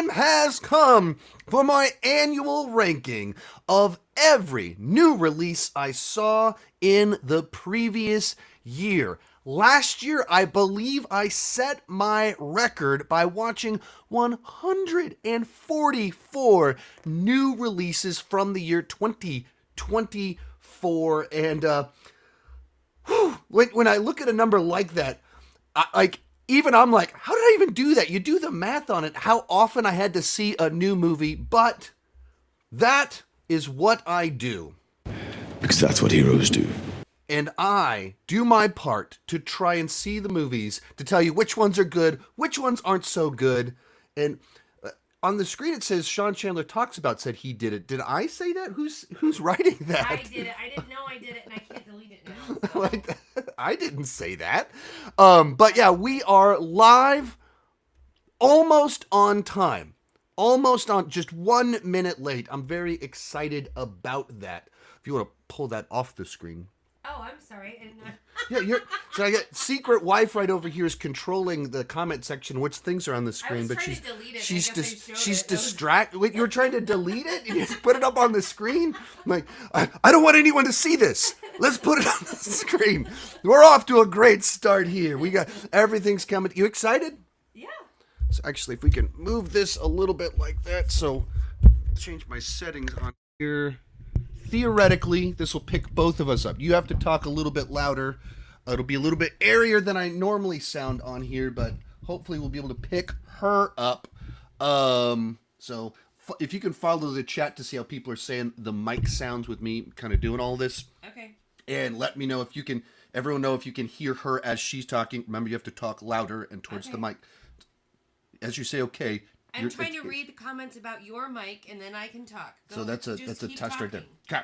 time has come for my annual ranking of every new release I saw in the previous year. Last year, I believe I set my record by watching 144 new releases from the year 2024. And when I look at a number like that, I'm like, how did I even do that? You do the math on it, how often I had to see a new movie, but that is what I do. Because that's what heroes do. And I do my part to try and see the movies, to tell you which ones are good, which ones aren't so good. And on the screen it says Sean Chandler Talks About said he did it. Did I say that? Who's writing that? I did it. I didn't know I did it, and I can't delete it now. So. Like, I didn't say that. But yeah, we are live almost on time. Almost on, just 1 minute late. I'm very excited about that. If you want to pull that off the screen. Oh, I'm sorry. I didn't know. Yeah, so I got secret wife right over here is controlling the comment section, which things are on the screen, I was but trying to delete it. she's distracted. Wait, you were trying to delete it? You just put it up on the screen? I'm like, I don't want anyone to see this. Let's put it on the screen. We're off to a great start here. We got everything's coming. You excited? Yeah. So actually, if we can move this a little bit like that, so change my settings on here. Theoretically, this will pick both of us up. You have to talk a little bit louder. It'll be a little bit airier than I normally sound on here, but hopefully we'll be able to pick her up. So if you can follow the chat to see how people are saying the mic sounds with me kind of doing all this. Okay. And let me know if you can, everyone know if you can hear her as she's talking. Remember, you have to talk louder and towards the mic. As you say, okay. I'm trying to read the comments about your mic, and then I can talk. So that's a test right there. Talking. Okay.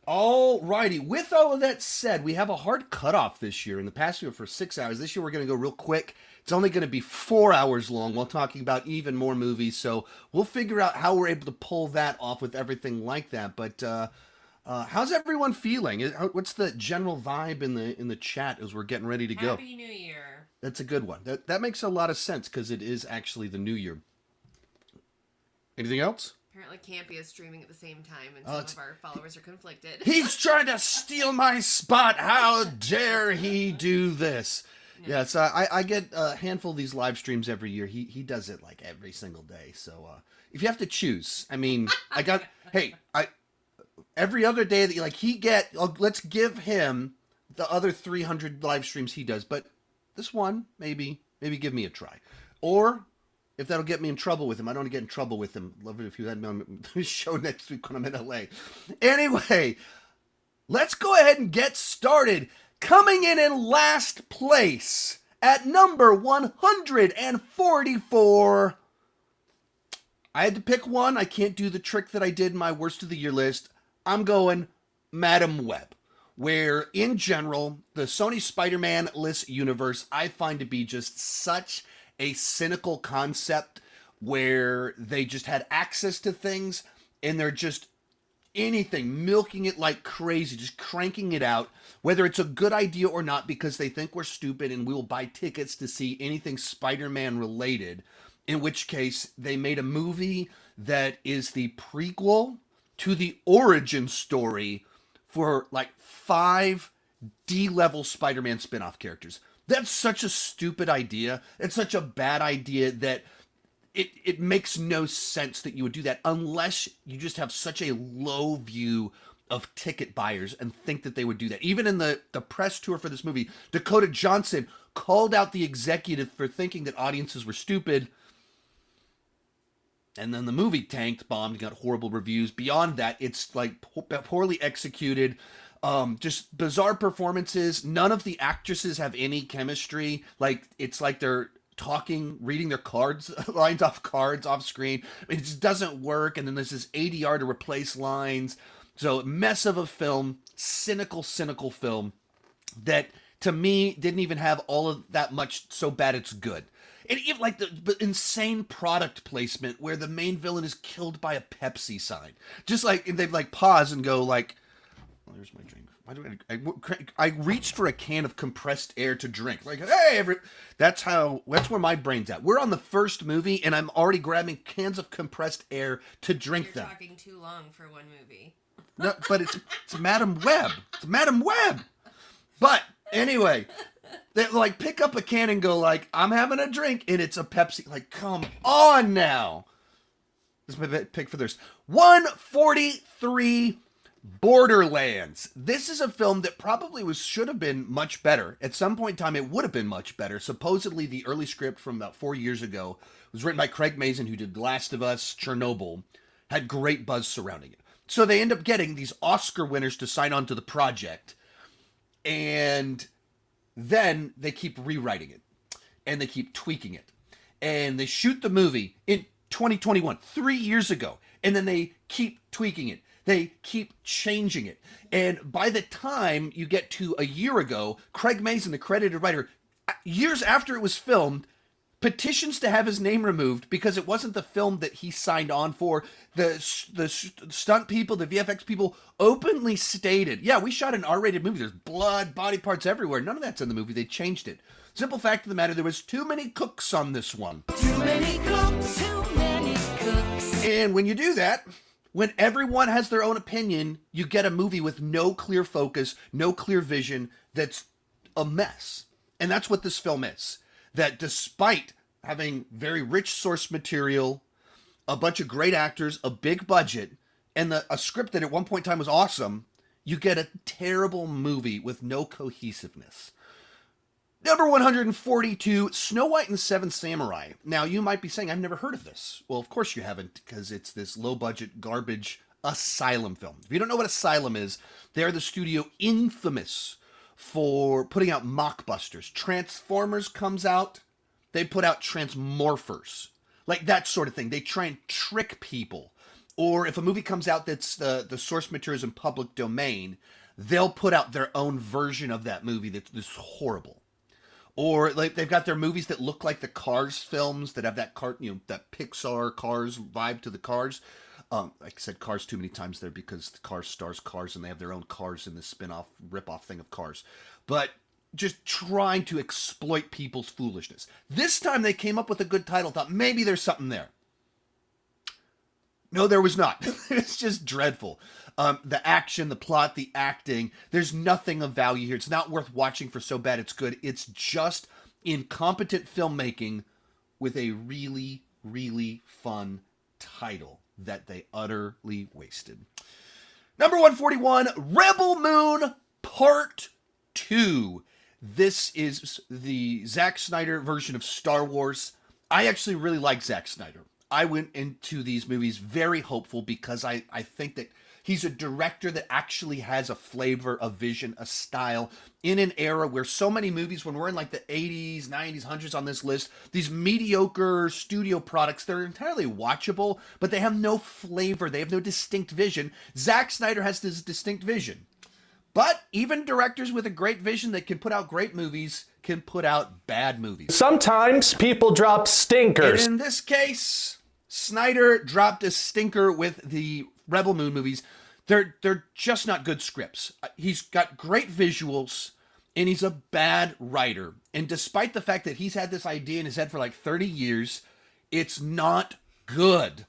All righty. With all of that said, we have a hard cutoff this year. In the past, we were for 6 hours. This year, we're going to go real quick. It's only going to be 4 hours long while talking about even more movies. So we'll figure out how we're able to pull that off with everything like that. But how's everyone feeling? What's the general vibe in the chat as we're getting ready to go? Happy New Year. That's a good one. That makes a lot of sense because it is actually the new year. Anything else? Apparently Campy is streaming at the same time, and some of our followers are conflicted. He's trying to steal my spot. How dare he do this? No. Yes, I get a handful of these live streams every year. He does it like every single day. So if you have to choose, I mean, every other day that let's give him the other 300 live streams he does. But this one, maybe give me a try. Or if that'll get me in trouble with him. I don't want to get in trouble with him. Love it if you had me on the show next week when I'm in LA. Anyway, let's go ahead and get started. Coming in last place at number 144. I had to pick one. I can't do the trick that I did in my worst of the year list. I'm going Madam Web, where in general, the Sony Spider-Man-less universe I find to be just such a cynical concept where they just had access to things and they're just anything, milking it like crazy, just cranking it out, whether it's a good idea or not, because they think we're stupid and we will buy tickets to see anything Spider-Man related, in which case they made a movie that is the prequel to the origin story for like 5 D-level Spider-Man spin-off characters. That's such a stupid idea. It's such a bad idea that it makes no sense that you would do that unless you just have such a low view of ticket buyers and think that they would do that. Even in the press tour for this movie, Dakota Johnson called out the executive for thinking that audiences were stupid. And then the movie tanked, bombed, got horrible reviews. Beyond that, it's like poorly executed. Just bizarre performances. None of the actresses have any chemistry. Like, it's like they're talking, reading their cards, lines off cards off screen. It just doesn't work. And then there's this ADR to replace lines. So mess of a film, cynical film that to me didn't even have all of that much so bad it's good. And even like the insane product placement where the main villain is killed by a Pepsi sign. Just like, and they'd like pause and go like, oh, there's my drink. I reached for a can of compressed air to drink. Like, hey, that's where my brain's at. We're on the first movie, and I'm already grabbing cans of compressed air to drink You're them. talking too long for one movie. No, but it's Madam Web. It's Madam Web. But anyway, they like pick up a can and go like, I'm having a drink, and it's a Pepsi. Like, come on now. This is my pick for this. 143 Borderlands. This is a film that probably should have been much better. At some point in time, it would have been much better. Supposedly, the early script from about 4 years ago was written by Craig Mazin, who did Last of Us, Chernobyl, had great buzz surrounding it. So they end up getting these Oscar winners to sign on to the project, and then they keep rewriting it, and they keep tweaking it, and they shoot the movie in 2021, 3 years ago, and then they keep tweaking it. They keep changing it. And by the time you get to a year ago, Craig Mazin, the credited writer, years after it was filmed, petitions to have his name removed because it wasn't the film that he signed on for. The stunt people, the VFX people openly stated, yeah, we shot an R-rated movie. There's blood, body parts everywhere. None of that's in the movie. They changed it. Simple fact of the matter, there was too many cooks on this one. Too many cooks, too many cooks. And when you do that, when everyone has their own opinion, you get a movie with no clear focus, no clear vision, that's a mess. And that's what this film is. That despite having very rich source material, a bunch of great actors, a big budget, and a script that at one point in time was awesome, you get a terrible movie with no cohesiveness. Number 142, Snow White and the Seven Samurai. Now, you might be saying, I've never heard of this. Well, of course you haven't, because it's this low-budget garbage Asylum film. If you don't know what Asylum is, they're the studio infamous for putting out mockbusters. Transformers comes out, they put out Transmorphers. Like that sort of thing. They try and trick people. Or if a movie comes out that's the source material is in public domain, they'll put out their own version of that movie that's this horrible. Or like they've got their movies that look like the Cars films that have that that Pixar Cars vibe to the Cars. Like I said, Cars too many times there because the Cars stars Cars and they have their own Cars in the spin-off, rip-off thing of Cars. But just trying to exploit people's foolishness. This time they came up with a good title, thought maybe there's something there. No, there was not. It's just dreadful. The action, the plot, the acting, there's nothing of value here. It's not worth watching for so bad it's good. It's just incompetent filmmaking with a really, really fun title that they utterly wasted. Number 141, Rebel Moon Part 2. This is the Zack Snyder version of Star Wars. I actually really like Zack Snyder. I went into these movies very hopeful because I think that he's a director that actually has a flavor, a vision, a style in an era where so many movies, when we're in like the 80s, 90s, 100s on this list, these mediocre studio products, they're entirely watchable, but they have no flavor. They have no distinct vision. Zack Snyder has this distinct vision. But even directors with a great vision that can put out great movies can put out bad movies. Sometimes people drop stinkers. And in this case, Snyder dropped a stinker with the Rebel Moon movies. They're just not good scripts. He's got great visuals, and he's a bad writer. And despite the fact that he's had this idea in his head for like 30 years, it's not good.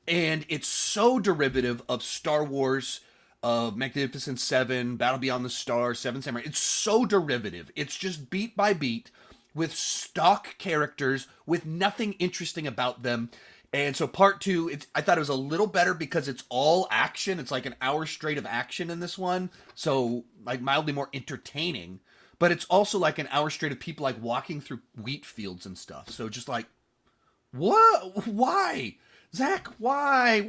And it's so derivative of Star Wars, of Magnificent Seven, Battle Beyond the Stars, Seven Samurai. It's so derivative. It's just beat by beat with stock characters with nothing interesting about them. And so part 2, I thought it was a little better because it's all action. It's like an hour straight of action in this one. So like mildly more entertaining. But it's also like an hour straight of people like walking through wheat fields and stuff. So just like, what? Why? Zach, why?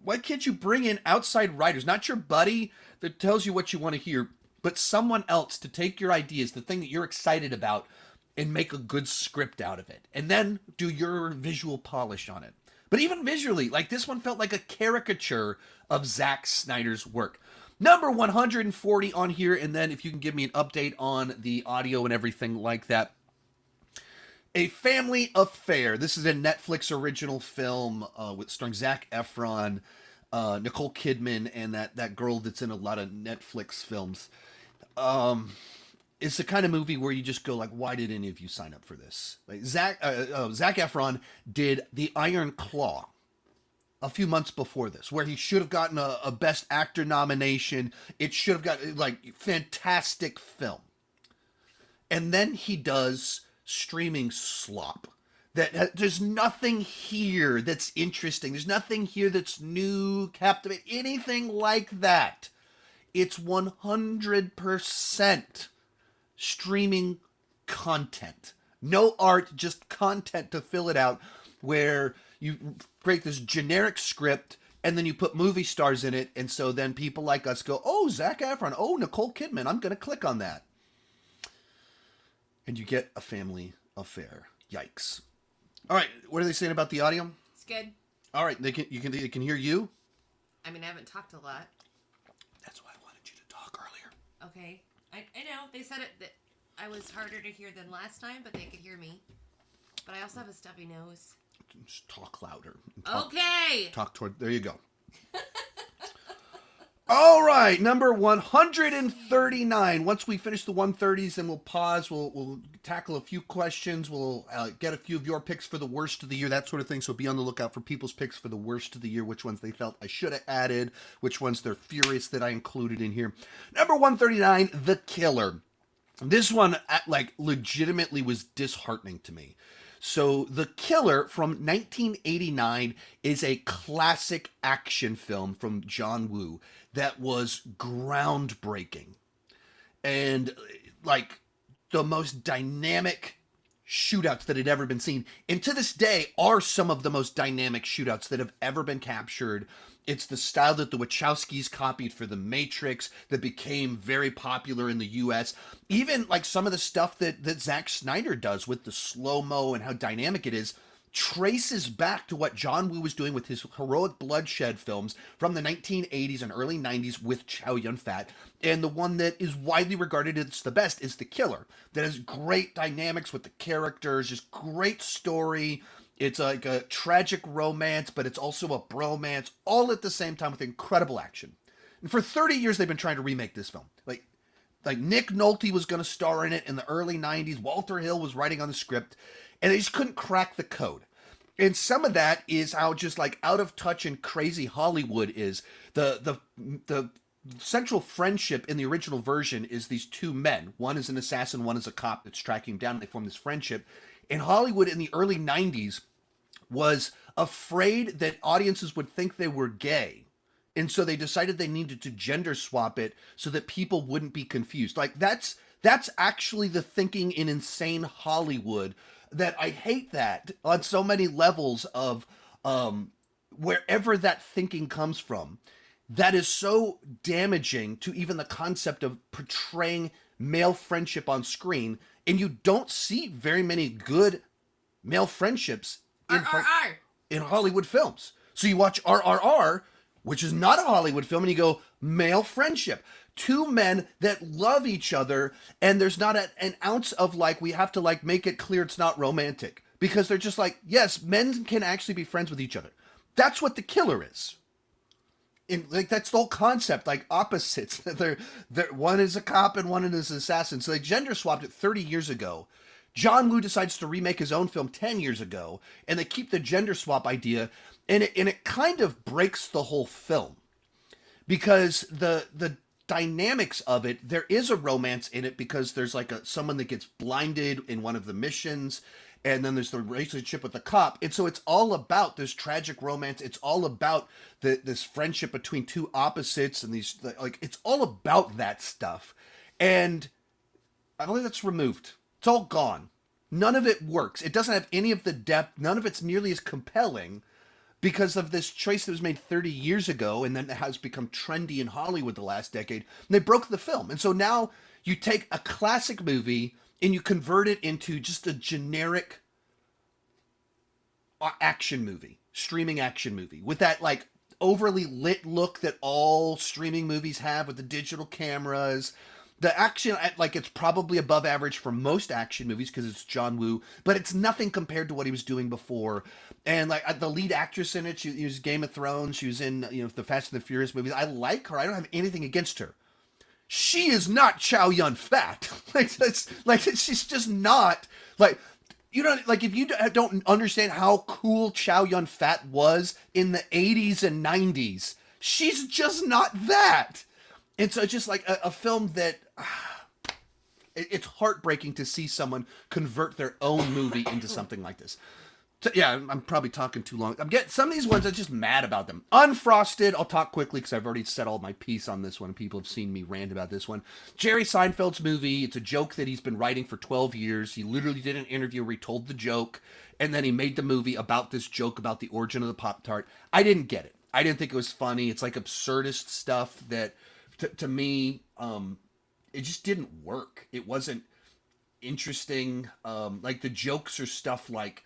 Why can't you bring in outside writers? Not your buddy that tells you what you want to hear, but someone else to take your ideas, the thing that you're excited about, and make a good script out of it. And then do your visual polish on it. But even visually, like this one felt like a caricature of Zack Snyder's work. Number 140 on here, and then if you can give me an update on the audio and everything like that. A Family Affair. This is a Netflix original film starring Zac Efron. Nicole Kidman and that girl that's in a lot of Netflix films. It's the kind of movie where you just go like, why did any of you sign up for this? Like Zac Efron did The Iron Claw a few months before this, where he should have gotten a Best Actor nomination. It should have got like fantastic film. And then he does streaming slop. There's nothing here that's interesting. There's nothing here that's new, captivating, anything like that. It's 100% streaming content. No art, just content to fill it out, where you create this generic script and then you put movie stars in it. And so then people like us go, oh, Zac Efron, oh, Nicole Kidman, I'm going to click on that. And you get a family affair. Yikes. All right, what are they saying about the audio? It's good. All right, they can hear you. I mean, I haven't talked a lot. That's why I wanted you to talk earlier. Okay. I know. They said that I was harder to hear than last time, but they could hear me. But I also have a stuffy nose. Just talk louder. Okay. Talk toward. There you go. All right, number 139. Once we finish the 130s, then we'll pause. We'll tackle a few questions. We'll get a few of your picks for the worst of the year, that sort of thing. So be on the lookout for people's picks for the worst of the year, which ones they felt I should have added, which ones they're furious that I included in here. Number 139, The Killer. This one, like, legitimately was disheartening to me. So The Killer from 1989 is a classic action film from John Woo that was groundbreaking and like the most dynamic shootouts that had ever been seen. And to this day are some of the most dynamic shootouts that have ever been captured. It's the style that the Wachowskis copied for The Matrix that became very popular in the US. Even like some of the stuff that Zack Snyder does with the slow-mo and how dynamic it is traces back to what John Woo was doing with his heroic bloodshed films from the 1980s and early 90s with Chow Yun-fat. And the one that is widely regarded as the best is The Killer. That has great dynamics with the characters, just great story. It's like a tragic romance, but it's also a bromance, all at the same time with incredible action. And for 30 years, they've been trying to remake this film. Like Nick Nolte was going to star in it in the early 90s. Walter Hill was writing on the script, and they just couldn't crack the code. And some of that is how just like out of touch and crazy Hollywood is. The central friendship in the original version is these two men. One is an assassin, one is a cop that's tracking him down. They form this friendship. And Hollywood in the early 90s was afraid that audiences would think they were gay. And so they decided they needed to gender swap it so that people wouldn't be confused. Like that's actually the thinking in insane Hollywood, that I hate that on so many levels of wherever that thinking comes from. That is so damaging to even the concept of portraying male friendship on screen. And you don't see very many good male friendships in Hollywood films. So you watch RRR, which is not a Hollywood film, and you go, male friendship. Two men that love each other, and there's not an ounce of like, we have to like make it clear it's not romantic. Because they're just like, yes, men can actually be friends with each other. That's what The Killer is. And like that's the whole concept, like opposites. They're one is a cop and one is an assassin. So they gender swapped it 30 years ago. John Woo decides to remake his own film 10 years ago, and they keep the gender swap idea, and it kind of breaks the whole film. Because the dynamics of it, there is a romance in it because there's like someone that gets blinded in one of the missions, and then there's the relationship with the cop. And so it's all about this tragic romance. It's all about this friendship between two opposites, and it's all about that stuff. And I don't think that's removed. It's all gone. None of it works. It doesn't have any of the depth. None of it's nearly as compelling because of this choice that was made 30 years ago, and then it has become trendy in Hollywood the last decade. And they broke the film. And so now you take a classic movie and you convert it into just a generic action movie, streaming action movie, with that like overly lit look that all streaming movies have with the digital cameras, The action, like, it's probably above average for most action movies because it's John Woo, but it's nothing compared to what he was doing before. And like the lead actress in it, she was Game of Thrones. She was in the Fast and the Furious movies. I like her. I don't have anything against her. She is not Chow Yun Fat. She's just not like. If you don't understand how cool Chow Yun Fat was in the 80s and 90s, she's just not that. And so it's just like a film that it's heartbreaking to see someone convert their own movie into something like this. So, yeah, I'm probably talking too long. I'm getting some of these ones. I'm just mad about them. Unfrosted, I'll talk quickly because I've already said all my piece on this one. People have seen me rant about this one. Jerry Seinfeld's movie. It's a joke that he's been writing for 12 years. He literally did an interview where he told the joke, and then he made the movie about this joke about the origin of the Pop-Tart. I didn't get it. I didn't think it was funny. It's like absurdist stuff that, to me, it just didn't work. It wasn't interesting. Like the jokes are stuff like,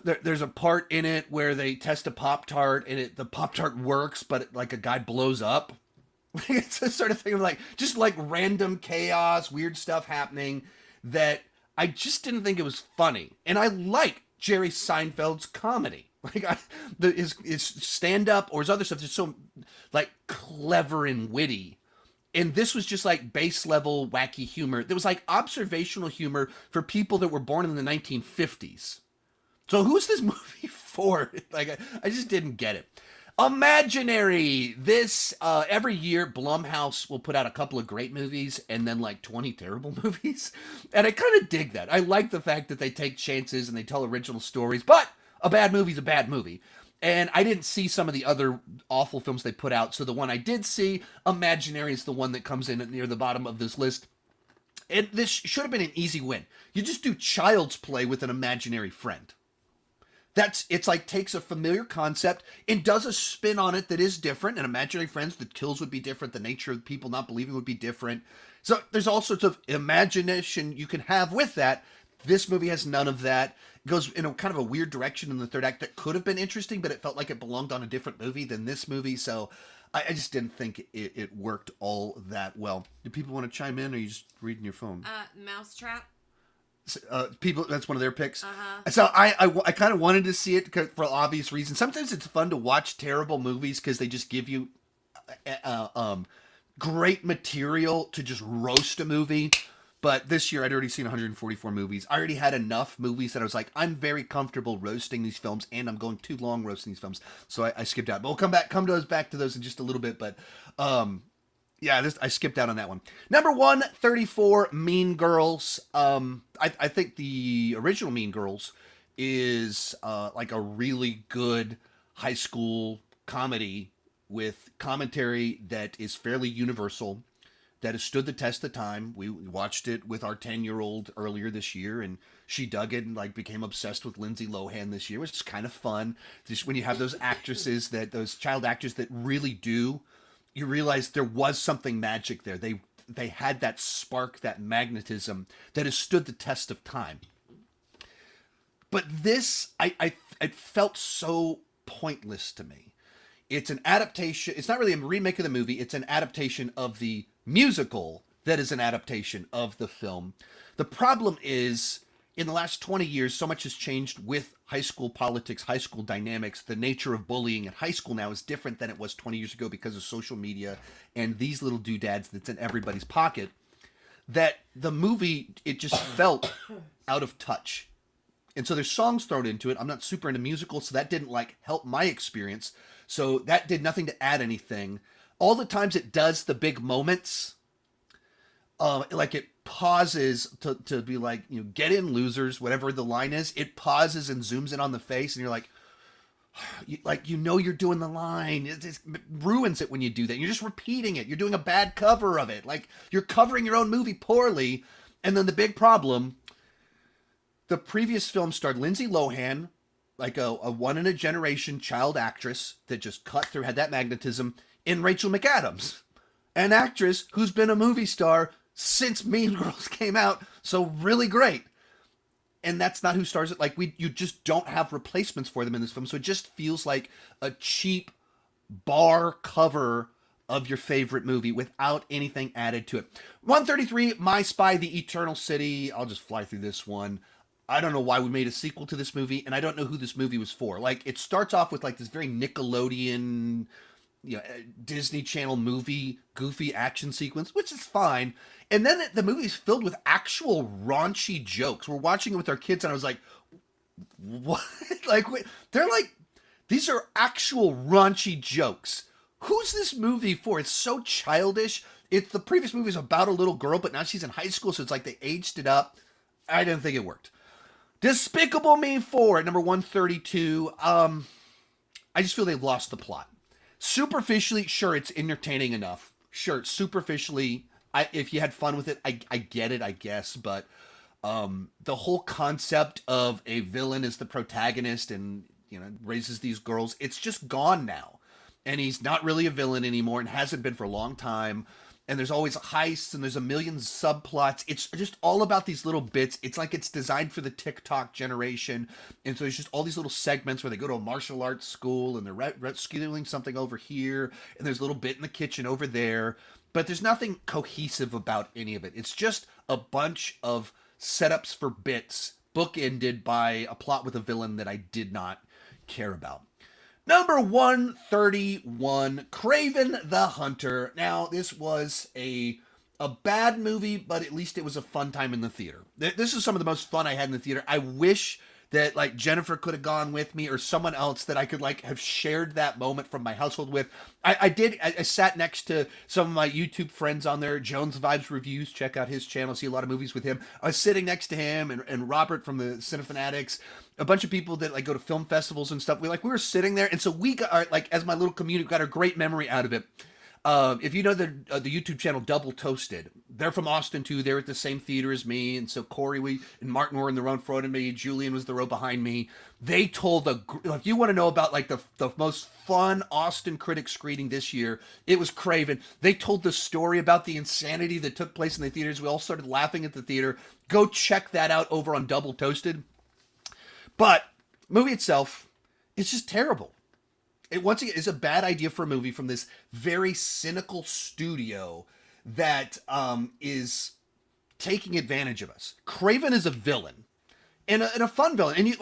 there's a part in it where they test a Pop-Tart and the Pop-Tart works, but like a guy blows up. It's the sort of thing of like, just like random chaos, weird stuff happening that I just didn't think it was funny. And I like Jerry Seinfeld's comedy. Like his stand-up or his other stuff is so like clever and witty. And this was just like base level wacky humor. There was like observational humor for people that were born in the 1950s. So who's this movie for? Like I just didn't get it. Imaginary. This every year Blumhouse will put out a couple of great movies and then like 20 terrible movies. And I kind of dig that. I like the fact that they take chances and they tell original stories, but a bad movie's a bad movie. And I didn't see some of the other awful films they put out. So the one I did see, Imaginary, is the one that comes in near the bottom of this list. And this should have been an easy win. You just do Child's Play with an imaginary friend. It's like takes a familiar concept and does a spin on it that is different. And imaginary friends, the kills would be different. The nature of people not believing would be different. So there's all sorts of imagination you can have with that. This movie has none of that. It goes in a kind of a weird direction in the third act that could have been interesting, but it felt like it belonged on a different movie than this movie. So I just didn't think it worked all that well. Do people want to chime in, or are you just reading your phone? Mousetrap. People, that's one of their picks. Uh-huh. So I kind of wanted to see it for obvious reasons. Sometimes it's fun to watch terrible movies because they just give you great material to just roast a movie. But this year, I'd already seen 144 movies. I already had enough movies that I was like, I'm very comfortable roasting these films, and I'm going too long roasting these films, so I skipped out. But we'll come back to those in just a little bit. But I skipped out on that one. Number 134, Mean Girls. I think the original Mean Girls is like a really good high school comedy with commentary that is fairly universal, that has stood the test of time. We watched it with our 10-year-old earlier this year, and she dug it and like became obsessed with Lindsay Lohan this year, which is kind of fun. Just when you have those actresses, those child actors that really do, you realize there was something magic there. They had that spark, that magnetism that has stood the test of time. But this, it felt so pointless to me. It's an adaptation. It's not really a remake of the movie. It's an adaptation of the musical that is an adaptation of the film. The problem is, in the last 20 years, so much has changed with high school politics, high school dynamics. The nature of bullying in high school now is different than it was 20 years ago because of social media and these little doodads that's in everybody's pocket, that the movie, it just felt out of touch. And so there's songs thrown into it. I'm not super into musicals, so that didn't like help my experience. So that did nothing to add anything. All the times it does the big moments, like it pauses to be like, get in, losers, whatever the line is. It pauses and zooms in on the face, and you're like, you're doing the line. It ruins it when you do that. You're just repeating it. You're doing a bad cover of it. Like, you're covering your own movie poorly. And then the big problem, the previous film starred Lindsay Lohan, like a one-in-a-generation child actress that just cut through, had that magnetism, in Rachel McAdams, an actress who's been a movie star since Mean Girls came out, so really great. And that's not who stars it. Like, you just don't have replacements for them in this film, so it just feels like a cheap bar cover of your favorite movie without anything added to it. 133, My Spy, The Eternal City. I'll just fly through this one. I don't know why we made a sequel to this movie, and I don't know who this movie was for. Like, it starts off with like this very Nickelodeon, Disney Channel movie, goofy action sequence, which is fine. And then the movie's filled with actual raunchy jokes. We're watching it with our kids, and I was like, what? Like, they're like, these are actual raunchy jokes. Who's this movie for? It's so childish. The previous movie was about a little girl, but now she's in high school, so it's like they aged it up. I didn't think it worked. Despicable Me 4 at number 132. I just feel they've lost the plot. Superficially, sure, it's entertaining enough. Sure, superficially, if you had fun with it, I get it, I guess. But the whole concept of a villain as the protagonist and raises these girls, it's just gone now. And he's not really a villain anymore and hasn't been for a long time. And there's always heists and there's a million subplots. It's just all about these little bits. It's like it's designed for the TikTok generation. And so there's just all these little segments where they go to a martial arts school and they're rescuing something over here. And there's a little bit in the kitchen over there. But there's nothing cohesive about any of it. It's just a bunch of setups for bits bookended by a plot with a villain that I did not care about. Number 131, Kraven the Hunter. Now, this was a bad movie, but at least it was a fun time in the theater. This is some of the most fun I had in the theater. I wish that like Jennifer could have gone with me or someone else that I could like have shared that moment from my household with. I sat next to some of my YouTube friends on there, Jones Vibes Reviews, check out his channel, see a lot of movies with him. I was sitting next to him and Robert from the Cinefanatics, a bunch of people that like go to film festivals and stuff. We were sitting there, and so we got like, as my little community, got a great memory out of it. If you know the YouTube channel Double Toasted, they're from Austin too. They're at the same theater as me, and so Corey and Martin were in the row in front of me. Julian was the row behind me. They told if you want to know about like the most fun Austin critic screening this year, it was Kraven. They told the story about the insanity that took place in the theaters. We all started laughing at the theater. Go check that out over on Double Toasted. But movie itself is just terrible. It once again is a bad idea for a movie from this very cynical studio that is taking advantage of us. Kraven is a villain, and a fun villain. And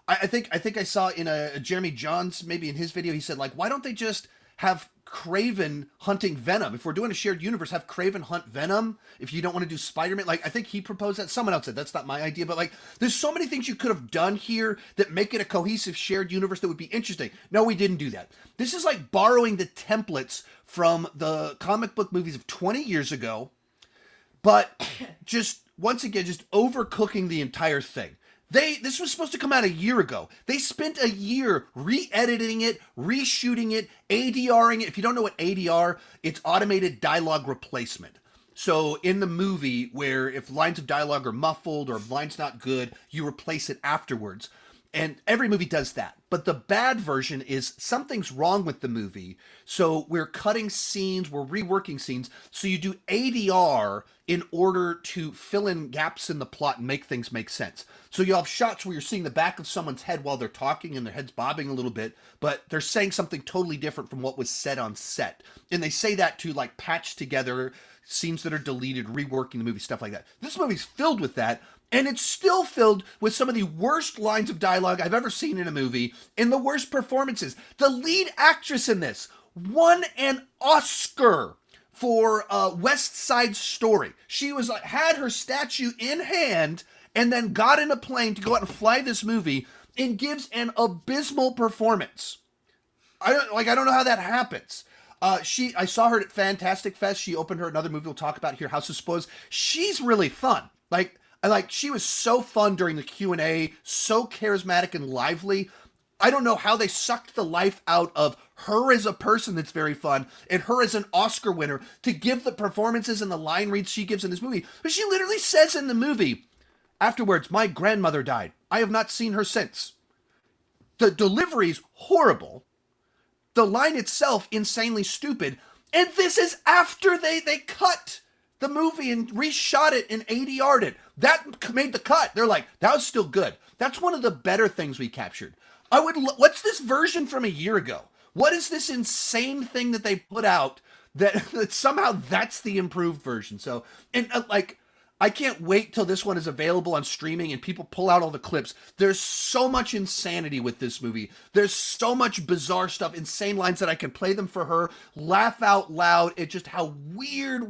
I think I saw in a Jeremy Johns, maybe in his video, he said like, why don't they just have Kraven hunting Venom? If we're doing a shared universe, have Kraven hunt Venom. If you don't want to do Spider-Man, like I think he proposed that. Someone else said that's not my idea, but like there's so many things you could have done here that make it a cohesive shared universe that would be interesting. No, we didn't do that. This is like borrowing the templates from the comic book movies of 20 years ago, but just once again, just overcooking the entire thing. This was supposed to come out a year ago. They spent a year re-editing it, reshooting it, ADRing it. If you don't know what ADR, it's automated dialogue replacement. So in the movie, where if lines of dialogue are muffled or if line's not good, you replace it afterwards. And every movie does that. But the bad version is something's wrong with the movie. So we're cutting scenes, we're reworking scenes. So you do ADR in order to fill in gaps in the plot and make things make sense. So you have shots where you're seeing the back of someone's head while they're talking and their head's bobbing a little bit, but they're saying something totally different from what was said on set. And they say that to like patch together scenes that are deleted, reworking the movie, stuff like that. This movie's filled with that. And it's still filled with some of the worst lines of dialogue I've ever seen in a movie and the worst performances. The lead actress in this won an Oscar for West Side Story. She was like, had her statue in hand and then got in a plane to go out and fly this movie and gives an abysmal performance. I don't know how that happens. I saw her at Fantastic Fest. She opened another movie we'll talk about here, House of Spoils. She's really fun. She was so fun during the Q&A, so charismatic and lively. I don't know how they sucked the life out of her as a person that's very fun and her as an Oscar winner to give the performances and the line reads she gives in this movie. But she literally says in the movie, afterwards, my grandmother died. I have not seen her since. The delivery's horrible. The line itself, insanely stupid. And this is after they cut the movie and reshot it and ADR'd it. That made the cut. They're like, that was still good. That's one of the better things we captured. What's this version from a year ago? What is this insane thing that they put out that somehow that's the improved version. So, and like, I can't wait till this one is available on streaming and people pull out all the clips. There's so much insanity with this movie. There's so much bizarre stuff, insane lines that I can play them for her, laugh out loud at just how weird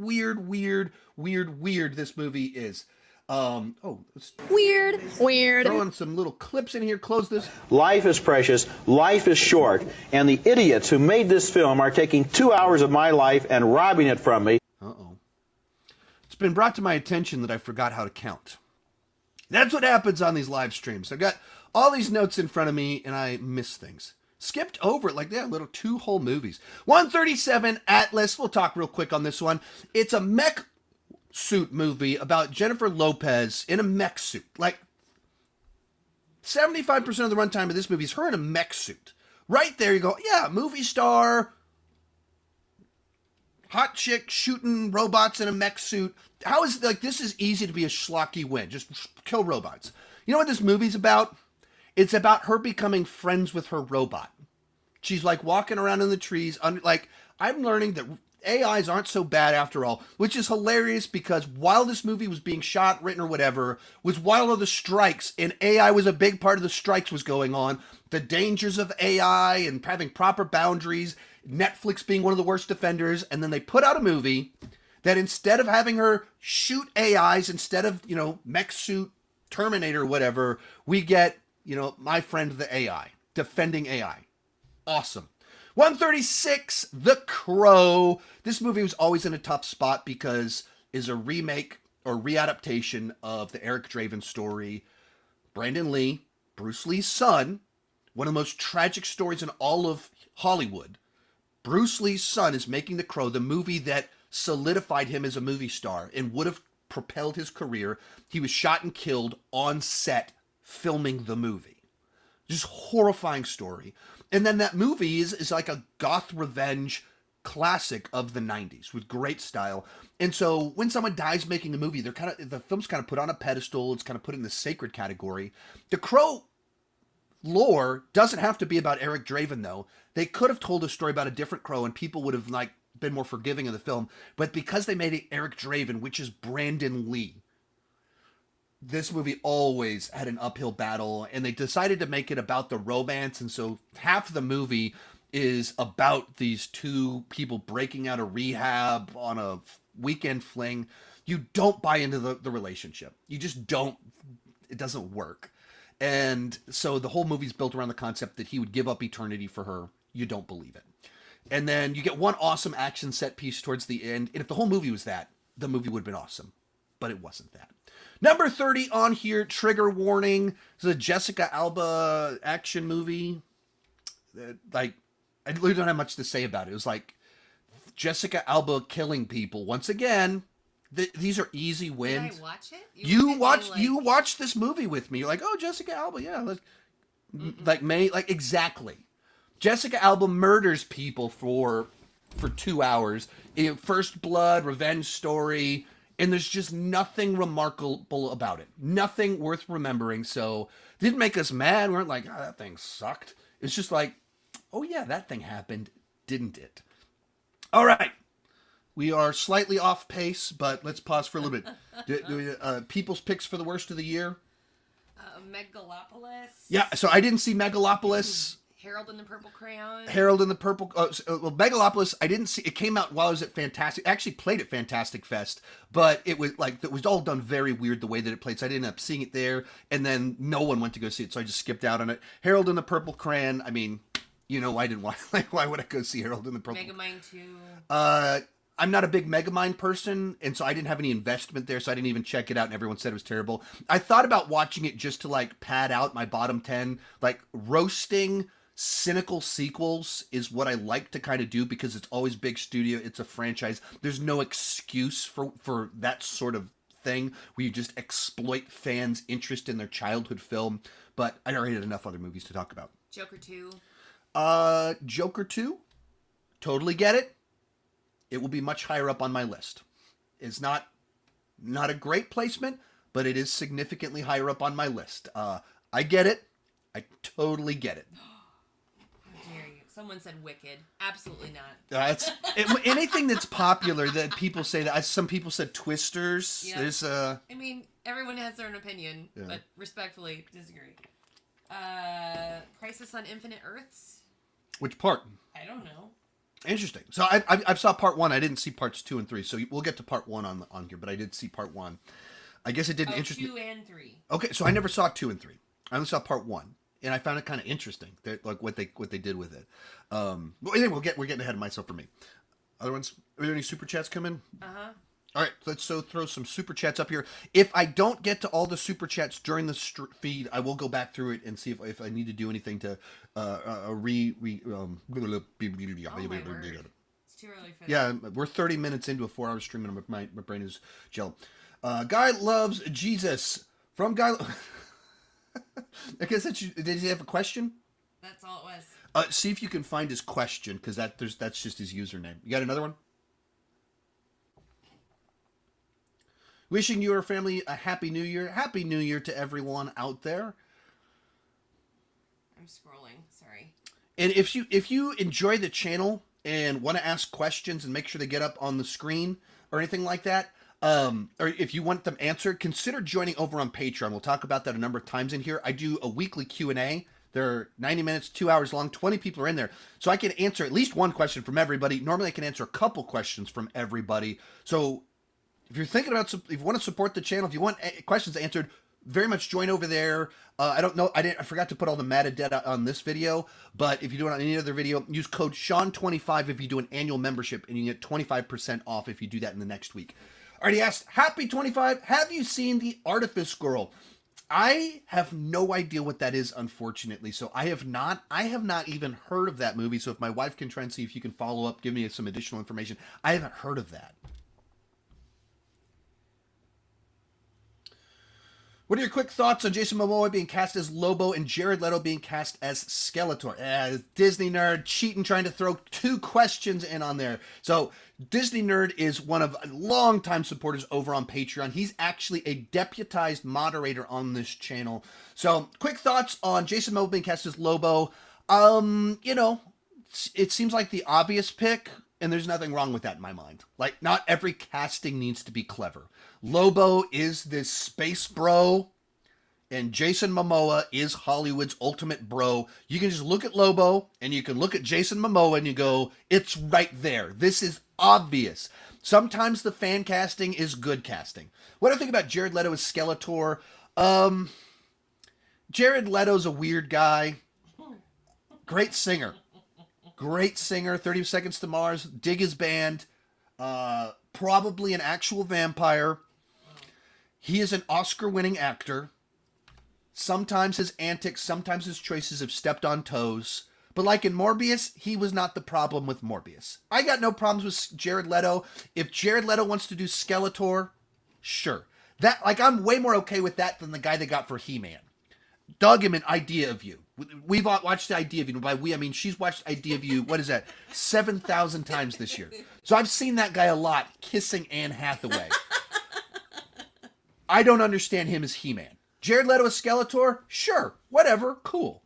this movie is. Let's Weird. throw in some little clips in here, close this. Life is precious, life is short, and the idiots who made this film are taking 2 hours of my life and robbing it from me. It's been brought to my attention that I forgot how to count. That's what happens on these live streams. I've got all these notes in front of me and I miss things. Skipped over it like they had little 2 whole movies. 137 Atlas. We'll talk real quick on this one. It's a mech suit movie about Jennifer Lopez in a mech suit. Like 75% of the runtime of this movie is her in a mech suit. Right there you go. Yeah, movie star, hot chick shooting robots in a mech suit. How is like this is easy to be a schlocky win. Just kill robots. You know what this movie's about? It's about her becoming friends with her robot. She's like walking around in the trees. Like I'm learning that AIs aren't so bad after all, which is hilarious because while this movie was being shot, written, or whatever, was while all the strikes, and AI was a big part of the strikes was going on, the dangers of AI and having proper boundaries, Netflix being one of the worst defenders, and then they put out a movie that instead of having her shoot AIs, instead of, mech suit, Terminator, or whatever, we get, my friend the AI, defending AI. Awesome. 136, The Crow. This movie was always in a tough spot because is a remake or readaptation of the Eric Draven story. Brandon Lee, Bruce Lee's son, one of the most tragic stories in all of Hollywood. Bruce Lee's son is making The Crow, the movie that solidified him as a movie star and would have propelled his career. He was shot and killed on set filming the movie. Just horrifying story. And then that movie is like a goth revenge classic of the 90s with great style. And so when someone dies making a movie, the film's kind of put on a pedestal. It's kind of put in the sacred category. The Crow lore doesn't have to be about Eric Draven, though. They could have told a story about a different Crow and people would have been more forgiving of the film. But because they made it Eric Draven, which is Brandon Lee, this movie always had an uphill battle, and they decided to make it about the romance, and so half of the movie is about these 2 people breaking out of rehab on a weekend fling. You don't buy into the relationship. You just don't. It doesn't work. And so the whole movie's built around the concept that he would give up eternity for her. You don't believe it. And then you get one awesome action set piece towards the end, and if the whole movie was that, the movie would have been awesome. But it wasn't that. Number 30 on here, trigger warning. This is a Jessica Alba action movie. I really don't have much to say about it. It was like Jessica Alba killing people. Once again, these are easy wins. Did I watch it? You watched this movie with me. You're like, oh, Jessica Alba, yeah. Exactly. Jessica Alba murders people for 2 hours. First Blood, revenge story. And there's just nothing remarkable about it. Nothing worth remembering. So it didn't make us mad. We weren't like, oh, that thing sucked. It's just like, oh yeah, that thing happened, didn't it? All right. We are slightly off pace, but let's pause for a little bit. People's picks for the worst of the year? Megalopolis. Yeah, so I didn't see Megalopolis. Harold and the Purple Crayon. Megalopolis, I didn't see. It came out while I was at Fantastic. I actually played at Fantastic Fest, but it was all done very weird the way that it played. So I didn't end up seeing it there, and then no one went to go see it, so I just skipped out on it. Harold and the Purple Crayon. I mean, I didn't want. Why would I go see Harold and the Purple? Megamind 2. I'm not a big Megamind person, and so I didn't have any investment there, so I didn't even check it out, and everyone said it was terrible. I thought about watching it just to pad out my bottom 10, roasting cynical sequels is what I like to kind of do because it's always big studio, it's a franchise. There's no excuse for that sort of thing where you just exploit fans' interest in their childhood film. But I already had enough other movies to talk about. Joker 2. Joker 2, totally get it. It will be much higher up on my list. It's not a great placement, but it is significantly higher up on my list. I get it. I totally get it. How dare you? Someone said Wicked. Absolutely not. Anything that's popular that people say that. Some people said Twisters. Yeah. There's I mean, everyone has their own opinion, but respectfully disagree. Crisis on Infinite Earths? which part? I don't know. Interesting. So I saw part 1. I didn't see parts 2 and 3. So we'll get to part 1 on here, but I did see part 1. I guess it didn't interest me. 2 and 3. Okay, so I never saw 2 and 3. I only saw part 1, and I found it kind of interesting, like what they did with it. But anyway, we're getting ahead of myself for me. Other ones? Are there any super chats coming? All right, let's throw some super chats up here. If I don't get to all the super chats during the feed, I will go back through it and see if I need to do anything to Oh my word. It's too early for that. Yeah, we're 30 minutes into a 4-hour stream, and my brain is gel. Guy loves Jesus from Guy. I guess did he have a question? That's all it was. See if you can find his question, because that's just his username. You got another one? Wishing your family a happy new year. Happy New Year to everyone out there. I'm scrolling. Sorry. And if you enjoy the channel and want to ask questions and make sure they get up on the screen or anything like that, or if you want them answered, consider joining over on Patreon. We'll talk about that a number of times in here. I do a weekly Q&A. They're 90 minutes, 2 hours long. 20 people are in there. So I can answer at least one question from everybody. Normally I can answer a couple questions from everybody. So if you're thinking about, if you want to support the channel, if you want questions answered, very much join over there. I don't know, I forgot to put all the metadata on this video, but if you do it on any other video, use code Sean25 if you do an annual membership, and you get 25% off if you do that in the next week. Already asked, happy 25. Have you seen The Artifice Girl? I have no idea what that is, unfortunately. So I have not even heard of that movie. So if my wife can try and see if you can follow up, give me some additional information. I haven't heard of that. What are your quick thoughts on Jason Momoa being cast as Lobo and Jared Leto being cast as Skeletor? Disney Nerd cheating, trying to throw 2 questions in on there. So Disney Nerd is one of longtime supporters over on Patreon. He's actually a deputized moderator on this channel. So quick thoughts on Jason Momoa being cast as Lobo. It seems like the obvious pick, and there's nothing wrong with that in my mind. Like, not every casting needs to be clever. Lobo is this space bro, and Jason Momoa is Hollywood's ultimate bro. You can just look at Lobo, and you can look at Jason Momoa, and you go, it's right there. This is obvious. Sometimes the fan casting is good casting. What do I think about Jared Leto as Skeletor? Jared Leto's a weird guy. Great singer. 30 Seconds to Mars. Dig his band. Probably an actual vampire. He is an Oscar-winning actor. Sometimes his antics, sometimes his choices have stepped on toes. But like in Morbius, he was not the problem with Morbius. I got no problems with Jared Leto. If Jared Leto wants to do Skeletor, sure. I'm way more okay with that than the guy they got for He-Man. Dug him an Idea of You. We've watched the Idea of You. By we, I mean she's watched Idea of You, what is that, 7,000 times this year. So I've seen that guy a lot kissing Anne Hathaway. I don't understand him as He-Man. Jared Leto as Skeletor? Sure, whatever, cool.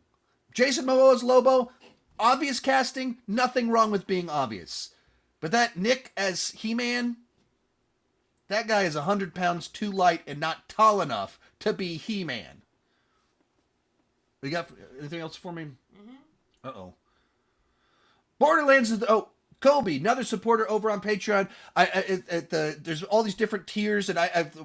Jason Momoa as Lobo? Obvious casting, nothing wrong with being obvious. But that Nick as He-Man? That guy is 100 pounds too light and not tall enough to be He-Man. You got anything else for me? Mm-hmm. Uh-oh. Borderlands is Kobe, another supporter over on Patreon. There's all these different tiers, and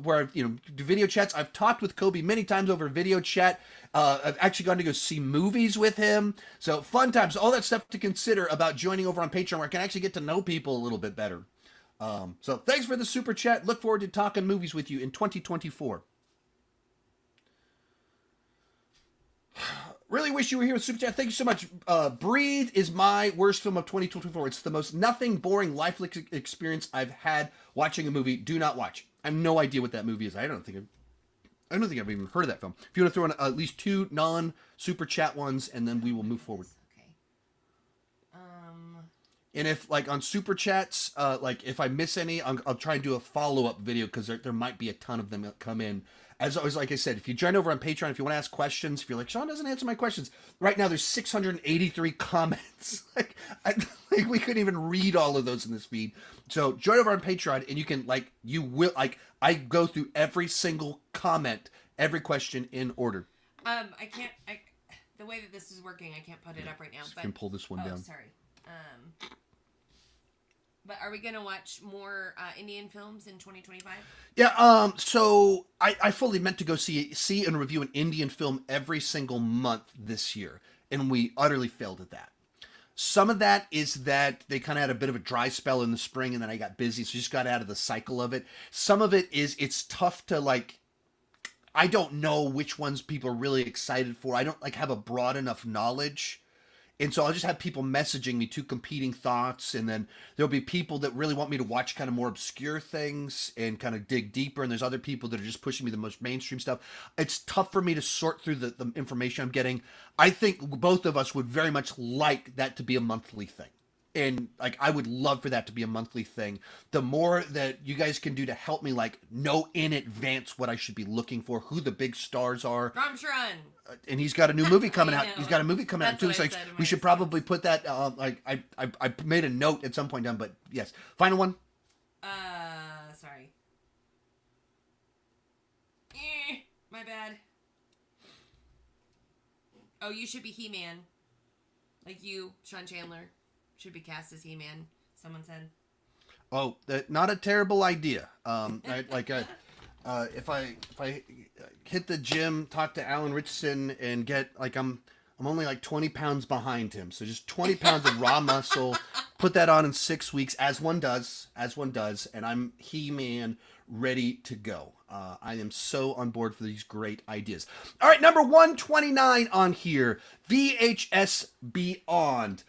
where do video chats. I've talked with Kobe many times over video chat. I've actually gone to go see movies with him. So fun times, all that stuff to consider about joining over on Patreon, where I can actually get to know people a little bit better. So thanks for the super chat. Look forward to talking movies with you in 2024. Really wish you were here with Super Chat. Thank you so much. Breathe is my worst film of 2024. It's the most nothing boring lifeless experience I've had watching a movie. Do not watch. I have no idea what that movie is. I don't think I've even heard of that film. If you want to throw in at least 2 non-Super Chat ones, and then we will move forward. Okay. And if, like, on Super Chats, if I miss any, I'll try and do a follow-up video, because there might be a ton of them that come in as always, like I said, if you join over on Patreon, if you want to ask questions, if you're like, Sean doesn't answer my questions, right now there's 683 comments. like we couldn't even read all of those in this feed. So join over on Patreon, and you can I go through every single comment, every question in order. The way that this is working, I can't put it up right now. So But you can pull this one down. Sorry. But are we gonna watch more Indian films in 2025? Yeah, so I fully meant to go see and review an Indian film every single month this year, and we utterly failed at that. Some of that is that they kind of had a bit of a dry spell in the spring, and then I got busy, so just got out of the cycle of it. Some of it is it's tough to I don't know which ones people are really excited for. I don't have a broad enough knowledge. And so I'll just have people messaging me two competing thoughts, and then there'll be people that really want me to watch kind of more obscure things and kind of dig deeper, and there's other people that are just pushing me the most mainstream stuff. It's tough for me to sort through the information I'm getting. I think both of us would very much like that to be a monthly thing. And I would love for that to be a monthly thing. The more that you guys can do to help me know in advance what I should be looking for, who the big stars are. Ram Charan. And he's got a new movie coming out. know. He's got a movie coming out That's too. what So I said in we my should probably put that. I made a note at some point down, but yes. Final one. Sorry. My bad. Oh, you should be He-Man. Like you, Sean Chandler, should be cast as He-Man. Someone said. Oh, not a terrible idea. If I hit the gym, talk to Alan Richardson, and get I'm only 20 pounds behind him, so just 20 pounds of raw muscle. Put that on in 6 weeks, as one does, and I'm He-Man ready to go. I am so on board for these great ideas. All right, number 129 on here, VHS Beyond.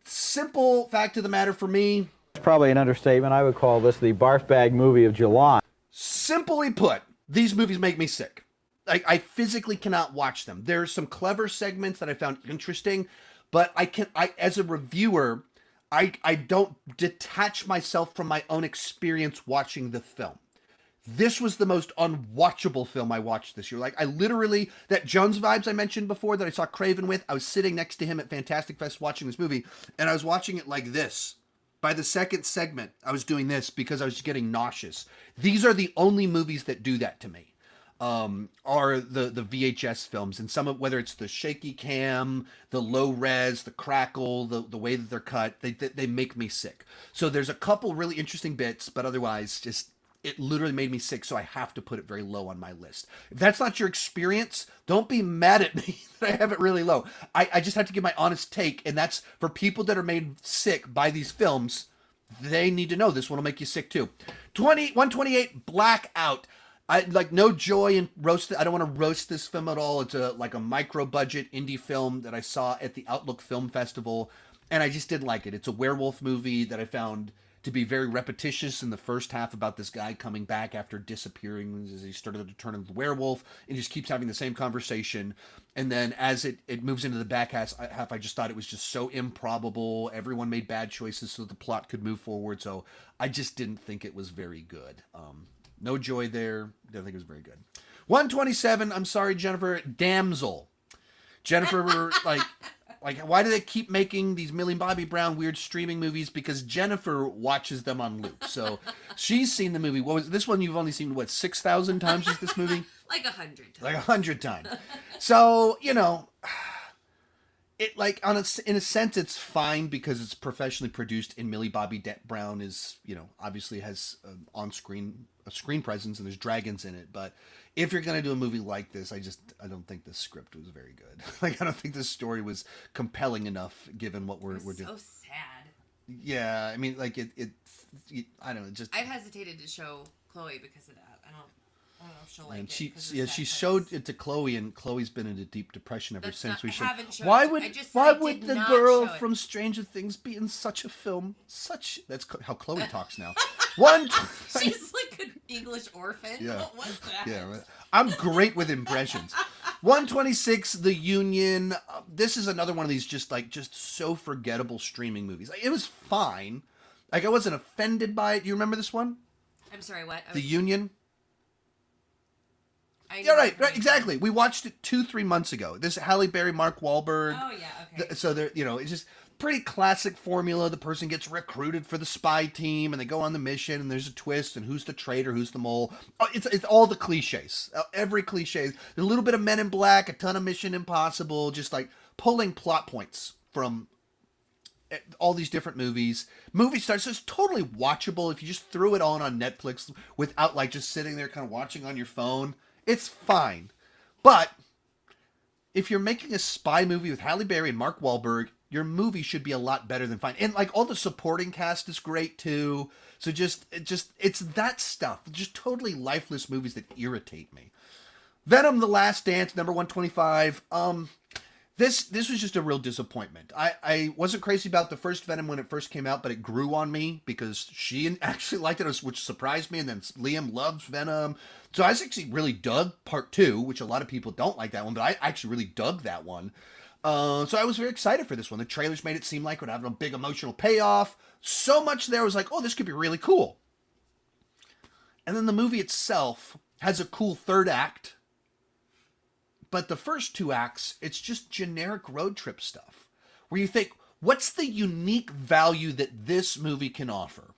Simple fact of the matter for me. It's probably an understatement. I would call this the barf bag movie of July. Simply put, these movies make me sick. I physically cannot watch them. There's some clever segments that I found interesting, but I as a reviewer, I don't detach myself from my own experience watching the film. This was the most unwatchable film I watched this year. I literally, that Jones vibes I mentioned before that I saw Craven with, I was sitting next to him at Fantastic Fest watching this movie, and I was watching it like this. By the second segment, I was doing this because I was just getting nauseous. These are the only movies that do that to me, are the VHS films. And some of, whether it's the shaky cam, the low res, the crackle, the way that they're cut, they make me sick. So there's a couple really interesting bits, but otherwise just, it literally made me sick, so I have to put it very low on my list. If that's not your experience, don't be mad at me that I have it really low. I just have to give my honest take, and that's for people that are made sick by these films. They need to know this one will make you sick too. 128 Blackout. I no joy in roast. I don't want to roast this film at all. It's a micro budget indie film that I saw at the Outlook Film Festival, and I just didn't like it. It's a werewolf movie that I found to be very repetitious in the first half about this guy coming back after disappearing as he started to turn into the werewolf, and just keeps having the same conversation. And then as it moves into the back half, I just thought it was just so improbable. Everyone made bad choices so the plot could move forward. So I just didn't think it was very good. No joy there. Didn't think it was very good. 127, I'm sorry, Jennifer, Damsel. Jennifer, why do they keep making these Millie Bobby Brown weird streaming movies? Because Jennifer watches them on loop. So she's seen the movie. What was this one? You've only seen 6,000 times? Is this movie? 100 times. 100 times. So it in a sense it's fine because it's professionally produced, and Millie Bobby Brown is obviously has a screen presence, and there's dragons in it. But if you're going to do a movie like this, I don't think the script was very good. I don't think the story was compelling enough given what we're doing. So sad. Yeah, I mean, I don't know. Just I've hesitated to show Chloe because of that. I don't know if she'll like and it. she 'cause it's she that showed close. it to Chloe, and Chloe's been in a deep depression ever That's since not- we I showed. haven't shown Why it. would I just said why I would did the not girl show it. from Stranger Things be in such a film? That's how Chloe talks now. One. She's like an English orphan. Yeah. What was that? Yeah, right. I'm great with impressions. 126, The Union. This is another one of these just so forgettable streaming movies. It was fine. I wasn't offended by it. You remember this one? I'm sorry, what? The Union. Yeah, right, exactly. We watched it 2-3 months ago. This Halle Berry, Mark Wahlberg. Oh yeah, okay. So they're, it's just pretty classic formula. The person gets recruited for the spy team, and they go on the mission, and there's a twist, and who's the traitor, who's the mole. Oh, it's all the cliches. Every cliche. A little bit of Men in Black, a ton of Mission Impossible, just like pulling plot points from all these different movies. Movie stars, so it's totally watchable if you just threw it on Netflix without like just sitting there kind of watching on your phone. It's fine. But if you're making a spy movie with Halle Berry and Mark Wahlberg, your movie should be a lot better than fine. And like all the supporting cast is great too. So it's that stuff. Just totally lifeless movies that irritate me. Venom: The Last Dance, number 125. This was just a real disappointment. I wasn't crazy about the first Venom when it first came out, but it grew on me because she actually liked it, which surprised me. And then Liam loves Venom. So I actually really dug part 2, which a lot of people don't like that one, but I actually really dug that one. So I was very excited for this one. The trailers made it seem like it would have a big emotional payoff. So much there I was like, oh, this could be really cool. And then the movie itself has a cool third act. But the first 2 acts, it's just generic road trip stuff. Where you think, what's the unique value that this movie can offer?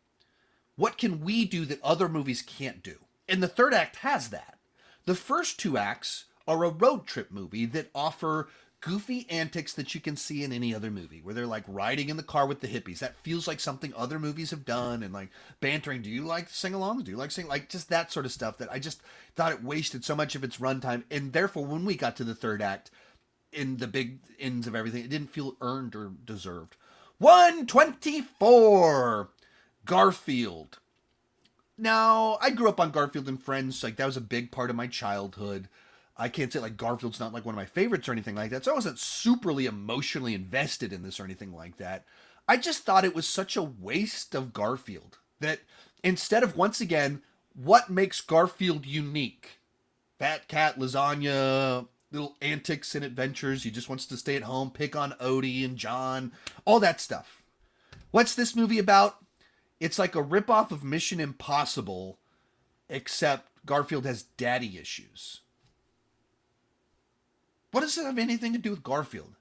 What can we do that other movies can't do? And the third act has that. The first 2 acts are a road trip movie that offer goofy antics that you can see in any other movie, where they're like riding in the car with the hippies. That feels like something other movies have done, and like bantering. Do you like sing-alongs? Do you like sing? Like just that sort of stuff that I just thought it wasted so much of its runtime. And therefore, when we got to the third act, in the big ends of everything, it didn't feel earned or deserved. 124, Garfield. Now, I grew up on Garfield and Friends. Like that was a big part of my childhood. I can't say like Garfield's not like one of my favorites or anything like that. So I wasn't superly emotionally invested in this or anything like that. I just thought it was such a waste of Garfield that instead of, once again, what makes Garfield unique? Fat cat, lasagna, little antics and adventures. He just wants to stay at home, pick on Odie and John, all that stuff. What's this movie about? It's like a ripoff of Mission Impossible, except Garfield has daddy issues. What does it have anything to do with Garfield?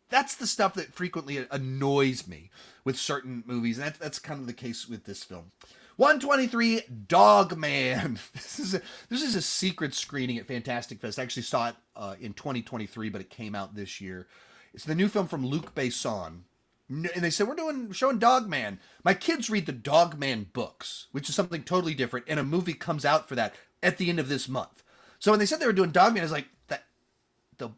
That's the stuff that frequently annoys me with certain movies. And that's kind of the case with this film. 123, Dog Man. This is a secret screening at Fantastic Fest. I actually saw it in 2023, but it came out this year. It's the new film from Luc Besson. And they said, we're showing Dog Man. My kids read the Dog Man books, which is something totally different. And a movie comes out for that at the end of this month. So when they said they were doing Dog Man, I was like, the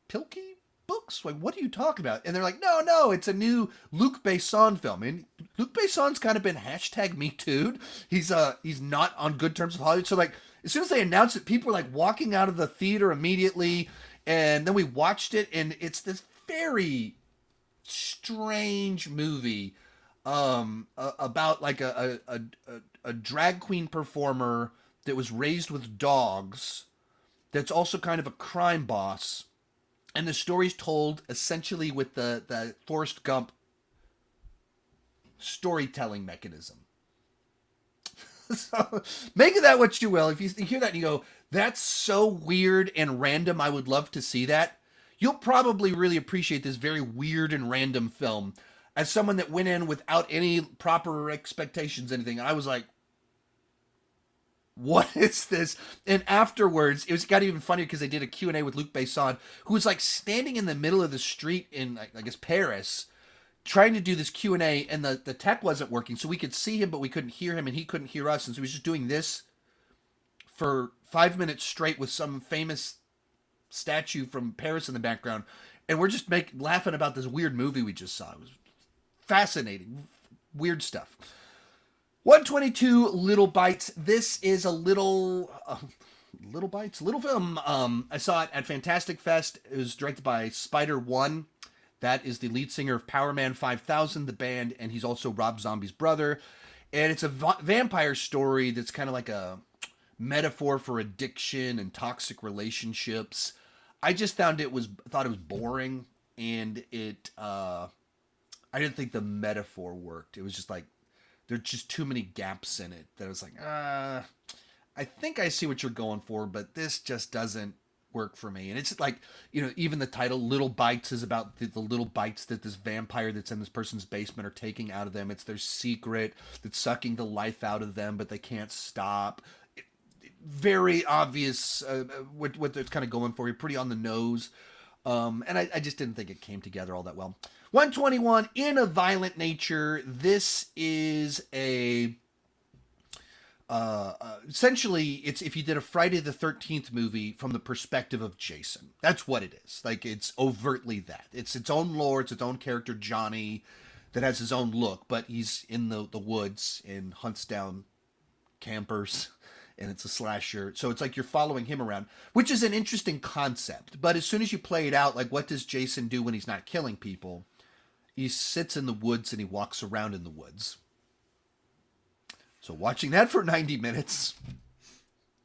Pilkey books? Like, what are you talking about? And they're like, no, it's a new Luc Besson film. And Luc Besson's kind of been #MeToo'd. He's not on good terms with Hollywood. So like, as soon as they announced it, people were like walking out of the theater immediately. And then we watched it, and it's this very strange movie about like a drag queen performer that was raised with dogs that's also kind of a crime boss. And the story's told essentially with the Forrest Gump storytelling mechanism. So make of that what you will. If you hear that and you go, that's so weird and random, I would love to see that, you'll probably really appreciate this very weird and random film. As someone that went in without any proper expectations, anything, I was like, what is this? And afterwards, it got even funnier because they did a Q&A with Luc Besson, who was like standing in the middle of the street in, I guess, Paris, trying to do this Q&A, and the tech wasn't working, so we could see him, but we couldn't hear him, and he couldn't hear us, and so he was just doing this for 5 minutes straight with some famous statue from Paris in the background, and we're just laughing about this weird movie we just saw. It was fascinating, weird stuff. 122, Little Bites. This is a little film. I saw it at Fantastic Fest. It was directed by Spider-One. That is the lead singer of Powerman 5000, the band, and he's also Rob Zombie's brother. And it's a vampire story that's kind of like a metaphor for addiction and toxic relationships. I just thought it was boring, and I didn't think the metaphor worked. It was just like, there's just too many gaps in it that I was like, I I think I see what you're going for, but this just doesn't work for me. And it's like, even the title, Little Bites, is about the little bites that this vampire that's in this person's basement are taking out of them. It's their secret that's sucking the life out of them, but they can't stop. Very obvious what they're kind of going for. You're pretty on the nose. And I just didn't think it came together all that well. 121, In a Violent Nature. This is a... essentially, it's if you did a Friday the 13th movie from the perspective of Jason. That's what it is. Like, it's overtly that. It's its own lore, it's its own character, Johnny, that has his own look, but he's in the woods and hunts down campers, and it's a slasher. So it's like you're following him around, which is an interesting concept. But as soon as you play it out, like, what does Jason do when he's not killing people? He sits in the woods and he walks around in the woods. So watching that for 90 minutes,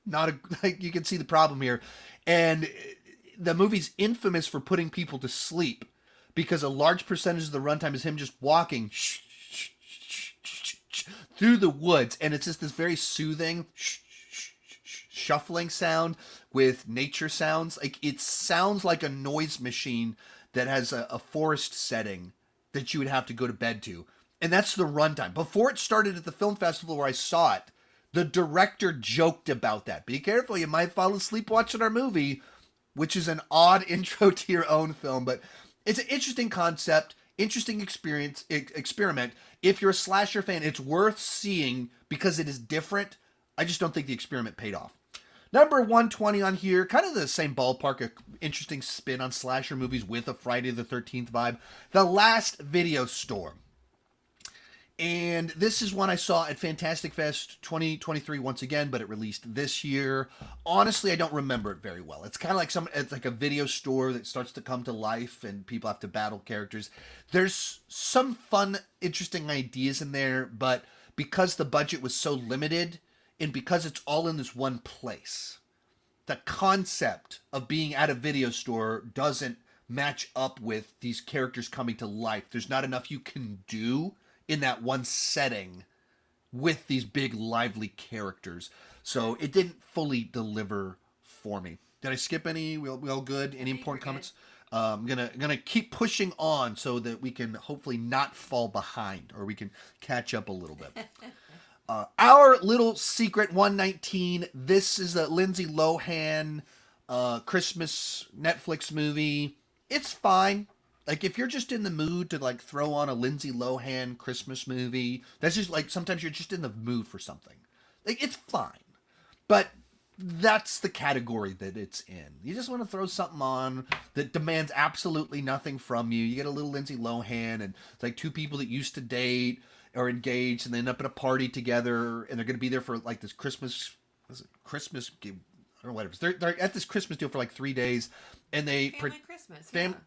you can see the problem here. And the movie's infamous for putting people to sleep because a large percentage of the runtime is him just walking through the woods. And it's just this very soothing shuffling sound with nature sounds. Like, it sounds like a noise machine that has a forest setting that you would have to go to bed to. And that's the runtime. Before it started at the film festival where I saw it, the director joked about that. Be careful, you might fall asleep watching our movie, which is an odd intro to your own film. But it's an interesting concept, interesting experiment. If you're a slasher fan, it's worth seeing because it is different. I just don't think the experiment paid off. Number 120 on here, kind of the same ballpark, an interesting spin on slasher movies with a Friday the 13th vibe. The Last Video Store. And this is one I saw at Fantastic Fest 2023 once again, but it released this year. Honestly, I don't remember it very well. It's kind of like it's like a video store that starts to come to life and people have to battle characters. There's some fun, interesting ideas in there, but because the budget was so limited and because it's all in this one place, the concept of being at a video store doesn't match up with these characters coming to life. There's not enough you can do in that one setting with these big lively characters. So it didn't fully deliver for me. Did I skip any? We all good? Any important comments? I'm gonna keep pushing on so that we can hopefully not fall behind or we can catch up a little bit. Our Little Secret 119. This is a Lindsay Lohan Christmas Netflix movie. It's fine. Like, if you're just in the mood to, like, throw on a Lindsay Lohan Christmas movie, that's just, like, sometimes you're just in the mood for something. Like, it's fine. But that's the category that it's in. You just want to throw something on that demands absolutely nothing from you. You get a little Lindsay Lohan, and it's like two people that used to date or engaged, and they end up at a party together, and they're going to be there for, like, this Christmas or whatever. They're at this Christmas deal for like 3 days, and they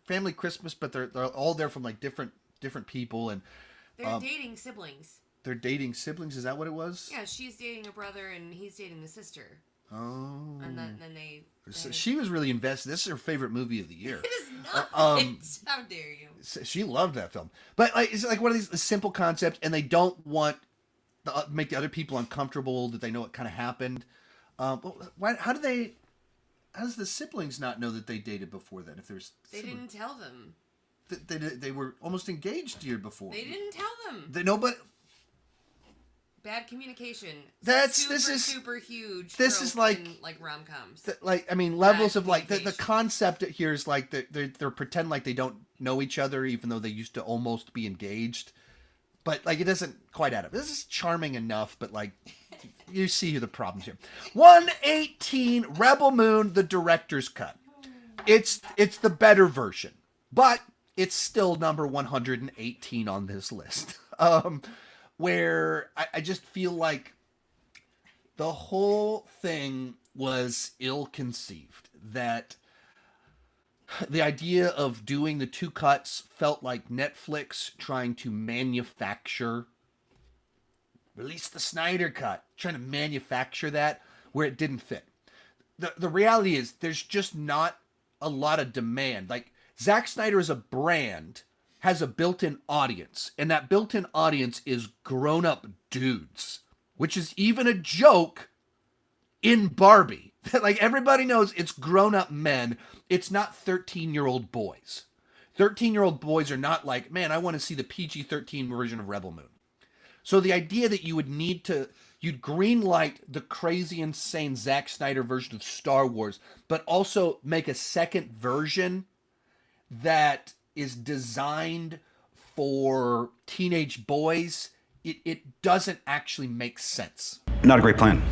family Christmas, but they're all there from like different people, and they're dating siblings. They're dating siblings. Is that what it was? Yeah, she's dating a brother, and he's dating the sister. Oh. And then they. So she was really invested. This is her favorite movie of the year. It is not. How dare you? She loved that film, but like it's like one of these simple concepts, and they don't want to make the other people uncomfortable that they know what kind of happened. How does the siblings not know that they dated before then? If there's didn't tell them. They were almost engaged the year before. They didn't tell them. They know, but bad communication. This is super huge. This is like rom-coms. Levels of like the concept here is like they're pretend like they don't know each other, even though they used to almost be engaged. But like it doesn't quite add up. This is charming enough, but like you see the problems here. 118 Rebel Moon, the director's cut. It's the better version, but it's still number 118 on this list. Where I just feel like the whole thing was ill-conceived. That the idea of doing the two cuts felt like Netflix trying to manufacture, release the Snyder Cut, trying to manufacture that where it didn't fit. The reality is there's just not a lot of demand. Like, Zack Snyder as a brand has a built-in audience, and that built-in audience is grown-up dudes, which is even a joke in Barbie. Like, everybody knows it's grown-up men. It's not 13-year-old boys. 13-year-old boys are not like, man, I want to see the PG-13 version of Rebel Moon. So the idea that you would you'd greenlight the crazy, insane Zack Snyder version of Star Wars, but also make a second version that is designed for teenage boys, it doesn't actually make sense. Not a great plan.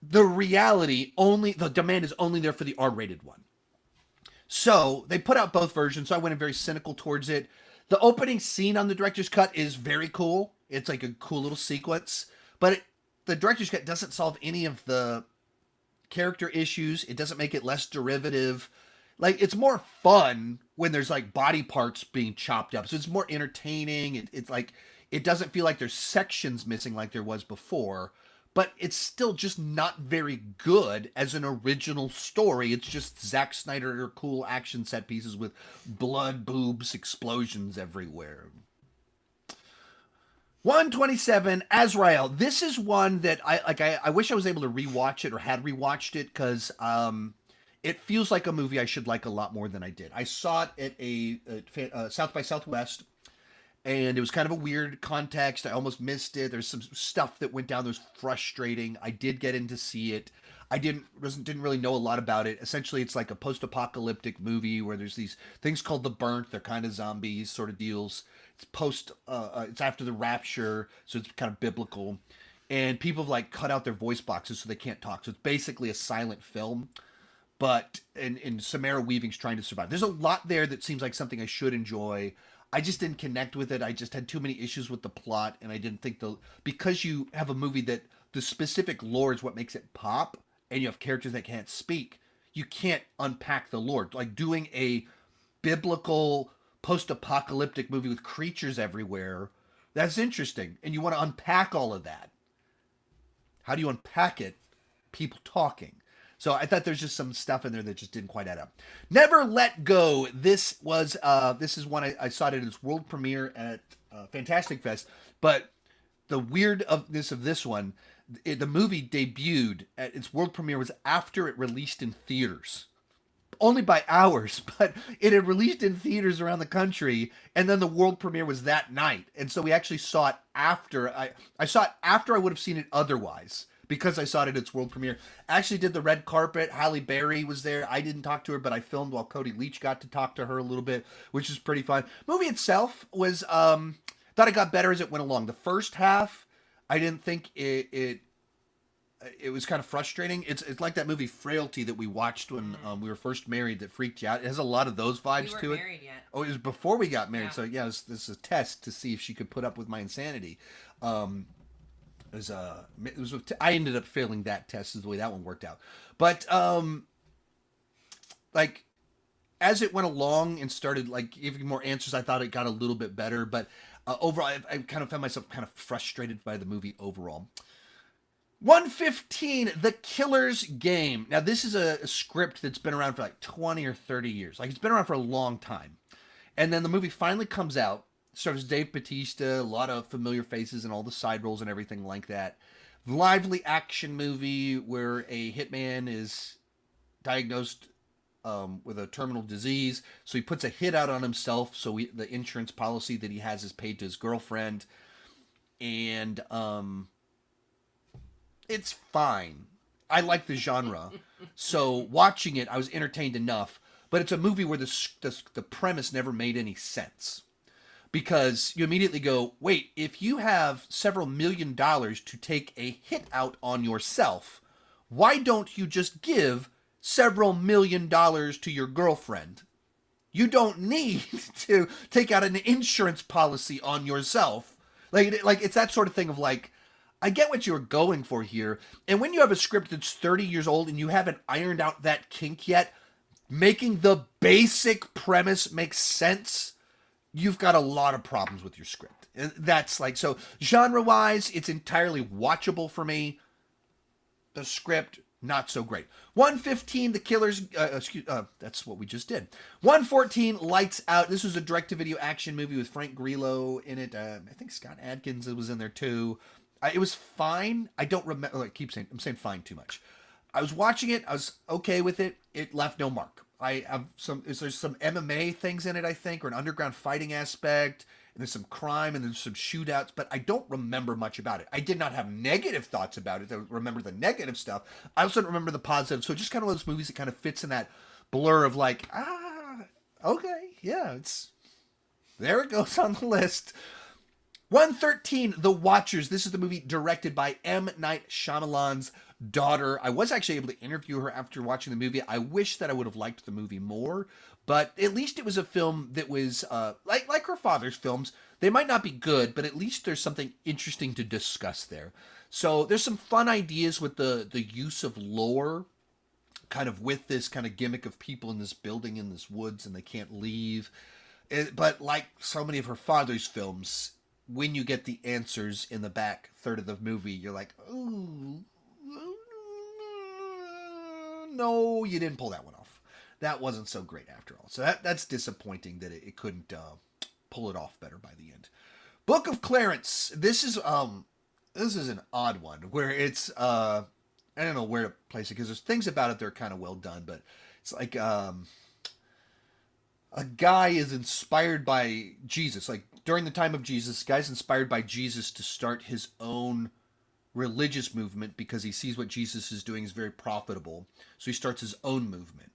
The demand is only there for the R-rated one. So they put out both versions, so I went in very cynical towards it. The opening scene on the director's cut is very cool. It's like a cool little sequence, but the director's cut doesn't solve any of the character issues. It doesn't make it less derivative. Like, it's more fun when there's like body parts being chopped up. So it's more entertaining. It's like, it doesn't feel like there's sections missing like there was before, but it's still just not very good as an original story. It's just Zack Snyder cool action set pieces with blood, boobs, explosions everywhere. 127, Azrael. This is one that I wish I was able to rewatch it or had rewatched it, because it feels like a movie I should like a lot more than I did. I saw it at a South by Southwest, and it was kind of a weird context. I almost missed it. There's some stuff that went down that was frustrating. I did get in to see it. I didn't really know a lot about it. Essentially, it's like a post-apocalyptic movie where there's these things called the Burnt. They're kind of zombies sort of deals. It's it's after the rapture, so it's kind of biblical. And people have like cut out their voice boxes so they can't talk. So it's basically a silent film. But and Samara Weaving's trying to survive. There's a lot there that seems like something I should enjoy. I just didn't connect with it. I just had too many issues with the plot, and I didn't think because you have a movie that the specific lore is what makes it pop, and you have characters that can't speak, you can't unpack the lore. Like doing a biblical post-apocalyptic movie with creatures everywhere, that's interesting, and you want to unpack all of that. How do you unpack it? People talking. So I thought there's just some stuff in there that just didn't quite add up. Never Let Go. This is one I saw it at its world premiere at Fantastic Fest. But the weirdness of this one, the movie debuted at its world premiere was after it released in theaters. Only by hours, but it had released in theaters around the country, and then the world premiere was that night. And so we actually saw it after. I saw it after I would have seen it otherwise, because I saw it at its world premiere. I actually did the red carpet. Halle Berry was there. I didn't talk to her, but I filmed while Cody Leach got to talk to her a little bit, which is pretty fun. Movie itself was, thought it got better as it went along. The first half, I didn't think it was kind of frustrating. It's like that movie Frailty that we watched when we were first married that freaked you out. It has a lot of those vibes to it. We weren't married yet. Oh, it was before we got married. Yeah. So yeah, this is a test to see if she could put up with my insanity. I ended up failing that test, is the way that one worked out. But like as it went along and started like giving more answers, I thought it got a little bit better. But overall, I kind of found myself kind of frustrated by the movie overall. 115, The Killer's Game. Now, this is a script that's been around for like 20 or 30 years. Like, it's been around for a long time. And then the movie finally comes out. Stars Dave Bautista, a lot of familiar faces and all the side roles and everything like that. Lively action movie where a hitman is diagnosed with a terminal disease. So he puts a hit out on himself. So the insurance policy that he has is paid to his girlfriend. And it's fine. I like the genre. So watching it, I was entertained enough. But it's a movie where the premise never made any sense. Because you immediately go, wait, if you have several $1 million to take a hit out on yourself, why don't you just give several $1 million to your girlfriend? You don't need to take out an insurance policy on yourself. Like it's that sort of thing of like, I get what you were going for here. And when you have a script that's 30 years old and you haven't ironed out that kink yet, making the basic premise make sense, you've got a lot of problems with your script. And that's like, so genre-wise, it's entirely watchable for me. The script, not so great. 115, The Killer's, that's what we just did. 114, Lights Out. This was a direct-to-video action movie with Frank Grillo in it. I think Scott Adkins was in there too. It was fine. I don't remember. I'm saying fine too much. I was watching it. I was okay with it. It left no mark. I have there's some MMA things in it, I think, or an underground fighting aspect, and there's some crime and there's some shootouts, but I don't remember much about it. I did not have negative thoughts about it. I remember the negative stuff. I also don't remember the positive. So just kind of one of those movies that kind of fits in that blur of like, okay, yeah, there it goes on the list. 113, The Watchers. This is the movie directed by M. Night Shyamalan's daughter. I was actually able to interview her after watching the movie. I wish that I would have liked the movie more, but at least it was a film that was like her father's films. They might not be good, but at least there's something interesting to discuss there. So there's some fun ideas with the use of lore, kind of with this kind of gimmick of people in this building in this woods and they can't leave. But like so many of her father's films, when you get the answers in the back third of the movie, you're like, ooh, no, you didn't pull that one off. That wasn't so great after all. So that's disappointing that it couldn't pull it off better by the end. Book of Clarence. This is an odd one where it's I don't know where to place it because there's things about it that are kind of well done, but it's like a guy is inspired by Jesus. Like during the time of Jesus, guy's inspired by Jesus to start his own religious movement because he sees what Jesus is doing is very profitable. So he starts his own movement.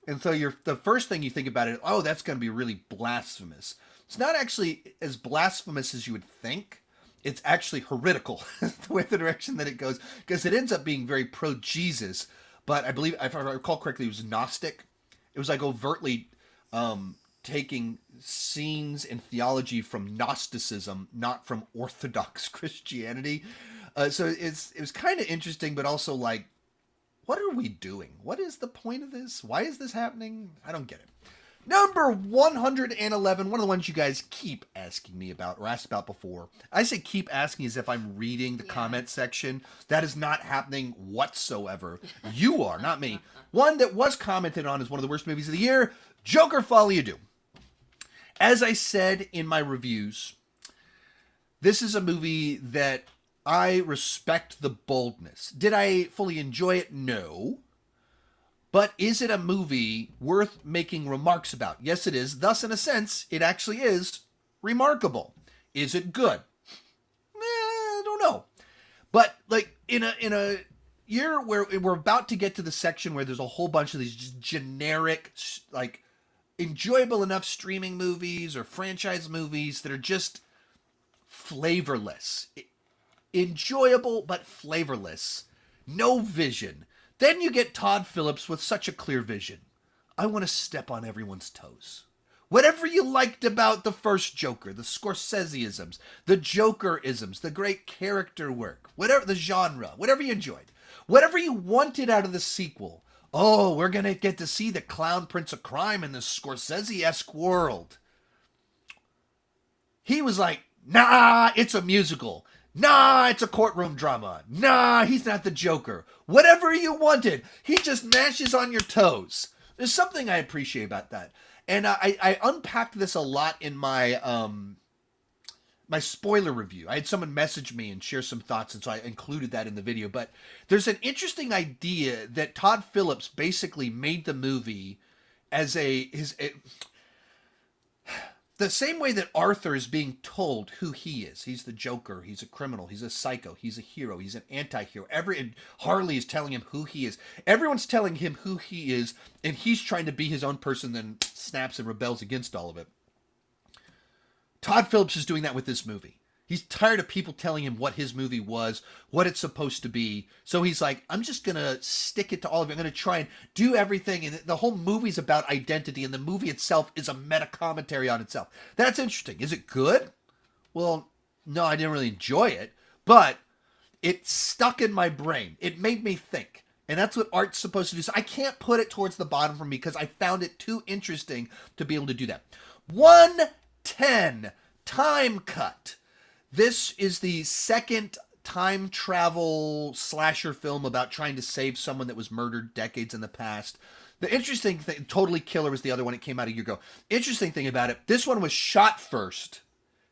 And so the first thing you think about it, oh, that's going to be really blasphemous. It's not actually as blasphemous as you would think. It's actually heretical, the direction that it goes, because it ends up being very pro-Jesus. But I believe, if I recall correctly, it was Gnostic. It was like overtly taking scenes and theology from Gnosticism, not from Orthodox Christianity. So it was kind of interesting, but also like, what are we doing? What is the point of this? Why is this happening? I don't get it. Number 111, one of the ones you guys keep asking me about or asked about before. I say keep asking as if I'm reading the comment section. That is not happening whatsoever. You are, not me. One that was commented on as one of the worst movies of the year, Joker Fall You Do. As I said in my reviews, this is a movie that I respect the boldness. Did I fully enjoy it? No. But is it a movie worth making remarks about? Yes, it is. Thus, in a sense, it actually is remarkable. Is it good? I don't know. But like in a year where we're about to get to the section where there's a whole bunch of these just generic, like enjoyable enough streaming movies or franchise movies that are just flavorless. Enjoyable but flavorless. No vision. Then you get Todd Phillips with such a clear vision. I want to step on everyone's toes. Whatever you liked about the first Joker, the Scorsese-isms, the Joker-isms, the great character work, whatever the genre, whatever you enjoyed, whatever you wanted out of the sequel. Oh, we're going to get to see the clown prince of crime in this Scorsese-esque world. He was like, nah, it's a musical. Nah, it's a courtroom drama. Nah, he's not the Joker. Whatever you wanted, he just mashes on your toes. There's something I appreciate about that. And I unpacked this a lot in my my spoiler review. I had someone message me and share some thoughts, and so I included that in the video. But there's an interesting idea that Todd Phillips basically made the movie as the same way that Arthur is being told who he is. He's the Joker. He's a criminal. He's a psycho. He's a hero. He's an anti-hero. And Harley is telling him who he is. Everyone's telling him who he is, and he's trying to be his own person, then snaps and rebels against all of it. Todd Phillips is doing that with this movie. He's tired of people telling him what his movie was, what it's supposed to be. So he's like, I'm just going to stick it to all of it. I'm going to try and do everything. And the whole movie's about identity, and the movie itself is a meta commentary on itself. That's interesting. Is it good? Well, no, I didn't really enjoy it, but it stuck in my brain. It made me think. And that's what art's supposed to do. So I can't put it towards the bottom for me because I found it too interesting to be able to do that. 110, Time Cut. This is the second time travel slasher film about trying to save someone that was murdered decades in the past. The interesting thing, Totally Killer was the other one. It came out a year ago. Interesting thing about it, this one was shot first,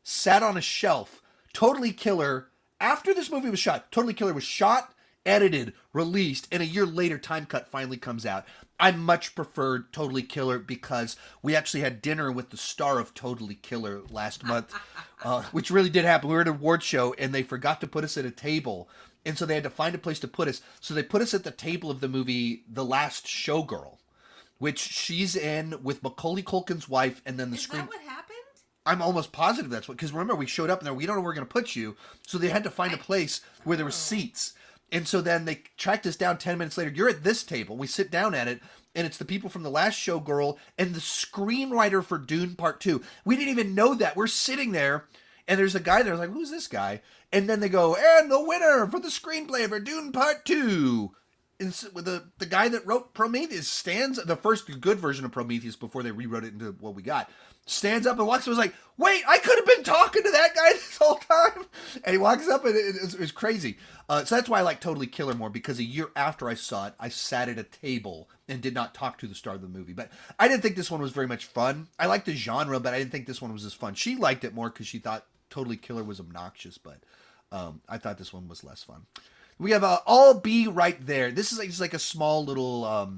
sat on a shelf. Totally Killer, after this movie was shot, Totally Killer was shot edited, released, and a year later Time Cut finally comes out. I much preferred Totally Killer because we actually had dinner with the star of Totally Killer last month, which really did happen. We were at an award show and they forgot to put us at a table. And so they had to find a place to put us. So they put us at the table of the movie The Last Showgirl, which she's in with Macaulay Culkin's wife, and then the Is screen. that what happened? I'm almost positive that's what, because remember we showed up and we don't know where we're going to put you, so they had to find a place where there were seats, and so then they tracked us down 10 minutes later. You're at this table. We sit down at it, and it's the people from The Last Showgirl and the screenwriter for Dune Part 2. We didn't even know that. We're sitting there, and there's a guy there. I was like, who's this guy? And then they go, and the winner for the screenplay for Dune Part 2. And so the guy that wrote Prometheus stands, the first good version of Prometheus before they rewrote it into what we got, stands up and walks up and was like, wait, I could have been talking to that guy this whole time. And he walks up and it was crazy. So that's why I like Totally Killer more, because a year after I saw it, I sat at a table and did not talk to the star of the movie. But I didn't think this one was very much fun. I liked the genre, but I didn't think this one was as fun. She liked it more because she thought Totally Killer was obnoxious, but I thought this one was less fun. We have I'll Be Right There. This is just like a small little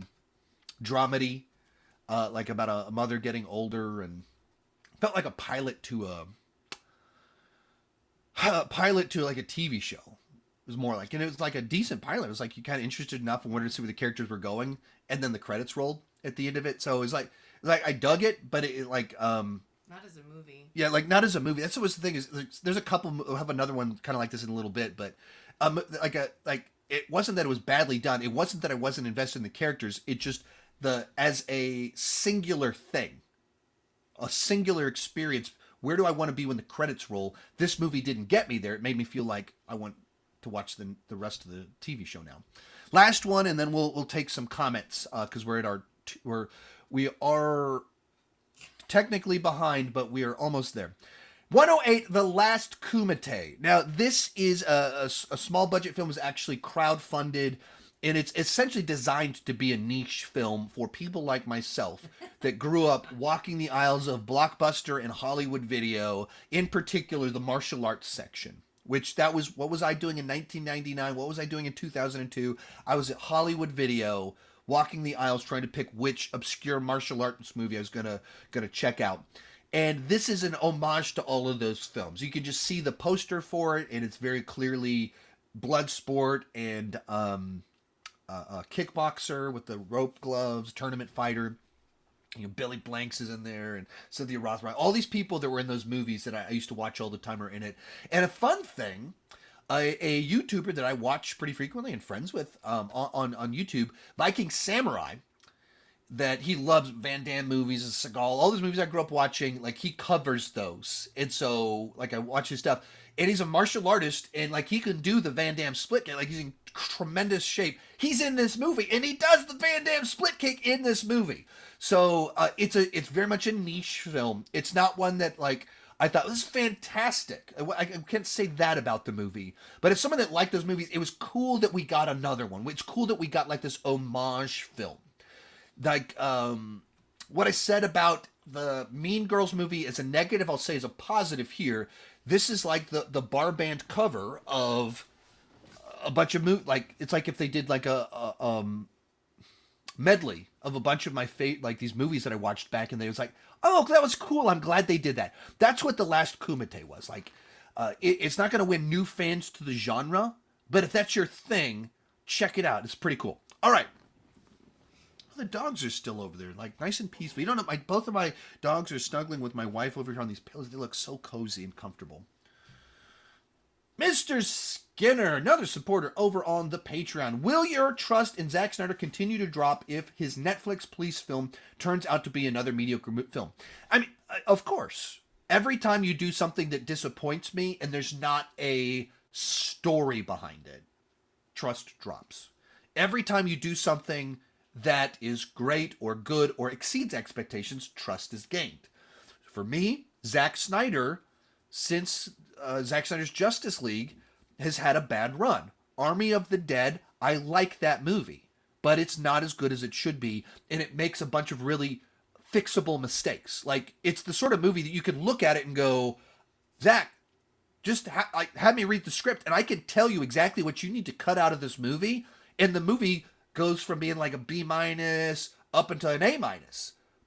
dramedy, like about a mother getting older, and felt like a pilot to like a TV show. It was more like, and it was like a decent pilot. It was like you kind of interested enough and wanted to see where the characters were going, and then the credits rolled at the end of it. So it was like I dug it, but it like Not as a movie. yeah, like not as a movie. That's what's the thing is. There's a couple. We'll have another one kind of like this in a little bit, but like it wasn't that it was badly done. It wasn't that I wasn't invested in the characters. It just as a singular thing, a singular experience. Where do I want to be when the credits roll? This movie didn't get me there. It made me feel like I want to watch the rest of the TV show now. Last one, and then we'll take some comments because we're at we are technically behind, but we are almost there. 108, The Last Kumite. Now, this is a small budget film. It was actually crowdfunded, and it's essentially designed to be a niche film for people like myself that grew up walking the aisles of Blockbuster and Hollywood Video, in particular the martial arts section. Which that was, what was I doing in 1999? What was I doing in 2002? I was at Hollywood Video, walking the aisles trying to pick which obscure martial arts movie I was gonna check out. And this is an homage to all of those films. You can just see the poster for it, and it's very clearly Bloodsport and a kickboxer with the rope gloves, tournament fighter. You know, Billy Blanks is in there, and Cynthia Rothrock. All these people that were in those movies that I used to watch all the time are in it. And a fun thing, a YouTuber that I watch pretty frequently and friends with on YouTube, Viking Samurai, that he loves Van Damme movies and Seagal, all those movies I grew up watching, like he covers those. And so like I watch his stuff, and he's a martial artist, and like he can do the Van Damme split kick, like he's in tremendous shape. He's in this movie, and he does the Van Damme split kick in this movie. So it's very much a niche film. It's not one that like I thought this is fantastic. I can't say that about the movie, but as someone that liked those movies, it was cool that we got another one. It's cool that we got like this homage film. Like what I said about the Mean Girls movie as a negative, I'll say as a positive here. This is like the bar band cover of a bunch of like it's like if they did like a medley of a bunch of my like these movies that I watched back in the day. It was like, oh, that was cool. I'm glad they did that. That's what The Last Kumite was like. It's not going to win new fans to the genre, but if that's your thing, check it out. It's pretty cool. All right. The dogs are still over there, like nice and peaceful. You don't know, both of my dogs are snuggling with my wife over here on these pillows. They look so cozy and comfortable. Mr. Skinner, another supporter over on the Patreon. Will your trust in Zack Snyder continue to drop if his Netflix police film turns out to be another mediocre film? I mean, of course. Every time you do something that disappoints me and there's not a story behind it, trust drops. Every time you do something that is great or good or exceeds expectations, trust is gained. For me, Zack Snyder, since Zack Snyder's Justice League, has had a bad run. Army of the Dead, I like that movie, but it's not as good as it should be, and it makes a bunch of really fixable mistakes. Like, it's the sort of movie that you can look at it and go, Zack, Just have me read the script, and I can tell you exactly what you need to cut out of this movie. And the movie goes from being like a B- up into an A-,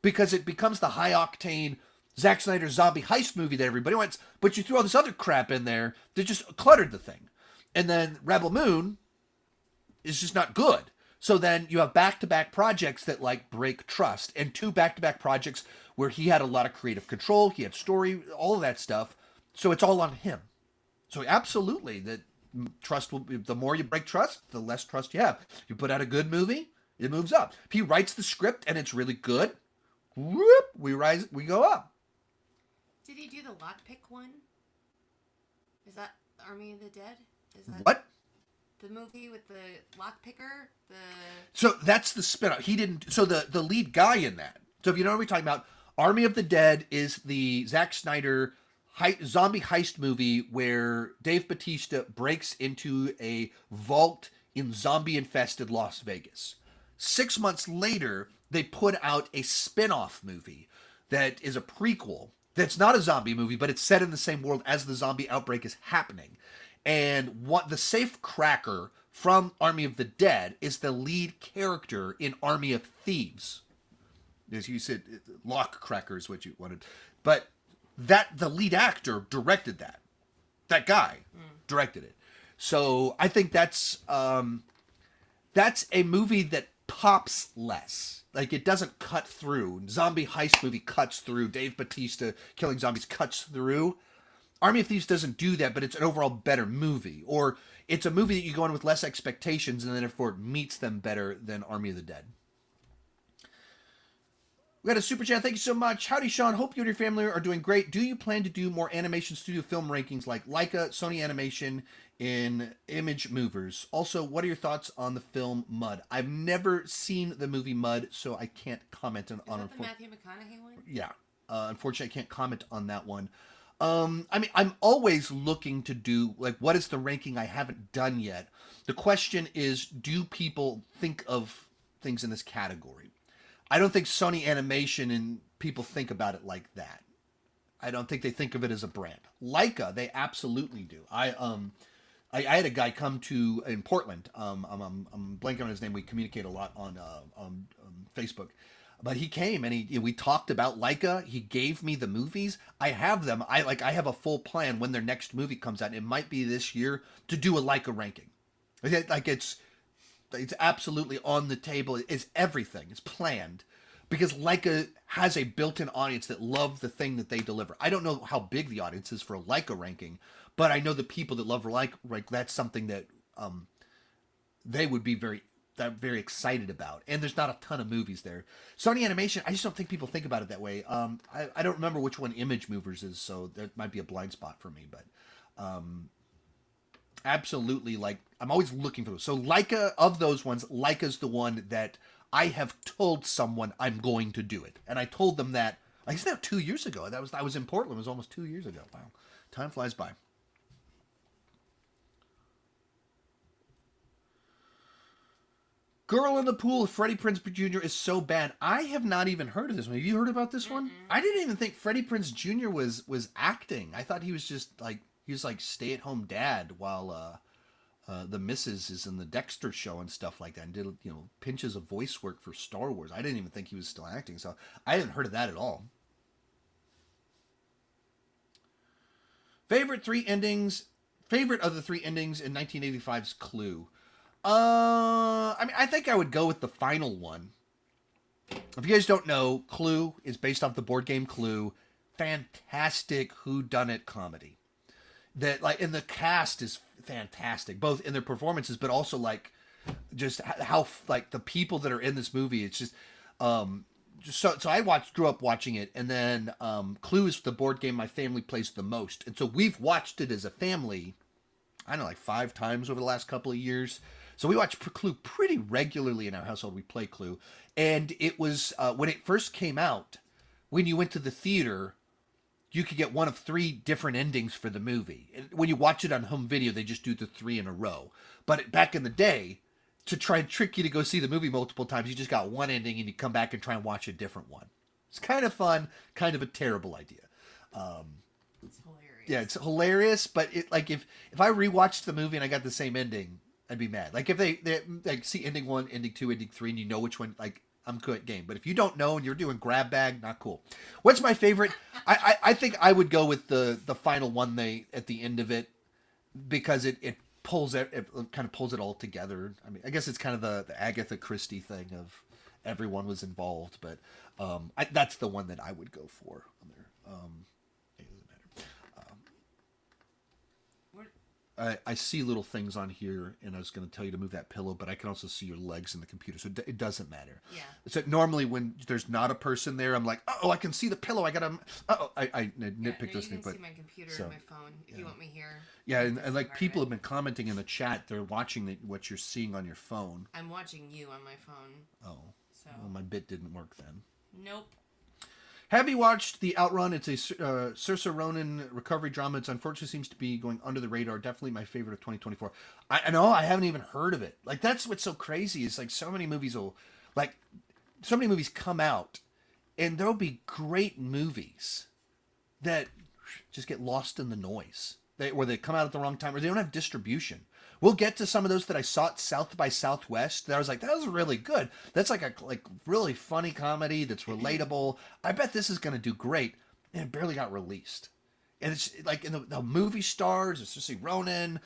because it becomes the high octane Zack Snyder zombie heist movie that everybody wants. But you throw all this other crap in there that just cluttered the thing. And then Rebel Moon is just not good. So then you have back-to-back projects that like break trust, and 2 back-to-back projects where he had a lot of creative control, he had story, all of that stuff. So it's all on him. So absolutely, that trust will be, the more you break trust, the less trust you have. You put out a good movie, it moves up. If he writes the script and it's really good, whoop, we go up. Did he do the lockpick one? Is that Army of the Dead? Is that What? the movie with the lockpicker? So that's the spin-off. He didn't. So the lead guy in that. So if you know what we're talking about, Army of the Dead is the Zack Snyder zombie heist movie where Dave Bautista breaks into a vault in zombie-infested Las Vegas. 6 months later, they put out a spin-off movie that is a prequel. That's not a zombie movie, but it's set in the same world as the zombie outbreak is happening. And what the safe cracker from Army of the Dead is the lead character in Army of Thieves. As you said, lock cracker is what you wanted. But the lead actor directed that. That guy directed it. So I think that's a movie that pops less. Like, it doesn't cut through. Zombie heist movie cuts through. Dave Bautista killing zombies cuts through. Army of Thieves doesn't do that, but it's an overall better movie. Or it's a movie that you go in with less expectations and then therefore it meets them better than Army of the Dead. We got a super chat. Thank you so much. Howdy, Sean. Hope you and your family are doing great. Do you plan to do more animation studio film rankings like Leica, Sony Animation, in Image Movers? Also, what are your thoughts on the film Mud? I've never seen the movie Mud, so I can't comment on Is that the Matthew McConaughey one? Yeah. Unfortunately, I can't comment on that one. I mean, I'm always looking to do, like, what is the ranking I haven't done yet? The question is, do people think of things in this category? I don't think Sony Animation and people think about it like that. I don't think they think of it as a brand. Leica, they absolutely do. I had a guy come to in Portland. I'm blanking on his name. We communicate a lot on Facebook, but he came and we talked about Leica. He gave me the movies. I have them. I have a full plan when their next movie comes out. It might be this year to do a Leica ranking. Like it's absolutely on the table. It's everything. It's planned. Because Leica has a built-in audience that love the thing that they deliver. I don't know how big the audience is for a Leica ranking, but I know the people that love Leica, that's something that they would be very excited about. And there's not a ton of movies there. Sony Animation, I just don't think people think about it that way. I don't remember which one Image Movers is, so that might be a blind spot for me. But absolutely, like, I'm always looking for those. So Leica, of those ones, Leica's the one that I have told someone I'm going to do it. And I told them that, like, it's now 2 years ago. I was in Portland. It was almost 2 years ago. Wow. Time flies by. Girl in the Pool of Freddie Prinze Jr. is so bad. I have not even heard of this one. Have you heard about this one? I didn't even think Freddie Prinze Jr. was acting. I thought he was just like, stay-at-home dad while the missus is in the Dexter show and stuff like that, and did, pinches of voice work for Star Wars. I didn't even think he was still acting, so I hadn't heard of that at all. Favorite of the three endings in 1985's Clue. I mean, I think I would go with the final one. If you guys don't know, Clue is based off the board game Clue. Fantastic whodunit comedy. That, like, and the cast is fantastic, both in their performances, but also like just how like the people that are in this movie. It's just so I grew up watching it, and then Clue is the board game my family plays the most, and so we've watched it as a family, I don't know, like 5 times over the last couple of years. So we watch Clue pretty regularly in our household. We play Clue, and it was when it first came out, when you went to the theater, you could get one of 3 different endings for the movie. And when you watch it on home video, they just do the 3 in a row. But back in the day, to try and trick you to go see the movie multiple times, you just got one ending and you come back and try and watch a different one. It's kind of fun, kind of a terrible idea. It's hilarious. Yeah, it's hilarious, but it like if I rewatched the movie and I got the same ending, I'd be mad. Like if they like see ending 1, ending 2, ending 3, and you know which one, like I'm good game. But if you don't know and you're doing grab bag, not cool. What's my favorite? I think I would go with the final one they at the end of it, because it pulls it kind of pulls it all together. I mean, I guess it's kind of the Agatha Christie thing of everyone was involved, but that's the one that I would go for on there. It doesn't matter. I see little things on here, and I was going to tell you to move that pillow, but I can also see your legs in the computer, so it doesn't matter. Yeah. So normally when there's not a person there, I'm like, oh, I can see the pillow. I gotta. Oh, I nitpick this thing, You can but see my computer so, and my phone if you want me here. yeah, and That's like part of people it. have been commenting in the chat. They're watching what you're seeing on your phone. I'm watching you on my phone. Oh, So well, my bit didn't work then. nope. Have you watched The Outrun? It's a Saoirse Ronan recovery drama. It's unfortunately seems to be going under the radar. Definitely my favorite of 2024. I know I haven't even heard of it. Like that's what's so crazy is like so many movies come out, and there'll be great movies that just get lost in the noise. Or they come out at the wrong time, or they don't have distribution. We'll get to some of those that I saw at South by Southwest that I was like, that was really good. That's like a really funny comedy that's relatable. I bet this is going to do great. And it barely got released. And it's like in the movie stars, it's Saoirse Ronan.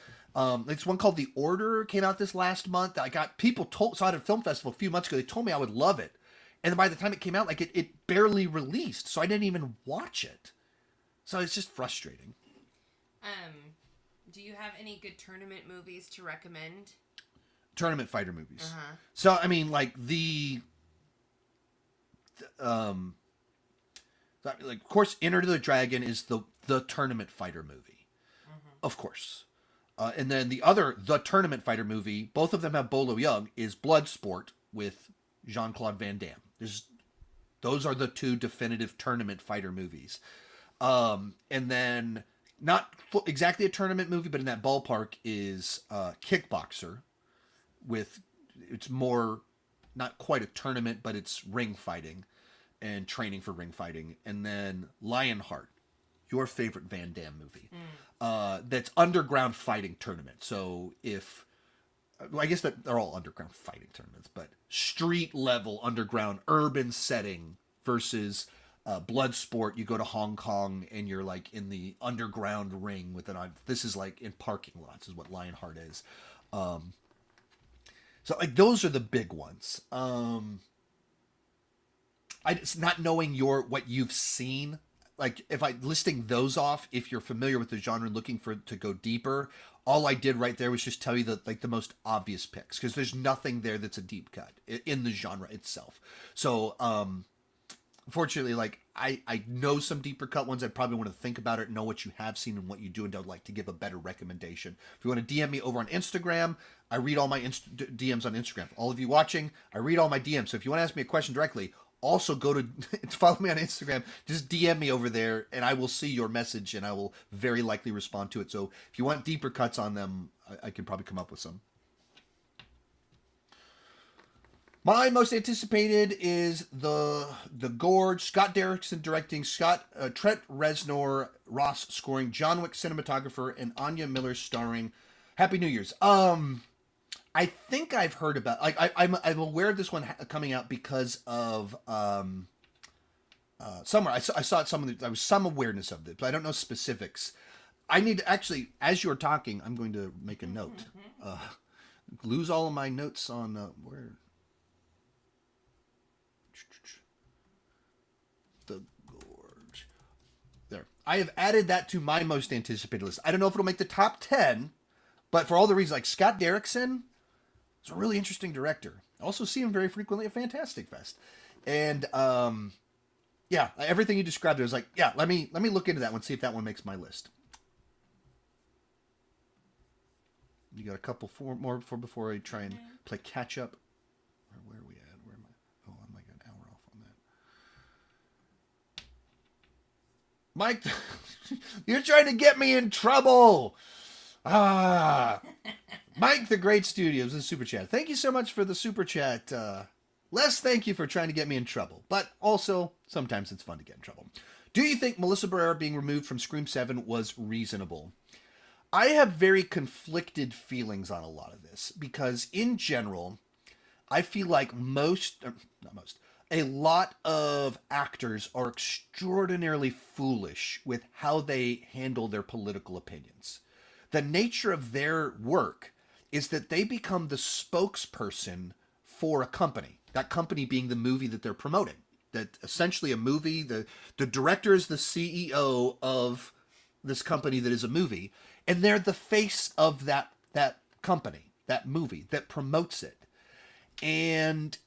It's one called The Order, came out this last month. I got people saw it at a film festival a few months ago. They told me I would love it. And then by the time it came out, like it barely released. So I didn't even watch it. So it's just frustrating. Do you have any good tournament movies to recommend? Tournament fighter movies. Uh-huh. So I mean, like of course, Enter the Dragon is the tournament fighter movie, of course, and then the tournament fighter movie. Both of them have Bolo Young. Is Bloodsport with Jean-Claude Van Damme. Those are the two definitive tournament fighter movies, and then. Not exactly a tournament movie, but in that ballpark is Kickboxer. It's more, not quite a tournament, but it's ring fighting and training for ring fighting. And then Lionheart, your favorite Van Damme movie. That's underground fighting tournament. So I guess that they're all underground fighting tournaments, but street level underground urban setting versus... Bloodsport, you go to Hong Kong and you're like in the underground ring with this is like in parking lots is what Lionheart is. So like those are the big ones. It's not knowing what you've seen. Like if I listing those off, if you're familiar with the genre and looking to go deeper, all I did right there was just tell you the most obvious picks, because there's nothing there that's a deep cut in the genre itself. So, unfortunately, like I know some deeper cut ones. I probably want to think about it, know what you have seen and what you do, and I'd like to give a better recommendation. If you want to DM me over on Instagram, I read all my DMs on Instagram. For all of you watching, I read all my DMs. So if you want to ask me a question directly, also go to follow me on Instagram. Just DM me over there, and I will see your message, and I will very likely respond to it. So if you want deeper cuts on them, I can probably come up with some. My most anticipated is the Gorge. Scott Derrickson directing, Trent Reznor, Ross scoring, John Wick cinematographer, and Anya Miller starring. Happy New Year's. I think I've heard about. Like I'm aware of this one coming out because of somewhere I saw it. There was some awareness of it, but I don't know specifics. I need to actually, as you're talking, I'm going to make a note. Lose all of my notes on where. The Gorge. There. I have added that to my most anticipated list. I don't know if it'll make the top 10, but for all the reasons, like Scott Derrickson is a really interesting director. I also see him very frequently at Fantastic Fest. And yeah, everything you described, I was like, yeah, let me look into that one, see if that one makes my list. You got a couple more before I try and play catch up. Where are we at? Where am I? Oh, I'm like an hour off on that. Mike, you're trying to get me in trouble. Mike the Great Studios, the super chat. Thank you so much for the super chat. Les, thank you for trying to get me in trouble. But also, sometimes it's fun to get in trouble. Do you think Melissa Barrera being removed from Scream 7 was reasonable? I have very conflicted feelings on a lot of this because, in general, I feel like a lot of actors are extraordinarily foolish with how they handle their political opinions. The nature of their work is that they become the spokesperson for a company, that company being the movie that they're promoting. That essentially a movie, the director is the CEO of this company that is a movie, and they're the face of that company, that movie, that promotes it. And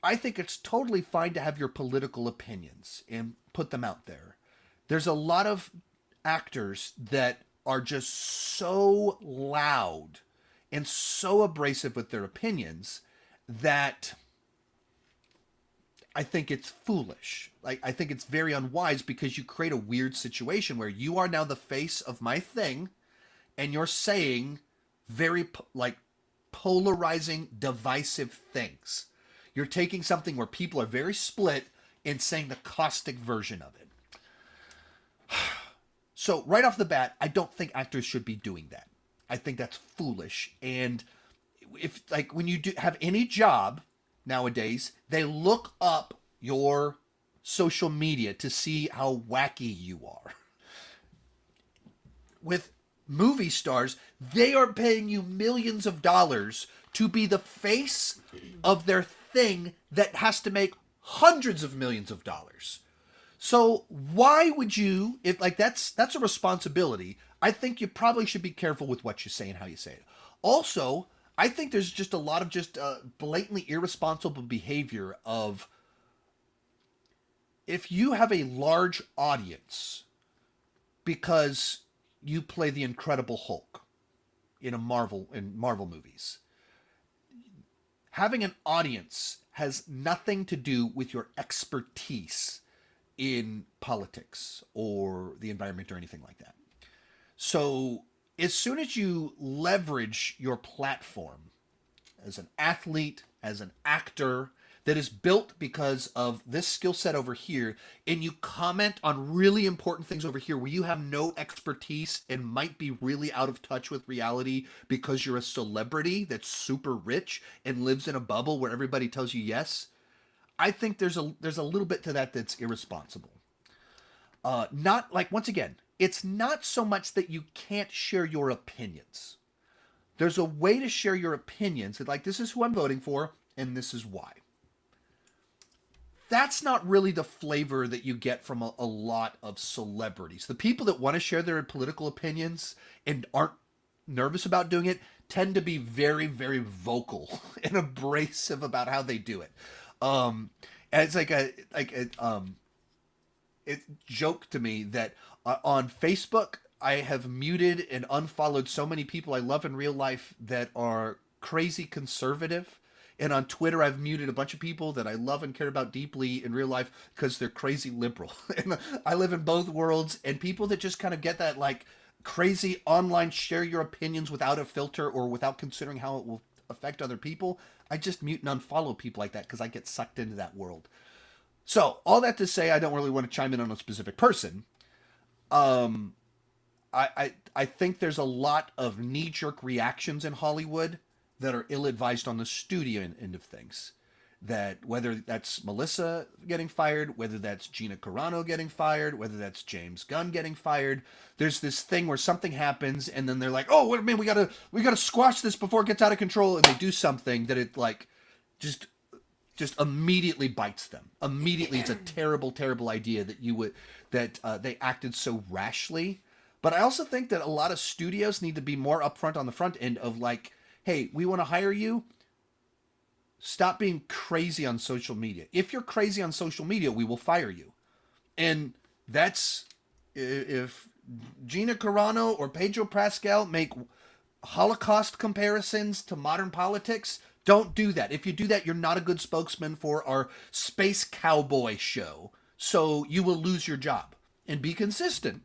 I think it's totally fine to have your political opinions and put them out there. There's a lot of actors that are just so loud and so abrasive with their opinions that I think it's foolish. Like, I think it's very unwise because you create a weird situation where you are now the face of my thing and you're saying very polarizing, divisive things. You're taking something where people are very split and saying the caustic version of it. So right off the bat, I don't think actors should be doing that. I think that's foolish. And if, like, when you do have any job nowadays, they look up your social media to see how wacky you are. With movie stars, they are paying you millions of dollars to be the face of their thing that has to make hundreds of millions of dollars. So why would you, if like that's a responsibility, I think you probably should be careful with what you say and how you say it. Also, I think there's just a lot of just blatantly irresponsible behavior of, if you have a large audience because you play the Incredible Hulk in Marvel movies, having an audience has nothing to do with your expertise in politics or the environment or anything like that. So as soon as you leverage your platform as an athlete, as an actor that is built because of this skill set over here, and you comment on really important things over here where you have no expertise and might be really out of touch with reality because you're a celebrity that's super rich and lives in a bubble where everybody tells you yes, I think there's a little bit to that that's irresponsible. Not like, once again, it's not so much that you can't share your opinions. There's a way to share your opinions that, like, this is who I'm voting for and this is why. That's not really the flavor that you get from a lot of celebrities. The people that want to share their political opinions and aren't nervous about doing it tend to be very, very vocal and abrasive about how they do it. And it's it's joke to me that on Facebook, I have muted and unfollowed so many people I love in real life that are crazy conservative. And on Twitter, I've muted a bunch of people that I love and care about deeply in real life because they're crazy liberal. And I live in both worlds, and people that just kind of get that like crazy online share your opinions without a filter or without considering how it will affect other people, I just mute and unfollow people like that because I get sucked into that world. So all that to say, I don't really want to chime in on a specific person. I think there's a lot of knee-jerk reactions in Hollywood that are ill-advised on the studio end of things. That whether that's Melissa getting fired, whether that's Gina Carano getting fired, whether that's James Gunn getting fired, there's this thing where something happens and then they're like, oh, wait a minute, we gotta squash this before it gets out of control, and they do something that it like just immediately bites them. Immediately, it's a terrible, terrible idea that they acted so rashly. But I also think that a lot of studios need to be more upfront on the front end of like, hey, we want to hire you. Stop being crazy on social media. If you're crazy on social media, we will fire you. And that's, if Gina Carano or Pedro Pascal make Holocaust comparisons to modern politics, don't do that. If you do that, you're not a good spokesman for our space cowboy show. So you will lose your job. And be consistent.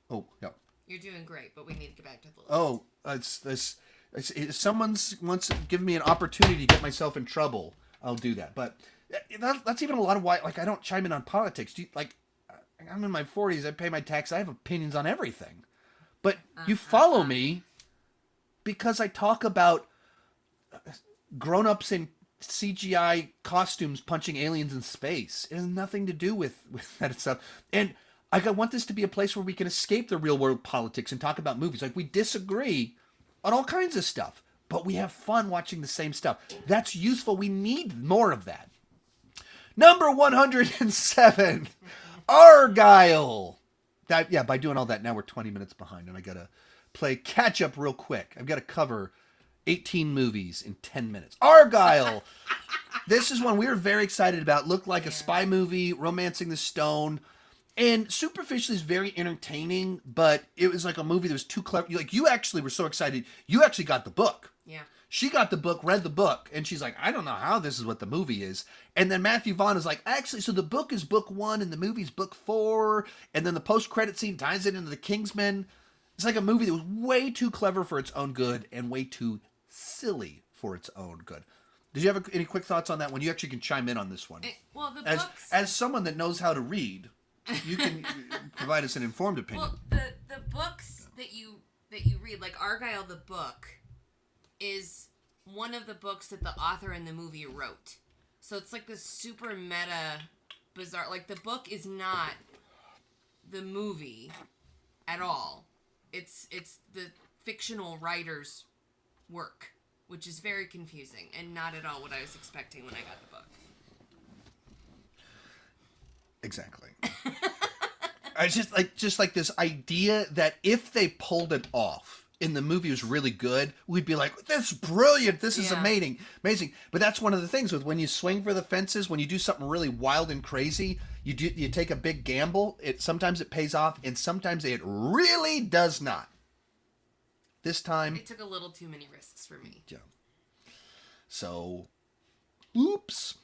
Oh, yeah. You're doing great, but we need to get back to the list. Oh, it's this. If someone wants to give me an opportunity to get myself in trouble, I'll do that. But that's even a lot of why, like, I don't chime in on politics. I'm in my 40s. I pay my tax. I have opinions on everything. But you follow me because I talk about grown-ups in CGI costumes punching aliens in space. It has nothing to do with that stuff. And I want this to be a place where we can escape the real-world politics and talk about movies. Like, we disagree on all kinds of stuff, but we have fun watching the same stuff. That's useful. We need more of that. Number 107, Argyle. By doing all that, now we're 20 minutes behind, and I got to play catch-up real quick. I've got to cover 18 movies in 10 minutes. Argyle. This is one we were very excited about. Looked like a spy movie, Romancing the Stone. And superficially is very entertaining, but it was like a movie that was too clever. Like, you actually were so excited. You actually got the book. Yeah. She got the book, read the book, and she's like, I don't know how this is what the movie is. And then Matthew Vaughn is like, actually, so the book is book 1 and the movie's book 4. And then the post-credit scene ties it into the Kingsman. It's like a movie that was way too clever for its own good and way too silly for its own good. Did you have any quick thoughts on that one? You actually can chime in on this one. As someone that knows how to read, you can provide us an informed opinion. Well, the books that you read, like Argyle the book, is one of the books that the author in the movie wrote. So it's like this super meta, bizarre. Like, the book is not the movie at all. It's the fictional writer's work, which is very confusing and not at all what I was expecting when I got the book. Exactly. I just like this idea that if they pulled it off and the movie was really good, we'd be like, "That's brilliant! This is amazing!" But that's one of the things with when you swing for the fences, when you do something really wild and crazy, you take a big gamble. Sometimes it pays off, and sometimes it really does not. This time, it took a little too many risks for me. Yeah. So, oops.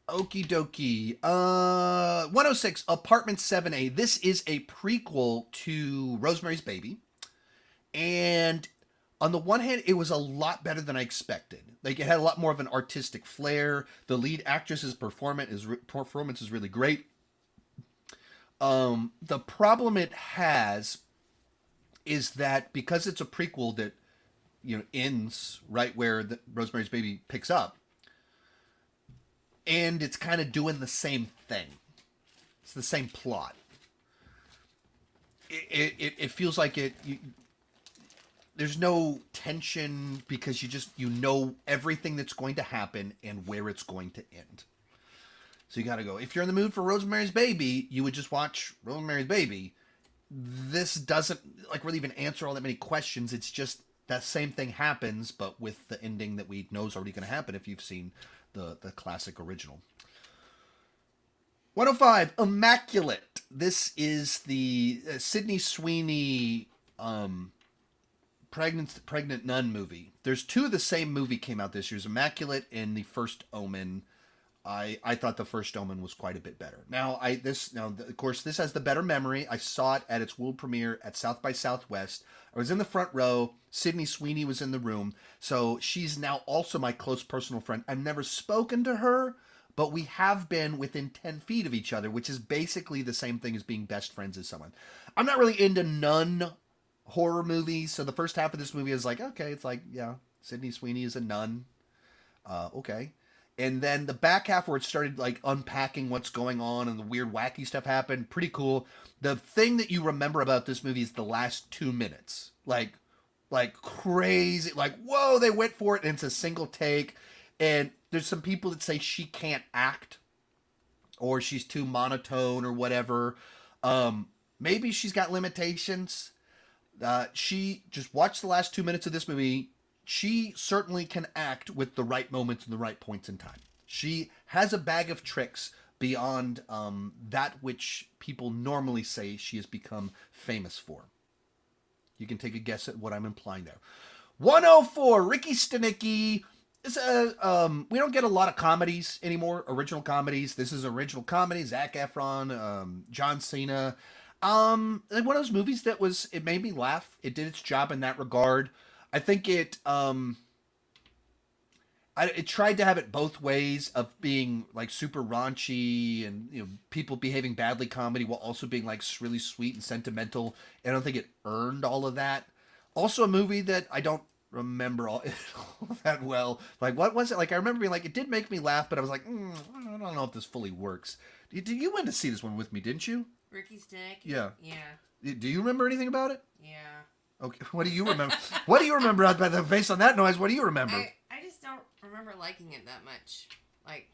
Okie dokie. 106, Apartment 7A. This is a prequel to Rosemary's Baby. And on the one hand, it was a lot better than I expected. Like, it had a lot more of an artistic flair. The lead actress's performance is really great. The problem it has is that because it's a prequel that, ends right where Rosemary's Baby picks up, and it's kind of doing the same thing. It's the same plot. It feels like there's no tension because you know everything that's going to happen and where it's going to end. So you got to go. If you're in the mood for Rosemary's Baby, you would just watch Rosemary's Baby. This doesn't really even answer all that many questions. It's just that same thing happens, but with the ending that we know is already going to happen if you've seen the classic original. 105, Immaculate. This is the Sydney Sweeney pregnant nun movie. There's 2 of the same movie came out this year. There's Immaculate and The First Omen. I thought The First Omen was quite a bit better. Of course, this has the better memory. I saw it at its world premiere at South by Southwest. I was in the front row. Sydney Sweeney was in the room. So she's now also my close personal friend. I've never spoken to her, but we have been within 10 feet of each other, which is basically the same thing as being best friends as someone. I'm not really into nun horror movies. So the first half of this movie is like, okay, it's like, yeah, Sydney Sweeney is a nun. Okay. And then the back half where it started like unpacking what's going on and the weird wacky stuff happened, pretty cool. The thing that you remember about this movie is the last 2 minutes. Like crazy, like, whoa, they went for it and it's a single take. And there's some people that say she can't act or she's too monotone or whatever. Maybe she's got limitations. She just watched the last 2 minutes of this movie. She certainly can act with the right moments and the right points in time. She has a bag of tricks beyond that which people normally say she has become famous for. You can take a guess at what I'm implying there. 104, Ricky Stenicki. We don't get a lot of comedies anymore, original comedies. This is original comedy. Zac Efron, John Cena. One of those movies that it made me laugh. It did its job in that regard. I think it it tried to have it both ways of being like super raunchy and people behaving badly comedy while also being like really sweet and sentimental. And I don't think it earned all of that. Also, a movie that I don't remember all that well. Like, what was it? Like, I remember being like, it did make me laugh, but I was like, I don't know if this fully works. You went to see this one with me, didn't you? Ricky Stick. Yeah. Yeah. Do you remember anything about it? Yeah. Okay. What do you remember? What do you remember based on that noise? What do you remember? I just don't remember liking it that much. Like,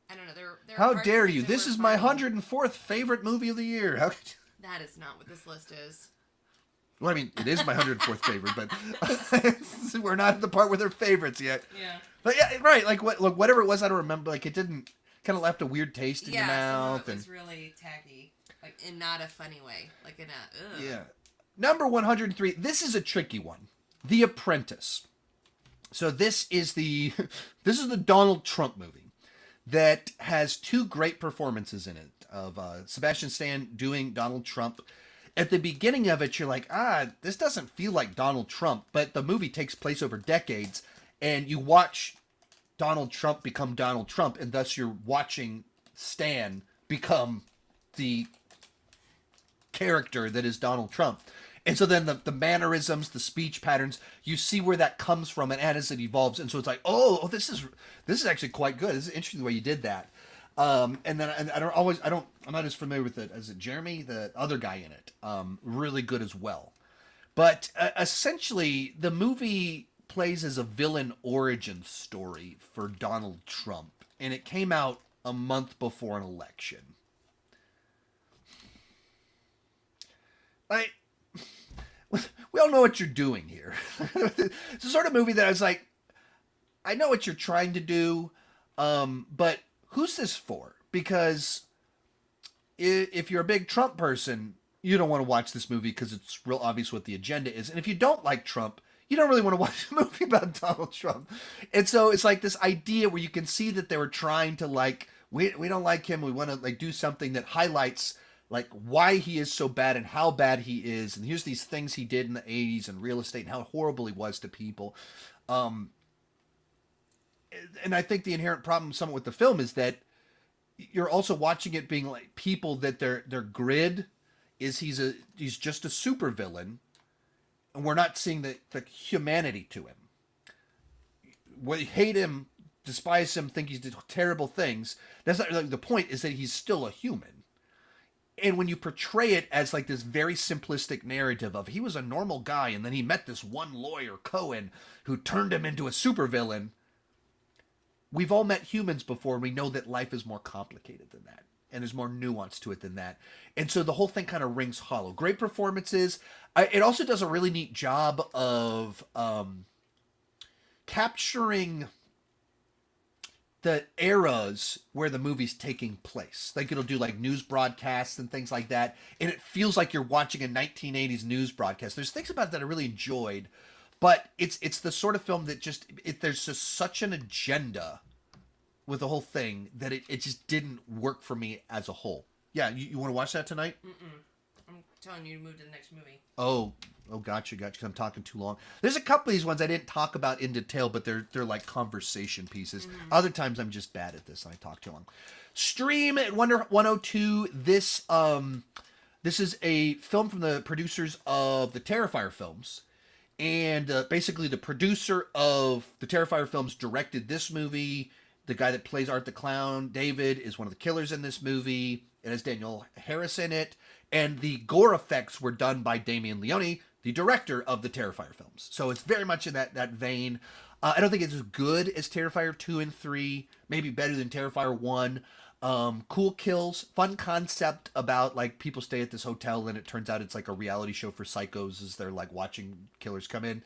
I don't know. There How are parts dare of it you? that This were is my funny. 104th favorite movie of the year. How could you... That is not what this list is. Well, I mean, it is my 104th favorite, but we're not at the part where they're favorites yet. Yeah. But yeah, right. Like whatever it was, I don't remember. Like, it didn't kind of left a weird taste in your Some mouth. of it was really tacky, like in not a funny way, like in a. Ugh. Yeah. Number 103. This is a tricky one. The Apprentice. So this is the Donald Trump movie that has two great performances in it of Sebastian Stan doing Donald Trump. At the beginning of it, you're like, this doesn't feel like Donald Trump, but the movie takes place over decades, and you watch Donald Trump become Donald Trump, and thus you're watching Stan become the character that is Donald Trump. And so then the mannerisms, the speech patterns, you see where that comes from and as it evolves. And so it's like, oh, this is actually quite good. This is interesting the way you did that. And then I'm not as familiar with it as Jeremy, the other guy in it. Really good as well. But essentially, the movie plays as a villain origin story for Donald Trump. And it came out a month before an election. We all know what you're doing here. It's the sort of movie that I was like, I know what you're trying to do, but who's this for? Because if you're a big Trump person, you don't want to watch this movie because it's real obvious what the agenda is. And if you don't like Trump, you don't really want to watch a movie about Donald Trump. And so it's like this idea where you can see that they were trying to like, we don't like him. We want to like do something that highlights like why he is so bad and how bad he is. And here's these things he did in the 80s and real estate and how horrible he was to people. And I think the inherent problem somewhat with the film is that you're also watching it being like people that their grid is he's just a supervillain, and we're not seeing the humanity to him. We hate him, despise him, think he's did terrible things. That's not like the point. Is that he's still a human. And when you portray it as like this very simplistic narrative of he was a normal guy and then he met this one lawyer, Cohen, who turned him into a supervillain. We've all met humans before, and we know that life is more complicated than that. And there's more nuance to it than that. And so the whole thing kind of rings hollow. Great performances. It also does a really neat job of capturing the eras where the movie's taking place. Like it'll do like news broadcasts and things like that. And it feels like you're watching a 1980s news broadcast. There's things about it that I really enjoyed. But it's the sort of film that there's just such an agenda with the whole thing that it just didn't work for me as a whole. Yeah, you want to watch that tonight? I'm telling you to move to the next movie. Oh, gotcha, because I'm talking too long. There's a couple of these ones I didn't talk about in detail, but they're like conversation pieces. Other times I'm just bad at this and I talk too long. Stream at Wonder 102. This is a film from the producers of the Terrifier films. And basically the producer of the Terrifier films directed this movie. The guy that plays Art the Clown, David, is one of the killers in this movie. It has Daniel Harris in it. And the gore effects were done by Damien Leone, the director of the Terrifier films. So it's very much in that vein. I don't think it's as good as Terrifier 2 and 3. Maybe better than Terrifier 1. Cool kills, fun concept about like people stay at this hotel and it turns out it's like a reality show for psychos as they're like watching killers come in.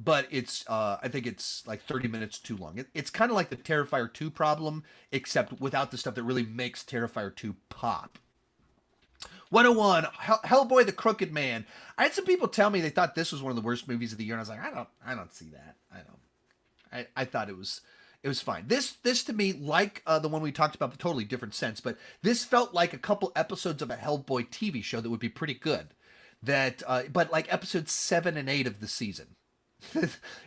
But it's, I think it's like 30 minutes too long. It's kind of like the Terrifier 2 problem, except without the stuff that really makes Terrifier 2 pop. 101, Hellboy the Crooked Man. I had some people tell me they thought this was one of the worst movies of the year, and I was like, I don't see that. I thought it was fine. This to me, like the one we talked about, but totally different sense. But this felt like a couple episodes of a Hellboy TV show that would be pretty good. But like episodes 7 and 8 of the season.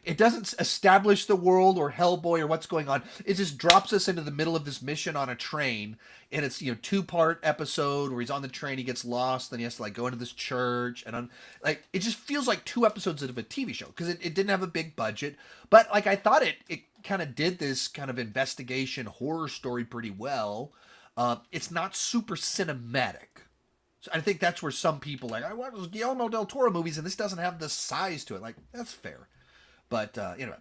It doesn't establish the world or Hellboy or what's going on. It just drops us into the middle of this mission on a train, and it's 2-part episode where he's on the train, he gets lost, then he has to like go into this church, and like it just feels like 2 episodes of a TV show because it didn't have a big budget, but like I thought it kind of did this kind of investigation horror story pretty well. It's not super cinematic. So I think that's where some people I watch those Guillermo del Toro movies and this doesn't have the size to it. Like, that's fair. But, anyway.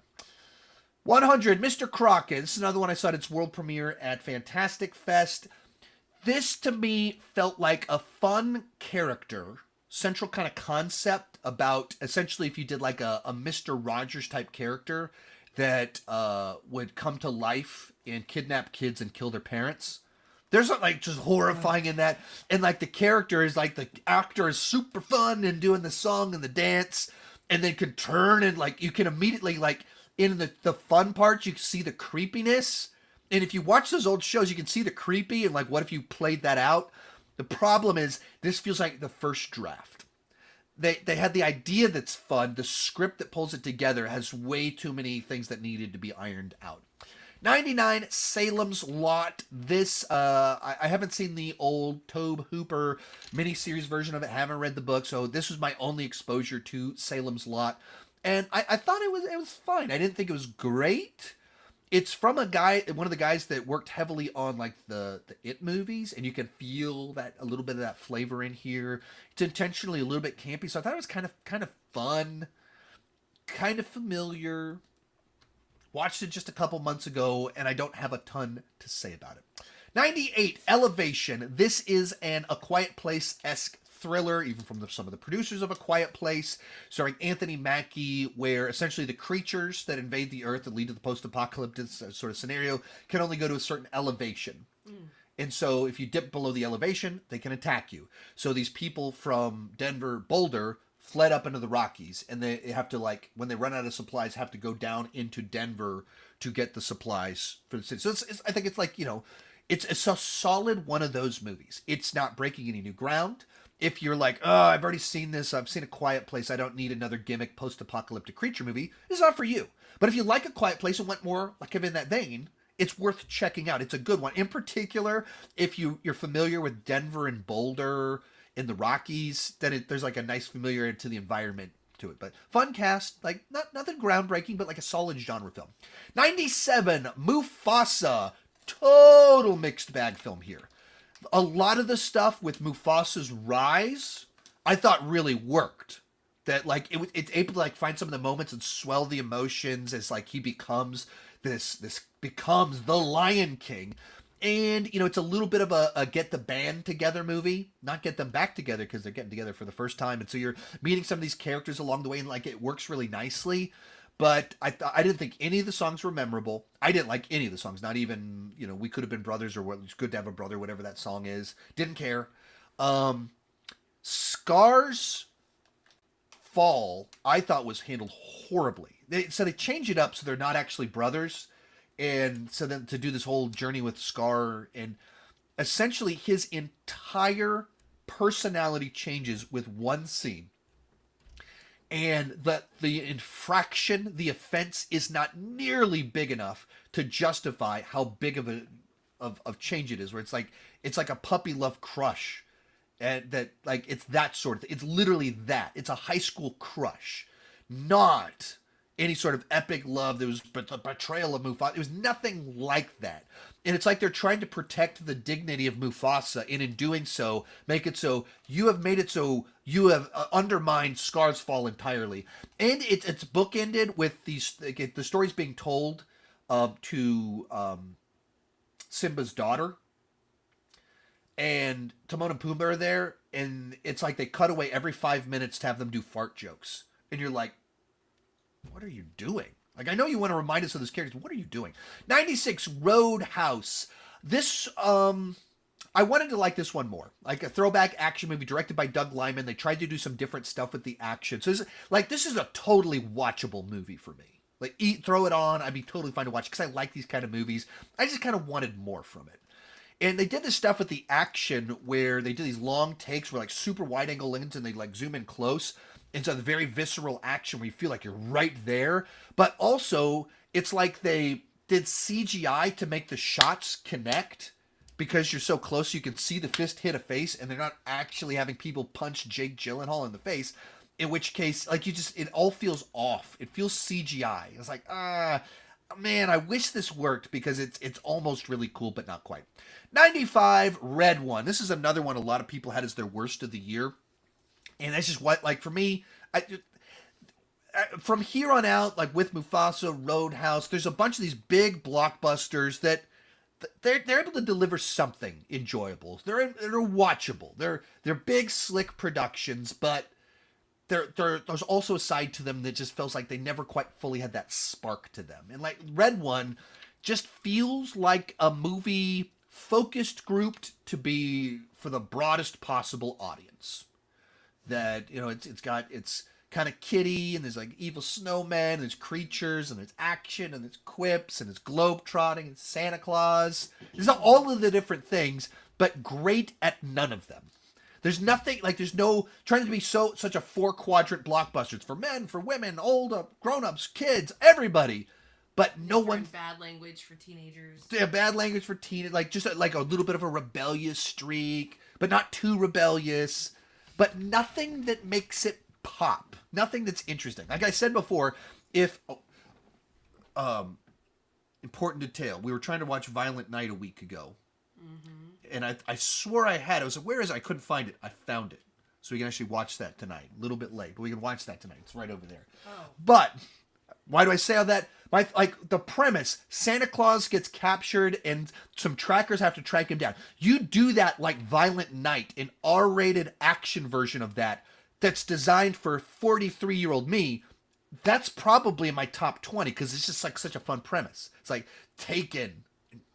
100, Mr. Crockett. This is another one I saw at its world premiere at Fantastic Fest. This, to me, felt like a fun character, central kind of concept about, essentially, if you did like a Mr. Rogers type character that would come to life and kidnap kids and kill their parents. There's something like just horrifying in that. And like the character is like the actor is super fun and doing the song and the dance and then could turn and like you can immediately like in the fun parts you can see the creepiness. And if you watch those old shows, you can see the creepy and like what if you played that out? The problem is this feels like the first draft. They had the idea that's fun. The script that pulls it together has way too many things that needed to be ironed out. 99, Salem's Lot. This, I haven't seen the old Tobe Hooper miniseries version of it. Haven't read the book, so this was my only exposure to Salem's Lot. And I thought it was fine. I didn't think it was great. It's from a guy, one of the guys that worked heavily on like the It movies, and you can feel that a little bit of that flavor in here. It's intentionally a little bit campy, so I thought it was kind of fun, kind of familiar. Watched it just a couple months ago, and I don't have a ton to say about it. 98, Elevation. This is an A Quiet Place-esque thriller, even from some of the producers of A Quiet Place, starring Anthony Mackie, where essentially the creatures that invade the Earth and lead to the post-apocalyptic sort of scenario can only go to a certain elevation. And so if you dip below the elevation, they can attack you. So these people from Denver, Boulder, fled up into the Rockies, and they have to, like, when they run out of supplies, have to go down into Denver to get the supplies for the city. So I think it's like, it's a solid one of those movies. It's not breaking any new ground. If you're like, oh, I've already seen this, I've seen A Quiet Place, I don't need another gimmick post-apocalyptic creature movie, it's not for you. But if you like A Quiet Place and went more like in that vein, it's worth checking out. It's a good one. In particular, if you're familiar with Denver and Boulder in the Rockies, then there's like a nice familiarity to the environment to it. But fun cast, like nothing groundbreaking, but like a solid genre film. 97, Mufasa. Total mixed bag film here. A lot of the stuff with Mufasa's rise, I thought really worked. That like it's able to like find some of the moments and swell the emotions as like he becomes this becomes the Lion King. And, it's a little bit of a get the band together movie, not get them back together because they're getting together for the first time. And so you're meeting some of these characters along the way and like it works really nicely. But I didn't think any of the songs were memorable. I didn't like any of the songs, not even, We Could Have Been Brothers or It's Good to Have a Brother, whatever that song is. Didn't care. Scar's fall, I thought was handled horribly. So they change it up so they're not actually brothers. And so then to do this whole journey with Scar, and essentially his entire personality changes with one scene. And the infraction, the offense is not nearly big enough to justify how big of change it is, where it's like a puppy love crush. And that like it's that sort of thing. It's literally that. It's a high school crush. Not any sort of epic love. There was the betrayal of Mufasa. It was nothing like that. And it's like they're trying to protect the dignity of Mufasa, and in doing so, make it so you have made it so you have undermined Scar's fall entirely. And it's bookended with the stories being told to Simba's daughter. And Timon and Pumbaa are there, and it's like they cut away every 5 minutes to have them do fart jokes. And you're like, what are you doing? Like, I know you want to remind us of this character. What are you doing? 96, Roadhouse. This, I wanted to like this one more. Like a throwback action movie directed by Doug Liman. They tried to do some different stuff with the action. So this is a totally watchable movie for me. Like, throw it on. I'd be totally fine to watch because I like these kind of movies. I just kind of wanted more from it. And they did this stuff with the action where they did these long takes where like super wide angle lens and they like zoom in close. And so the very visceral action where you feel like you're right there, but also it's like they did CGI to make the shots connect because you're so close you can see the fist hit a face and they're not actually having people punch Jake Gyllenhaal in the face. In which case, like it all feels off. It feels CGI. It's like, man, I wish this worked because it's almost really cool, but not quite. 95, Red One. This is another one a lot of people had as their worst of the year. And that's just what, like, for me, from here on out, like with Mufasa, Roadhouse, there's a bunch of these big blockbusters that they're able to deliver something enjoyable. They're watchable. They're big, slick productions, but there's also a side to them that just feels like they never quite fully had that spark to them. And like Red One just feels like a movie focused grouped to be for the broadest possible audience. That, you know, it's kind of kiddie, and there's like evil snowmen, and there's creatures, and there's action, and there's quips, and there's globetrotting, and Santa Claus. There's all of the different things, but great at none of them. There's nothing, like there's no trying to be such a 4-quadrant blockbuster. It's for men, for women, old, grown-ups, kids, everybody. But no one. Bad language for teenagers. Yeah, bad language for teenagers. Like just like a little bit of a rebellious streak, but not too rebellious. But nothing that makes it pop. Nothing that's interesting. Like I said before, important detail. We were trying to watch Violent Night a week ago. Mm-hmm. And I swore I had it. I was like, where is it? I couldn't find it. I found it. So we can actually watch that tonight. A little bit late, but we can watch that tonight. It's right over there. Oh. But why do I say all that? Like the premise, Santa Claus gets captured and some trackers have to track him down. You do that like Violent Night, an R-rated action version of that's designed for 43-year-old me. That's probably in my top 20 because it's just like such a fun premise. It's like Taken,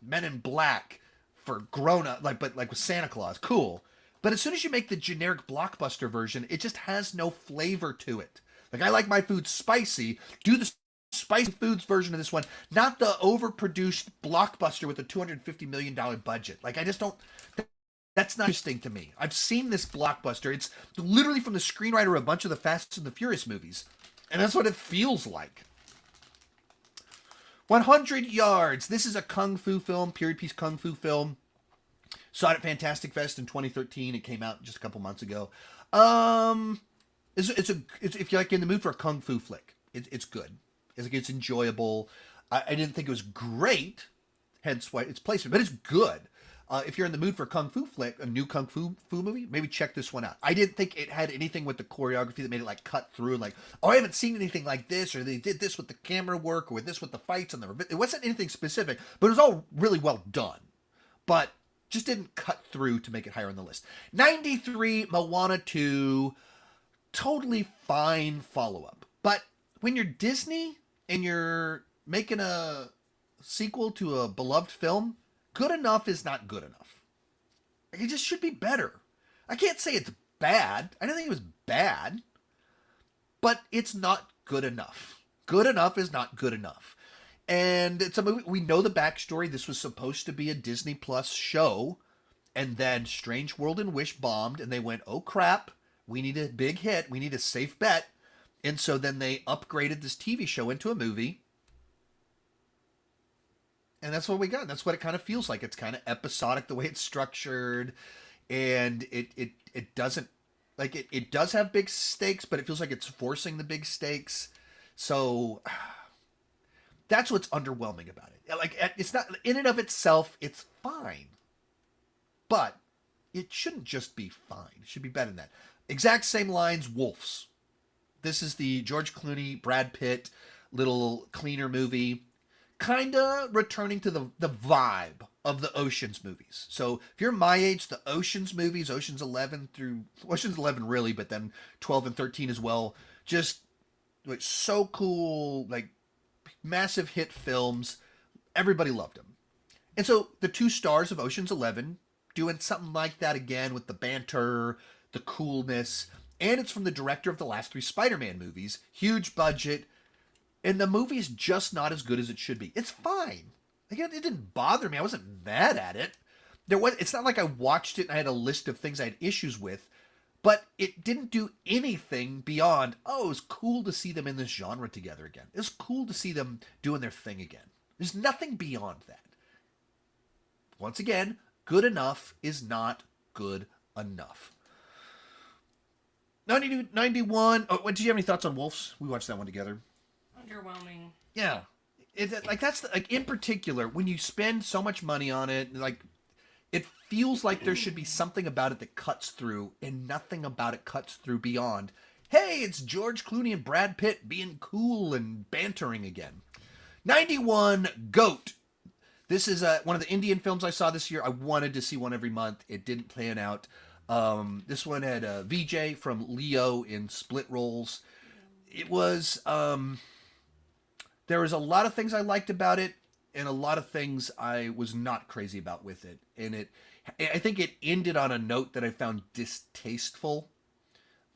Men in Black for grown-up, but with Santa Claus. Cool. But as soon as you make the generic blockbuster version, it just has no flavor to it. Like, I like my food spicy. Do the spicy foods version of this one, not the overproduced blockbuster with a $250 million budget. Like, I just don't. That's not interesting to me. I've seen this blockbuster. It's literally from the screenwriter of a bunch of the Fast and the Furious movies. And that's what it feels like. 100 Yards. This is a kung fu film, period piece kung fu film. Saw it at Fantastic Fest in 2013. It came out just a couple months ago. It's if you're like in the mood for a kung fu flick, it's good. It's enjoyable. I didn't think it was great, hence why it's placement, but it's good. If you're in the mood for a kung fu flick, a new kung fu movie, maybe check this one out. I didn't think it had anything with the choreography that made it like cut through, like, oh, I haven't seen anything like this, or they did this with the camera work, or with this with the fights, and it wasn't anything specific, but it was all really well done. But just didn't cut through to make it higher on the list. 93, Moana 2, totally fine follow-up. But when you're Disney and you're making a sequel to a beloved film, good enough is not good enough. It just should be better. I can't say it's bad. I don't think it was bad. But it's not good enough. Good enough is not good enough. And it's a movie, we know the backstory. This was supposed to be a Disney Plus show. And then Strange World and Wish bombed. And they went, oh crap, we need a big hit. We need a safe bet. And so then they upgraded this TV show into a movie. And that's what we got. That's what it kind of feels like. It's kind of episodic the way it's structured. And it doesn't, like, it does have big stakes, but it feels like it's forcing the big stakes. So that's what's underwhelming about it. Like, it's not, in and of itself, it's fine. But it shouldn't just be fine. It should be better than that. Exact same lines, Wolves. This is the George Clooney, Brad Pitt, little cleaner movie. Kind of returning to the vibe of the Oceans movies. So if you're my age, the Oceans movies, Oceans 11 really, but then 12 and 13 as well. Just like so cool, like massive hit films. Everybody loved them. And so the two stars of Oceans 11 doing something like that again with the banter, the coolness, and it's from the director of the last 3 Spider-Man movies. Huge budget. And the movie is just not as good as it should be. It's fine. Again, it didn't bother me. I wasn't mad at it. It's not like I watched it and I had a list of things I had issues with, But it didn't do anything beyond, oh, it was cool to see them in this genre together again. It was cool to see them doing their thing again. There's nothing beyond that. Once again, good enough is not good enough. 91. Oh, did you have any thoughts on Wolves? We watched that one together. Underwhelming. Yeah. In particular, when you spend so much money on it, like, it feels like there should be something about it that cuts through, and nothing about it cuts through beyond, hey, it's George Clooney and Brad Pitt being cool and bantering again. 91, Goat. This is one of the Indian films I saw this year. I wanted to see one every month. It didn't pan out. This one had Vijay from Leo in split roles. It was, there was a lot of things I liked about it, and a lot of things I was not crazy about with it. And I think it ended on a note that I found distasteful.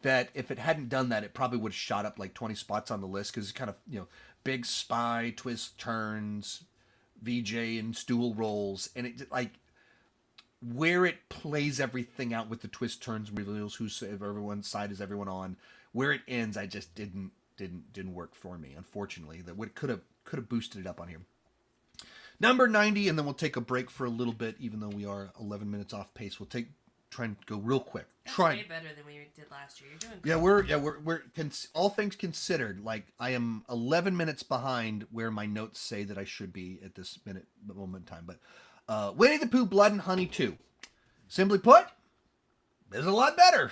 That if it hadn't done that, it probably would have shot up like 20 spots on the list, because it's kind of, big spy, twist turns, VJ and stool rolls, and it, like, where it plays everything out with the twist turns, reveals who's everyone's side is everyone on. Where it ends, I just didn't work for me. Unfortunately, that would could have boosted it up on here. Number 90, and then we'll take a break for a little bit, even though we are 11 minutes off pace. We'll try and go real quick. That's way better than we did last year. You're doing good. We're all things considered, like, I am 11 minutes behind where my notes say that I should be at this moment in time. But Winnie the Pooh, Blood and Honey 2. Simply put, it's a lot better.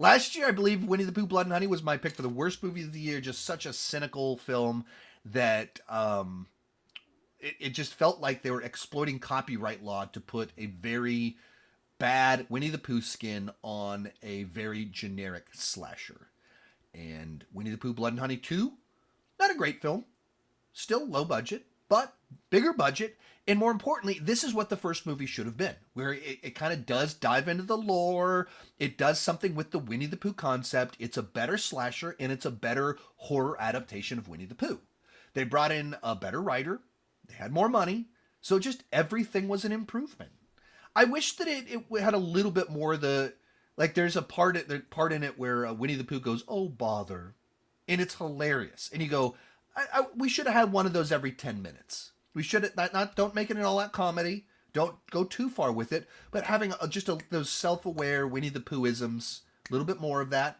Last year, I believe Winnie the Pooh, Blood and Honey was my pick for the worst movie of the year. Just such a cynical film that it just felt like they were exploiting copyright law to put a very bad Winnie the Pooh skin on a very generic slasher. And Winnie the Pooh, Blood and Honey 2, not a great film. Still low budget, but bigger budget. And more importantly, this is what the first movie should have been, where it kind of does dive into the lore. It does something with the Winnie the Pooh concept. It's a better slasher, and it's a better horror adaptation of Winnie the Pooh. They brought in a better writer. They had more money. So just everything was an improvement. I wish that it had a little bit more there's a part in it where Winnie the Pooh goes, oh, bother. And it's hilarious. And you go, we should have had one of those every 10 minutes. We should have, don't make it an all-out comedy. Don't go too far with it. But having those self-aware Winnie the Pooh-isms, a little bit more of that.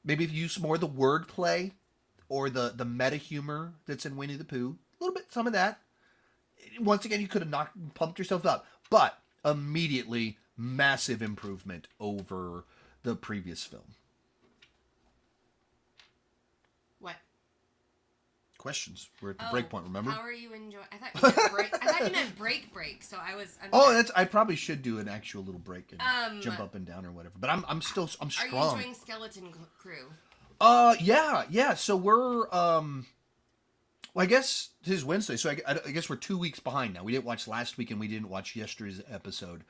Maybe use more of the wordplay or the meta humor that's in Winnie the Pooh. A little bit, some of that. Once again, you could have pumped yourself up. But immediately, massive improvement over the previous film. What? Questions. We're at the break point, remember? How are you enjoying? I thought you meant break. I thought you meant break. So I probably should do an actual little break and jump up and down or whatever. But I'm strong. Are you enjoying Skeleton Crew? Yeah. So we're well, I guess this is Wednesday, so I guess we're 2 weeks behind now. We didn't watch last week, and we didn't watch yesterday's episode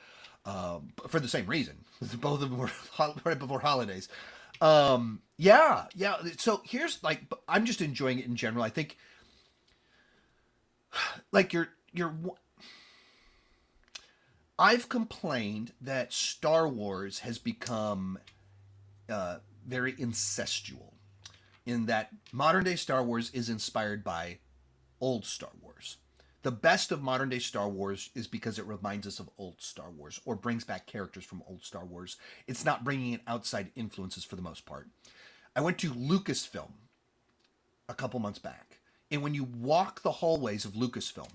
for the same reason. Both of them were right before holidays. Yeah. So here's, like, I'm just enjoying it in general. I think, like, I've complained that Star Wars has become very incestual, in that modern day Star Wars is inspired by old Star Wars. The best of modern day Star Wars is because it reminds us of old Star Wars, or brings back characters from old Star Wars. It's not bringing in outside influences for the most part. I went to Lucasfilm a couple months back, and when you walk the hallways of Lucasfilm,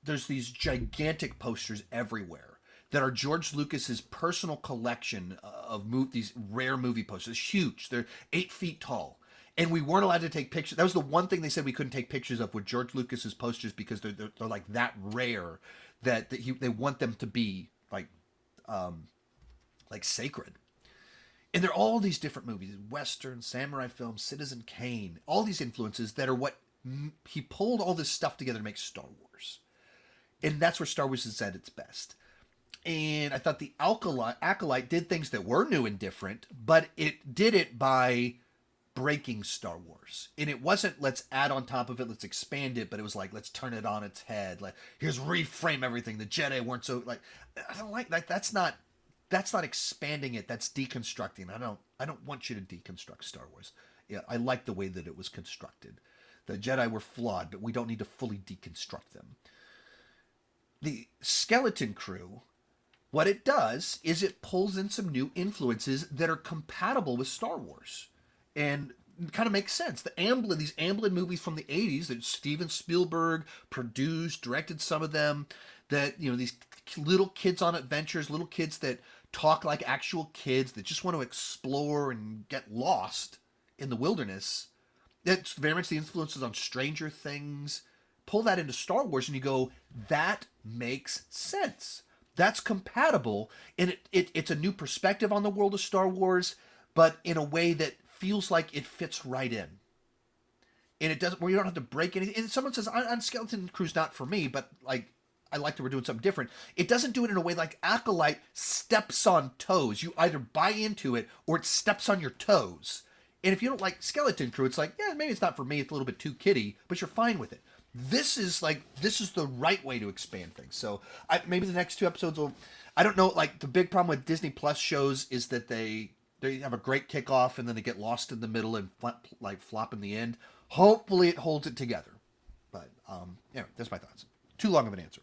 there's these gigantic posters everywhere that are George Lucas's personal collection of these rare movie posters. Huge. They're 8 feet tall. And we weren't allowed to take pictures. That was the one thing they said we couldn't take pictures of with George Lucas's posters, because they're like that rare that they want them to be like sacred. And they're all these different movies: Western, samurai films, Citizen Kane, all these influences that are what he pulled all this stuff together to make Star Wars. And that's where Star Wars is at its best. And I thought the Acolyte did things that were new and different, but it did it by breaking Star Wars. And it wasn't, let's add on top of it, let's expand it, but it was like, let's turn it on its head. Like, here's reframe everything. The Jedi weren't so, like, I don't like that. That's not That's not expanding it. That's deconstructing. I don't want you to deconstruct Star Wars. Yeah, I like the way that it was constructed. The Jedi were flawed, but we don't need to fully deconstruct them. The Skeleton Crew, what it does is it pulls in some new influences that are compatible with Star Wars. And it kind of makes sense. These Amblin movies from the 80s that Steven Spielberg produced, directed some of them, that, you know, these little kids on adventures, little kids that talk like actual kids that just want to explore and get lost in the wilderness. That's very much the influences on Stranger Things. Pull that into Star Wars and you go, that makes sense. That's compatible, and it's a new perspective on the world of Star Wars, but in a way that feels like it fits right in. And it doesn't, where you don't have to break anything. And someone says, on Skeleton Crew's not for me, but like, I like that we're doing something different. It doesn't do it in a way like Acolyte steps on toes. You either buy into it or it steps on your toes. And if you don't like Skeleton Crew, it's like, yeah, maybe it's not for me. It's a little bit too kiddie, but you're fine with it. This is the right way to expand things. So maybe the next 2 episodes will, I don't know, like the big problem with Disney Plus shows is that they have a great kickoff and then they get lost in the middle and flop in the end. Hopefully it holds it together. But anyway, that's my thoughts. Too long of an answer.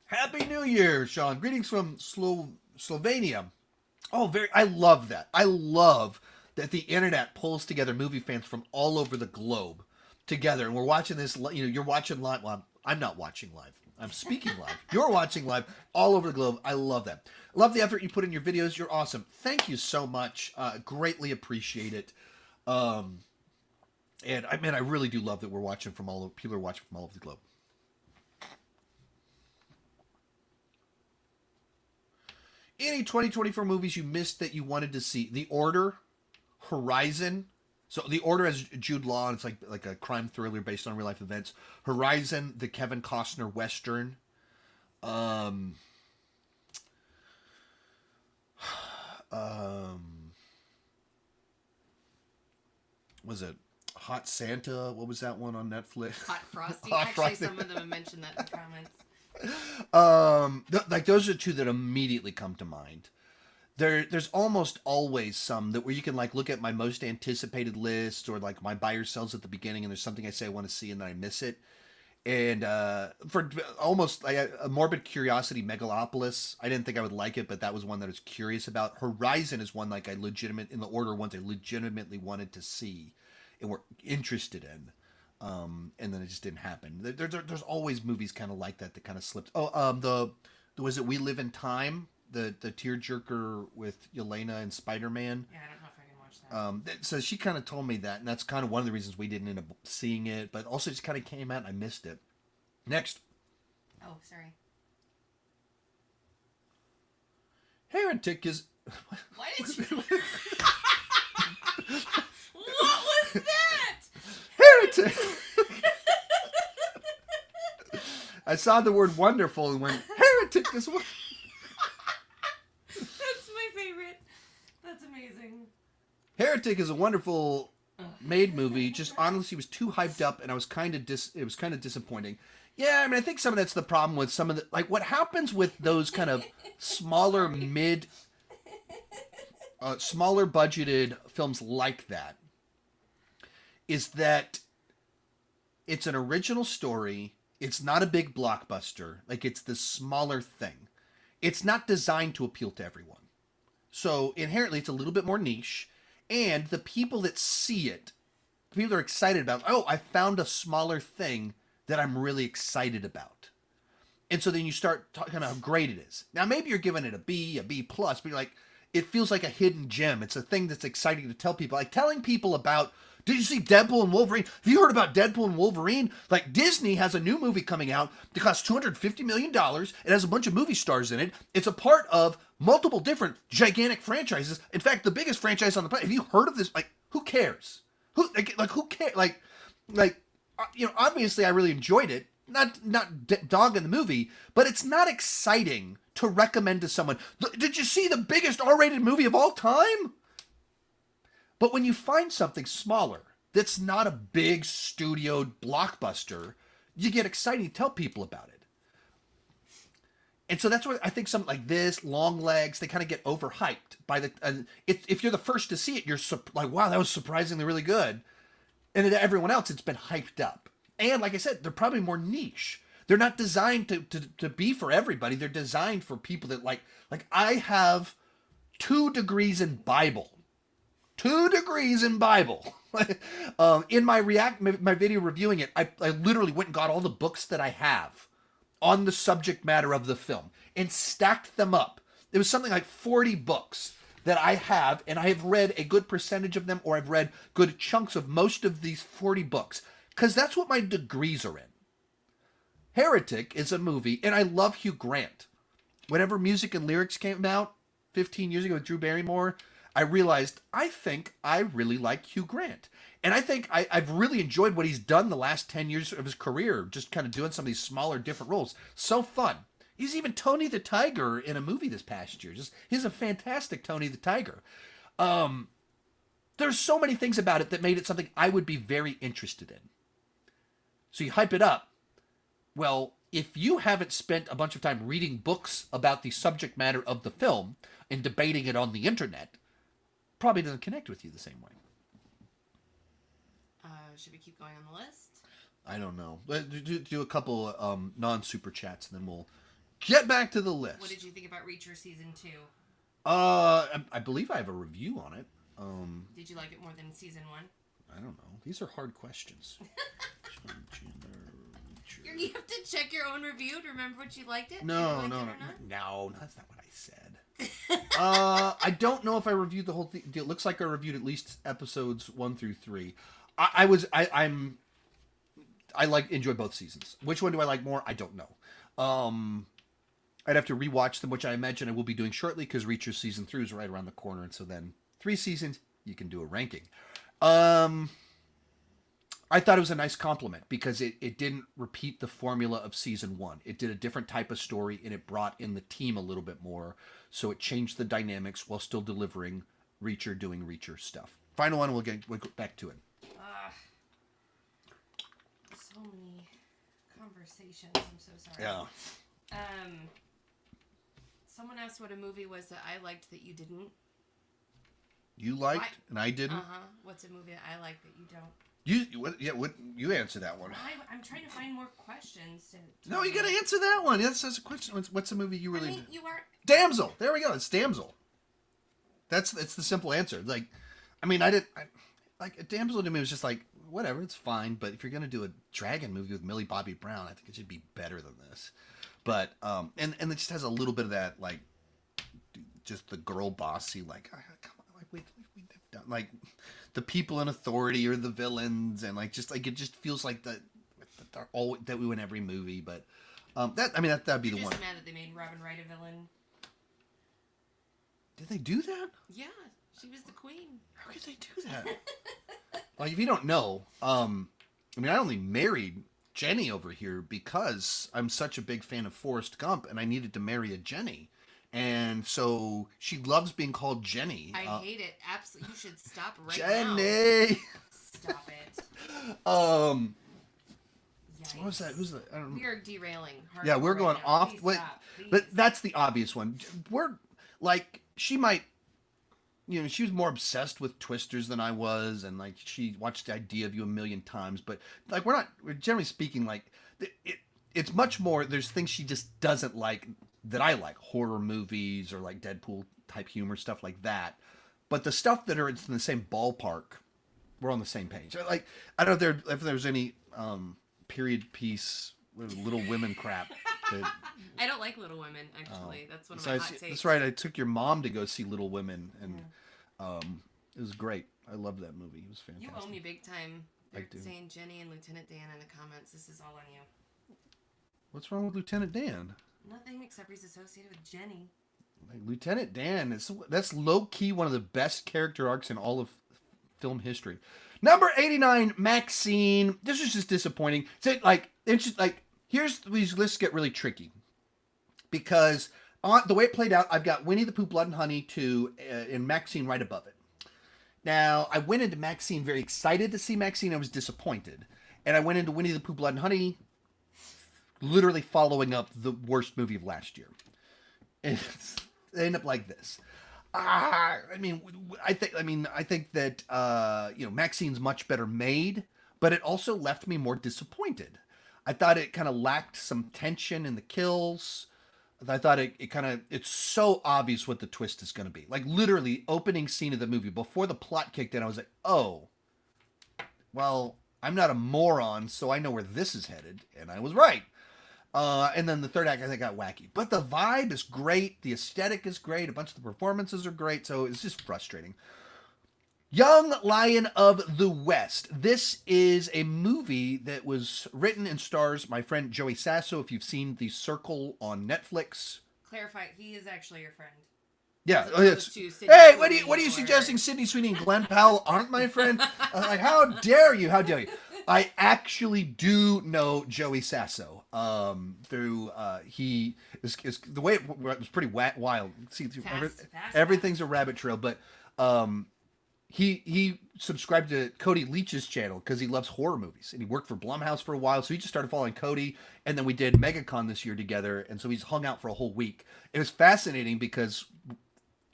Happy New Year, Sean. Greetings from Slovenia. Oh, I love that. I love that the internet pulls together movie fans from all over the globe together. And we're watching this, you know, you're watching live. Well, I'm not watching live. I'm speaking live. You're watching live all over the globe. I love that. Love the effort you put in your videos. You're awesome. Thank you so much. Greatly appreciate it. And I really do love that people are watching from all over the globe. Any 2024 movies you missed that you wanted to see? The Order, Horizon. So The Order has Jude Law, and it's like a crime thriller based on real life events. Horizon, the Kevin Costner Western. Was it Hot Santa? What was that one on Netflix? Hot Frosty. Hot Actually, Frosty. some of them have mentioned that in the comments. Like those are 2 that immediately come to mind. There's almost always some that where you can like look at my most anticipated list or like my buy or sells at the beginning, and there's something I say I want to see and then I miss it. And for almost like a Morbid Curiosity, Megalopolis, I didn't think I would like it, but that was one that I was curious about. Horizon is one like in the order ones I legitimately wanted to see and were interested in. And then it just didn't happen. There's always movies kind of like that kind of slipped. Was it We Live in Time? The tearjerker with Yelena and Spider-Man. Yeah, I don't know if I can watch that. So she kind of told me that, and that's kind of one of the reasons we didn't end up seeing it. But also, it just kind of came out and I missed it. Next, Oh, sorry. Heretic is. Why did you... What was that? Heretic. I saw the word wonderful and went, Heretic is. That's my favorite. That's amazing. Heretic is a wonderful made movie. Just honestly was too hyped up, and I was it was kind of disappointing. Yeah, I mean, I think some of that's the problem with some of the, like, what happens with those kind of smaller budgeted films like that is that it's an original story. It's not a big blockbuster. Like, it's the smaller thing. It's not designed to appeal to everyone. So inherently, it's a little bit more niche. And the people that see it, the people that are excited about, oh, I found a smaller thing that I'm really excited about. And so then you start talking about how great it is. Now, maybe you're giving it a B plus, but you're like, it feels like a hidden gem. It's a thing that's exciting to tell people. Like telling people about, did you see Deadpool and Wolverine? Have you heard about Deadpool and Wolverine? Like, Disney has a new movie coming out that costs $250 million. It has a bunch of movie stars in it. It's a part of multiple different gigantic franchises. In fact, the biggest franchise on the planet. Have you heard of this? Like, who cares? Who cares? You know, obviously I really enjoyed it. Not dogging the movie, but it's not exciting to recommend to someone. Did you see the biggest R-rated movie of all time? But when you find something smaller that's not a big studio blockbuster, you get excited, you tell people about it. And so that's what I think something like this, Long Legs, they kind of get overhyped by the. If you're the first to see it, you're like, wow, that was surprisingly really good. And then everyone else, it's been hyped up. And like I said, they're probably more niche. They're not designed to be for everybody. They're designed for people that like I have 2 degrees in Bible. 2 degrees in Bible. In my video reviewing it, I literally went and got all the books that I have on the subject matter of the film and stacked them up. It was something like 40 books that I have, and I have read a good percentage of them, or I've read good chunks of most of these 40 books, because that's what my degrees are in. Heretic is a movie, and I love Hugh Grant. Whenever Music and Lyrics came out 15 years ago with Drew Barrymore, I realized I think I really like Hugh Grant. And I think I've really enjoyed what he's done the last 10 years of his career, just kind of doing some of these smaller, different roles. So fun. He's even Tony the Tiger in a movie this past year. He's a fantastic Tony the Tiger. There's so many things about it that made it something I would be very interested in. So you hype it up. Well, if you haven't spent a bunch of time reading books about the subject matter of the film and debating it on the internet, probably doesn't connect with you the same way. Should we keep going on the list? I don't know. Do a couple non-super chats, and then we'll get back to the list. What did you think about Reacher season 2? I believe I have a review on it. Did you like it more than season 1? I don't know. These are hard questions. You have to check your own review to remember what you liked it. No, that's not what I said. I don't know if I reviewed the whole thing. It looks like I reviewed at least episodes 1 through 3. I enjoy both seasons. Which one do I like more? I don't know. I'd have to rewatch them, which I imagine I will be doing shortly, because Reacher season 3 is right around the corner, and so then 3 seasons, you can do a ranking. I thought it was a nice compliment, because it didn't repeat the formula of season 1. It did a different type of story, and it brought in the team a little bit more, so it changed the dynamics while still delivering Reacher doing Reacher stuff. Final one, we'll get back to it. So many conversations. I'm so sorry. Yeah. Someone asked what a movie was that I liked that you didn't. You liked, and I didn't? What's a movie that I liked that you don't? You answer that one. I'm trying to find more questions. No, you gotta answer that one. That's a question. What's a movie you really... I mean, you are... Damsel! There we go. It's Damsel. It's the simple answer. Like, I mean, like, Damsel to me was just like, whatever, it's fine, but if you're gonna do a dragon movie with Millie Bobby Brown, I think it should be better than this. But and it just has a little bit of that, like, just the girl bossy, like, come on, like we've done, like, the people in authority are the villains, and like, just like, it just feels like that we win every movie. But that'd be the one. Just mad that they made Robin Wright a villain. Did they do that? Yeah, she was the queen. How could they do that? Like, if you don't know, I only married Jenny over here because I'm such a big fan of Forrest Gump, and I needed to marry a Jenny. And so she loves being called Jenny. I hate it. Absolutely. You should stop right Jenny! now. Stop it. Yikes. What was that? Who's that? I don't know. We are derailing. Yeah, we're going now. off. Please Wait, stop, please. but that's the obvious one. We're, like, she might... she was more obsessed with Twisters than I was, and like she watched The Idea of You a million times. But like we're generally speaking, like it's much more. There's things she just doesn't like that I like, horror movies or like Deadpool type humor, stuff like that. But the stuff that are in the same ballpark, we're on the same page. Like, I don't know if there's any period piece Little Women crap. I don't like Little Women, actually. That's one of my hot takes. That's right. I took your mom to go see Little Women, and it was great. I loved that movie. It was fantastic. You owe me big time. They're do. saying Jenny and Lieutenant Dan in the comments. This is all on you. What's wrong with Lieutenant Dan? Nothing, except he's associated with Jenny. Like, Lieutenant Dan, that's low-key one of the best character arcs in all of film history. Number 89, Maxine. This was just disappointing. So, like, it's just, like, here's these lists get really tricky. Because the way it played out, I've got Winnie the Pooh, Blood and Honey 2, and Maxine right above it. Now, I went into Maxine very excited to see Maxine. I was disappointed. And I went into Winnie the Pooh, Blood and Honey literally following up the worst movie of last year. And they end up like this. I think that Maxine's much better made, but it also left me more disappointed. I thought it kind of lacked some tension in the kills. I thought it's so obvious what the twist is going to be. Like, literally, opening scene of the movie, before the plot kicked in, I was like, oh, well, I'm not a moron, so I know where this is headed, and I was right. And then the third act, I think, got wacky. But the vibe is great, the aesthetic is great, a bunch of the performances are great, so it's just frustrating. Young Lion of the West. This is a movie that was written and stars my friend Joey Sasso. If you've seen The Circle on Netflix. Clarify, he is actually your friend. Yeah. Opposed to Sydney Hey, Sweeney what are you or- suggesting? Sydney Sweeney and Glenn Powell aren't my friend? Like, how dare you? How dare you? I actually do know Joey Sasso. Through he is the way it was pretty wild. See, Fast. everything's a rabbit trail, but he subscribed to Cody Leach's channel because he loves horror movies, and he worked for Blumhouse for a while, so he just started following Cody, and then we did MegaCon this year together, and so he's hung out for a whole week. It was fascinating because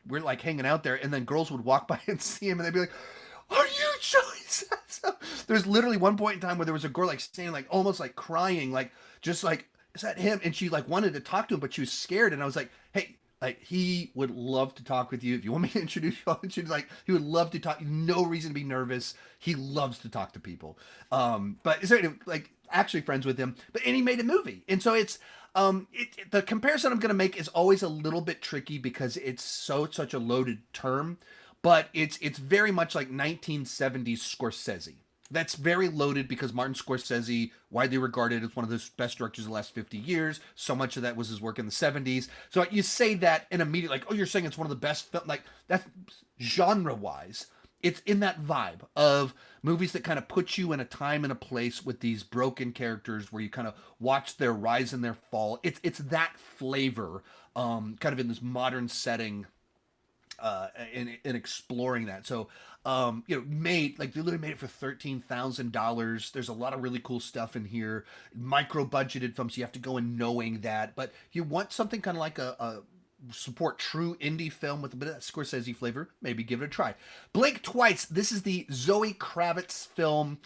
we're like hanging out there, and then girls would walk by and see him, and they'd be like, "Are you Joey Sasso?" There's literally one point in time where there was a girl like standing, like almost like crying, like just like, "Is that him?" And she like wanted to talk to him, but she was scared, and I was like, "Hey." Like, he would love to talk with you. If you want me to introduce you, I'll introduce, like, he would love to talk. No reason to be nervous. He loves to talk to people. But is there, like, actually friends with him. And he made a movie. And so it's, the comparison I'm going to make is always a little bit tricky because it's such a loaded term. But it's very much like 1970s Scorsese. That's very loaded because Martin Scorsese, widely regarded as one of the best directors of the last 50 years. So much of that was his work in the 70s. So you say that and immediately, like, oh, you're saying it's one of the best films. Like, that's genre-wise. It's in that vibe of movies that kind of put you in a time and a place with these broken characters where you kind of watch their rise and their fall. It's that flavor, kind of in this modern setting, in exploring that. So, they literally made it for $13,000. There's a lot of really cool stuff in here. Micro budgeted films. So you have to go in knowing that, but you want something kind of like a support true indie film with a bit of that Scorsese flavor. Maybe give it a try. Blink Twice. This is the Zoe Kravitz film.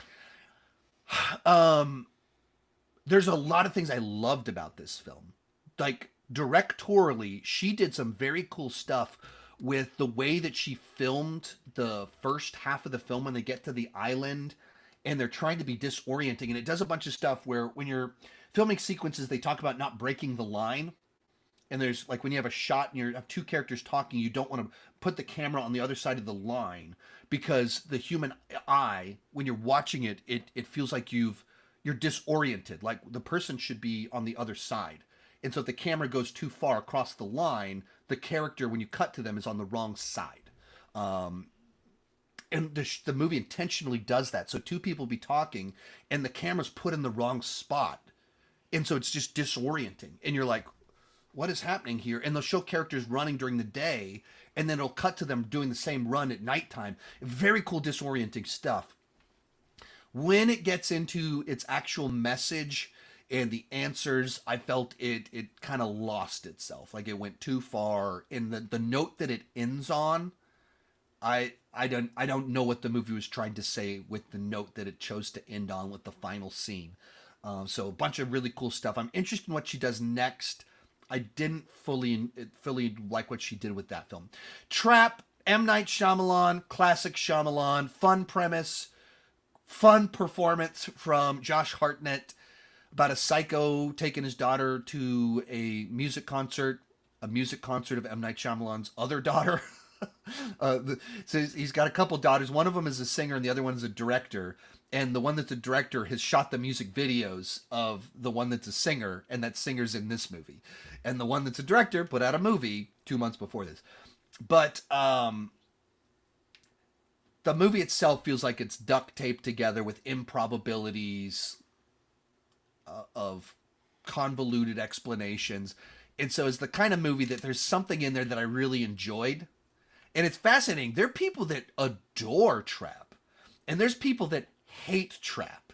There's a lot of things I loved about this film. Like, directorially, she did some very cool stuff with the way that she filmed the first half of the film when they get to the island and they're trying to be disorienting. And it does a bunch of stuff where when you're filming sequences, they talk about not breaking the line. And there's like when you have a shot and you have two characters talking, you don't want to put the camera on the other side of the line because the human eye, when you're watching it, it feels like you're disoriented. Like the person should be on the other side. And so if the camera goes too far across the line, the character, when you cut to them, is on the wrong side. And the movie intentionally does that. So two people be talking, and the camera's put in the wrong spot. And so it's just disorienting. And you're like, what is happening here? And they'll show characters running during the day, and then it'll cut to them doing the same run at nighttime. Very cool, disorienting stuff. When it gets into its actual message and the answers, I felt it kind of lost itself. Like it went too far. And the note that it ends on, I don't know what the movie was trying to say with the note that it chose to end on with the final scene. So a bunch of really cool stuff. I'm interested in what she does next. I didn't fully like what she did with that film. Trap, M. Night Shyamalan, classic Shyamalan, fun premise, fun performance from Josh Hartnett about a psycho taking his daughter to a music concert of M. Night Shyamalan's other daughter. So he's got a couple daughters. One of them is a singer and the other one is a director. And the one that's a director has shot the music videos of the one that's a singer, and that singer's in this movie. And the one that's a director put out a movie 2 months before this. But the movie itself feels like it's duct taped together with improbabilities of convoluted explanations. And so it's the kind of movie that there's something in there that I really enjoyed. And it's fascinating. There are people that adore Trap, and there's people that hate Trap.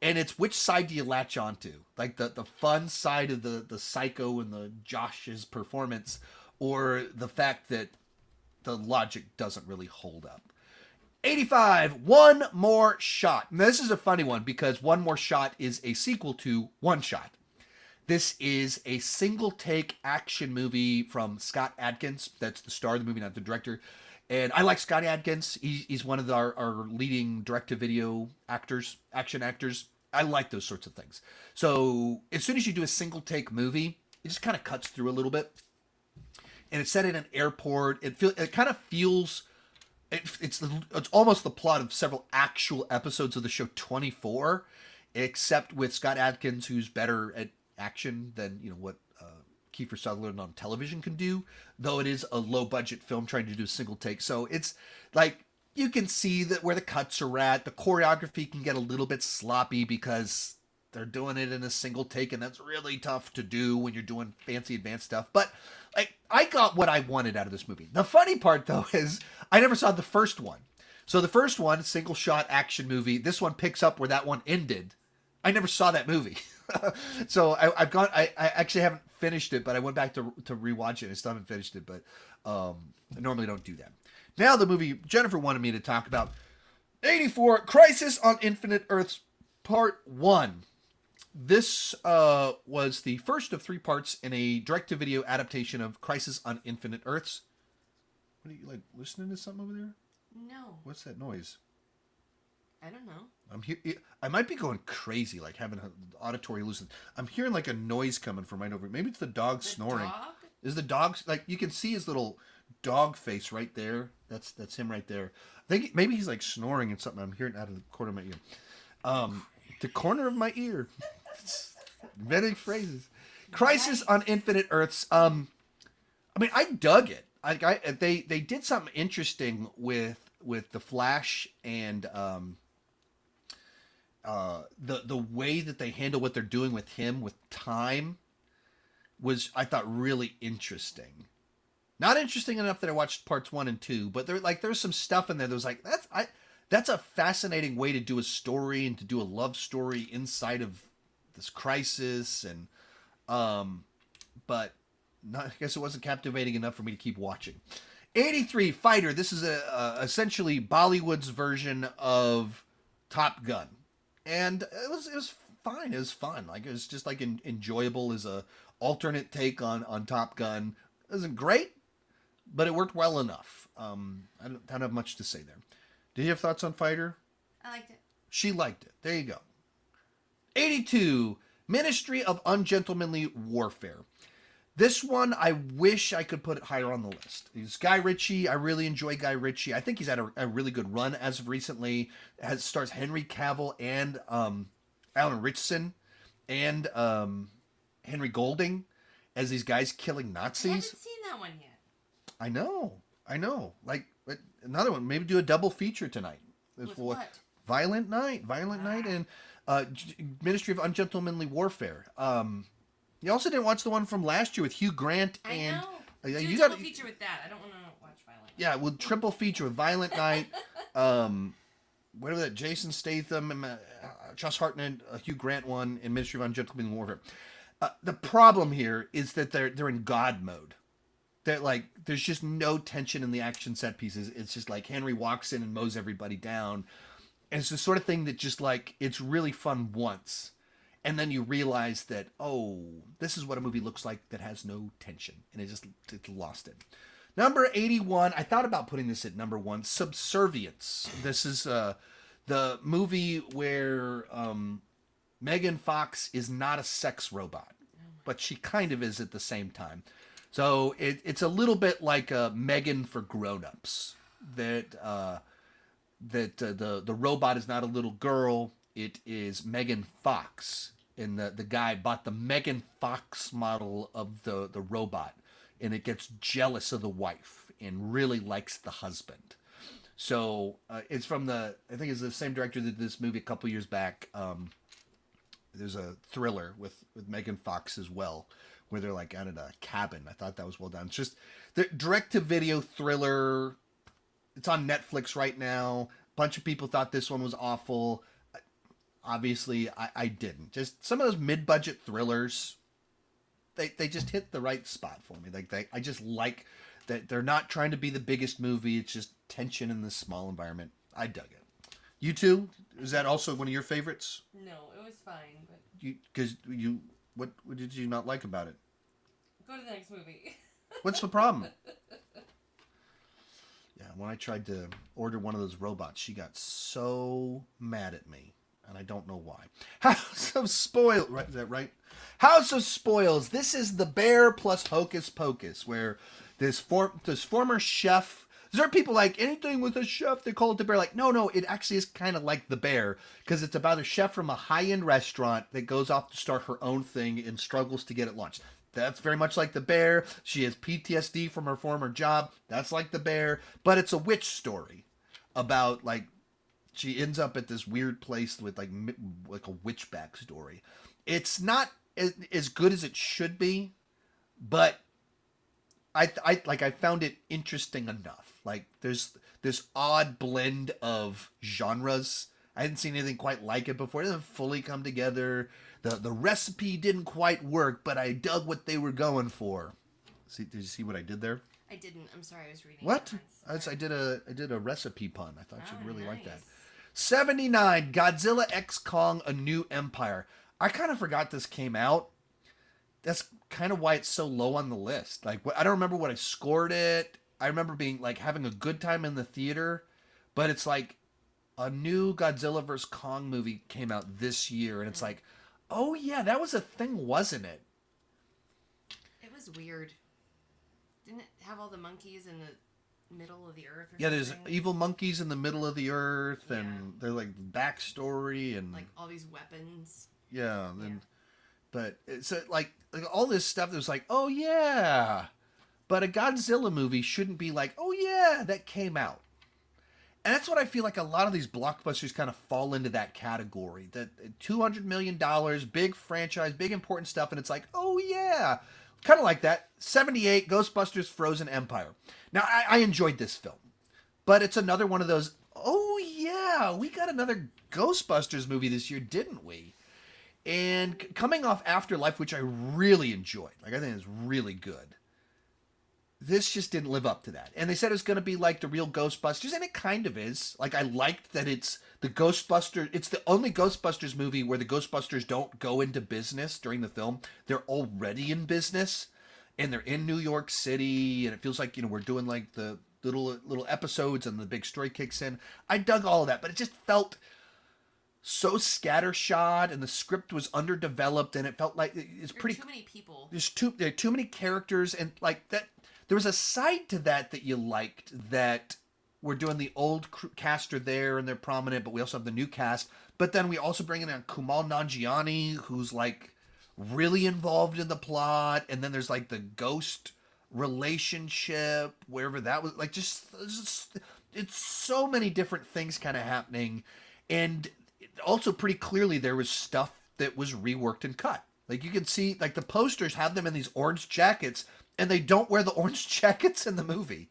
And it's which side do you latch onto? Like the fun side of the Psycho and the Josh's performance, or the fact that the logic doesn't really hold up. 85, One More Shot. Now, this is a funny one because One More Shot is a sequel to One Shot. This is a single take action movie from Scott Adkins. That's the star of the movie, not the director. And I like Scott Adkins. He's one of our leading direct-to-video actors, action actors. I like those sorts of things. So as soon as you do a single take movie, it just kind of cuts through a little bit. And it's set in an airport. It kind of feels... It's almost the plot of several actual episodes of the show 24, except with Scott Adkins, who's better at action than what Kiefer Sutherland on television can do. Though it is a low budget film trying to do a single take, so it's like you can see that where the cuts are at. The choreography can get a little bit sloppy because they're doing it in a single take, and that's really tough to do when you're doing fancy advanced stuff. But I got what I wanted out of this movie. The funny part, though, is I never saw the first one. So the first one, single shot action movie, this one picks up where that one ended. I never saw that movie. So I actually haven't finished it, but I went back to rewatch it. I still haven't finished it, but I normally don't do that. Now the movie Jennifer wanted me to talk about, 84, Crisis on Infinite Earths, Part 1. This was the first of 3 parts in a direct-to-video adaptation of Crisis on Infinite Earths. What are you, like, listening to something over there? No. What's that noise? I don't know. I'm here. I might be going crazy, like having an auditory hallucination. I'm hearing like a noise coming from right over. Maybe it's the dog snoring. Dog? Is the dog, like, you can see his little dog face right there. That's him right there. I think maybe he's like snoring and something. I'm hearing out of the corner of my ear. The corner of my ear. Many phrases. Crisis on Infinite Earths. I mean, I dug it. They did something interesting with the Flash and the way that they handle what they're doing with him with time was, I thought, really interesting. Not interesting enough that I watched parts 1 and 2, but there's some stuff in there that was like, that's a fascinating way to do a story and to do a love story inside of this crisis, and but I guess it wasn't captivating enough for me to keep watching. 83, Fighter. This is essentially Bollywood's version of Top Gun, and it was fine. It was fun. Like, it was just like enjoyable as a alternate take on Top Gun. It wasn't great, but it worked well enough. I don't have much to say there. Did you have thoughts on Fighter? I liked it. She liked it. There you go. 82, Ministry of Ungentlemanly Warfare. This one, I wish I could put it higher on the list. It's Guy Ritchie. I really enjoy Guy Ritchie. I think he's had a really good run as of recently. It stars Henry Cavill and Alan Ritchson and Henry Golding as these guys killing Nazis. I haven't seen that one yet. I know. Like, another one. Maybe do a double feature tonight. With what? Violent Night, and Ministry of Ungentlemanly Warfare. You also didn't watch the one from last year with Hugh Grant and. I know. Do You a double got feature with that. I don't want to watch Violent Night. Yeah, with triple feature with Violent Night, whatever that, Jason Statham, Josh Hartnett, Hugh Grant one, and Ministry of Ungentlemanly Warfare. The problem here is that they're in God mode. They're like, there's just no tension in the action set pieces. It's just like Henry walks in and mows everybody down. And it's the sort of thing that just like, it's really fun once. And then you realize that, oh, this is what a movie looks like that has no tension. And it's lost it. Number 81, I thought about putting this at number 1, Subservience. This is the movie where Megan Fox is not a sex robot, but she kind of is at the same time. So it's a little bit like Megan for grown-ups. That the robot is not a little girl. It is Megan Fox. And the guy bought the Megan Fox model of the robot. And it gets jealous of the wife and really likes the husband. So it's from I think it's the same director that did this movie a couple years back. There's a thriller with Megan Fox as well, where they're like out at a cabin. I thought that was well done. It's just the direct-to-video thriller. It's on Netflix right now. A bunch of people thought this one was awful. obviously I didn't. Just some of those mid-budget thrillers, they just hit the right spot for me. Like I just like that they're not trying to be the biggest movie. It's just tension in this small environment. I dug it. You too? Is that also one of your favorites? No, it was fine, but What did you not like about it? go to the next movie. What's the problem? Yeah, when I tried to order one of those robots, she got so mad at me, and I don't know why. House of Spoils, right? Is that right? House of Spoils. This is The Bear plus Hocus Pocus, where this former chef. There are people like anything with a chef, they call it The Bear. Like, no, it actually is kind of like The Bear, because it's about a chef from a high-end restaurant that goes off to start her own thing and struggles to get it launched. That's very much like The Bear. She has PTSD from her former job. That's like The Bear. But it's a witch story about, like, she ends up at this weird place with, like a witch backstory. It's not as good as it should be, but I found it interesting enough. Like, there's this odd blend of genres. I hadn't seen anything quite like it before. It doesn't fully come together. The recipe didn't quite work, but I dug what they were going for. Did you see what I did there? I didn't. I'm sorry, I was reading. What? comments. I did a recipe pun. I thought you'd really like that. Nice. 79, Godzilla X Kong: A New Empire. I kind of forgot this came out. That's kind of why it's so low on the list. Like, I don't remember what I scored it. I remember being like having a good time in the theater, but it's like a new Godzilla vs. Kong movie came out this year, and it's like, oh yeah, that was a thing, wasn't it? It was weird. Didn't it have all the monkeys in the middle of the earth? Or Yeah, there's something? evil monkeys in the middle of the earth, and Yeah. they're like backstory and like all these weapons. yeah, and but it's like all this stuff. There's like, oh yeah, but a Godzilla movie shouldn't be like, oh yeah, that came out. And that's what I feel like a lot of these blockbusters kind of fall into that category. That $200 million, big franchise, big important stuff, and it's like, oh yeah, kind of like that. 78, Ghostbusters: Frozen Empire. Now I enjoyed this film, but it's another one of those. Oh yeah, we got another Ghostbusters movie this year, didn't we? And coming off Afterlife, which I really enjoyed, like I think it's really good. This just didn't live up to that. And they said it was going to be like the real Ghostbusters, and it kind of is. Like, I liked that it's the Ghostbusters. It's the only Ghostbusters movie where the Ghostbusters don't go into business during the film. They're already in business, and they're in New York City, and it feels like, we're doing like the little episodes and the big story kicks in. I dug all of that, but it just felt so scattershot, and the script was underdeveloped, and it felt like it's There are pretty. too many people. There are too many characters, and like that. There was a side to that you liked, that we're doing the old cast are there and they're prominent, but we also have the new cast. But then we also bring in Kumail Nanjiani, who's like really involved in the plot, and then there's like the ghost relationship, wherever that was. Like, just it's so many different things kind of happening, and also pretty clearly there was stuff that was reworked and cut. Like, you can see, like, the posters have them in these orange jackets, and they don't wear the orange jackets in the movie.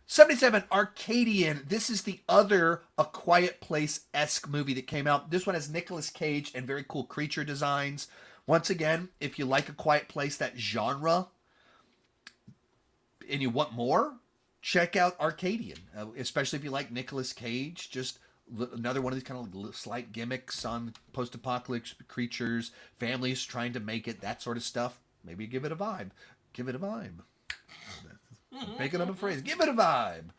77, Arcadian. This is the other A Quiet Place-esque movie that came out. This one has Nicolas Cage and very cool creature designs. Once again, if you like A Quiet Place, that genre, and you want more, check out Arcadian. Especially if you like Nicolas Cage. Just another one of these kind of slight gimmicks on post-apocalypse creatures, families trying to make it, that sort of stuff. Maybe give it a vibe. Give it a vibe. Making up a phrase. Give it a vibe.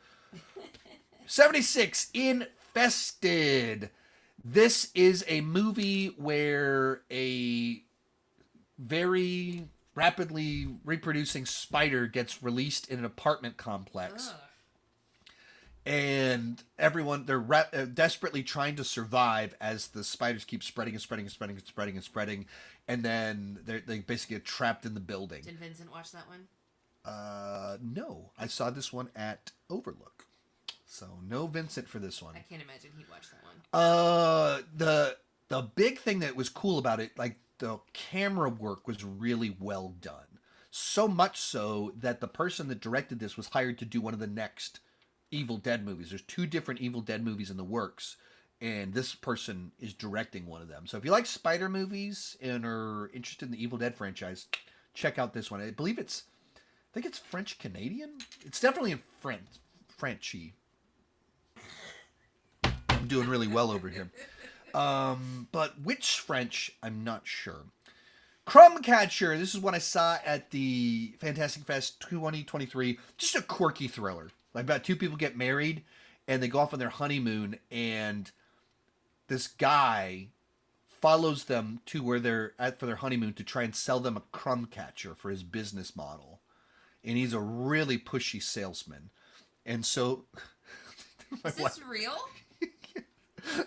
76, Infested. This is a movie where a very rapidly reproducing spider gets released in an apartment complex. Ugh. And everyone, they're desperately trying to survive as the spiders keep spreading and spreading and spreading and spreading and spreading. And then they basically get trapped in the building. Did Vincent watch that one? No, I saw this one at Overlook. So no Vincent for this one. I can't imagine he'd watch that one. The big thing that was cool about it, like the camera work was really well done. So much so that the person that directed this was hired to do one of the next Evil Dead movies. There's 2 different Evil Dead movies in the works, and this person is directing one of them. So if you like spider movies and are interested in the Evil Dead franchise, check out this one. I think it's French Canadian. It's definitely in Frenchy. I'm doing really well over here. But which French, I'm not sure. Crumb Catcher. This is what I saw at the Fantastic Fest 2023. Just a quirky thriller. Like about two people get married and they go off on their honeymoon, and this guy follows them to where they're at for their honeymoon to try and sell them a crumb catcher for his business model. And he's a really pushy salesman. And so... Is this real?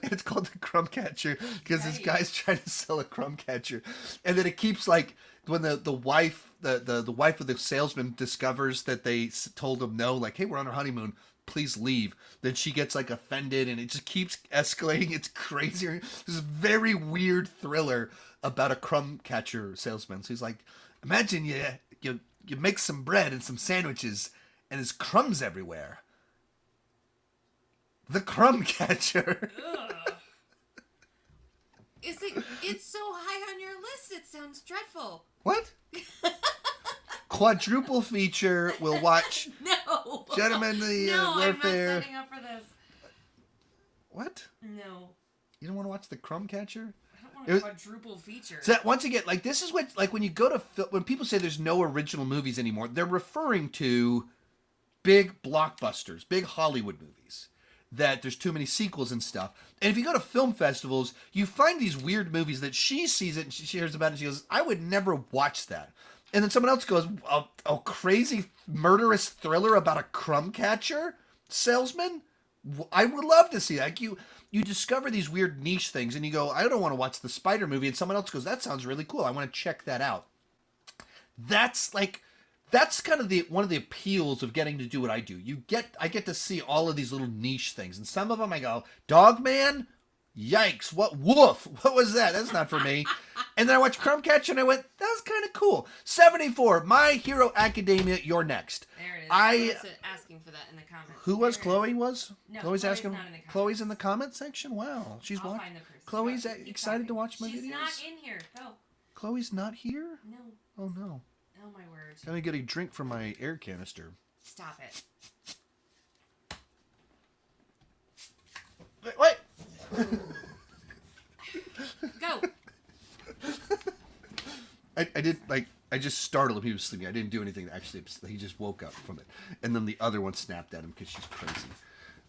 It's called the crumb catcher because this guy's trying to sell a crumb catcher, and then it keeps like when the wife the wife of the salesman discovers that they told him no, like, hey, we're on our honeymoon, please leave. Then she gets like offended, and it just keeps escalating. It's crazier. This very weird thriller about a crumb catcher salesman. So he's like, imagine you make some bread and some sandwiches, and there's crumbs everywhere. The Crumb Catcher. It's so high on your list, it sounds dreadful. What? Quadruple feature. We'll watch No. Gentlemanly No, Warfare. I'm not signing up for this. What? No. You don't want to watch The Crumb Catcher? I don't want a quadruple feature. So that, once again, like this is what, like when you go to when people say there's no original movies anymore, they're referring to big blockbusters, big Hollywood movies. That there's too many sequels and stuff. And if you go to film festivals, you find these weird movies that she sees it and she hears about it and she goes, I would never watch that. And then someone else goes, a crazy murderous thriller about a crumb catcher salesman? I would love to see that. Like you discover these weird niche things and you go, I don't want to watch the Spider movie. And someone else goes, that sounds really cool. I want to check that out. That's kind of one of the appeals of getting to do what I do. I get to see all of these little niche things, and some of them I go, Dog Man, yikes! What woof? What was that? That's not for me. And then I watched Crumb Catcher, and I went, that was kind of cool. 74, My Hero Academia. You're next. There it is. I asking for that in the comments. who was There it Chloe? is. Was No, Chloe's asking? not in the comments. Chloe's in the comment section. Wow, she's I'll watching. find the person. Chloe's Go, keep excited to talking. watch my She's videos. not in here. Go. Chloe's not here. No. Oh no. Oh my word. Let me get a drink from my air canister. Stop it. Wait. Go. I just startled him. He was sleeping. I didn't do anything to actually. He just woke up from it. And then the other one snapped at him because she's crazy.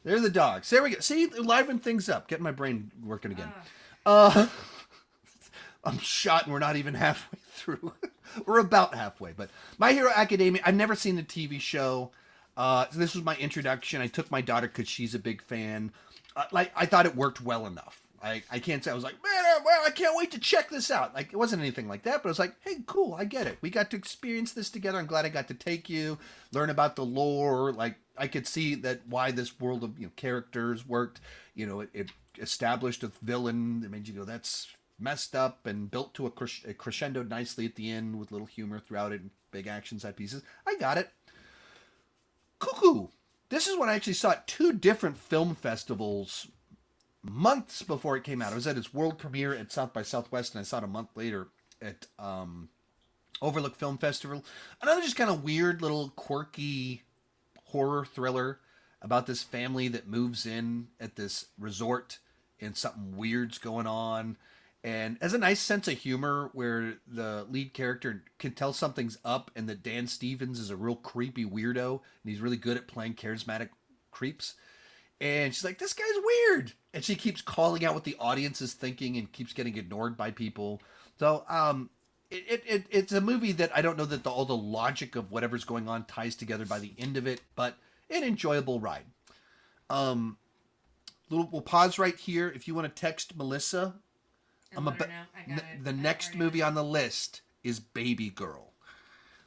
There are the dogs. There we go. See, liven things up. Getting my brain working again. I'm shot and we're not even halfway through. We're about halfway. But My Hero Academia, I've never seen the TV show. So this was my introduction. I took my daughter because she's a big fan. I thought it worked well enough. I can't say I was like, man, well, I can't wait to check this out. Like, it wasn't anything like that, but I was like, hey, cool, I get it. We got to experience this together. I'm glad I got to take you, learn about the lore. Like, I could see that why this world of characters worked. It established a villain. It made you go, that's messed up, and built to a crescendo nicely at the end with little humor throughout it and big action set pieces. I got it. Cuckoo. This is when I actually saw it 2 different film festivals months before it came out. I was at its world premiere at South by Southwest, and I saw it a month later at Overlook Film Festival. Another just kind of weird little quirky horror thriller about this family that moves in at this resort and something weird's going on. And has a nice sense of humor where the lead character can tell something's up and that Dan Stevens is a real creepy weirdo and he's really good at playing charismatic creeps. And she's like, this guy's weird. And she keeps calling out what the audience is thinking and keeps getting ignored by people. So it's a movie that I don't know that all the logic of whatever's going on ties together by the end of it, but an enjoyable ride. We'll pause right here. If you want to text Melissa, the next movie on the list is Baby Girl.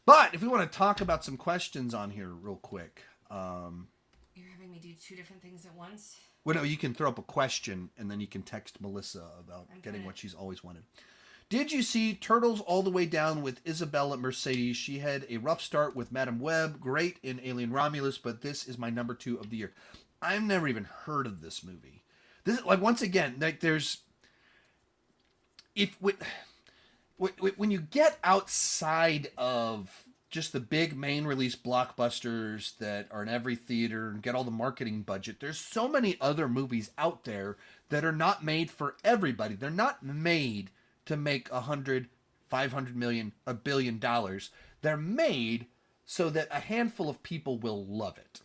But if we want to talk about some questions on here real quick. You're having me do 2 different things at once? Well, no, you can throw up a question and then you can text Melissa about getting what she's always wanted. Did you see Turtles All the Way Down with Isabella Mercedes? She had a rough start with Madame Web, great in Alien Romulus, but this is my number 2 of the year. I've never even heard of this movie. This, like, once again, like, there's if when you get outside of just the big main release blockbusters that are in every theater and get all the marketing budget, there's so many other movies out there that are not made for everybody. They're not made to make 100, 500 million, $1 billion. They're made so that a handful of people will love it.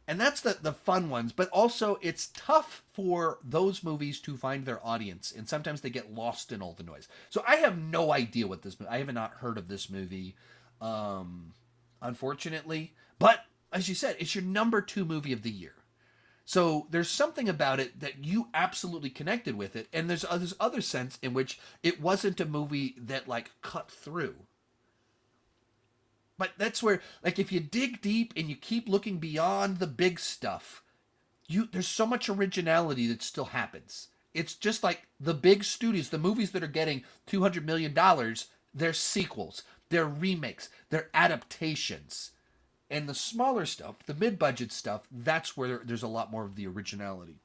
And that's the fun ones, but also it's tough for those movies to find their audience, and sometimes they get lost in all the noise. So I have no idea what this movie. I have not heard of this movie, unfortunately. But as you said, it's your number 2 movie of the year. So there's something about it that you absolutely connected with it, and there's this other sense in which it wasn't a movie that like cut through. But that's where, like, if you dig deep and you keep looking beyond the big stuff, there's so much originality that still happens. It's just like the big studios, the movies that are getting $200 million, they're sequels, they're remakes, they're adaptations. And the smaller stuff, the mid-budget stuff, that's where there's a lot more of the originality.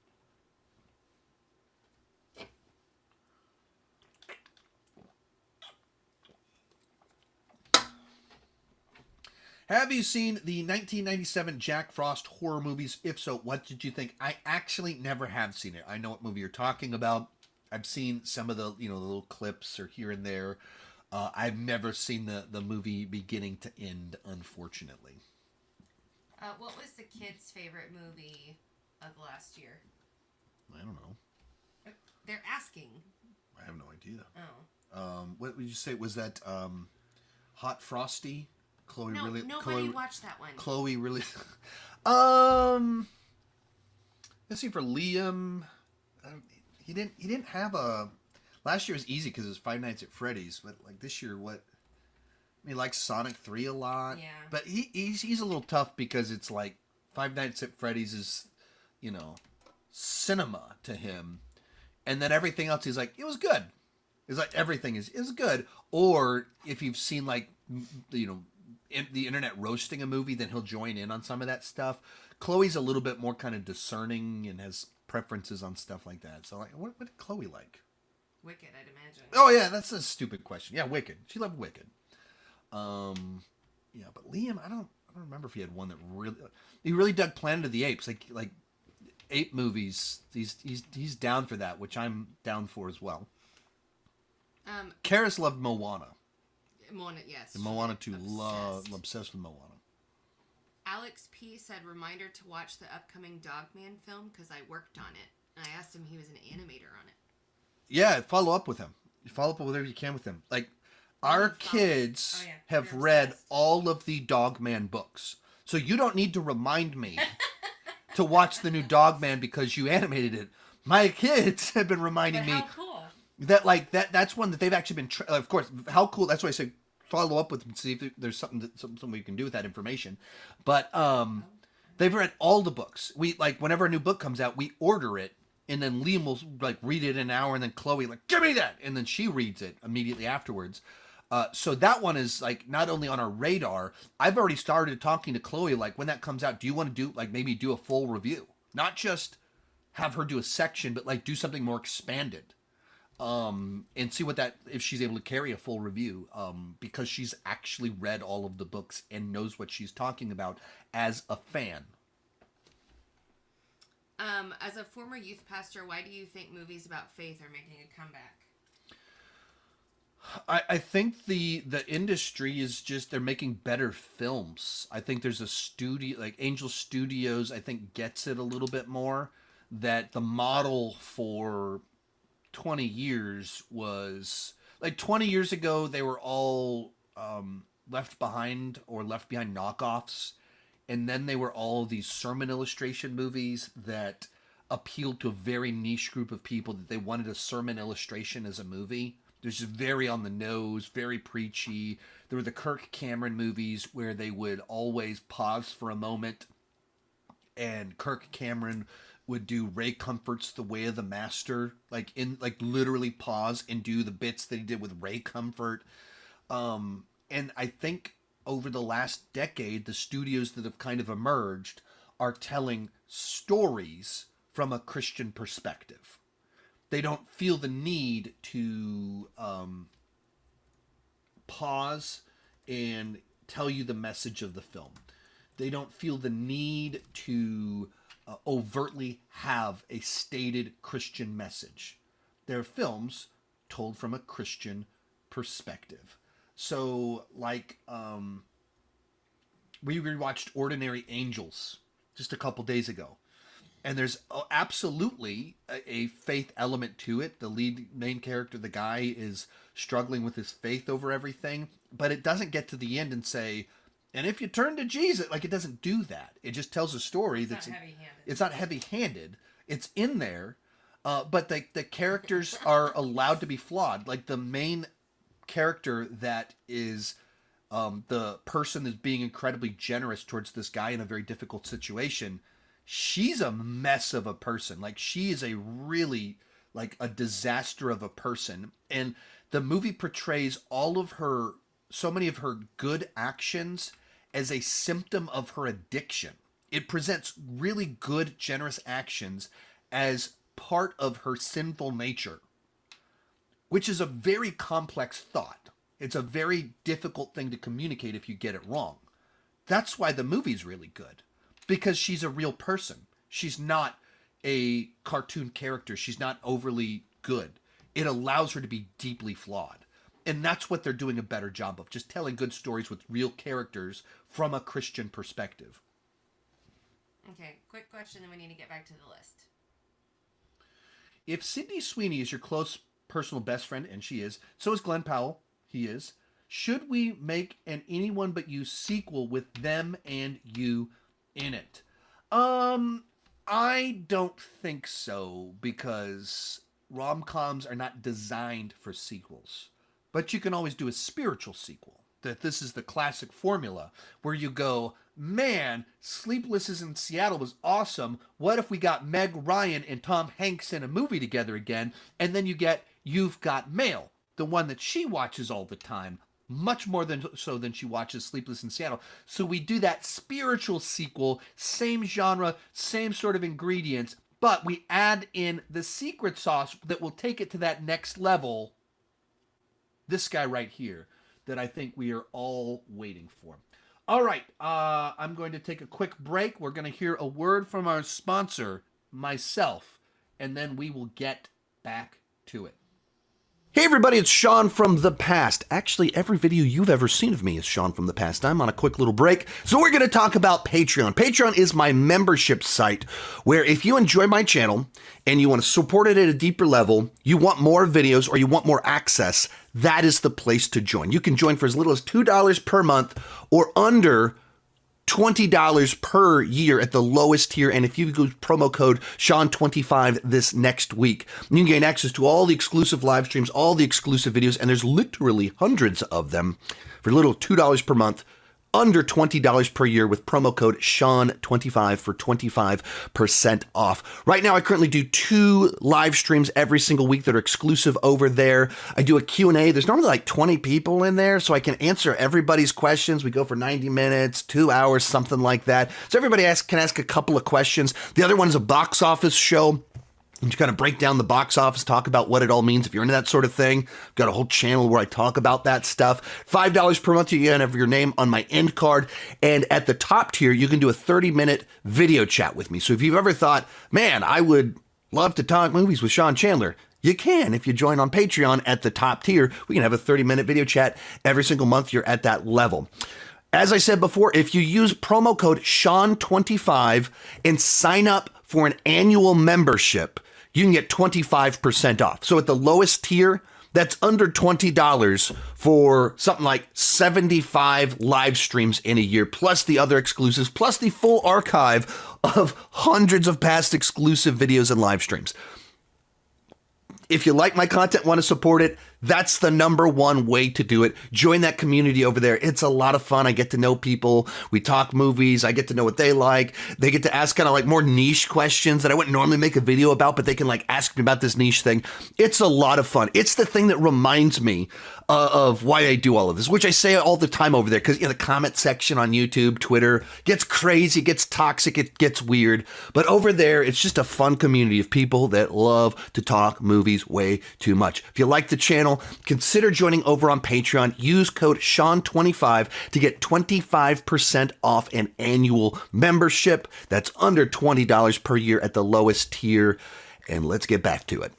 Have you seen the 1997 Jack Frost horror movies? If so, what did you think? I actually never have seen it. I know what movie you're talking about. I've seen some of the the little clips or here and there. I've never seen the movie beginning to end, unfortunately. What was the kids' favorite movie of last year? I don't know. They're asking. I have no idea. Oh. What would you say? Was that Hot Frosty? Chloe No, really. nobody watched that one. Chloe really. Let's see, for Liam, he didn't have a. Last year was easy because it was Five Nights at Freddy's, but like this year, what? I mean, he likes Sonic 3 a lot. Yeah. But he's a little tough because it's like Five Nights at Freddy's is, cinema to him, and then everything else he's like, it was good. It's like everything is good. Or if you've seen like the internet roasting a movie, then he'll join in on some of that stuff. Chloe's a little bit more kind of discerning and has preferences on stuff like that. So like, what did Chloe like? Wicked, I'd imagine. Oh yeah, that's a stupid question. Yeah, Wicked. She loved Wicked. Yeah, but Liam, I don't remember if he had one that he really dug Planet of the Apes, like ape movies. He's down for that, which I'm down for as well. Karis loved Moana. Moana, yes. And Moana 2, Obsessed. obsessed with Moana. Alex P. said, reminder to watch the upcoming Dogman film because I worked on it. And I asked him if he was an animator on it. Yeah, follow up with him. You follow up with whatever you can with him. Like, our kids have read all of the Dogman books. So you don't need to remind me to watch the new Dogman because you animated it. My kids have been reminding me. How cool. That's one that they've actually been of course, how cool. That's why I say follow up with them, see if there's something we can do with that information. But they've read all the books. We whenever a new book comes out, we order it, and then Liam will read it in an hour, and then Chloe give me that, and then she reads it immediately afterwards. So that one is not only on our radar. I've already started talking to Chloe when that comes out, do you want to do maybe do a full review, not just have her do a section, but do something more expanded. And see if she's able to carry a full review, because she's actually read all of the books and knows what she's talking about as a fan. As a former youth pastor, why do you think movies about faith are making a comeback? I think the industry is just, they're making better films. I think there's a studio, Angel Studios, I think gets it a little bit more, that the model for 20 years was 20 years ago they were all Left Behind knockoffs, and then they were all these sermon illustration movies that appealed to a very niche group of people, that they wanted a sermon illustration as a movie. There's just very on the nose, very preachy. There were the Kirk Cameron movies where they would always pause for a moment, and Kirk Cameron would do Ray Comfort's The Way of the Master, literally pause and do the bits that he did with Ray Comfort. And I think over the last decade, the studios that have kind of emerged are telling stories from a Christian perspective. They don't feel the need to pause and tell you the message of the film. They don't feel the need to overtly have a stated Christian message. They're films told from a Christian perspective. So, like, we rewatched Ordinary Angels just a couple days ago. And there's absolutely a faith element to it. The main character, the guy, is struggling with his faith over everything. But it doesn't get to the end and say, and if you turn to Jesus, like, it doesn't do that. It just tells a story that's it's not heavy-handed. It's in there, but the characters are allowed to be flawed. Like, the main character that is the person that's being incredibly generous towards this guy in a very difficult situation, she's a mess of a person. Like, she is a really, like, a disaster of a person. And the movie portrays so many of her good actions as a symptom of her addiction. It presents really good, generous actions as part of her sinful nature, which is a very complex thought. It's a very difficult thing to communicate if you get it wrong. That's why the movie's really good, because she's a real person. She's not a cartoon character. She's not overly good. It allows her to be deeply flawed. And that's what they're doing a better job of, just telling good stories with real characters from a Christian perspective. Okay, quick question, then we need to get back to the list. If Sydney Sweeney is your close personal best friend, and she is, so is Glenn Powell, he is, should we make an Anyone But You sequel with them and you in it? I don't think so, because rom-coms are not designed for sequels. But you can always do a spiritual sequel. That this is the classic formula where you go, man, Sleepless in Seattle was awesome. What if we got Meg Ryan and Tom Hanks in a movie together again? And then you get You've Got Mail, the one that she watches all the time, much more than she watches Sleepless in Seattle. So we do that spiritual sequel, same genre, same sort of ingredients, but we add in the secret sauce that will take it to that next level. This guy right here that I think we are all waiting for. All right, I'm going to take a quick break. We're going to hear a word from our sponsor, myself, and then we will get back to it. Hey everybody, it's Sean from the past. Actually, every video you've ever seen of me is Sean from the past. I'm on a quick little break, so we're going to talk about Patreon. Patreon is my membership site where if you enjoy my channel and you want to support it at a deeper level, you want more videos or you want more access, that is the place to join. You can join for as little as $2 per month or under $20 per year at the lowest tier. And if you use promo code Sean25 this next week, you can gain access to all the exclusive live streams, all the exclusive videos, and there's literally hundreds of them for little $2 per month, under $20 per year with promo code Sean25 for 25% off. Right now, I currently do 2 live streams every single week that are exclusive over there. I do a Q&A. There's normally like 20 people in there, so I can answer everybody's questions. We go for 90 minutes, 2 hours, something like that. So everybody can ask a couple of questions. The other one is a box office show. And to kind of break down the box office, talk about what it all means. If you're into that sort of thing, I've got a whole channel where I talk about that stuff. $5 per month, you can have your name on my end card. And at the top tier, you can do a 30-minute video chat with me. So if you've ever thought, man, I would love to talk movies with Sean Chandler, you can if you join on Patreon at the top tier. We can have a 30-minute video chat every single month. You're at that level. As I said before, if you use promo code Sean25 and sign up for an annual membership, you can get 25% off. So at the lowest tier, that's under $20 for something like 75 live streams in a year, plus the other exclusives, plus the full archive of hundreds of past exclusive videos and live streams. If you like my content, want to support it, that's the #1 way to do it. Join that community over there. It's a lot of fun. I get to know people. We talk movies. I get to know what they like. They get to ask kind of like more niche questions that I wouldn't normally make a video about, but they can like ask me about this niche thing. It's a lot of fun. It's the thing that reminds me of why I do all of this, which I say all the time over there, because the comment section on YouTube, Twitter gets crazy, gets toxic, it gets weird. But over there, it's just a fun community of people that love to talk movies way too much. If you like the channel, consider joining over on Patreon. Use code Sean25 to get 25% off an annual membership. That's under $20 per year at the lowest tier. And let's get back to it.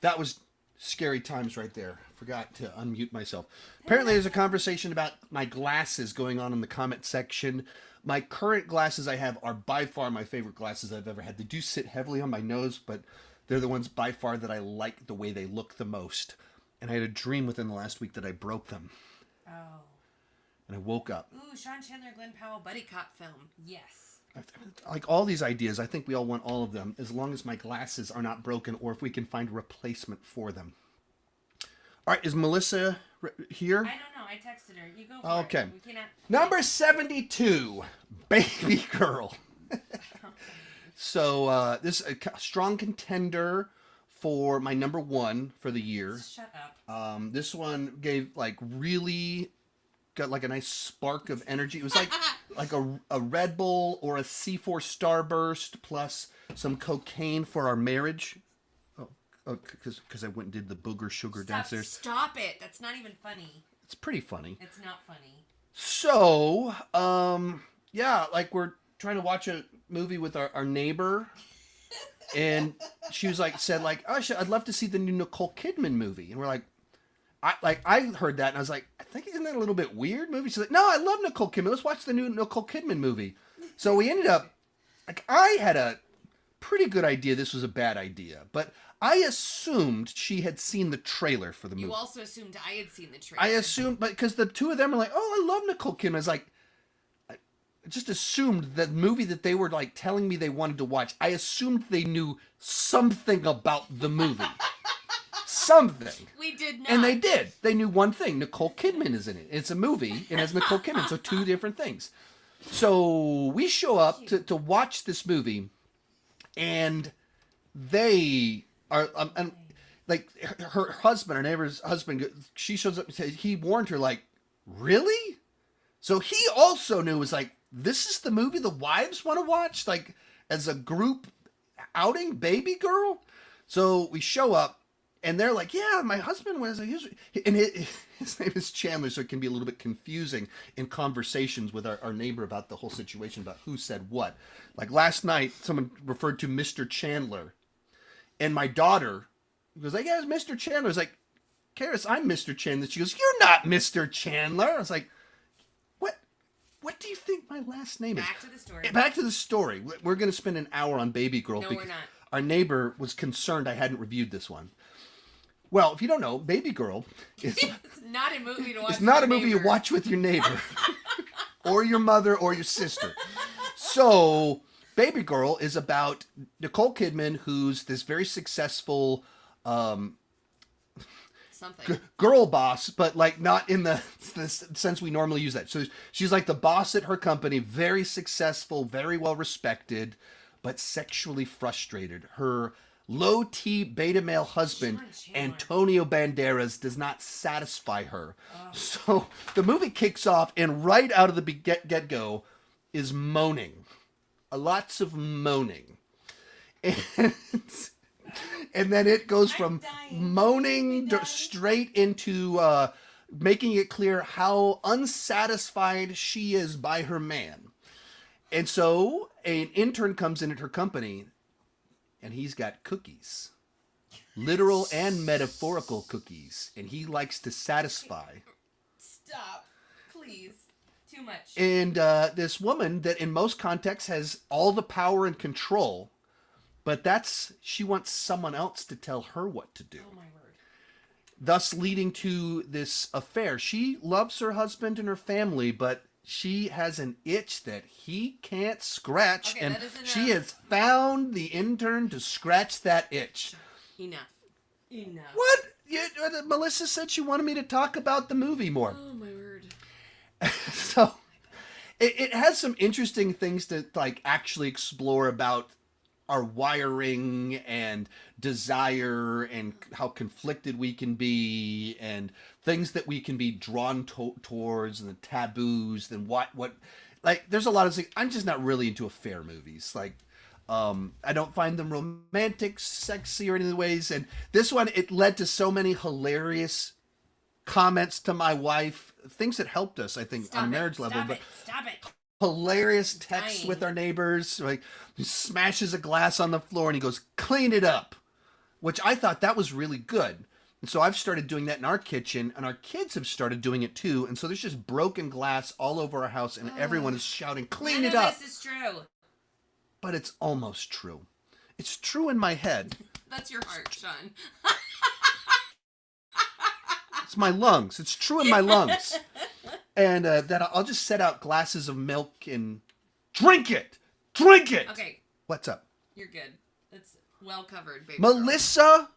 That was scary times right there. Forgot to unmute myself. Apparently there's a conversation about my glasses going on in the comment section. My current glasses I have are by far my favorite glasses I've ever had. They do sit heavily on my nose, but they're the ones by far that I like the way they look the most. And I had a dream within the last week that I broke them. Oh. And I woke up. Ooh, Sean Chandler, Glenn Powell, buddy cop film. Yes. Like all these ideas, I think we all want all of them, as long as my glasses are not broken or if we can find a replacement for them. All right, is Melissa here? I don't know. I texted her. You go for it. Okay. We cannot... Number 72, Baby Girl. So this is a strong contender for my number one for the year. Shut up. This one gave really got like a nice spark of energy. It was like a Red Bull or a C4 Starburst plus some cocaine for our marriage. Oh, because I went and did the booger sugar downstairs. Stop it. That's not even funny. It's pretty funny. It's not funny. So, yeah, like we're trying to watch a movie with our neighbor, and she was said, oh, I'd love to see the new Nicole Kidman movie. And we're like, I heard that and I was like, I think isn't that a little bit weird movie? She's like, no, I love Nicole Kidman. Let's watch the new Nicole Kidman movie. So we ended up, I had a pretty good idea this was a bad idea, but I assumed she had seen the trailer for the movie. You also assumed I had seen the trailer. I assumed, but because the two of them are like, oh, I love Nicole Kidman. I was like, I just assumed that movie that they were telling me they wanted to watch, I assumed they knew something about the movie. Something. We did not. And they did. They knew one thing. Nicole Kidman is in it. It's a movie, and it's Nicole Kidman. So two different things. So we show up to watch this movie, and they are, and her husband, her neighbor's husband, she shows up and says, he warned her, really? So he also knew, was this is the movie the wives want to watch, as a group outing, Baby Girl? So we show up, and they're like, yeah, my husband was, and his name is Chandler, so it can be a little bit confusing in conversations with our neighbor about the whole situation, about who said what. Last night, someone referred to Mr. Chandler, and my daughter goes, yeah, it's Mr. Chandler. I was like, Karis, I'm Mr. Chandler. She goes, you're not Mr. Chandler. I was like, what do you think my last name is? Back to the story. Back to the story. We're going to spend an hour on Baby Girl. No, because we're not. Our neighbor was concerned I hadn't reviewed this one. Well, if you don't know, Baby Girl is It's not a movie to watch. it's not with a movie your you watch with your neighbor or your mother or your sister. So, Baby Girl is about Nicole Kidman, who's this very successful Something. girl boss, but not in the sense we normally use that. So she's the boss at her company, very successful, very well respected, but sexually frustrated. Her low T beta male husband, Antonio Banderas, does not satisfy her. Oh. So the movie kicks off, and right out of the get-go is moaning. Lots of moaning. And then it goes from moaning straight into making it clear how unsatisfied she is by her man. And so an intern comes in at her company, and he's got cookies. Literal and metaphorical cookies. And he likes to satisfy. Stop. Please. Too much. And this woman that in most contexts has all the power and control, but she wants someone else to tell her what to do. Oh my word. Thus leading to this affair. She loves her husband and her family, but she has an itch that he can't scratch. Okay, and that is enough. she has found the intern to scratch that itch. Enough. What? Melissa said she wanted me to talk about the movie more. Oh my word. So it has some interesting things to like actually explore about our wiring and desire and how conflicted we can be and things that we can be drawn towards and the taboos and what like there's a lot of things. I'm just not really into affair movies. Like I don't find them romantic, sexy, or any of the ways. And this one, it led to so many hilarious comments to my wife, things that helped us, I think, on a marriage level. But Stop it. hilarious texts with our neighbors. Like he smashes a glass on the floor and he goes, "Clean it up," which I thought that was really good. And so I've started doing that in our kitchen, and our kids have started doing it too. And so there's just broken glass all over our house, and everyone is shouting, "Clean it up!" This is true. But it's almost true. It's true in my head. That's your heart, Sean. It's my lungs. It's true in my lungs. And that I'll just set out glasses of milk and drink it. Drink it. Okay, What's up? you're good. It's well covered, baby. girl. Melissa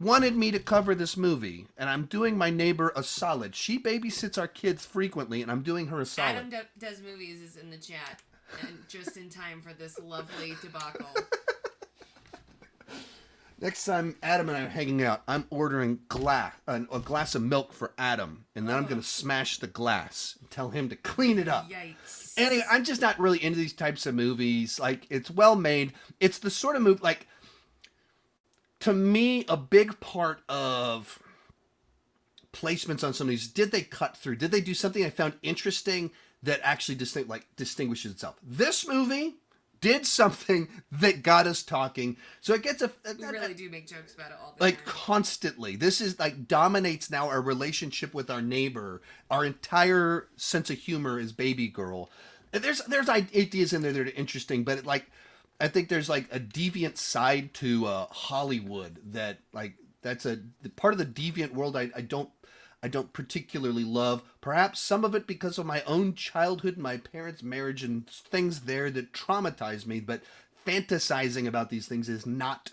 wanted me to cover this movie, and I'm doing my neighbor a solid. She babysits our kids frequently, and I'm doing her a solid. Adam Does Movies is in the chat, and just in time for this lovely debacle. Next time Adam and I are hanging out, I'm ordering a glass of milk for Adam, and then I'm going to smash the glass and tell him to clean it up. Yikes. Anyway, I'm just not really into these types of movies. Like, it's well made. It's the sort of movie, like, to me, a big part of placements on some of these, did they cut through? Did they do something I found interesting that actually distinguishes itself? This movie did something that got us talking. So it gets We really do make jokes about it all the like time. constantly. This is like dominates now our relationship with our neighbor. Our entire sense of humor is Baby Girl. And there's ideas in there that are interesting, but I think there's like a deviant side to Hollywood that like that's a part of the deviant world I don't particularly love. Perhaps some of it because of my own childhood and my parents' marriage and things there that traumatized me, but fantasizing about these things is not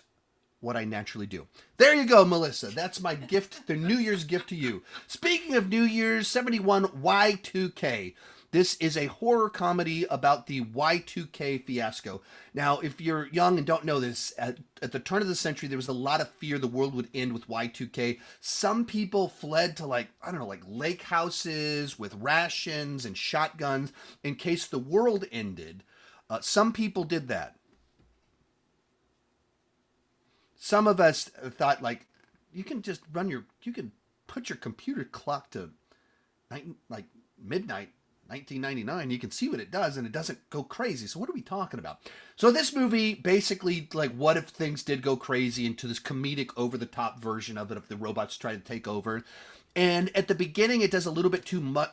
what I naturally do. There you go, Melissa. That's my gift, the New Year's gift to you. Speaking of New Year's, 71 Y2K. This is a horror comedy about the Y2K fiasco. Now, if you're young and don't know this, at the turn of the century, there was a lot of fear the world would end with Y2K. Some people fled to like lake houses with rations and shotguns in case the world ended. Some people did that. Some of us thought like, you can put your computer clock to midnight. 1999, you can see what it does and it doesn't go crazy. So what are we talking about? So this movie basically like what if things did go crazy into this comedic over the top version of it if the robots try to take over. And at the beginning it does a little bit too much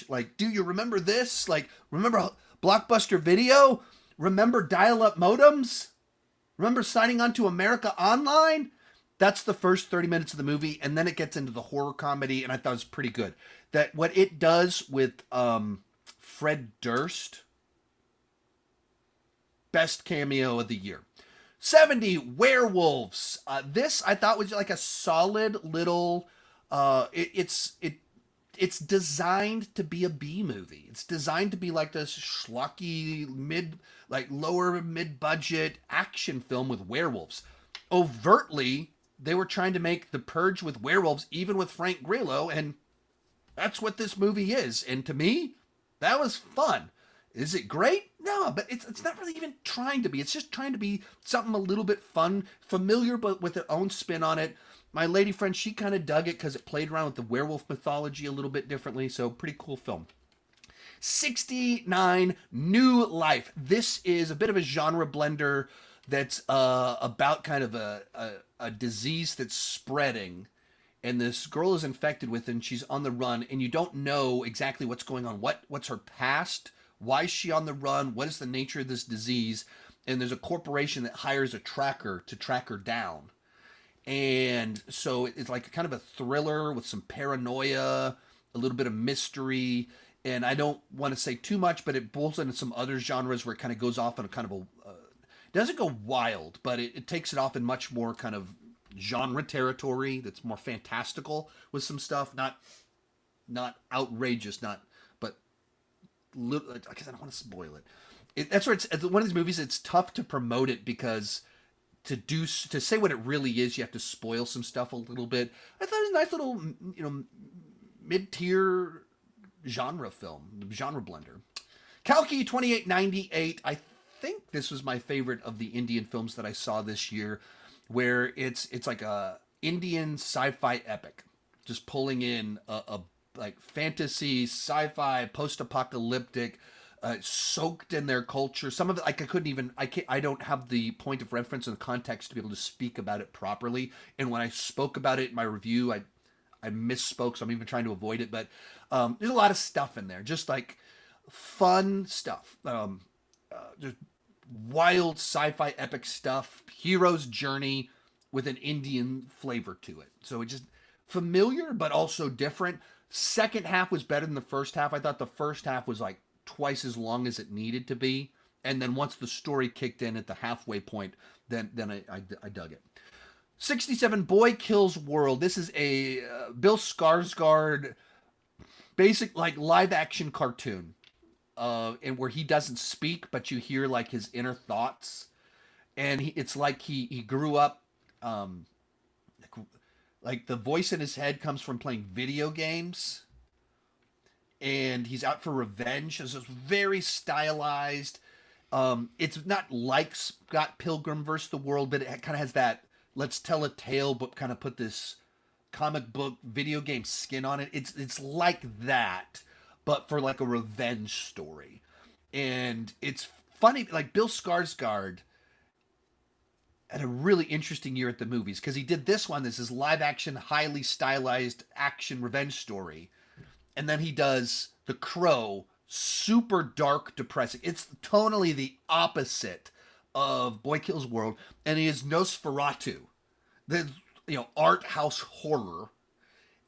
like do you remember this? Like remember Blockbuster Video? Remember dial-up modems? Remember signing on to America Online? That's the first 30 minutes of the movie, and then it gets into the horror comedy, and I thought it was pretty good. That what it does with Fred Durst, best cameo of the year. 70 Werewolves. This I thought was like a solid little. It's designed to be a B movie. It's designed to be like this schlocky lower mid budget action film with werewolves. Overtly, they were trying to make The Purge with werewolves, even with Frank Grillo, and that's what this movie is. And to me, that was fun. Is it great? No, but it's not really even trying to be. It's just trying to be something a little bit fun, familiar, but with their own spin on it. My lady friend, she kind of dug it because it played around with the werewolf mythology a little bit differently, so pretty cool film. 69 New Life. This is a bit of a genre blender that's about kind of a disease that's spreading, and this girl is infected with it, and she's on the run, and you don't know exactly what's going on. What's her past? Why is she on the run? What is the nature of this disease? And there's a corporation that hires a tracker to track her down. And so it's like kind of a thriller with some paranoia, a little bit of mystery. And I don't want to say too much, but it pulls into some other genres where it kind of goes off on a kind of doesn't go wild, but it takes it off in much more kind of genre territory that's more fantastical with some stuff, not outrageous, but because I don't want to spoil it. That's where it's one of these movies. It's tough to promote it because to say what it really is, you have to spoil some stuff a little bit. I thought it was a nice little, mid-tier genre film, genre blender. Kalki 2898. I think this was my favorite of the Indian films that I saw this year, where it's like a Indian sci-fi epic, just pulling in a like fantasy, sci-fi, post-apocalyptic, soaked in their culture. Some of it, like I don't have the point of reference and the context to be able to speak about it properly. And when I spoke about it in my review, I misspoke, so I'm even trying to avoid it. But there's a lot of stuff in there, just like fun stuff, just wild sci-fi epic stuff, hero's journey with an Indian flavor to it. So it just familiar, but also different. Second half was better than the first half. I thought the first half was like twice as long as it needed to be. And then once the story kicked in at the halfway point, then I dug it. 67, Boy Kills World. This is a Bill Skarsgård basic like live action cartoon, and where he doesn't speak, but you hear like his inner thoughts. And it's like he grew up, like the voice in his head comes from playing video games, and he's out for revenge. So it's very stylized. It's not like Scott Pilgrim vs. the World, but it kind of has that let's tell a tale, but kind of put this comic book video game skin on it. It's like that, but for like a revenge story. And it's funny, like Bill Skarsgård had a really interesting year at the movies, because he did this one. This is live action, highly stylized action revenge story. And then he does The Crow, super dark, depressing. It's tonally the opposite of Boy Kills World. And he is Nosferatu, the art house horror.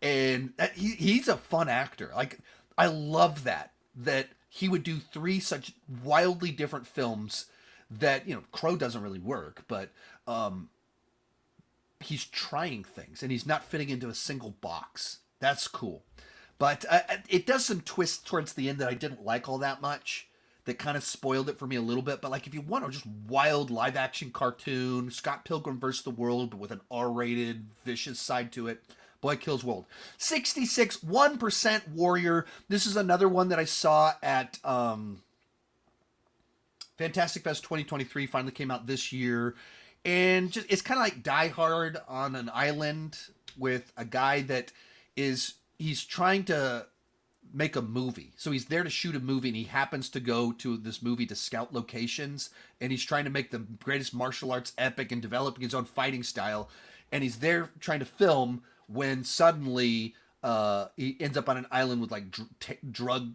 And he's a fun actor. Like, I love that he would do three such wildly different films that, Crow doesn't really work, but he's trying things and he's not fitting into a single box. That's cool. But it does some twists towards the end that I didn't like all that much, that kind of spoiled it for me a little bit. But like, if you want a just wild live action cartoon, Scott Pilgrim vs. the World, but with an R-rated vicious side to it, Boy Kills World. 66, 1% Warrior. This is another one that I saw at Fantastic Fest 2023, finally came out this year. And just, it's kind of like Die Hard on an island with a guy that he's trying to make a movie. So he's there to shoot a movie, and he happens to go to this movie to scout locations, and he's trying to make the greatest martial arts epic and developing his own fighting style. And he's there trying to film when suddenly he ends up on an island with like drug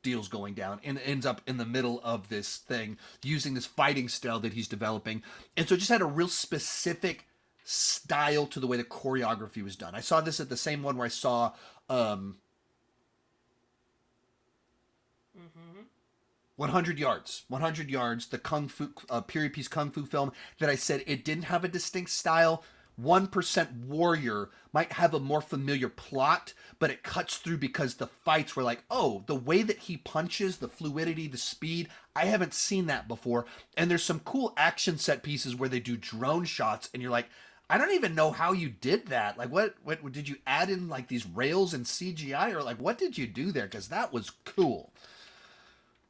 deals going down, and ends up in the middle of this thing using this fighting style that he's developing. And so it just had a real specific style to the way the choreography was done. I saw this at the same one where I saw 100 Yards, the kung fu period piece kung fu film that I said it didn't have a distinct style. 1% Warrior might have a more familiar plot, but it cuts through because the fights were like, oh, the way that he punches, the fluidity, the speed, I haven't seen that before. And there's some cool action set pieces where they do drone shots, and you're like, I don't even know how you did that. Like, what did you add in, like these rails and CGI, or like what did you do there? Because that was cool.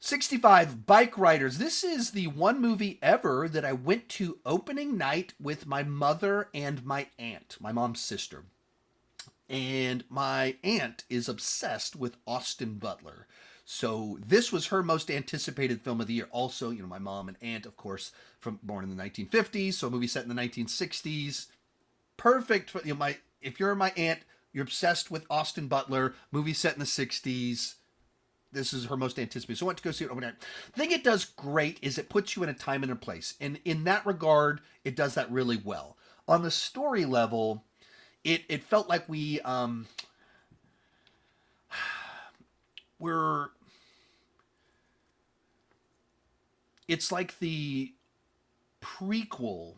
65, Bike Riders. This is the one movie ever that I went to opening night with my mother and my aunt, my mom's sister. And my aunt is obsessed with Austin Butler. So this was her most anticipated film of the year. Also, my mom and aunt, of course, born in the 1950s, so a movie set in the 1960s. Perfect for, if you're my aunt, you're obsessed with Austin Butler, movie set in the 60s. This is her most anticipated. So I went to go see it overnight. The thing it does great is it puts you in a time and a place. And in that regard, it does that really well. On the story level, it felt like it's like the prequel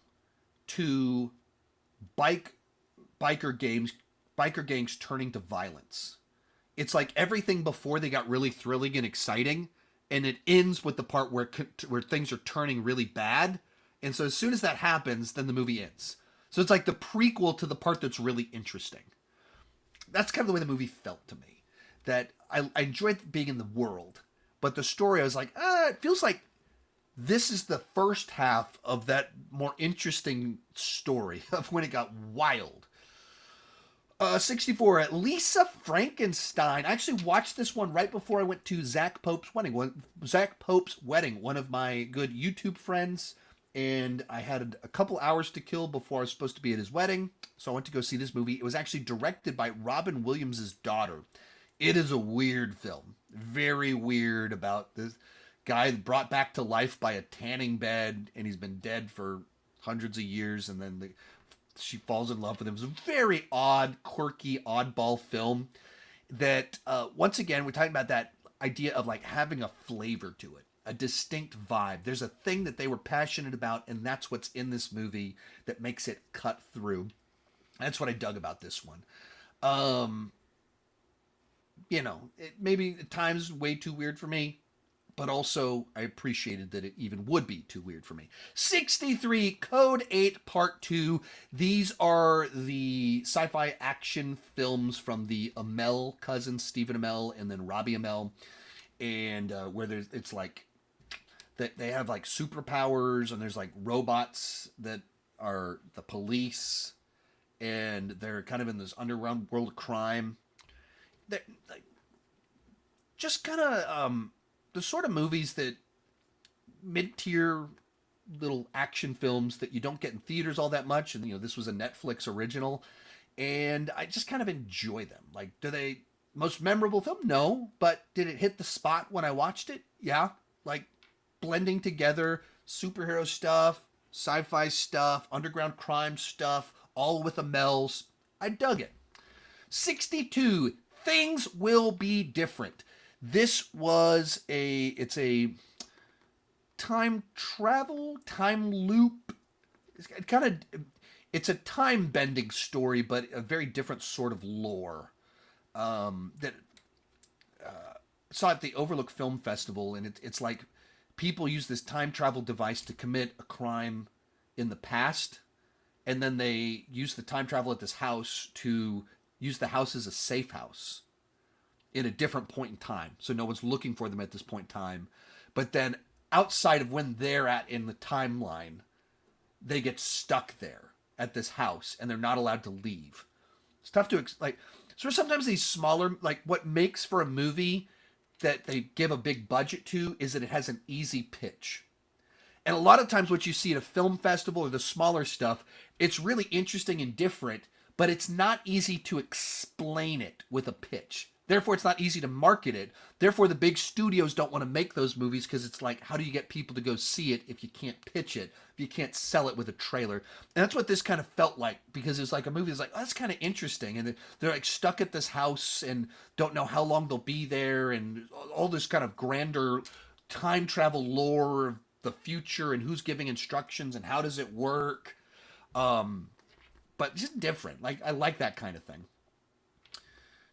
to biker gangs turning to violence. it's like everything before they got really thrilling and exciting, and it ends with the part where things are turning really bad. And so as soon as that happens, then the movie ends. So it's like the prequel to the part that's really interesting. That's kind of the way the movie felt to me. That I enjoyed being in the world, but the story, I was like, it feels like this is the first half of that more interesting story of when it got wild. 64, Lisa Frankenstein. I actually watched this one right before I went to Zach Pope's wedding. One of my good YouTube friends, and I had a couple hours to kill before I was supposed to be at his wedding, so I went to go see this movie. It was actually directed by Robin Williams' daughter. It is a weird film. Very weird about this guy brought back to life by a tanning bed, and he's been dead for hundreds of years, and then she falls in love with him. It was a very odd, quirky, oddball film that, once again, we're talking about that idea of like having a flavor to it, a distinct vibe. There's a thing that they were passionate about, and that's what's in this movie that makes it cut through. That's what I dug about this one. It maybe at times way too weird for me, but also I appreciated that it even would be too weird for me. 63, Code 8 Part 2. These are the sci-fi action films from the Amell cousins, Stephen Amell and then Robbie Amell, and where it's like that they have like superpowers, and there's like robots that are the police, and they're kind of in this underground world of crime. They're like just kind of the sort of movies that mid-tier little action films that you don't get in theaters all that much. And, this was a Netflix original, and I just kind of enjoy them. Like, do they most memorable film? No, but did it hit the spot when I watched it? Yeah. Like blending together superhero stuff, sci-fi stuff, underground crime stuff, all with the Mells. I dug it. 62, Things Will Be Different. This was it's a time travel, time loop. It's a time bending story, but a very different sort of lore. That saw at the Overlook Film Festival, and it's like people use this time travel device to commit a crime in the past, and then they use the time travel at this house to use the house as a safe house in a different point in time. So no one's looking for them at this point in time. But then outside of when they're at in the timeline, they get stuck there at this house and they're not allowed to leave. It's tough to, so sometimes these smaller, what makes for a movie that they give a big budget to is that it has an easy pitch. And a lot of times what you see at a film festival or the smaller stuff, it's really interesting and different, but it's not easy to explain it with a pitch. Therefore, it's not easy to market it. Therefore, the big studios don't want to make those movies because it's like, how do you get people to go see it if you can't pitch it, if you can't sell it with a trailer? And that's what this kind of felt like, because it's like a movie that's like, oh, that's kind of interesting. And they're like stuck at this house and don't know how long they'll be there, and all this kind of grander time travel lore of the future and who's giving instructions and how does it work. But just different. I like that kind of thing.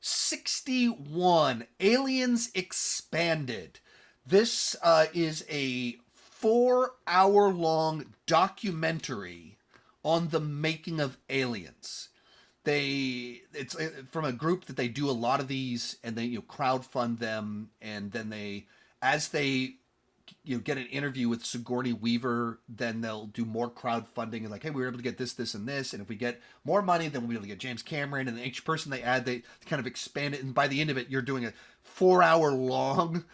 61, Aliens Expanded. This is a 4-hour-long documentary on the making of Aliens. It's from a group that they do a lot of these, and they crowdfund them, and then as they get an interview with Sigourney Weaver, then they'll do more crowdfunding and hey, we were able to get this, this, and this, and if we get more money, then we'll be able to get James Cameron, and then each person they add, they kind of expand it, and by the end of it, you're doing a 4-hour-long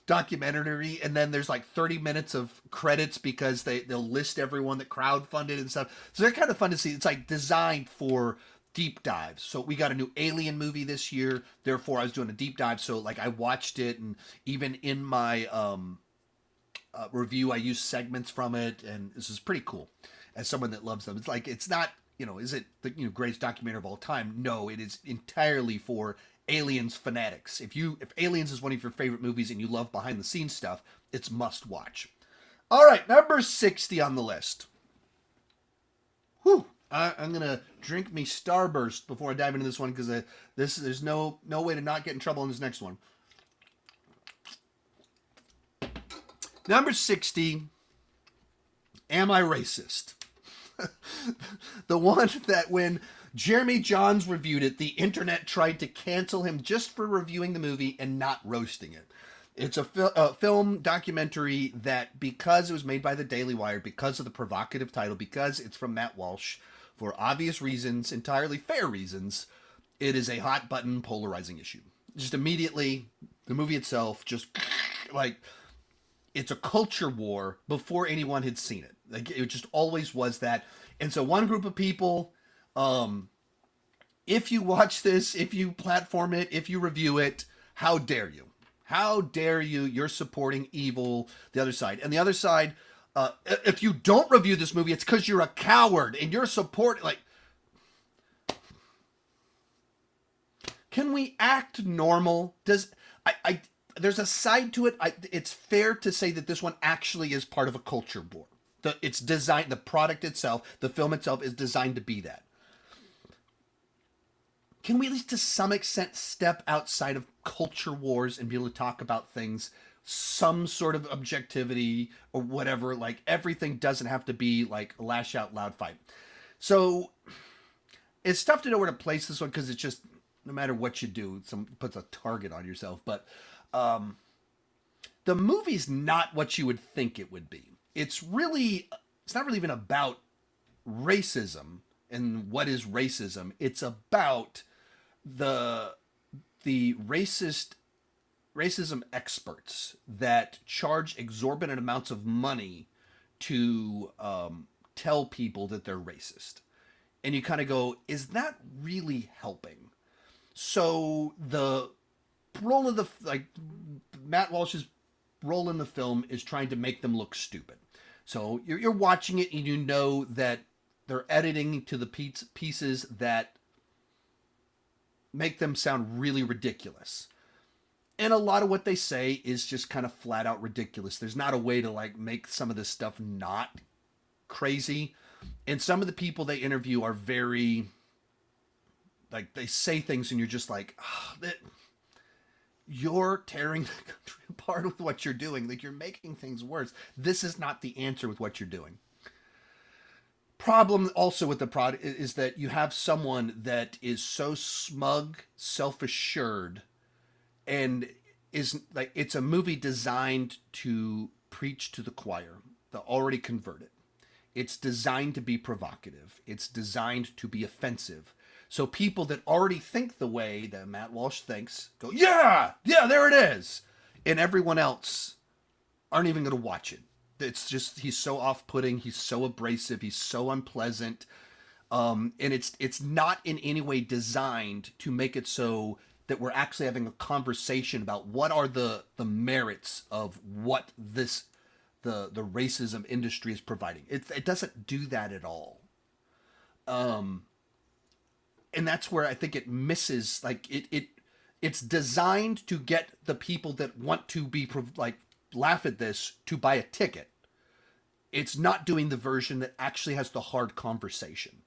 documentary, and then there's 30 minutes of credits because they'll list everyone that crowdfunded and stuff. So they're kind of fun to see. It's designed for deep dives. So we got a new Alien movie this year, therefore I was doing a deep dive, so I watched it, and even in my review I use segments from it, and this is pretty cool as someone that loves them. It's not, is it the greatest documentary of all time? No, it is entirely for Aliens fanatics. If Aliens is one of your favorite movies and you love behind the scenes stuff, it's must watch. All right, number 60 on the list. Whew. I'm gonna drink me Starburst before I dive into this one because there's no way to not get in trouble in this next one. Number 60. Am I Racist? The one that when Jeremy Johns reviewed it, the internet tried to cancel him just for reviewing the movie and not roasting it. It's a film documentary that, because it was made by the Daily Wire, because of the provocative title, because it's from Matt Walsh, for obvious reasons, entirely fair reasons, it is a hot button polarizing issue. Just immediately, the movie itself, just like, it's a culture war before anyone had seen it. Like, it just always was that. And so one group of people, if you watch this, if you platform it, if you review it, how dare you? How dare you? You're supporting evil, the other side. And the other side, if you don't review this movie, it's because you're a coward and you're supporting, like, can we act normal? There's a side to it. It's fair to say that this one actually is part of a culture war. It's designed, the product itself, the film itself is designed to be that. Can we at least to some extent step outside of culture wars and be able to talk about things, some sort of objectivity or whatever? Like, everything doesn't have to be like a lash out loud fight. So it's tough to know where to place this one because it's just, no matter what you do, someone puts a target on yourself. But the movie's not what you would think it would be. It's not really even about racism and what is racism. It's about the racism experts that charge exorbitant amounts of money to tell people that they're racist. And you kind of go, is that really helping? So the role of Matt Walsh's role in the film is trying to make them look stupid. So you're watching it and you know that they're editing to the pieces that make them sound really ridiculous. And a lot of what they say is just kind of flat out ridiculous. There's not a way to like make some of this stuff not crazy. And some of the people they interview are very, like, they say things and you're just like, you're tearing the country apart with what you're doing. Like, you're making things worse. This is not the answer with what you're doing. Problem also with the product is that you have someone that is so smug, self-assured, and is like, it's a movie designed to preach to the choir, the already converted. It's designed to be provocative. It's designed to be offensive. So people that already think the way that Matt Walsh thinks go, yeah, there it is. And everyone else aren't even going to watch it. It's just, he's so off-putting. He's so abrasive. He's so unpleasant. And it's not in any way designed to make it so that we're actually having a conversation about what are the merits of what the racism industry is providing. It doesn't do that at all. And that's where I think it misses. Like, it's designed to get the people that want to be laugh at this to buy a ticket. It's not doing the version that actually has the hard conversation.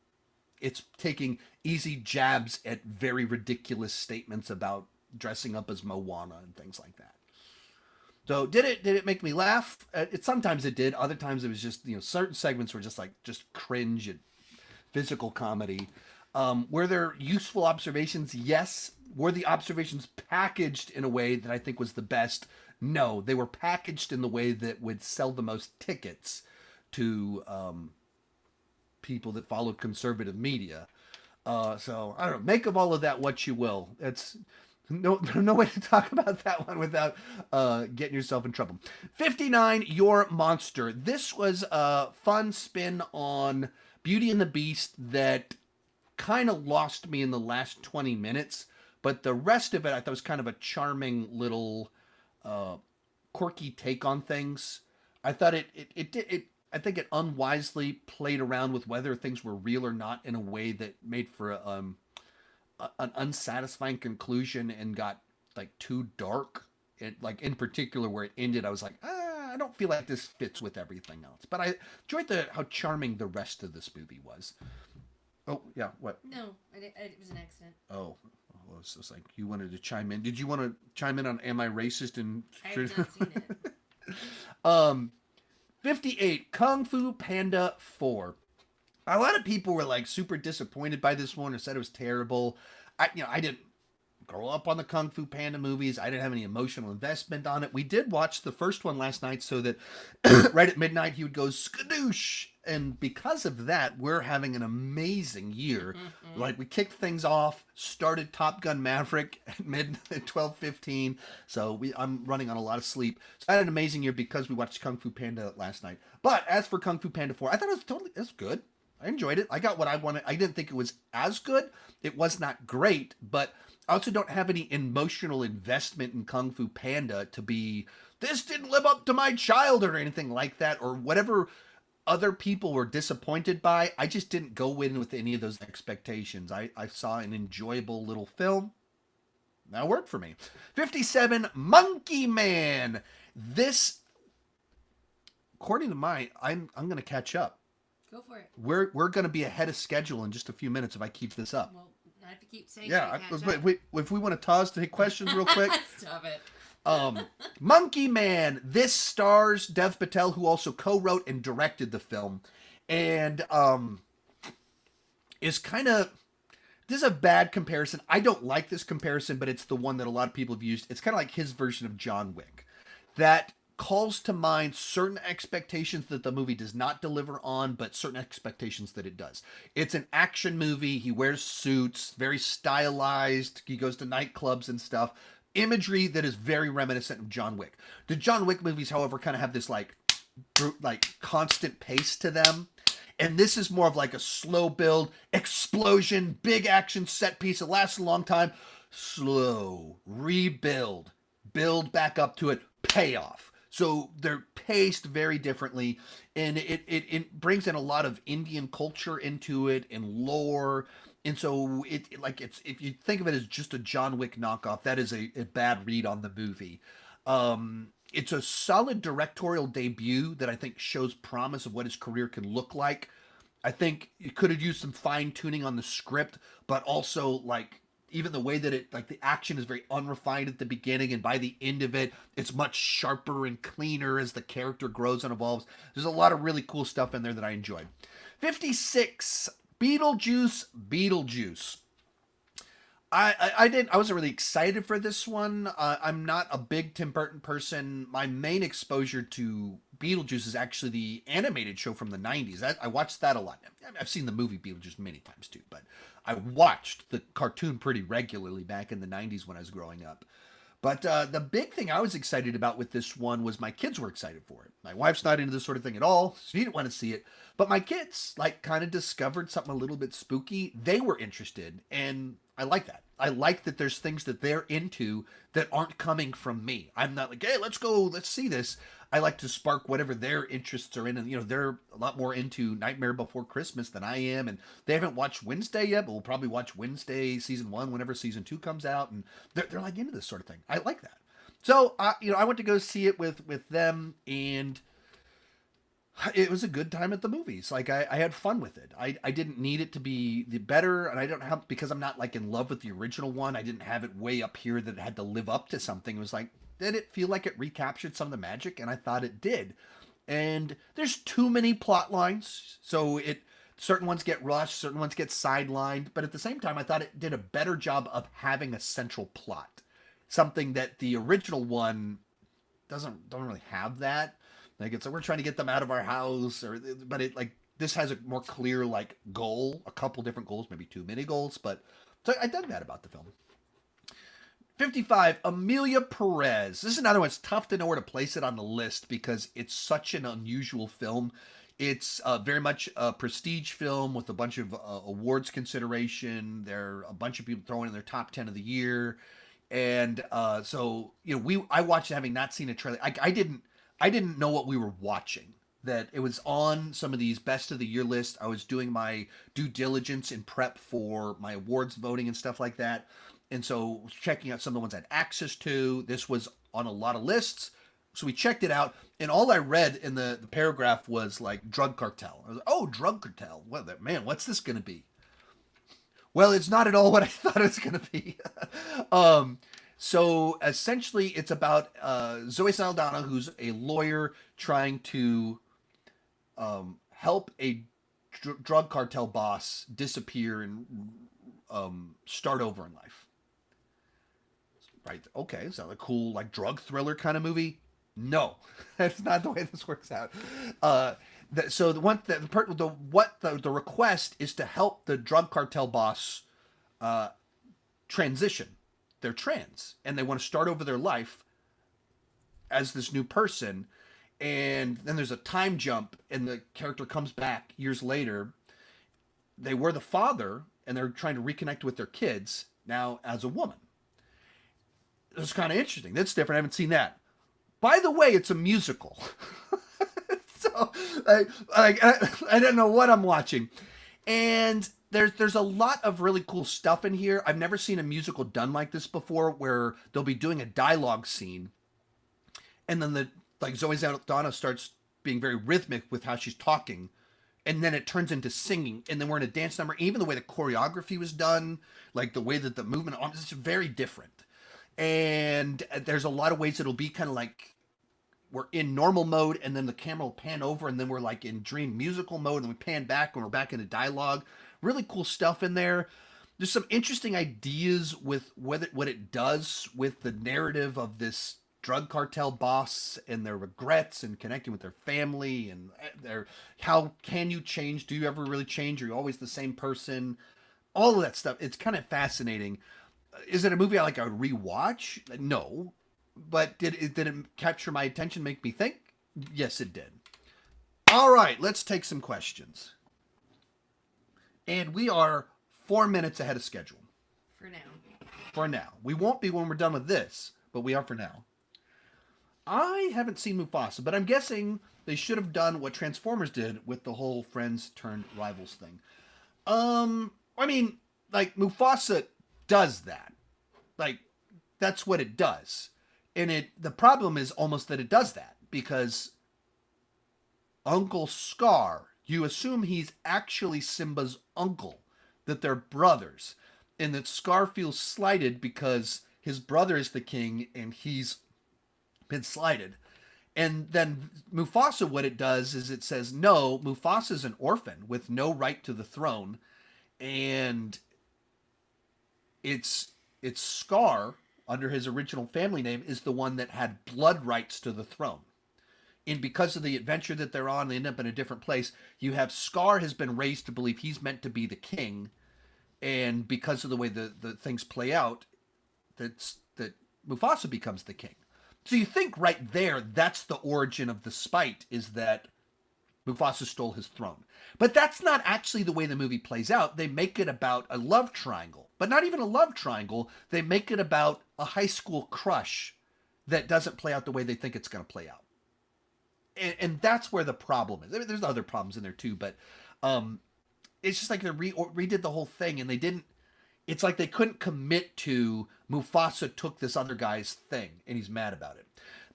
It's taking easy jabs at very ridiculous statements about dressing up as Moana and things like that. So did it make me laugh? Sometimes it did. Other times it was just, certain segments were just cringe and physical comedy. Were there useful observations? Yes. Were the observations packaged in a way that I think was the best? No. They were packaged in the way that would sell the most tickets to people that followed conservative media. So I don't know. Make of all of that what you will. It's no way to talk about that one without getting yourself in trouble. 59, Your Monster. This was a fun spin on Beauty and the Beast that kind of lost me in the last 20 minutes, but the rest of it I thought was kind of a charming little quirky take on things. I thought I think it unwisely played around with whether things were real or not in a way that made for an unsatisfying conclusion and got too dark. In particular where it ended, I was like, I don't feel like this fits with everything else. But I enjoyed how charming the rest of this movie was. Oh, yeah, what? No, it was an accident. Oh, well, it's just like you wanted to chime in. Did you want to chime in on Am I Racist? And I have not seen it. 58, Kung Fu Panda 4. A lot of people were like super disappointed by this one or said it was terrible. I didn't grow up on the Kung Fu Panda movies. I didn't have any emotional investment on it. We did watch the first one last night so that right at midnight he would go skadoosh. And because of that, we're having an amazing year. Like we kicked things off, started Top Gun Maverick at midnight at 12:15. So I'm running on a lot of sleep. So I had an amazing year because we watched Kung Fu Panda last night. But as for Kung Fu Panda 4, I thought it was good. I enjoyed it. I got what I wanted. I didn't think it was as good. It was not great, but I also don't have any emotional investment in Kung Fu Panda to be, this didn't live up to my child or anything like that, or whatever other people were disappointed by. I just didn't go in with any of those expectations. I saw an enjoyable little film. That worked for me. 57, Monkey Man. This, according to I'm going to catch up. Go for it. We're going to be ahead of schedule in just a few minutes if I keep this up. Well, not if you keep saying Yeah, it. if we want to toss to take questions real quick. Stop it. Monkey Man. This stars Dev Patel, who also co-wrote and directed the film, and is kind of, this is a bad comparison. I don't like this comparison, but it's the one that a lot of people have used. It's kind of like his version of John Wick, that calls to mind certain expectations that the movie does not deliver on, but certain expectations that it does. It's an action movie. He wears suits, very stylized. He goes to nightclubs and stuff. Imagery that is very reminiscent of John Wick. The John Wick movies, however, kind of have this like constant pace to them. And this is more of like a slow build, explosion, big action set piece. It lasts a long time. Slow, rebuild, build back up to it, payoff. So they're paced very differently, and it brings in a lot of Indian culture into it and lore. And so it's if you think of it as just a John Wick knockoff, that is a bad read on the movie. It's a solid directorial debut that I think shows promise of what his career can look like. I think it could have used some fine tuning on the script, but also like even the way that it, like the action is very unrefined at the beginning, and by the end of it, it's much sharper and cleaner as the character grows and evolves. There's a lot of really cool stuff in there that I enjoyed. 56, Beetlejuice. I wasn't really excited for this one. I'm not a big Tim Burton person. My main exposure to Beetlejuice is actually the animated show from the 90s. I watched that a lot. I've seen the movie Beetlejuice many times too, but I watched the cartoon pretty regularly back in the 90s when I was growing up. But the big thing I was excited about with this one was my kids were excited for it. My wife's not into this sort of thing at all. She didn't want to see it. But my kids like kind of discovered something a little bit spooky. They were interested, and I like that. I like that there's things that they're into that aren't coming from me. I'm not like, hey, let's see this. I like to spark whatever their interests are in. And, they're a lot more into Nightmare Before Christmas than I am. And they haven't watched Wednesday yet, but we'll probably watch Wednesday season 1 whenever season 2 comes out. And they're like into this sort of thing. I like that. So, I went to go see it with them, and it was a good time at the movies. Like I had fun with it. I didn't need it to be the better, and I don't have, because I'm not like in love with the original one. I didn't have it way up here that it had to live up to something. It was like, did it feel like it recaptured some of the magic? And I thought it did. And there's too many plot lines, so certain ones get rushed, certain ones get sidelined. But at the same time, I thought it did a better job of having a central plot, something that the original one don't really have that. Like it's like we're trying to get them out of our house, but it like this has a more clear like goal, a couple different goals, maybe too many goals, but so I dug that about the film. 55, Amelia Perez. This is another one. It's tough to know where to place it on the list because it's such an unusual film. It's very much a prestige film with a bunch of awards consideration. There are a bunch of people throwing in their top 10 of the year. And so, I watched it having not seen a trailer. I didn't know what we were watching, that it was on some of these best of the year lists. I was doing my due diligence in prep for my awards voting and stuff like that. And so checking out some of the ones I had access to. This was on a lot of lists. So we checked it out. And all I read in the paragraph was like drug cartel. I was like, oh, drug cartel. Man, what's this going to be? Well, it's not at all what I thought it was going to be. So essentially, it's about Zoe Saldana, who's a lawyer trying to help a drug cartel boss disappear and start over in life. Right? Okay, so a cool like drug thriller kind of movie. No, that's not the way this works out. So the request is to help the drug cartel boss transition. They're trans and they want to start over their life as this new person. And then there's a time jump and the character comes back years later. They were the father and they're trying to reconnect with their kids now as a woman. It's kind of interesting. That's different. I haven't seen that. By the way, it's a musical. So I don't know what I'm watching. And there's a lot of really cool stuff in here. I've never seen a musical done like this before, where they'll be doing a dialogue scene, and then Zoe Saldana starts being very rhythmic with how she's talking, and then it turns into singing, and then we're in a dance number. Even the way the choreography was done, like the way that the movement on, it's very different. And there's a lot of ways it'll be kind of like we're in normal mode, and then the camera will pan over, and then we're like in dream musical mode, and we pan back, and we're back into dialogue. Really cool stuff in there. There's some interesting ideas with what it does with the narrative of this drug cartel boss and their regrets and connecting with their family and how can you change? Do you ever really change? Are you always the same person? All of that stuff. It's kind of fascinating. Is it a movie I would rewatch? No. But did it capture my attention, make me think? Yes, it did. All right, let's take some questions. And we are 4 minutes ahead of schedule. For now. We won't be when we're done with this, but we are for now. I haven't seen Mufasa, but I'm guessing they should have done what Transformers did with the whole friends turned rivals thing. I mean, like, Mufasa does that. Like, that's what it does. And the problem is almost that it does that, because Uncle Scar, you assume he's actually Simba's uncle, that they're brothers, and that Scar feels slighted because his brother is the king and he's been slighted. And then Mufasa, what it does is it says, no, Mufasa's an orphan with no right to the throne, and it's Scar, under his original family name, is the one that had blood rights to the throne. And because of the adventure that they're on, they end up in a different place. You have Scar has been raised to believe he's meant to be the king, and because of the way the things play out, that Mufasa becomes the king. So you think right there, that's the origin of the spite, is that Mufasa stole his throne. But that's not actually the way the movie plays out. They make it about a love triangle, but not even a love triangle. They make it about a high school crush that doesn't play out the way they think it's going to play out. And that's where the problem is. I mean, there's other problems in there too, but it's just like they redid the whole thing, and they didn't. It's like they couldn't commit to Mufasa took this other guy's thing, and he's mad about it.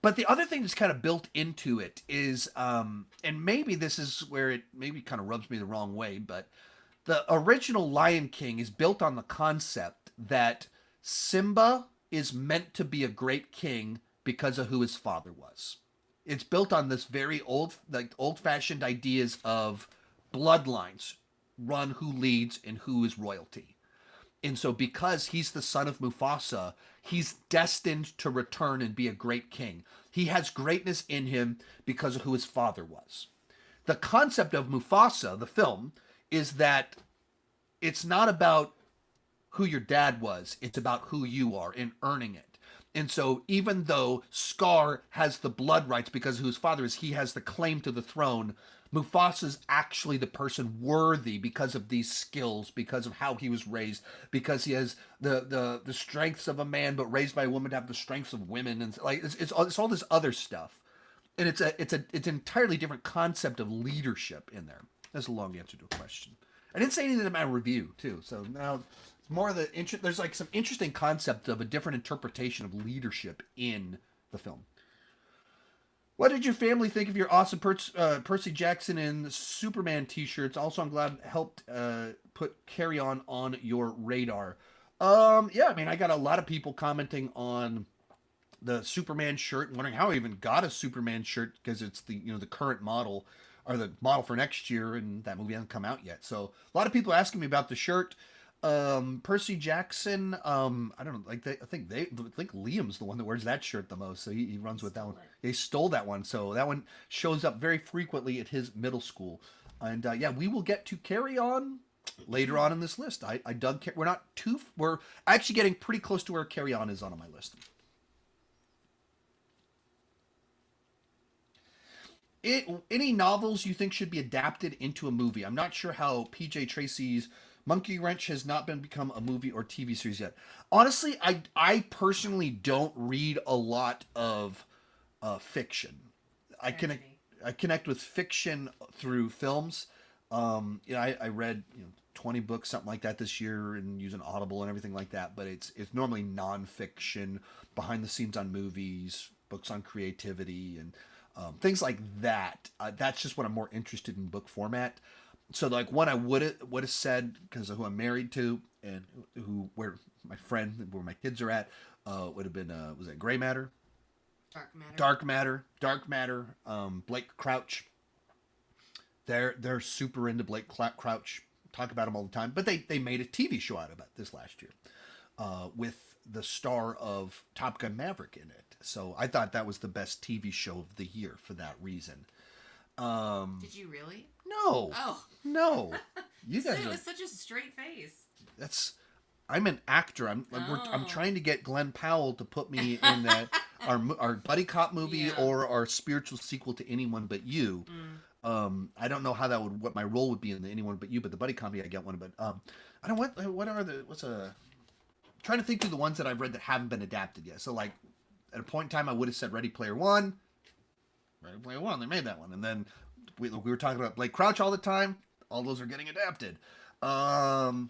But the other thing that's kind of built into it is, and maybe this is where it maybe kind of rubs me the wrong way, but the original Lion King is built on the concept that Simba is meant to be a great king because of who his father was. It's built on this very old-fashioned ideas of bloodlines, run who leads and who is royalty. And so because he's the son of Mufasa, he's destined to return and be a great king. He has greatness in him because of who his father was. The concept of Mufasa, the film, is that it's not about who your dad was. It's about who you are and earning it. And so even though Scar has the blood rights because of who his father is, he has the claim to the throne, Mufasa's actually the person worthy because of these skills, because of how he was raised, because he has the strengths of a man, but raised by a woman to have the strengths of women, and like it's all this other stuff, and it's an entirely different concept of leadership in there. That's a long answer to a question. I didn't say anything in my review too, so now it's more of the there's like some interesting concept of a different interpretation of leadership in the film. What did your family think of your awesome Percy Jackson and Superman t-shirts? Also, I'm glad it helped put Carry On your radar. Yeah, I mean, I got a lot of people commenting on the Superman shirt and wondering how I even got a Superman shirt because it's the the current model or the model for next year, and that movie hasn't come out yet. So a lot of people asking me about the shirt. Percy Jackson, I don't know, I think Liam's the one that wears that shirt the most, so he runs with that one. They stole that one, so that one shows up very frequently at his middle school. And yeah, we will get to Carry On later on in this list. I dug, we're actually getting pretty close to where Carry On is on my list. Any novels you think should be adapted into a movie? I'm not sure how PJ Tracy's Monkey Wrench has not become a movie or TV series yet. Honestly, I personally don't read a lot of fiction. I connect with fiction through films. I read 20 books, something like that this year, and using Audible and everything like that. But it's normally nonfiction, behind the scenes on movies, books on creativity, and things like that. That's just what I'm more interested in book format. So like one I would have said, because of who I'm married to and where my friend, where my kids are at, would have been was it Gray Matter? Dark Matter. Blake Crouch. They're super into Blake Crouch. Talk about him all the time. But they made a TV show out of it this last year, with the star of Top Gun Maverick in it. So I thought that was the best TV show of the year for that reason. Did you really? No. Oh. No. You guys It are, was such a straight face. I'm an actor. I'm trying to get Glenn Powell to put me in that our buddy cop movie or our spiritual sequel to Anyone But You. I don't know how what my role would be in the Anyone But You, but the buddy comedy I get one. But I don't trying to think through the ones that I've read that haven't been adapted yet. So like at a point in time, I would have said Ready Player One. Ready Player One, they made that one, and then we were talking about Blake Crouch all the time. All those are getting adapted. I'm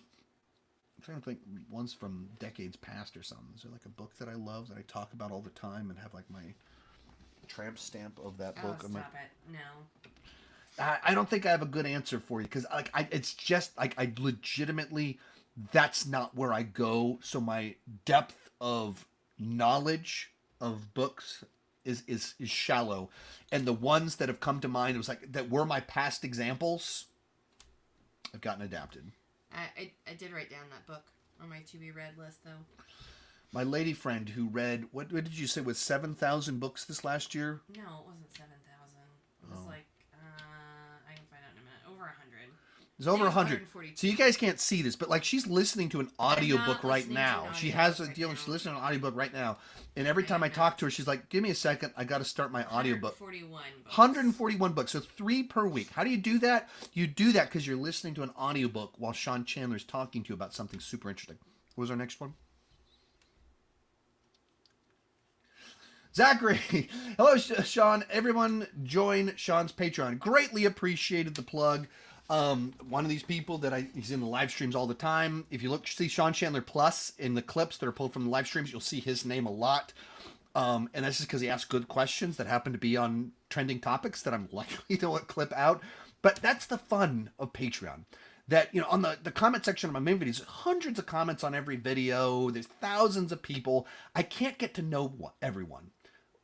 trying to think ones from decades past or something. Is there like a book that I love that I talk about all the time and have like my tramp stamp of that book? Stop it. No. I don't think I have a good answer for you because it's just like I legitimately, that's not where I go. So my depth of knowledge of books is shallow, and the ones that have come to mind, it was like that were my past examples, have gotten adapted. I did write down that book on my to be read list though. My lady friend who read what did you say was 7,000 books this last year? No, it wasn't 7,000. It was like I can find out in a minute. Over 100. It's over 100. 142. So you guys can't see this, but like she's listening to an audiobook right listening to now. an She has a audiobook deal. right She's now. listening to an audiobook right now, and every time I talk to her, she's like, "Give me a second. I got to start my audiobook." 141 books. 141 books, so 3 per week. How do you do that? You do that because you're listening to an audiobook while Sean Chandler's talking to you about something super interesting. What was our next one? Zachary. Hello, Sean. Everyone join Sean's Patreon. Greatly appreciated the plug. One of these people he's in the live streams all the time. If you see Sean Chandler Plus in the clips that are pulled from the live streams, you'll see his name a lot. And that's just because he asks good questions that happen to be on trending topics that I'm likely to clip out. But that's the fun of Patreon. That, on the comment section of my main videos, hundreds of comments on every video. There's thousands of people. I can't get to know everyone.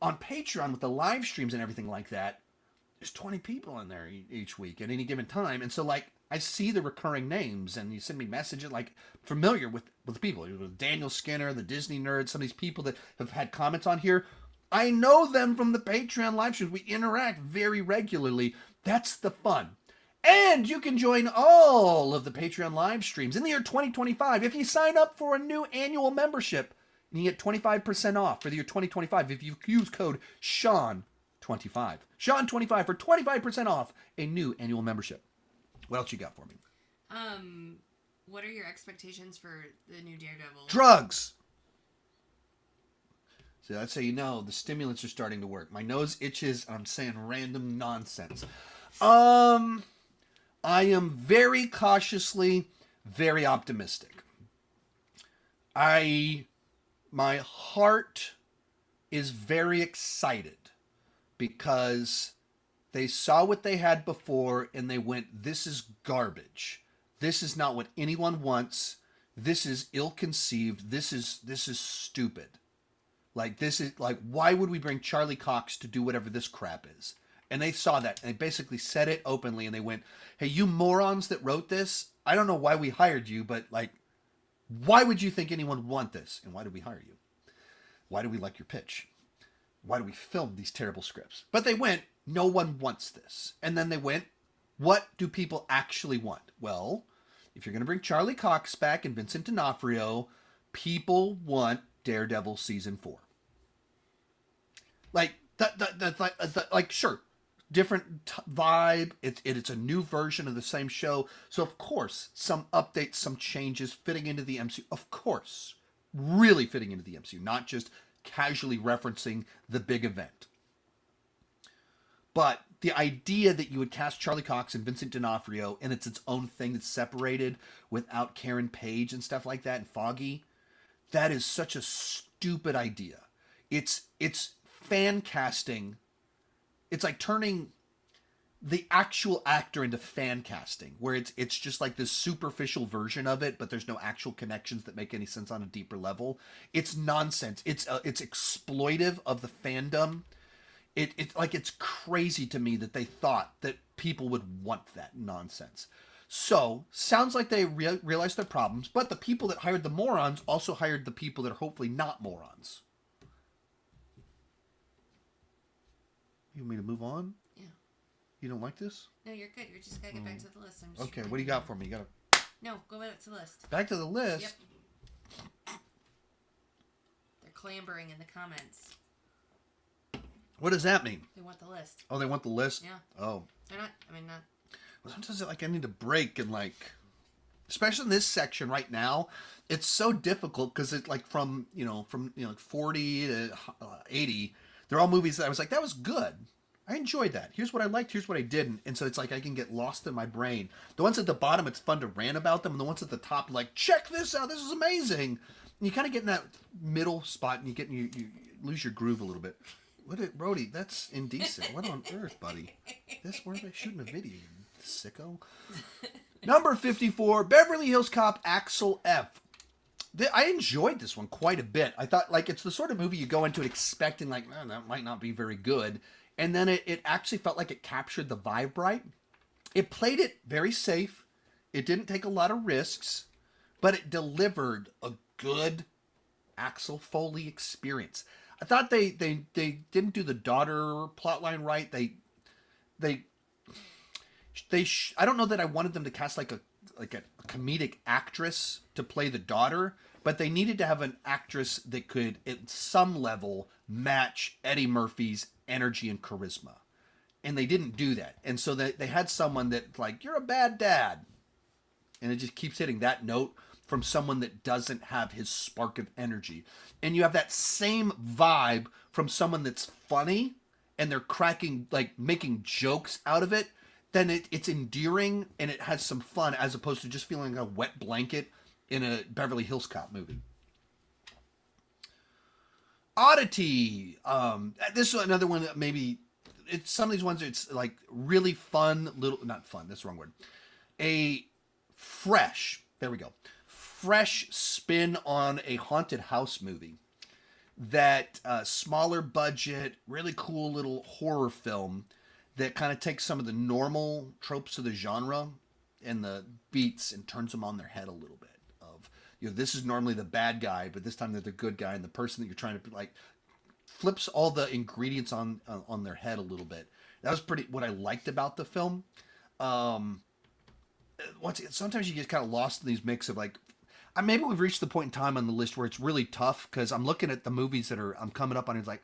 On Patreon with the live streams and everything like that, there's 20 people in there each week at any given time. And so like I see the recurring names and you send me messages like familiar with people. Daniel Skinner, the Disney Nerd, some of these people that have had comments on here. I know them from the Patreon live streams. We interact very regularly. That's the fun. And you can join all of the Patreon live streams in the year 2025 if you sign up for a new annual membership. And you get 25% off for the year 2025 if you use code SEAN25. SEAN25 for 25% off a new annual membership. What else you got for me? What are your expectations for the new Daredevil? Drugs. So that's how you know the stimulants are starting to work. My nose itches. I'm saying random nonsense. I am very cautiously, very optimistic. My heart is very excited because they saw what they had before and they went, this is garbage. This is not what anyone wants. This is ill-conceived. This is stupid. Like, this is like, why would we bring Charlie Cox to do whatever this crap is? And they saw that and they basically said it openly and they went, hey, you morons that wrote this, I don't know why we hired you, but like, why would you think anyone would want this? And why did we hire you? Why do we like your pitch? Why do we film these terrible scripts? But they went, no one wants this. And then they went, what do people actually want? Well, if you're going to bring Charlie Cox back and Vincent D'Onofrio, people want Daredevil season 4. Like, like sure, different vibe. It's a new version of the same show. So, of course, some updates, some changes fitting into the MCU. Of course, really fitting into the MCU, not just casually referencing the big event. But the idea that you would cast Charlie Cox and Vincent D'Onofrio and it's its own thing that's separated without Karen Page and stuff like that and Foggy, that is such a stupid idea. It's fan casting. It's like turning the actual actor into fan casting, where it's just like this superficial version of it, but there's no actual connections that make any sense on a deeper level. It's nonsense. It's exploitive of the fandom. It's like, it's crazy to me that they thought that people would want that nonsense. So, sounds like they realized their problems, but the people that hired the morons also hired the people that are hopefully not morons. You want me to move on? Yeah. You don't like this? No, you're good. You're just gotta get back to the list. I'm just Okay, what do you got for me? You gotta... No, go back to the list. Back to the list? Yep. They're clambering in the comments. What does that mean? They want the list. Oh, they want the list? Yeah. Oh. They're not, not. Well, sometimes like I need a break and like, especially in this section right now, it's so difficult because it's like from 40 to 80, they're all movies that I was like, that was good. I enjoyed that. Here's what I liked, here's what I didn't. And so it's like I can get lost in my brain. The ones at the bottom, it's fun to rant about them. And the ones at the top, like, check this out, this is amazing. And you kind of get in that middle spot and you lose your groove a little bit. Brody, that's indecent. What on earth, buddy? Where are they shooting a video, you sicko? Number 54, Beverly Hills Cop Axel F. I enjoyed this one quite a bit. I thought, like, it's the sort of movie you go into it expecting, like, man, that might not be very good. And then it actually felt like it captured the vibe right. It played it very safe. It didn't take a lot of risks, but it delivered a good Axel Foley experience. I thought they didn't do the daughter plotline right. I don't know that I wanted them to cast like a comedic actress to play the daughter, but they needed to have an actress that could, at some level, match Eddie Murphy's energy and charisma. And they didn't do that. And so they had someone that, like, you're a bad dad. And it just keeps hitting that note from someone that doesn't have his spark of energy. And you have that same vibe from someone that's funny and they're cracking, like, making jokes out of it. Then it's endearing and it has some fun as opposed to just feeling like a wet blanket in a Beverly Hills Cop movie. Oddity. This is another one that maybe it's some of these ones. It's like really fun, not fun. That's the wrong word. There we go. Fresh spin on a haunted house movie. That smaller budget, really cool little horror film that kind of takes some of the normal tropes of the genre and the beats and turns them on their head a little bit. Of, this is normally the bad guy, but this time they're the good guy, and the person that you're trying to, like, flips all the ingredients on their head a little bit. That was what I liked about the film. Sometimes you get kind of lost in these mix of, like, maybe we've reached the point in time on the list where it's really tough because I'm looking at the movies that I'm coming up on. It's like,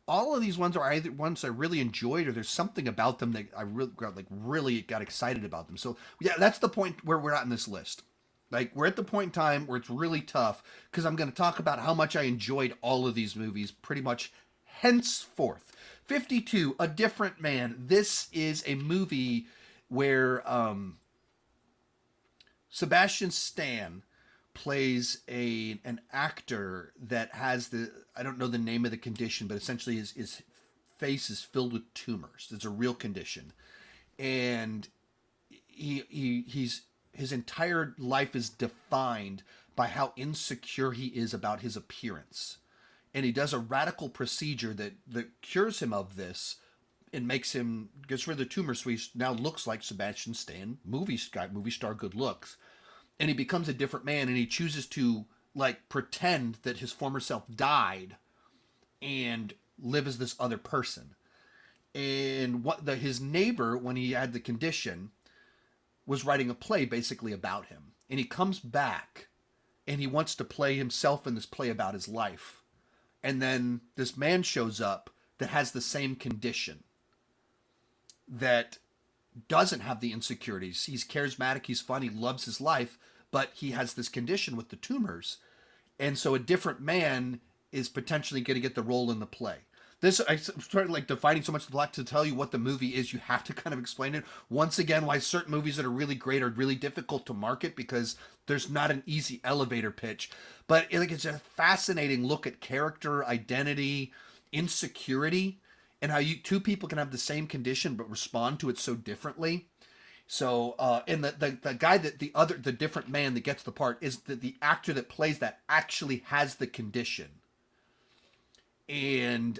all of these ones are either ones I really enjoyed or there's something about them that I really got excited about them. So yeah, that's the point where we're at in this list. Like, we're at the point in time where it's really tough because I'm going to talk about how much I enjoyed all of these movies pretty much henceforth. 52, A Different Man. This is a movie where Sebastian Stan plays an actor that has I don't know the name of the condition, but essentially his face is filled with tumors. It's a real condition, and his entire life is defined by how insecure he is about his appearance. And he does a radical procedure that cures him of this and gets rid of the tumor, so he now looks like Sebastian Stan, movie star good looks. And he becomes a different man, and he chooses to like pretend that his former self died and live as this other person. And his neighbor, when he had the condition, was writing a play basically about him. And he comes back and he wants to play himself in this play about his life. And then this man shows up that has the same condition, that doesn't have the insecurities. He's charismatic, he's fun, he loves his life, but he has this condition with the tumors. And so a different man is potentially going to get the role in the play. This, I started like defining so much of the plot to tell you what the movie is. You have to kind of explain it. Once again, why certain movies that are really great are really difficult to market, because there's not an easy elevator pitch. But it's a fascinating look at character, identity, insecurity, and how two people can have the same condition but respond to it so differently. So, and the guy the different man that gets the part is the actor that plays that actually has the condition. And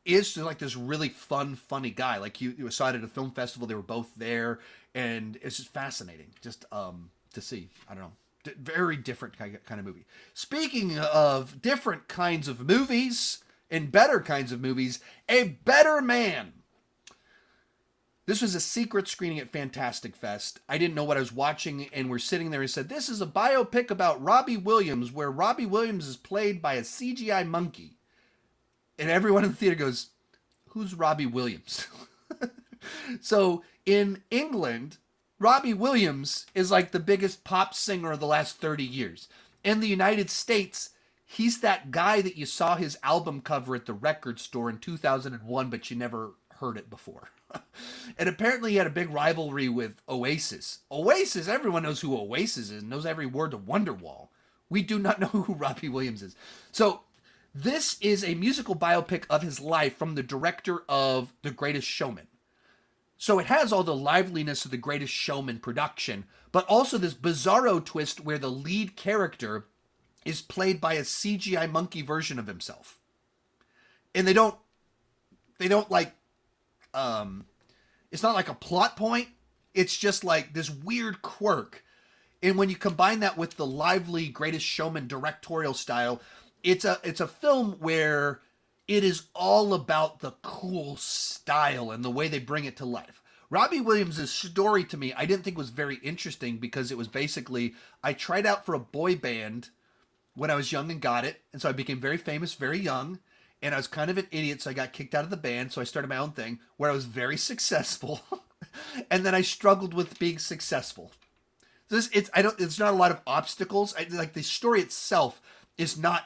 is like this really funny guy. Like you saw it at a film festival. They were both there, and it's just fascinating just to see. I don't know, very different kind of movie. Speaking of different kinds of movies and better kinds of movies, A Better Man. This was a secret screening at Fantastic Fest. I didn't know what I was watching, and we're sitting there and said, this is a biopic about Robbie Williams, where Robbie Williams is played by a CGI monkey. And everyone in the theater goes, who's Robbie Williams? So in England, Robbie Williams is like the biggest pop singer of the last 30 years. In the United States, he's that guy that you saw his album cover at the record store in 2001, but you never heard it before. And apparently he had a big rivalry with Oasis. Oasis, everyone knows who Oasis is, knows every word to Wonderwall. We do not know who Robbie Williams is. So this is a musical biopic of his life from the director of The Greatest Showman. So it has all the liveliness of The Greatest Showman production, but also this bizarro twist where the lead character is played by a CGI monkey version of himself. And they don't like, it's not like a plot point. It's just like this weird quirk. And when you combine that with the lively Greatest Showman directorial style, it's a film where it is all about the cool style and the way they bring it to life. Robbie Williams' story to me, I didn't think was very interesting, because it was basically, I tried out for a boy band when I was young and got it. And so I became very famous very young. And I was kind of an idiot, so I got kicked out of the band. So I started my own thing where I was very successful. And then I struggled with being successful. It's not a lot of obstacles. Like the story itself is not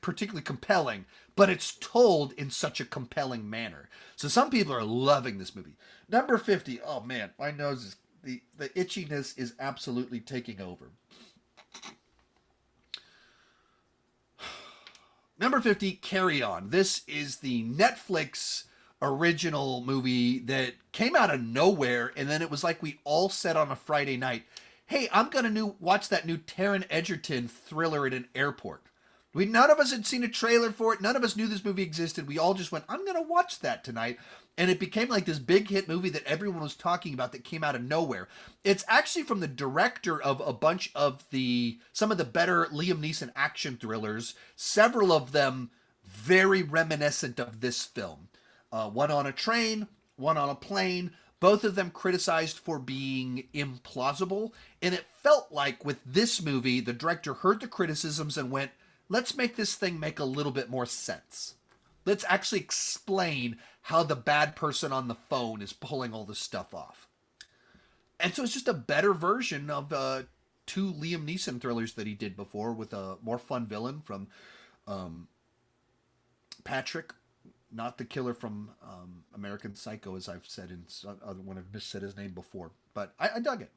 particularly compelling, but it's told in such a compelling manner. So some people are loving this movie. Number 50. Oh man, my nose is, the itchiness is absolutely taking over. Number 50, Carry On. This is the Netflix original movie that came out of nowhere, and then it was like we all said on a Friday night, hey, I'm going to watch that new Taron Egerton thriller at an airport. None of us had seen a trailer for it. None of us knew this movie existed. We all just went, I'm going to watch that tonight. And it became like this big hit movie that everyone was talking about that came out of nowhere. It's actually from the director of a bunch of some of the better Liam Neeson action thrillers, several of them very reminiscent of this film. One on a train, one on a plane, both of them criticized for being implausible. And it felt like with this movie, the director heard the criticisms and went, let's make this thing make a little bit more sense. Let's actually explain how the bad person on the phone is pulling all this stuff off. And so it's just a better version of two Liam Neeson thrillers that he did before, with a more fun villain from Patrick, not the killer from American Psycho, as I've said when I've missaid his name before. But I dug it.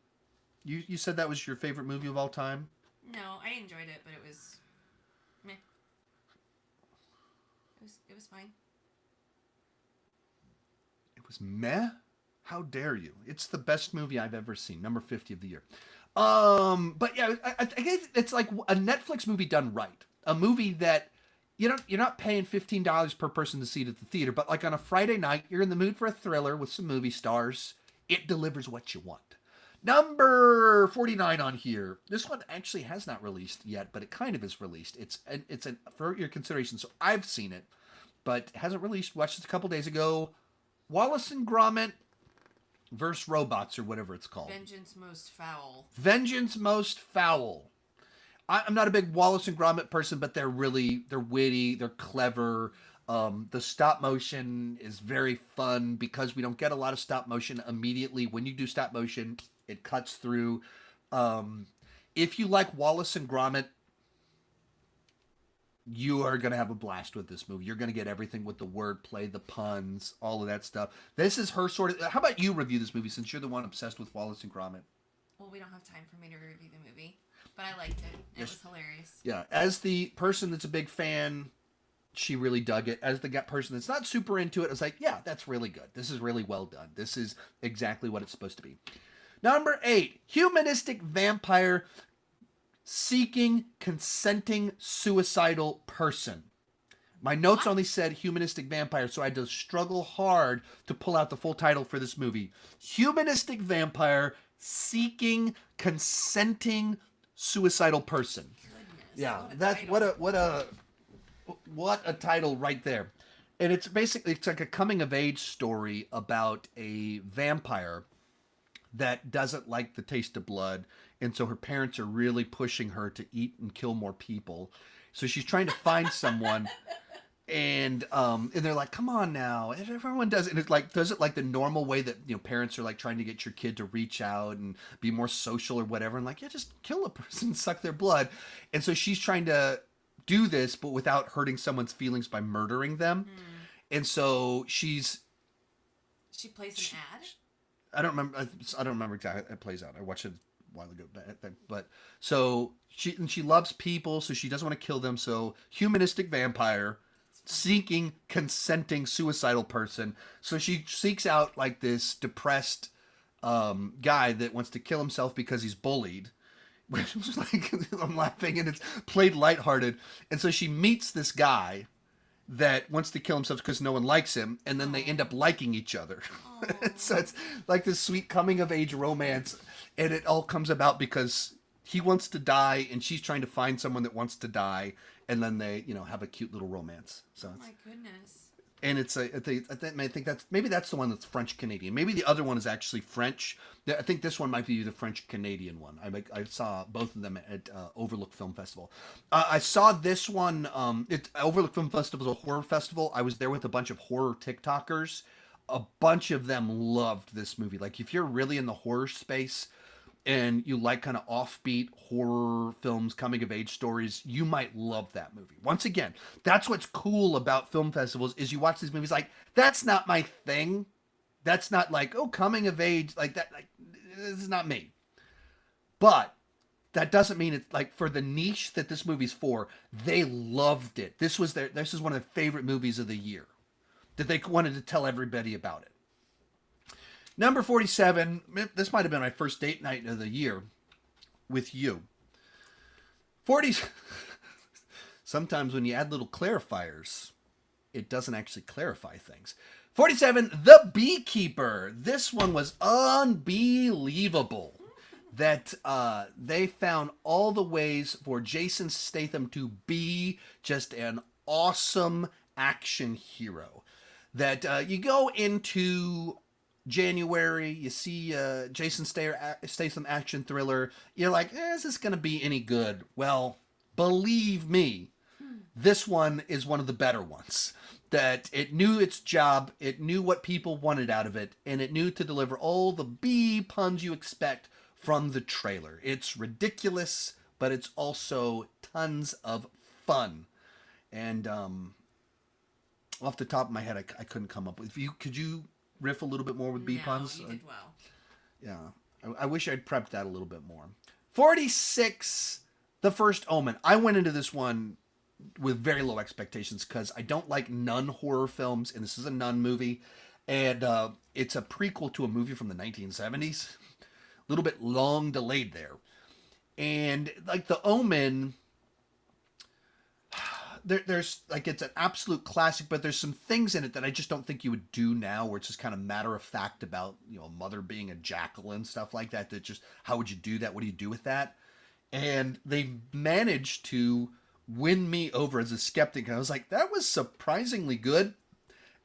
You said that was your favorite movie of all time? No, I enjoyed it, but it was meh. It was fine. was meh. How dare you? It's the best movie I've ever seen. Number 50 of the year. But yeah, I guess it's like a Netflix movie done right. A movie that you're not paying $15 per person to see it at the theater, but like on a Friday night, you're in the mood for a thriller with some movie stars. It delivers what you want. Number 49 on here. This one actually has not released yet, but it kind of is released. It's for your consideration. So I've seen it, but it hasn't released. Watched it a couple days ago. Wallace and Gromit versus Robots, or whatever it's called. Vengeance Most Foul. Vengeance Most Foul. I'm not a big Wallace and Gromit person, but they're witty, they're clever. The stop motion is very fun because we don't get a lot of stop motion immediately. When you do stop motion, it cuts through. If you like Wallace and Gromit, you are going to have a blast with this movie. You're going to get everything with the wordplay, the puns, all of that stuff. This is her sort of... How about you review this movie since you're the one obsessed with Wallace and Gromit? Well, we don't have time for me to review the movie, but I liked it. It was hilarious. Yeah, as the person that's a big fan, she really dug it. As the person that's not super into it, I was like, yeah, that's really good. This is really well done. This is exactly what it's supposed to be. Number 8, humanistic vampire seeking, consenting, suicidal person. My notes only said humanistic vampire, so I had to struggle hard to pull out the full title for this movie. Humanistic vampire seeking, consenting, suicidal person. Goodness, Yeah, what a that's title. what a title right there. And it's like a coming of age story about a vampire that doesn't like the taste of blood, and so her parents are really pushing her to eat and kill more people. So she's trying to find someone, and they're like, "Come on now!" And everyone does it. And it's like does it like the normal way that parents are like trying to get your kid to reach out and be more social or whatever, and like, yeah, just kill a person, suck their blood. And so she's trying to do this, but without hurting someone's feelings by murdering them. And so She plays an ad? I don't remember exactly how it plays out. I watched it a while ago, but so she loves people, so she doesn't want to kill them. So humanistic vampire, seeking, consenting, suicidal person. So she seeks out like this depressed guy that wants to kill himself because he's bullied. Which was like I'm laughing, and it's played lighthearted. And so she meets this guy that wants to kill himself because no one likes him, and then they end up liking each other. So it's like this sweet coming of age romance, and it all comes about because he wants to die and she's trying to find someone that wants to die, and then they have a cute little romance. So Oh my goodness. and I think that's the one that's French Canadian. Maybe the other one is actually French. I think this one might be the French Canadian one. I saw both of them at Overlook Film Festival. I saw this one. Overlook Film Festival is a horror festival. I was there with a bunch of horror TikTokers. A bunch of them loved this movie. Like if you're really in the horror space and you like kind of offbeat horror films, coming of age stories, you might love that movie. Once again, that's what's cool about film festivals is you watch these movies like, that's not my thing. That's not like, oh, coming of age, like that, like this is not me. But that doesn't mean it's like for the niche that this movie's for, they loved it. This is one of their favorite movies of the year that they wanted to tell everybody about it. Number 47, this might have been my first date night of the year with you. 40. Sometimes when you add little clarifiers, it doesn't actually clarify things. 47, The Beekeeper. This one was unbelievable. That they found all the ways for Jason Statham to be just an awesome action hero. That you go into January, you see Jason Statham action thriller, you're like, is this going to be any good? Well, believe me, this one is one of the better ones. That it knew its job, it knew what people wanted out of it, and it knew to deliver all the bee puns you expect from the trailer. It's ridiculous, but it's also tons of fun. And off the top of my head, I couldn't come up with. Could you riff a little bit more with bee puns? You did well. Yeah, I wish I'd prepped that a little bit more. 46, The First Omen. I went into this one with very low expectations because I don't like nun horror films, and this is a nun movie. And it's a prequel to a movie from the 1970s. A little bit long delayed there. And like The Omen, there's like, it's an absolute classic, but there's some things in it that I just don't think you would do now, where it's just kind of matter of fact about, you know, a mother being a jackal and stuff like that. That just, how would you do that? What do you do with that? And they managed to win me over as a skeptic. And I was like, that was surprisingly good.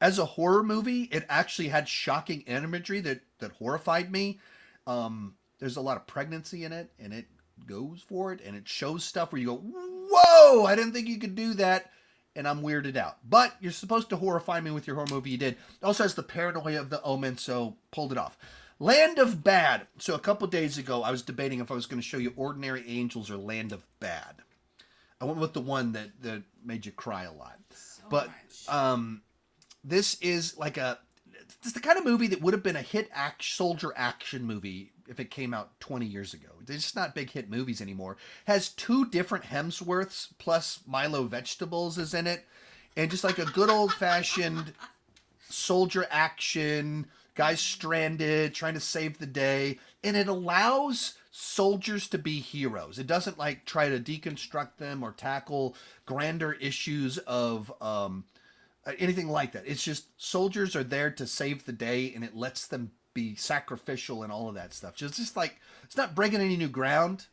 As a horror movie, it actually had shocking imagery that horrified me. There's a lot of pregnancy in it, and it goes for it, and it shows stuff where you go, whoa, I didn't think you could do that, and I'm weirded out. But you're supposed to horrify me with your horror movie. You did. It also has the paranoia of The Omen, so pulled it off. Land of Bad. So a couple days ago, I was debating if I was going to show you Ordinary Angels or Land of Bad. I went with the one that made you cry a lot. But this is like it's the kind of movie that would have been a hit soldier action movie if it came out 20 years ago. They're just not big hit movies anymore. Has 2 different Hemsworths plus Milo Vegetables is in it. And just like a good old fashioned soldier action, guys stranded, trying to save the day. And it allows soldiers to be heroes. It doesn't like try to deconstruct them or tackle grander issues of anything like that. It's just soldiers are there to save the day, and it lets them be sacrificial and all of that stuff. Just like, it's not breaking any new ground.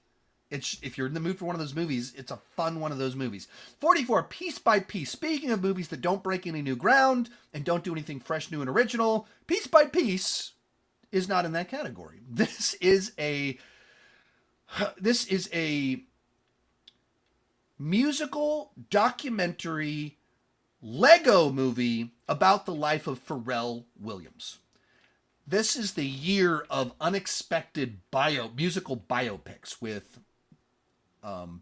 It's, if you're in the mood for one of those movies, it's a fun one of those movies. 44, Piece by Piece. Speaking of movies that don't break any new ground and don't do anything fresh, new, and original, Piece by Piece is not in that category. This is a musical documentary Lego movie about the life of Pharrell Williams. This is the year of unexpected musical biopics, with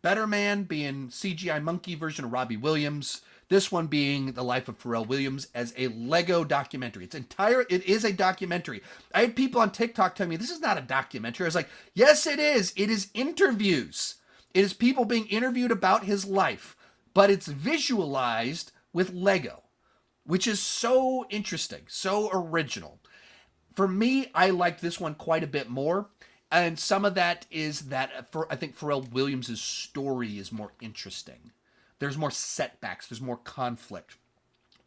Better Man being CGI monkey version of Robbie Williams. This one being the life of Pharrell Williams as a Lego documentary. It is a documentary. I had people on TikTok telling me this is not a documentary. I was like, yes, it is. It is interviews. It is people being interviewed about his life, but it's visualized with Lego, which is so interesting, so original. For me, I like this one quite a bit more. And some of that is that I think Pharrell Williams' story is more interesting. There's more setbacks. There's more conflict,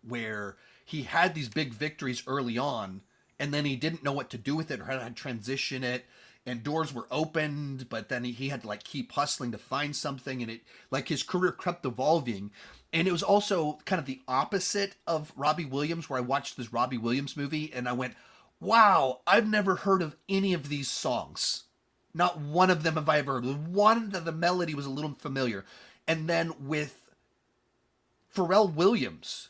where he had these big victories early on, and then he didn't know what to do with it or how to transition it. And doors were opened, but then he had to like keep hustling to find something. And it, like, his career kept evolving. And it was also kind of the opposite of Robbie Williams, where I watched this Robbie Williams movie and I went, wow, I've never heard of any of these songs. Not one of them have I ever heard. One of the melody was a little familiar. And then with Pharrell Williams,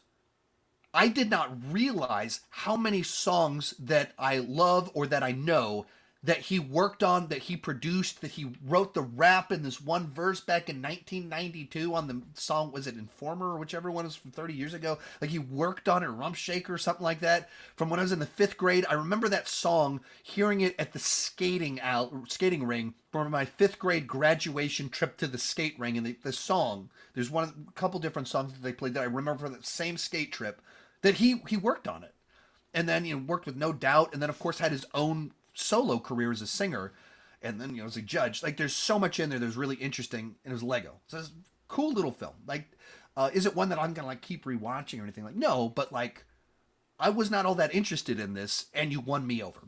I did not realize how many songs that I love or that I know that he worked on, that he produced, that he wrote the rap in this one verse back in 1992 on the song, was it Informer or whichever one is from 30 years ago? Like, he worked on it, Rump Shaker or something like that. From when I was in the 5th grade, I remember that song, hearing it at the skating ring for my 5th grade graduation trip to the skate ring. And the song, there's a couple different songs that they played that I remember from that same skate trip, that he worked on it. And then, worked with No Doubt, and then of course had his own solo career as a singer, and then as a judge. Like, there's so much in there that was really interesting, and it was Lego. So it's a cool little film. Like, is it one that I'm gonna like keep rewatching or anything? Like, no, but like, I was not all that interested in this, and you won me over.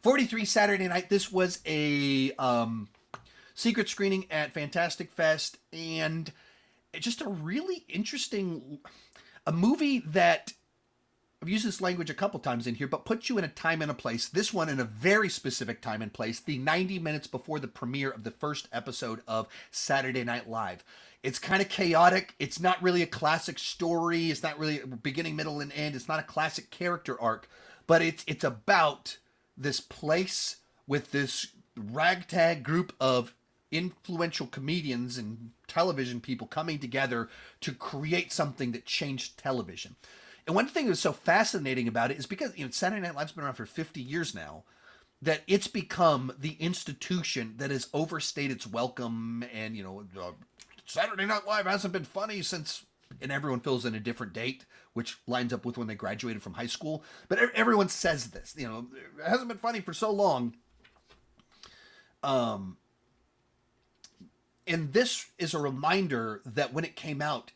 43, Saturday night. This was a secret screening at Fantastic Fest, and just a really interesting, a movie that, I've used this language a couple times in here, but puts you in a time and a place. This one in a very specific time and place, the 90 minutes before the premiere of the first episode of Saturday Night Live. It's kind of chaotic. It's not really a classic story. It's not really a beginning, middle, and end. It's not a classic character arc, but it's about this place with this ragtag group of influential comedians and television people coming together to create something that changed television. And one thing that was so fascinating about it is because, Saturday Night Live's been around for 50 years now, that it's become the institution that has overstayed its welcome. And, Saturday Night Live hasn't been funny since and everyone fills in a different date, which lines up with when they graduated from high school. But everyone says this, you know, it hasn't been funny for so long. And this is a reminder that when it came out,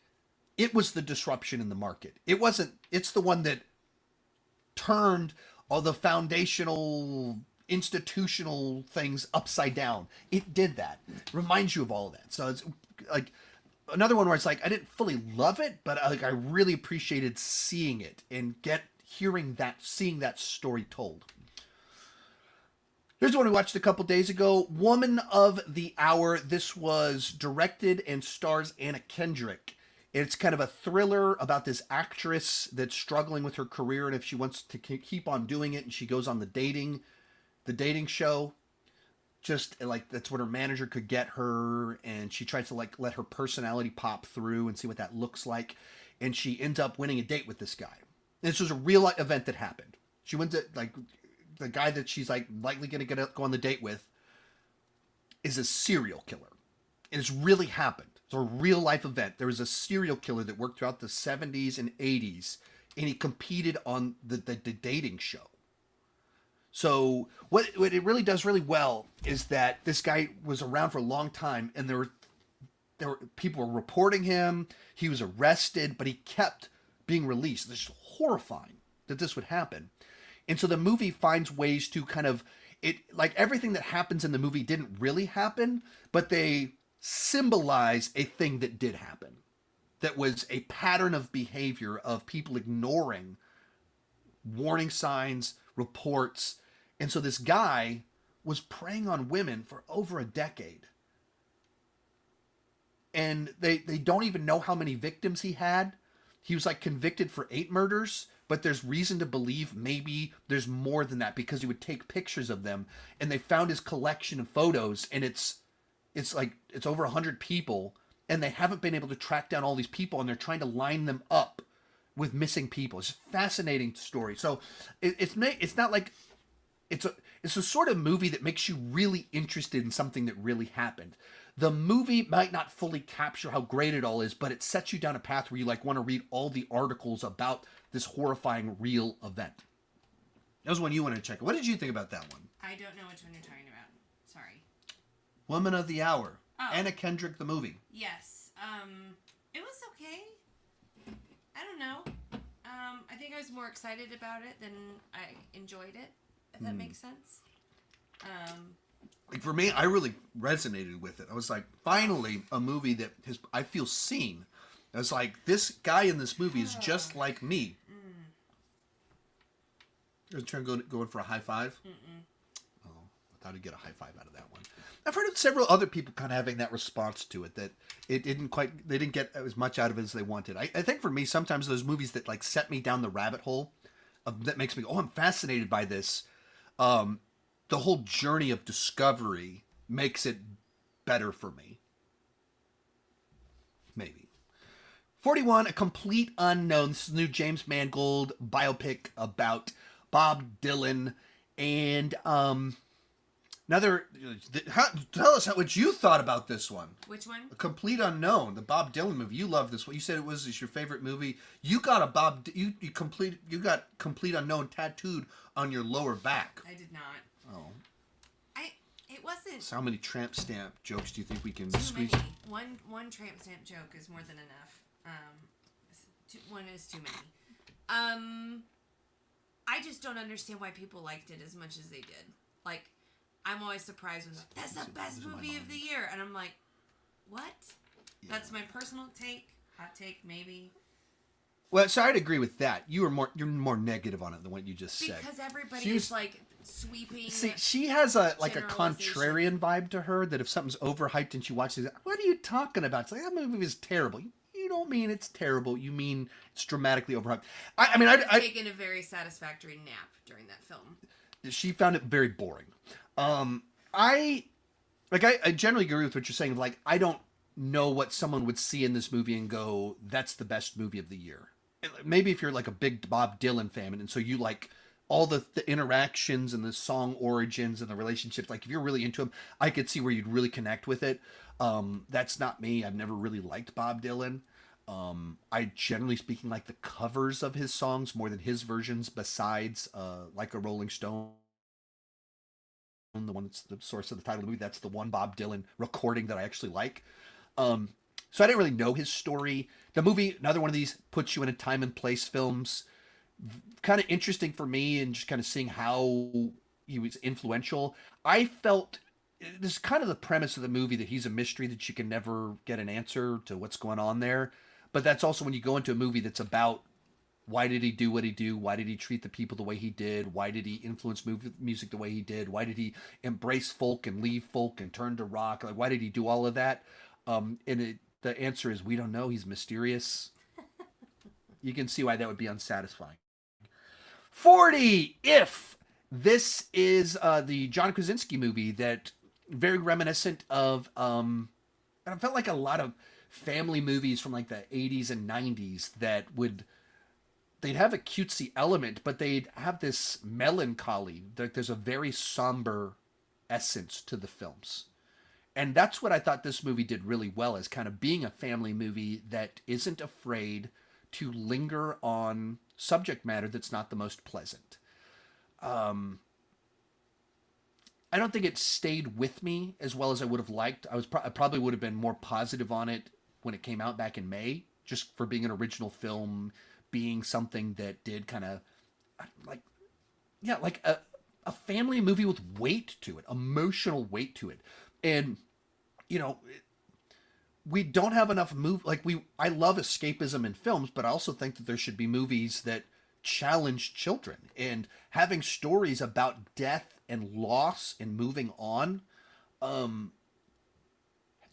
it was the disruption in the market. It's the one that turned all the foundational, institutional things upside down. It did that. It reminds you of all of that. So it's like another one where it's like, I didn't fully love it, but I really appreciated seeing it and seeing that story told. Here's the one we watched a couple days ago, Woman of the Hour. This was directed and stars Anna Kendrick. It's kind of a thriller about this actress that's struggling with her career and if she wants to keep on doing it, and she goes on the dating show. Just like that's what her manager could get her, and she tries to like let her personality pop through and see what that looks like, and she ends up winning a date with this guy. And this was a real event that happened. She wins it like the guy that she's like likely going to go on the date with is a serial killer. It's really happened. It's a real life event. There was a serial killer that worked throughout the 70s and 80s, and he competed on the dating show. So what it really does really well is that this guy was around for a long time, and there were people were reporting him. He was arrested, but he kept being released. This is horrifying that this would happen. And so the movie finds ways to kind of like everything that happens in the movie didn't really happen, but they symbolize a thing that did happen. That was a pattern of behavior of people ignoring warning signs, reports. And so this guy was preying on women for over a decade. And they don't even know how many victims he had. He was like convicted for 8 murders, but there's reason to believe maybe there's more than that because he would take pictures of them, and they found his collection of photos, and it's over 100 people, and they haven't been able to track down all these people, and they're trying to line them up with missing people. It's a fascinating story. So it's not like it's a sort of movie that makes you really interested in something that really happened. The movie might not fully capture how great it all is, but it sets you down a path where you like want to read all the articles about this horrifying real event. That was one you wanted to check. What did you think about that one? I don't know which one you're talking about. Sorry. Woman of the Hour. Oh. Anna Kendrick, the movie. Yes. It was okay. I don't know. I think I was more excited about it than I enjoyed it, if that makes sense. Like for me, I really resonated with it. I was like, finally, a movie that I feel seen. I was like, this guy in this movie is just like me. You're trying to go in for a high five? Oh, I thought I'd get a high five out of that one. I've heard of several other people kind of having that response to it, that they didn't get as much out of it as they wanted. I think for me, sometimes those movies that like set me down the rabbit hole, that makes me go, oh, I'm fascinated by this. The whole journey of discovery makes it better for me. Maybe. 41, A Complete Unknown. This is the new James Mangold biopic about Bob Dylan. And tell us what you thought about this one. Which one? A Complete Unknown, the Bob Dylan movie. You love this one. You said it was your favorite movie. You got you got Complete Unknown tattooed on your lower back. I did not. Oh. It wasn't So how many tramp stamp jokes do you think we can too squeeze? many. One tramp stamp joke is more than enough. One is too many. I just don't understand why people liked it as much as they did. Like, I'm always surprised when that's the best movie of the year, and I'm like, what? Yeah. That's my personal take. Hot take, maybe. Well, so I'd agree with that. You're more negative on it than what you just said. Because everybody is like sweeping. See, she has a contrarian vibe to her, that if something's overhyped and she watches it, what are you talking about? It's like, that movie is terrible. You don't mean it's terrible. You mean it's dramatically overhyped. I've taken a very satisfactory nap during that film. She found it very boring. I generally agree with what you're saying. Like, I don't know what someone would see in this movie and go, that's the best movie of the year. Maybe if you're like a big Bob Dylan fan, and so you like all the interactions and the song origins and the relationships, like if you're really into him, I could see where you'd really connect with it. That's not me. I've never really liked Bob Dylan. I generally speaking like the covers of his songs more than his versions. Besides, like a Rolling Stone, the one that's the source of the title of the movie, that's the one Bob Dylan recording that I actually like. So I didn't really know his story. The movie, another one of these, puts you in a time and place films. Kind of interesting for me, and just kind of seeing how he was influential. I felt this is kind of the premise of the movie, that he's a mystery that you can never get an answer to what's going on there. But that's also when you go into a movie that's about why did he do what he do? Why did he treat the people the way he did? Why did he influence music the way he did? Why did he embrace folk and leave folk and turn to rock? Like, why did he do all of that? The answer is we don't know. He's mysterious. You can see why that would be unsatisfying. 40. If this is the John Krasinski movie that very reminiscent of, and I felt like a lot of family movies from like the 80s and 90s that they'd have a cutesy element, but they'd have this melancholy. There's a very somber essence to the films. And that's what I thought this movie did really well, is kind of being a family movie that isn't afraid to linger on subject matter that's not the most pleasant. I don't think it stayed with me as well as I would have liked. I probably would have been more positive on it when it came out back in May, just for being an original film, being something that did kind of like a family movie with weight to it, emotional weight to it. And we don't have enough I love escapism in films, but I also think that there should be movies that challenge children, and having stories about death and loss and moving on.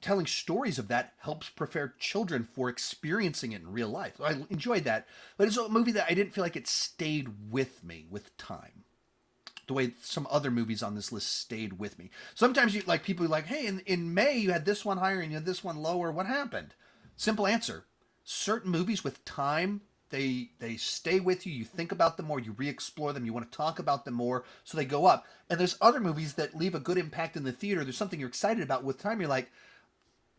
Telling stories of that helps prepare children for experiencing it in real life. So I enjoyed that, but it's a movie that I didn't feel like it stayed with me with time, the way some other movies on this list stayed with me. Sometimes people are like, hey, in May you had this one higher and you had this one lower. What happened? Simple answer. Certain movies with time, they stay with you. You think about them more. You re-explore them. You want to talk about them more, so they go up. And there's other movies that leave a good impact in the theater. There's something you're excited about with time. You're like,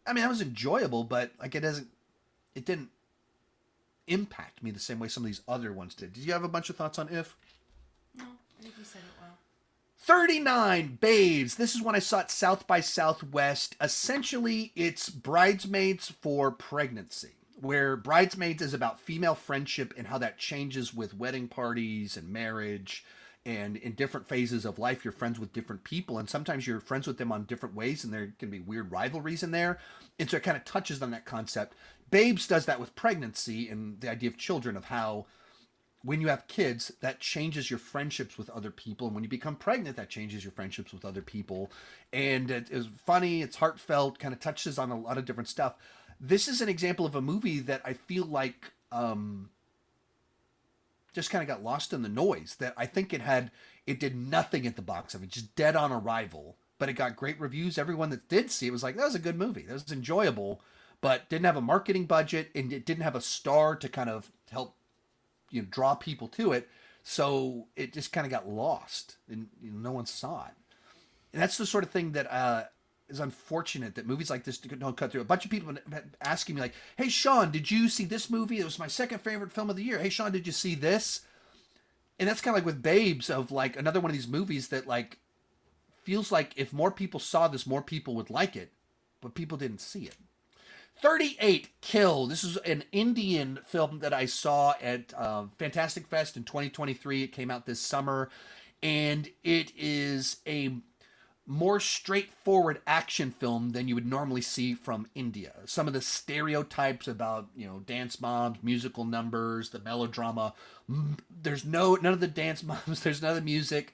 I mean, that was enjoyable, but like it didn't impact me the same way some of these other ones did. Did you have a bunch of thoughts on If? No, I think you said it well. 39, Babes. This is when I saw it South by Southwest. Essentially, it's Bridesmaids for pregnancy, where Bridesmaids is about female friendship and how that changes with wedding parties and marriage. And in different phases of life, you're friends with different people. And sometimes you're friends with them on different ways, and there can be weird rivalries in there. And so it kind of touches on that concept. Babes does that with pregnancy and the idea of children, of how when you have kids, that changes your friendships with other people. And when you become pregnant, that changes your friendships with other people. And it is funny, it's heartfelt, kind of touches on a lot of different stuff. This is an example of a movie that I feel like just kind of got lost in the noise. That I think it did nothing at the box office, just dead on arrival. But it got great reviews. Everyone that did see it was like, that was a good movie. That was enjoyable, but didn't have a marketing budget, and it didn't have a star to kind of help draw people to it. So it just kind of got lost, and no one saw it. And that's the sort of thing that is unfortunate, that movies like this don't cut through. A bunch of people asking me like, hey, Sean, did you see this movie? It was my second favorite film of the year. Hey, Sean, did you see this? And that's kind of like with Babes, of like another one of these movies that like feels like if more people saw this, more people would like it, but people didn't see it. 38, Kill. This is an Indian film that I saw at Fantastic Fest in 2023. It came out this summer, and it is a more straightforward action film than you would normally see from India. Some of the stereotypes about, dance moms, musical numbers, the melodrama. There's none of the dance moms. There's none of the music.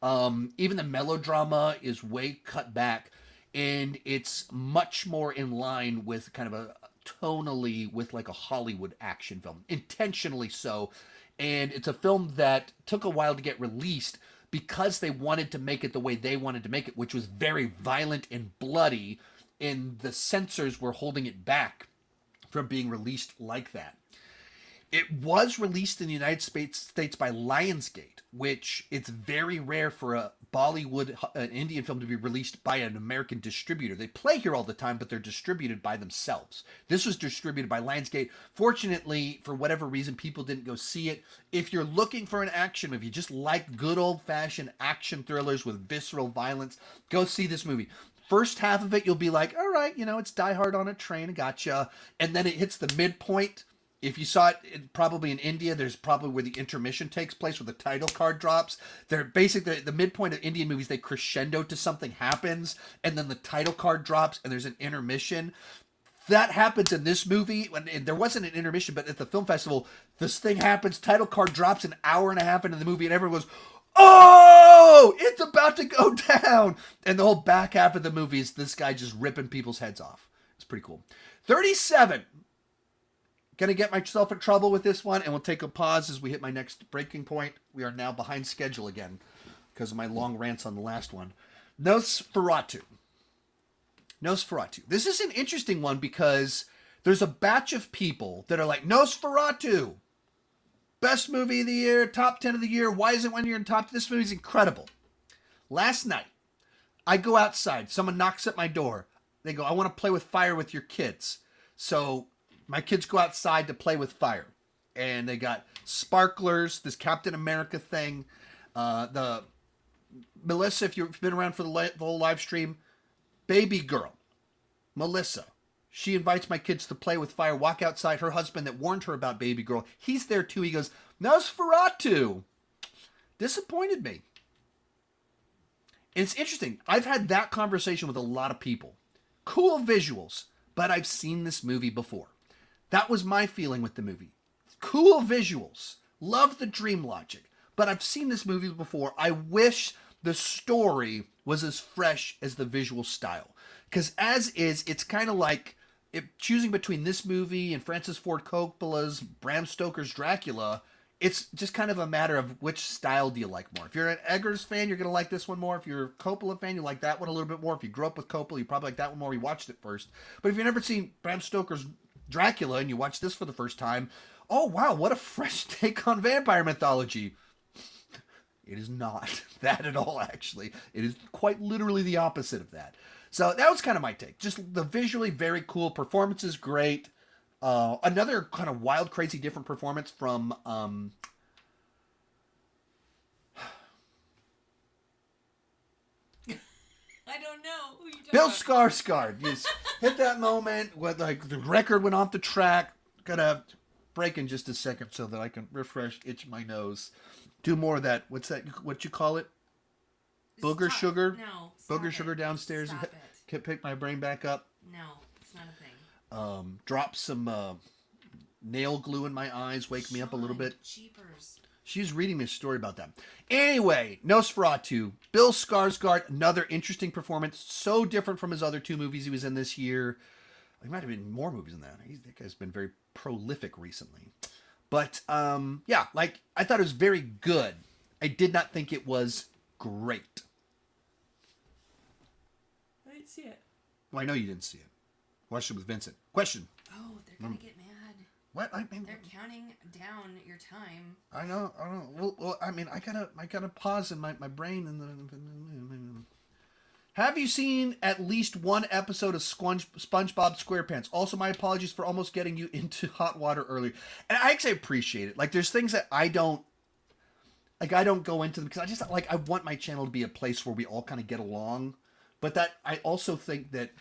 Even the melodrama is way cut back, and it's much more in line with kind of a tonally with like a Hollywood action film, intentionally so. And it's a film that took a while to get released, because they wanted to make it the way they wanted to make it, which was very violent and bloody, and the censors were holding it back from being released like that. It was released in the United States by Lionsgate, which it's very rare for a Bollywood, an Indian film to be released by an American distributor. They play here all the time, but they're distributed by themselves. This was distributed by Lionsgate. Fortunately, for whatever reason, people didn't go see it. If you're looking for an action movie, just like good old-fashioned action thrillers with visceral violence, go see this movie. First half of it, you'll be like, all right, it's Die Hard on a train, gotcha. And then it hits the midpoint. If you saw it probably in India, there's probably where the intermission takes place, where the title card drops. They're basically the midpoint of Indian movies, they crescendo to something happens, and then the title card drops, and there's an intermission. That happens in this movie, and there wasn't an intermission, but at the film festival, this thing happens, title card drops an hour and a half into the movie, and everyone goes, oh, it's about to go down. And the whole back half of the movie is this guy just ripping people's heads off. It's pretty cool. 37. Gonna get myself in trouble with this one, and we'll take a pause as we hit my next breaking point. We are now behind schedule again because of my long rants on the last one. Nosferatu. This is an interesting one because there's a batch of people that are like, Nosferatu, best movie of the year, top 10 of the year. Why isn't one year in top? This movie's incredible. Last night, I go outside. Someone knocks at my door. They go, I want to play with fire with your kids. So my kids go outside to play with fire. And they got sparklers, this Captain America thing. The Melissa, if you've been around for the whole live stream, baby girl, Melissa. She invites my kids to play with fire, walk outside. Her husband that warned her about baby girl, he's there too. He goes, Nosferatu. Disappointed me. And it's interesting. I've had that conversation with a lot of people. Cool visuals, but I've seen this movie before. That was my feeling with the movie. Cool visuals. Love the dream logic. But I've seen this movie before. I wish the story was as fresh as the visual style. Because as is, it's kind of like choosing between this movie and Francis Ford Coppola's Bram Stoker's Dracula. It's just kind of a matter of which style do you like more. If you're an Eggers fan, you're going to like this one more. If you're a Coppola fan, you like that one a little bit more. If you grew up with Coppola, you probably like that one more. You watched it first. But if you've never seen Bram Stoker's Dracula and you watch this for the first time, oh wow, what a fresh take on vampire mythology. It is not that at all, actually. It is quite literally the opposite of that. So that was kind of my take. Just the visually very cool, performance is great. Another kind of wild, crazy, different performance from I don't know who you talking Bill about. Skarsgård. You just hit that moment when like the record went off the track. Gonna break in just a second so that I can refresh, itch my nose. Do more of that. What's that? What you call it? Booger Stop. sugar? No. Stop Booger it. sugar downstairs. Stop it. Can pick my brain back up. No, it's not a thing. Drop some nail glue in my eyes. Wake me up a little Sean, bit. Jeepers. She's reading me a story about that. Anyway, Nosferatu. Bill Skarsgård, another interesting performance. So different from his other two movies he was in this year. He might have been more movies than that. That guy's been very prolific recently. But, yeah, like, I thought it was very good. I did not think it was great. I didn't see it. Well, I know you didn't see it. Watched it with Vincent. Question. Oh, they're gonna get mad. What? I mean, They're counting down your time. I know. Well, I mean, I gotta pause in my brain and the. Have you seen at least one episode of SpongeBob SquarePants? Also, my apologies for almost getting you into hot water earlier. And I actually appreciate it. Like, there's things that I don't go into them because I want my channel to be a place where we all kind of get along. But that I also think that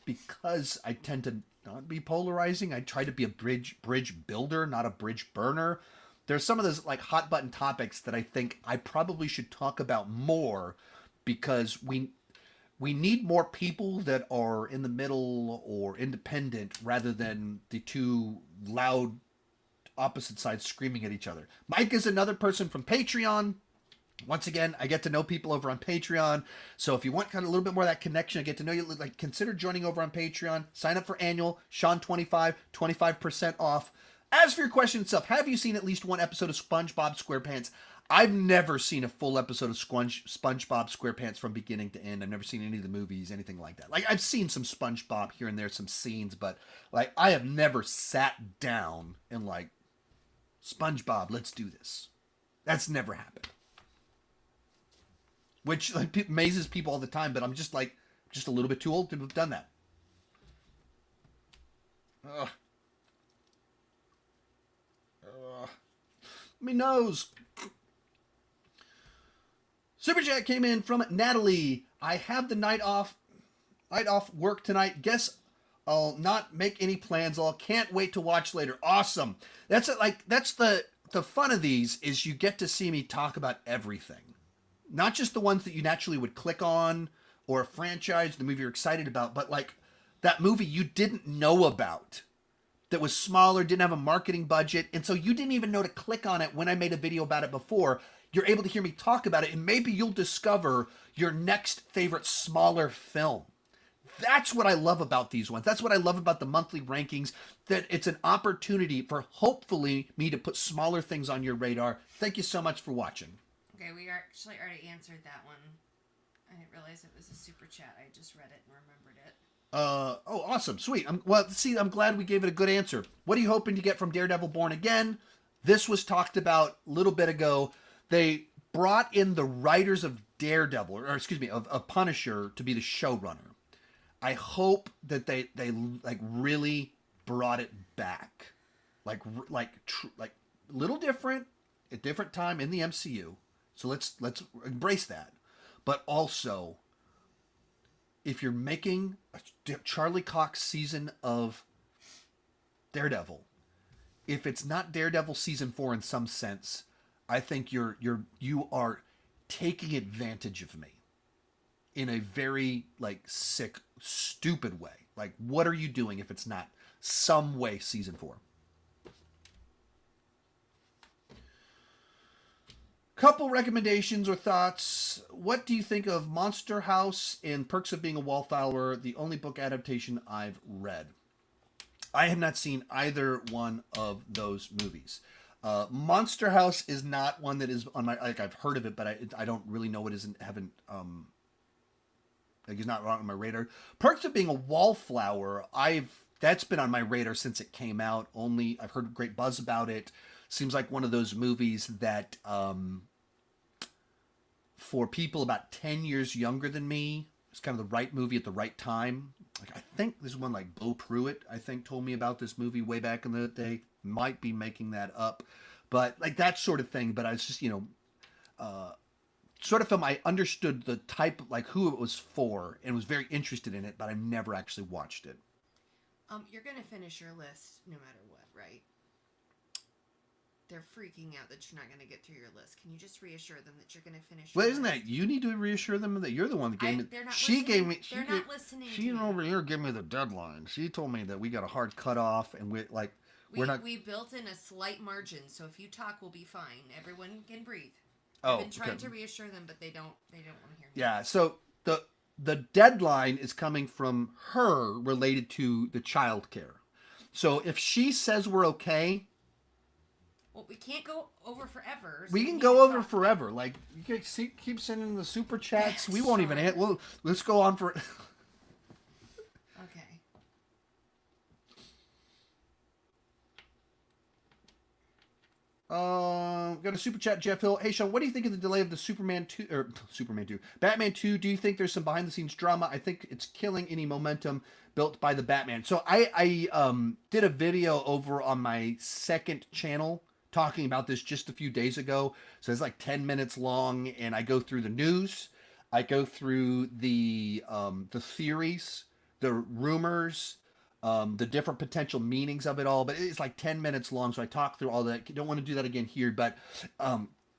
because I tend to not be polarizing, I try to be a bridge builder, not a bridge burner. There's some of those like hot button topics that I think I probably should talk about more because we need more people that are in the middle or independent rather than the two loud opposite sides screaming at each other. Mike is another person from Patreon. Once again, I get to know people over on Patreon. So if you want kind of a little bit more of that connection, I get to know you, like consider joining over on Patreon. Sign up for annual, Sean25, 25% off. As for your question itself, have you seen at least one episode of SpongeBob SquarePants? I've never seen a full episode of SpongeBob SquarePants from beginning to end. I've never seen any of the movies, anything like that. Like, I've seen some SpongeBob here and there, some scenes, but like, I have never sat down and like, SpongeBob, let's do this. That's never happened. which like amazes people all the time. But I'm just a little bit too old to have done that. Ugh. Me nose. Super chat came in from Natalie. I have the night off work tonight. Guess I'll not make any plans. I can't wait to watch later. Awesome. That's the fun of these is you get to see me talk about everything. Not just the ones that you naturally would click on or a franchise, the movie you're excited about, but like that movie you didn't know about that was smaller, didn't have a marketing budget, and so you didn't even know to click on it when I made a video about it before. You're able to hear me talk about it, and maybe you'll discover your next favorite smaller film. That's what I love about these ones. That's what I love about the monthly rankings, that it's an opportunity for hopefully me to put smaller things on your radar. Thank you so much for watching. Okay, we actually already answered that one. I didn't realize it was a super chat. I just read it and remembered it. Oh, awesome. Sweet. I'm glad we gave it a good answer. What are you hoping to get from Daredevil Born Again? This was talked about a little bit ago. They brought in the writers of Daredevil, of Punisher to be the showrunner. I hope that they like really brought it back. Like little different, a different time in the MCU. So let's embrace that. But also, if you're making a Charlie Cox season of Daredevil, if it's not Daredevil season 4 in some sense, I think you are taking advantage of me in a very like sick, stupid way. Like, what are you doing if it's not some way season 4? Couple recommendations or thoughts. What do you think of Monster House and Perks of Being a Wallflower, the only book adaptation I've read? I have not seen either one of those movies. Monster House is not one that is on my, like, I've heard of it, but I don't really know what is, haven't, like, it's not on my radar. Perks of Being a Wallflower, that's been on my radar since it came out. I've heard great buzz about it. Seems like one of those movies that, for people about 10 years younger than me, it's kind of the right movie at the right time. Like, I think this one, like, Bo Pruitt, I think, told me about this movie way back in the day. Might be making that up. But, like, that sort of thing. But I was just, sort of film, I understood the type, like, who it was for, and was very interested in it, but I never actually watched it. You're going to finish your list no matter what, right? They're freaking out that you're not going to get through your list. Can you just reassure them that you're going to finish? Well, isn't that you need to reassure them that you're the one that gave me? They're not she listening. gave me. They're not listening. She over here gave me the deadline. She told me that we got a hard cutoff, and we're not. We built in a slight margin, so if you talk, we'll be fine. Everyone can breathe. Oh, I've been trying okay. to reassure them, but they don't want to hear me. Yeah. So the deadline is coming from her related to the child care. So if she says we're okay. Well, we can't go over forever. So we can go over forever. Like, you can keep sending the super chats. We won't even. Let's go on for. Okay. Got a super chat, Jeff Hill. Hey, Sean, what do you think of the delay of the Batman 2? Do you think there's some behind the scenes drama? I think it's killing any momentum built by the Batman. So I did a video over on my second channel talking about this just a few days ago. So it's like 10 minutes long, and I go through the news. I go through the theories, the rumors, the different potential meanings of it all, but it's like 10 minutes long, so I talk through all that. Don't want to do that again here, but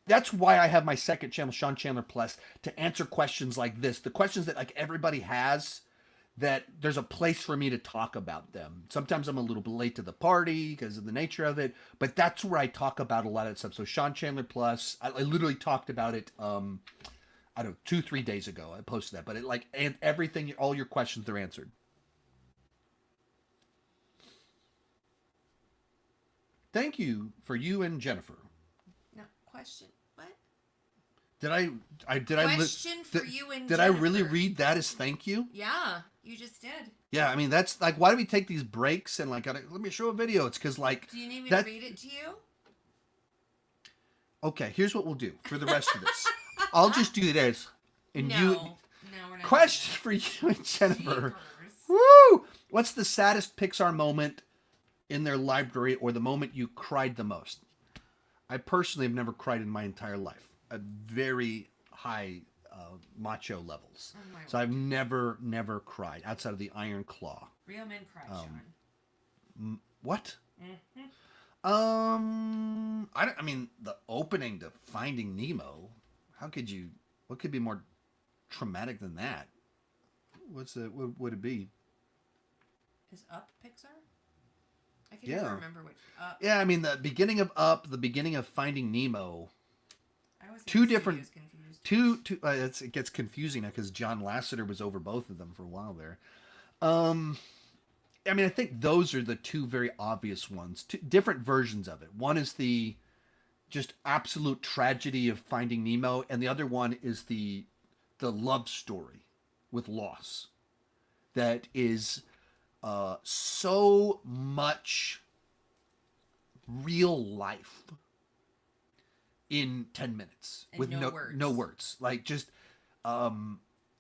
that's why I have my second channel, Sean Chandler Plus, to answer questions like this, the questions that like everybody has, that there's a place for me to talk about them. Sometimes I'm a little bit late to the party because of the nature of it, but that's where I talk about a lot of stuff. So Sean Chandler Plus, I literally talked about it, I don't know, 2-3 days ago. I posted that, but and everything, all your questions, they're answered. Thank you for you and Jennifer. No question. What? Did I Question for you and Did I really Jennifer. read that as thank you? Yeah, you just did. Yeah, I mean, that's like, why do we take these breaks and like, let me show a video? It's because like. Do you need me to read it to you? Okay, here's what we'll do for the rest of this. I'll just do this. And No, you, no, we're not. question for you and Jennifer. Jeepers. Woo! What's the saddest Pixar moment in their library, or the moment you cried the most? I personally have never cried in my entire life. At very high macho levels. Oh my So I've never cried outside of the Iron Claw. Real men cry, Sean. What? I mean, the opening to Finding Nemo. How could you? What could be more traumatic than that? What would it be? Is Up Pixar? I can Yeah. never remember which. Up. Yeah, I mean, the beginning of Up, the beginning of Finding Nemo. I always get Two the different- studios confused. Two. It gets confusing now because John Lasseter was over both of them for a while there. I mean, I think those are the two very obvious ones. Two different versions of it. One is the just absolute tragedy of Finding Nemo, and the other one is the love story with loss. That is so much real life in 10 minutes And with no words. no words. Like just That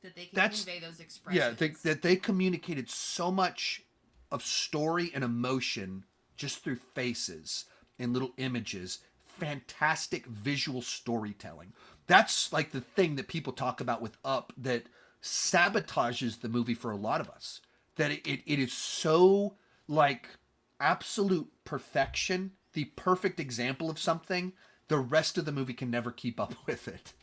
they can that's- convey those expressions. yeah, that they communicated so much of story and emotion just through faces and little images. Fantastic visual storytelling. That's like the thing that people talk about with Up that sabotages the movie for a lot of us. That it is so like absolute perfection, the perfect example of something. The rest of the movie can never keep up with it.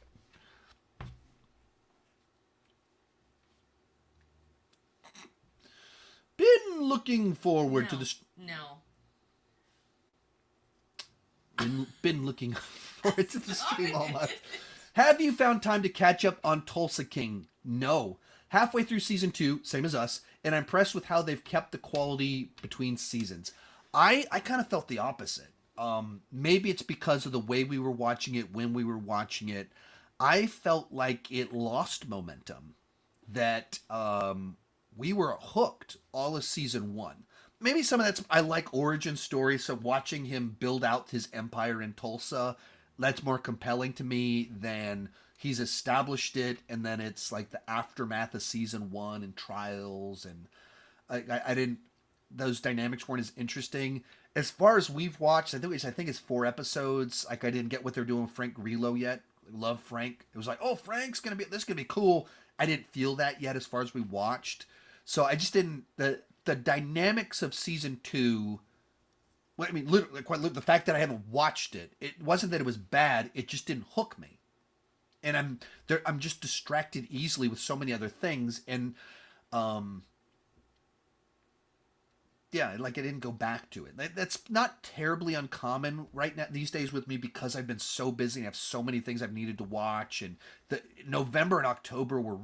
Been looking forward to No. this. No. Been looking forward to the stream all month. Have you found time to catch up on Tulsa King? No. Halfway through season 2, same as us, and I'm impressed with how they've kept the quality between seasons. I kind of felt the opposite. Maybe it's because of the way we were watching it, when we were watching it. I felt like it lost momentum. That we were hooked all of season 1. Maybe some of that's, I like origin stories, so watching him build out his empire in Tulsa, that's more compelling to me than he's established it, and then it's like the aftermath of season 1 and trials, and I didn't, those dynamics weren't as interesting. As far as we've watched, I think it's 4 episodes. Like, I didn't get what they're doing with Frank Grillo yet. Love Frank. It was like, oh, Frank's gonna be cool. I didn't feel that yet as far as we watched. So I just didn't, the dynamics of season 2, well, I mean, literally, the fact that I haven't watched it, it wasn't that it was bad, it just didn't hook me. And I'm just distracted easily with so many other things, and yeah, like I didn't go back to it. That's not terribly uncommon right now these days with me because I've been so busy and have so many things I've needed to watch. And the November and October were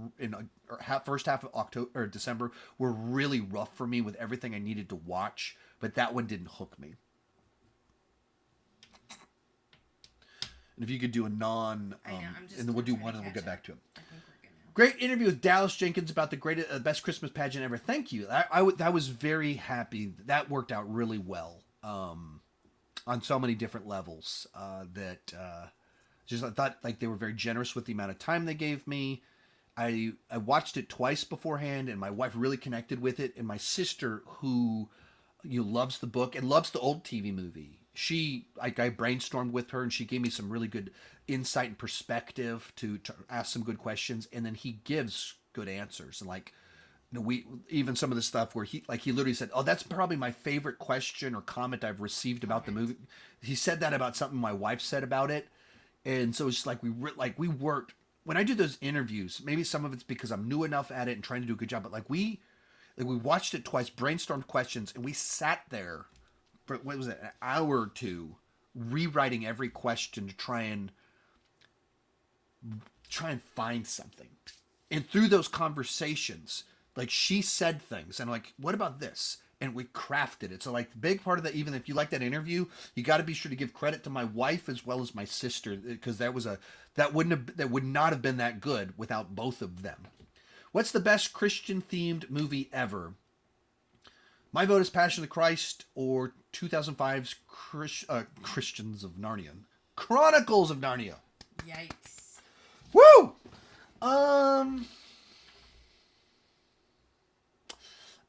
first half of October or December were really rough for me with everything I needed to watch. But that one didn't hook me. And if you could do a non, I know, I'm just and then we'll do trying one to and we'll catch get up. back to it. I think we're good now. Great interview with Dallas Jenkins about the best Christmas pageant ever. Thank you. I was very happy. That worked out really well on so many different levels. I thought like they were very generous with the amount of time they gave me. I watched it twice beforehand, and my wife really connected with it. And my sister, who loves the book and loves the old TV movie. I brainstormed with her, and she gave me some really good insight and perspective to ask some good questions, and then he gives good answers. And like, we even some of the stuff where he literally said, "Oh, that's probably my favorite question or comment I've received about the movie." He said that about something my wife said about it, and so it's just like we worked. When I do those interviews, maybe some of it's because I'm new enough at it and trying to do a good job, but we watched it twice, brainstormed questions, and we sat there for, what was it, an hour or two, rewriting every question to try and find something. And through those conversations, like, she said things, and I'm like, what about this? And we crafted it. So like, the big part of that, even if you like that interview, you got to be sure to give credit to my wife as well as my sister, because that would not have been that good without both of them. What's the best Christian themed movie ever? My vote is Passion of the Christ or 2005's Christians of Narnia. Chronicles of Narnia. Yikes. Woo! I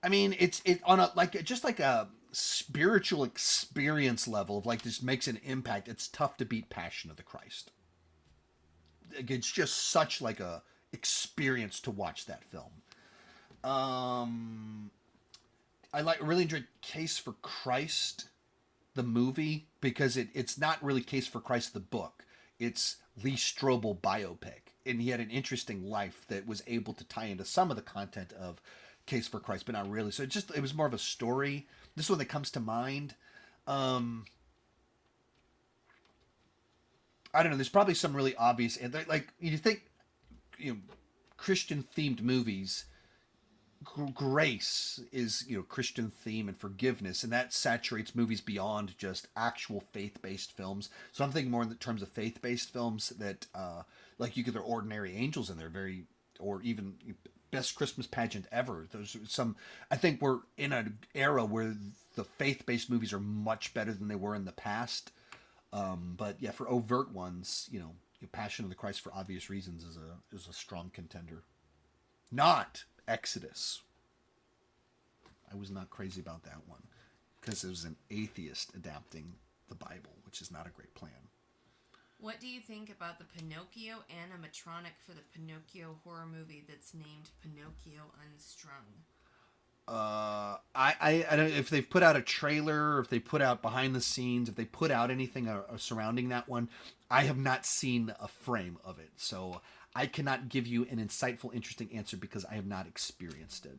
mean, it's on a like just like a spiritual experience level of like this makes an impact. It's tough to beat Passion of the Christ. It's just such like a experience to watch that film. I really enjoyed Case for Christ, the movie, because it's not really Case for Christ the book. It's Lee Strobel biopic, and he had an interesting life that was able to tie into some of the content of Case for Christ, but not really. So it was more of a story. This one that comes to mind. I don't know. There's probably some really obvious, and like you think, Christian themed movies. Grace is Christian theme and forgiveness, and that saturates movies beyond just actual faith-based films. So I'm thinking more in the terms of faith-based films that like you get their Ordinary Angels in there, or even Best Christmas Pageant Ever. There's some, I think we're in an era where the faith-based movies are much better than they were in the past. But yeah, for overt ones, Passion of the Christ for obvious reasons is a strong contender. Not Exodus. I was not crazy about that one because it was an atheist adapting the Bible, which is not a great plan. What do you think about the Pinocchio animatronic for the Pinocchio horror movie that's named Pinocchio Unstrung? I don't know if they've put out a trailer, or if they put out behind the scenes, if they put out anything surrounding that one. I have not seen a frame of it, so I cannot give you an insightful, interesting answer because I have not experienced it.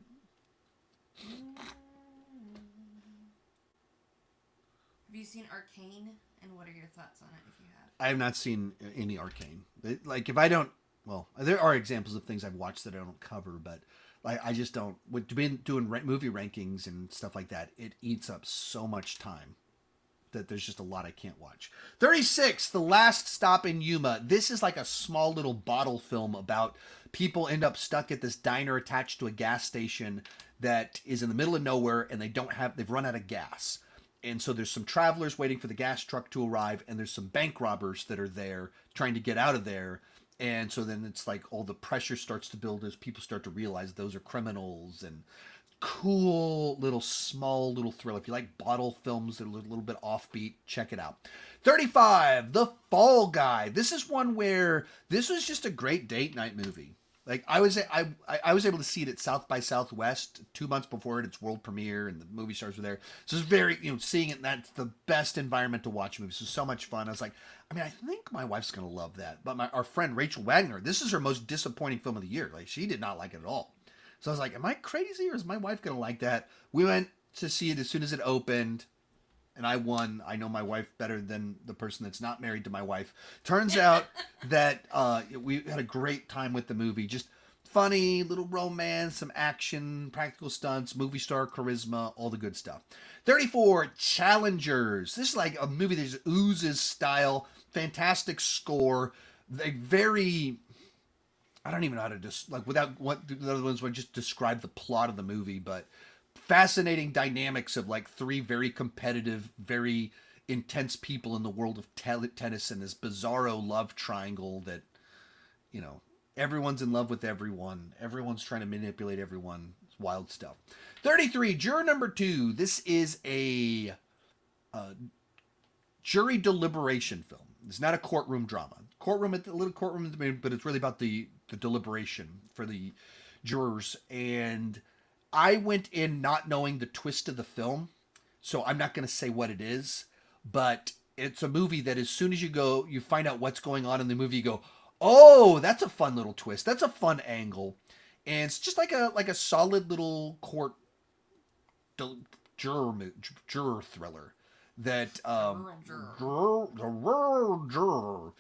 Have you seen Arcane? And what are your thoughts on it if you have? I have not seen any Arcane. Like, if I don't, well, there are examples of things I've watched that I don't cover, but like I just don't. With doing movie rankings and stuff like that, it eats up so much time that there's just a lot I can't watch. 36, The Last Stop in Yuma. This is like a small little bottle film about people end up stuck at this diner attached to a gas station that is in the middle of nowhere, and they've run out of gas. And so there's some travelers waiting for the gas truck to arrive, and there's some bank robbers that are there trying to get out of there. And so then it's like all the pressure starts to build as people start to realize those are criminals, and cool small little thrill. If you like bottle films that are a little bit offbeat, check it out. 35, The Fall Guy. This is one where this was just a great date night movie. Like I was able to see it at South by Southwest 2 months before its world premiere, and the movie stars were there. So it's very, seeing it, that's the best environment to watch movies. It was so much fun. I was like, I think my wife's going to love that. But our friend Rachel Wagner, this is her most disappointing film of the year. Like, she did not like it at all. So I was like, am I crazy, or is my wife going to like that? We went to see it as soon as it opened, and I won. I know my wife better than the person that's not married to my wife. Turns out that we had a great time with the movie. Just funny, little romance, some action, practical stunts, movie star charisma, all the good stuff. 34, Challengers. This is like a movie that just oozes style, fantastic score, very... I don't even know how to without what the other ones would just describe the plot of the movie, but fascinating dynamics of like three very competitive, very intense people in the world of tennis, and this bizarro love triangle that, everyone's in love with everyone. Everyone's trying to manipulate everyone. It's wild stuff. 33, Juror Number 2. This is a jury deliberation film. It's not a courtroom drama. A little courtroom, but it's really about the deliberation for the jurors. And I went in not knowing the twist of the film, so I'm not going to say what it is, but it's a movie that as soon as you find out what's going on in the movie, you go, oh, that's a fun little twist. That's a fun angle. And it's just like a solid little court juror thriller that juror.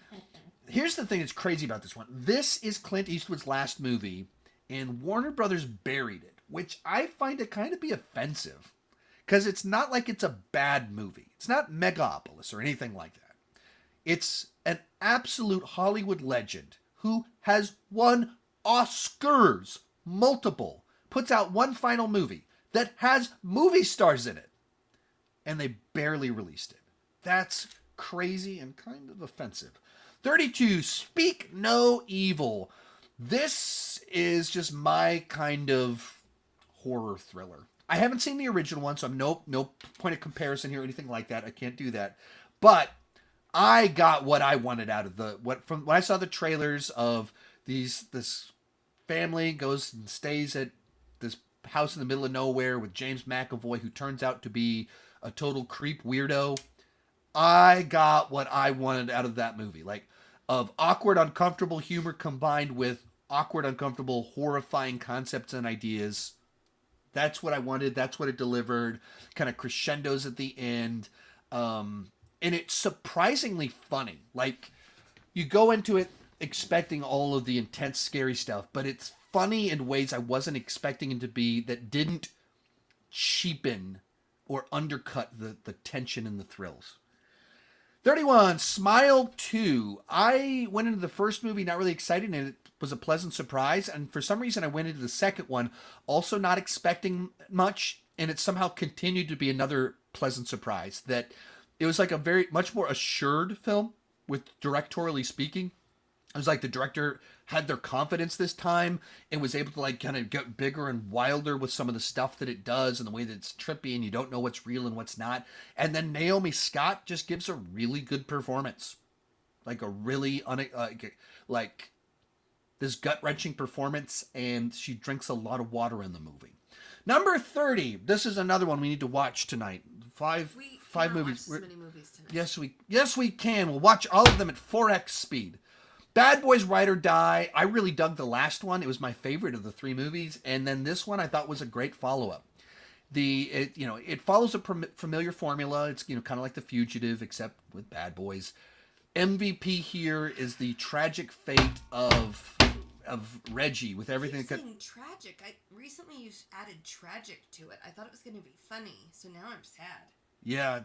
Here's the thing that's crazy about this one. This is Clint Eastwood's last movie, and Warner Brothers buried it, which I find to kind of be offensive, because it's not like it's a bad movie. It's not Megalopolis or anything like that. It's an absolute Hollywood legend who has won Oscars, multiple, puts out one final movie that has movie stars in it, and they barely released it. That's crazy and kind of offensive. 32, Speak No Evil. This is just my kind of horror thriller. I haven't seen the original one, so I'm no point of comparison here or anything like that. I can't do that. But I got what I wanted out of from when I saw the trailers of this family goes and stays at this house in the middle of nowhere with James McAvoy, who turns out to be a total creep weirdo. I got what I wanted out of that movie, like of awkward, uncomfortable humor combined with awkward, uncomfortable, horrifying concepts and ideas. That's what I wanted. That's what it delivered. Kind of crescendos at the end. And it's surprisingly funny. Like, you go into it expecting all of the intense, scary stuff, but it's funny in ways I wasn't expecting it to be that didn't cheapen or undercut the tension and the thrills. 31, Smile 2. I went into the first movie not really excited, and it was a pleasant surprise. And for some reason, I went into the second one also not expecting much, and it somehow continued to be another pleasant surprise. That it was like a very much more assured film, with directorially speaking. It was like the director had their confidence this time and was able to like kind of get bigger and wilder with some of the stuff that it does and the way that it's trippy and you don't know what's real and what's not. And then Naomi Scott just gives a really good performance. Like a really, like this gut-wrenching performance, and she drinks a lot of water in the movie. Number 30. This is another one we need to watch tonight. Five movies. Watch as many movies tonight. Yes, we can. We'll watch all of them at 4x speed. Bad Boys Ride or Die. I really dug the last one. It was my favorite of the three movies, and then this one I thought was a great follow-up. It follows a familiar formula. It's kind of like The Fugitive, except with bad boys. MVP here is the tragic fate of Reggie with everything. You're saying tragic. Recently you added tragic to it. I thought it was going to be funny, so now I'm sad. Yeah,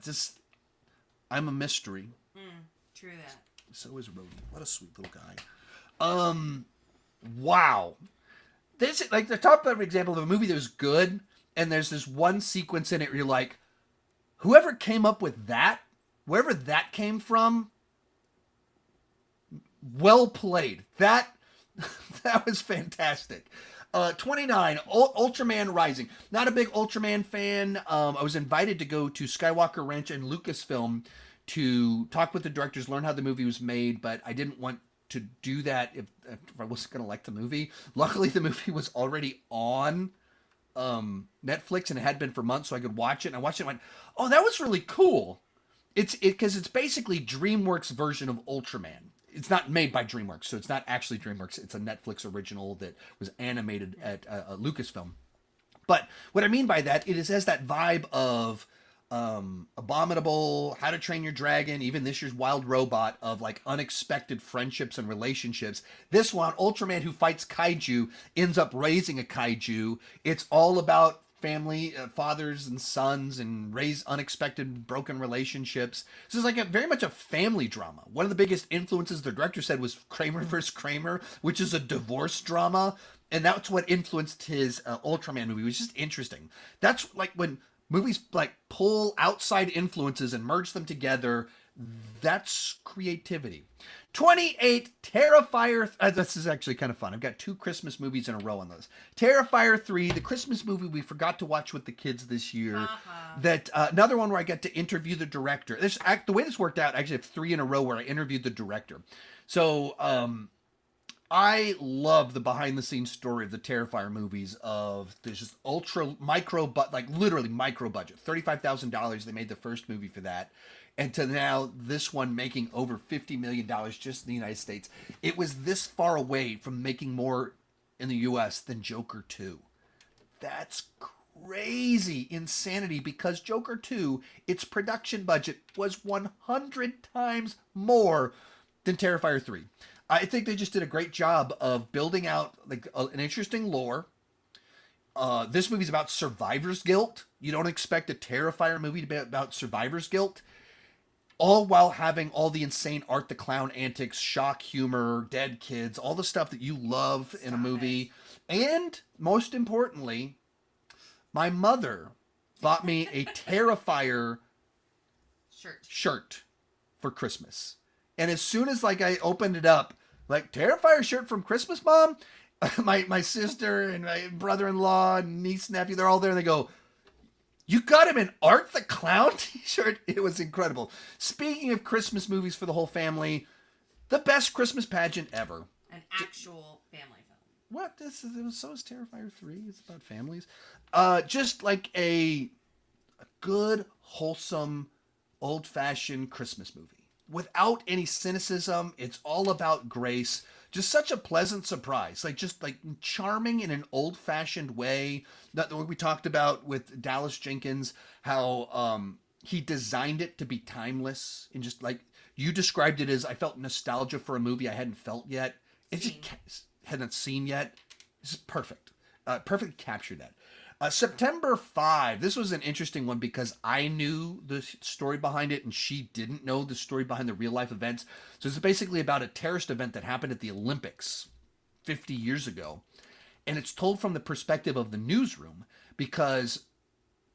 I'm a mystery. True that. So is Rhodey. What a sweet little guy. Wow. This is like the top of example of a movie that was good, and there's this one sequence in it where you're like, whoever came up with that, wherever that came from, well played. That was fantastic. 29, Ultraman Rising. Not a big Ultraman fan. I was invited to go to Skywalker Ranch and Lucasfilm to talk with the directors, learn how the movie was made, but I didn't want to do that if I wasn't going to like the movie. Luckily, the movie was already on Netflix, and it had been for months, so I could watch it. And I watched it and went, oh, that was really cool. Because it's basically DreamWorks' version of Ultraman. It's not made by DreamWorks, so it's not actually DreamWorks. It's a Netflix original that was animated at Lucasfilm. But what I mean by that, it has that vibe of Abominable, How to Train Your Dragon, even this year's Wild Robot, of like unexpected friendships and relationships. This one, Ultraman who fights kaiju, ends up raising a kaiju. It's all about family, fathers and sons, and raise unexpected broken relationships. This is like very much a family drama. One of the biggest influences the director said was Kramer vs. Kramer, which is a divorce drama. And that's what influenced his Ultraman movie, which is just interesting. That's like when movies like pull outside influences and merge them together. That's creativity. 28, Terrifier. This is actually kind of fun. I've got two Christmas movies in a row on this. Terrifier 3, the Christmas movie we forgot to watch with the kids this year. That another one where I get to interview the director. The way this worked out, I actually have 3 in a row where I interviewed the director. So I love the behind-the-scenes story of the Terrifier movies. There's just literally micro budget. $35,000. They made the first movie for that. And to now this one making over $50 million just in the United States. It was this far away from making more in the U.S. than Joker 2. That's crazy insanity, because Joker 2, its production budget was 100 times more than Terrifier 3. I think they just did a great job of building out like an interesting lore. This movie's about survivor's guilt. You don't expect a Terrifier movie to be about survivor's guilt. All while having all the insane Art the Clown antics, shock humor, dead kids, all the stuff that you love in a movie. And most importantly, my mother bought me a Terrifier shirt for Christmas. And as soon as I opened it up, Like, Terrifier shirt from Christmas, Mom? my sister and my brother-in-law and niece, nephew, they're all there, and they go, you got him an Art the Clown t-shirt? It was incredible. Speaking of Christmas movies for the whole family, the best Christmas pageant ever. An actual family film. What? So is Terrifier 3. It's about families. Just like a good, wholesome, old-fashioned Christmas movie. Without any cynicism, it's all about grace. Just such a pleasant surprise. Just charming in an old-fashioned way. That what we talked about with Dallas Jenkins, how he designed it to be timeless. And just like you described it as, I felt nostalgia for a movie I hadn't felt yet. It just hadn't seen yet. This is perfect. Perfectly captured that. September 5. This was an interesting one because I knew the story behind it and she didn't know the story behind the real life events. So it's basically about a terrorist event that happened at the Olympics 50 years ago. And it's told from the perspective of the newsroom because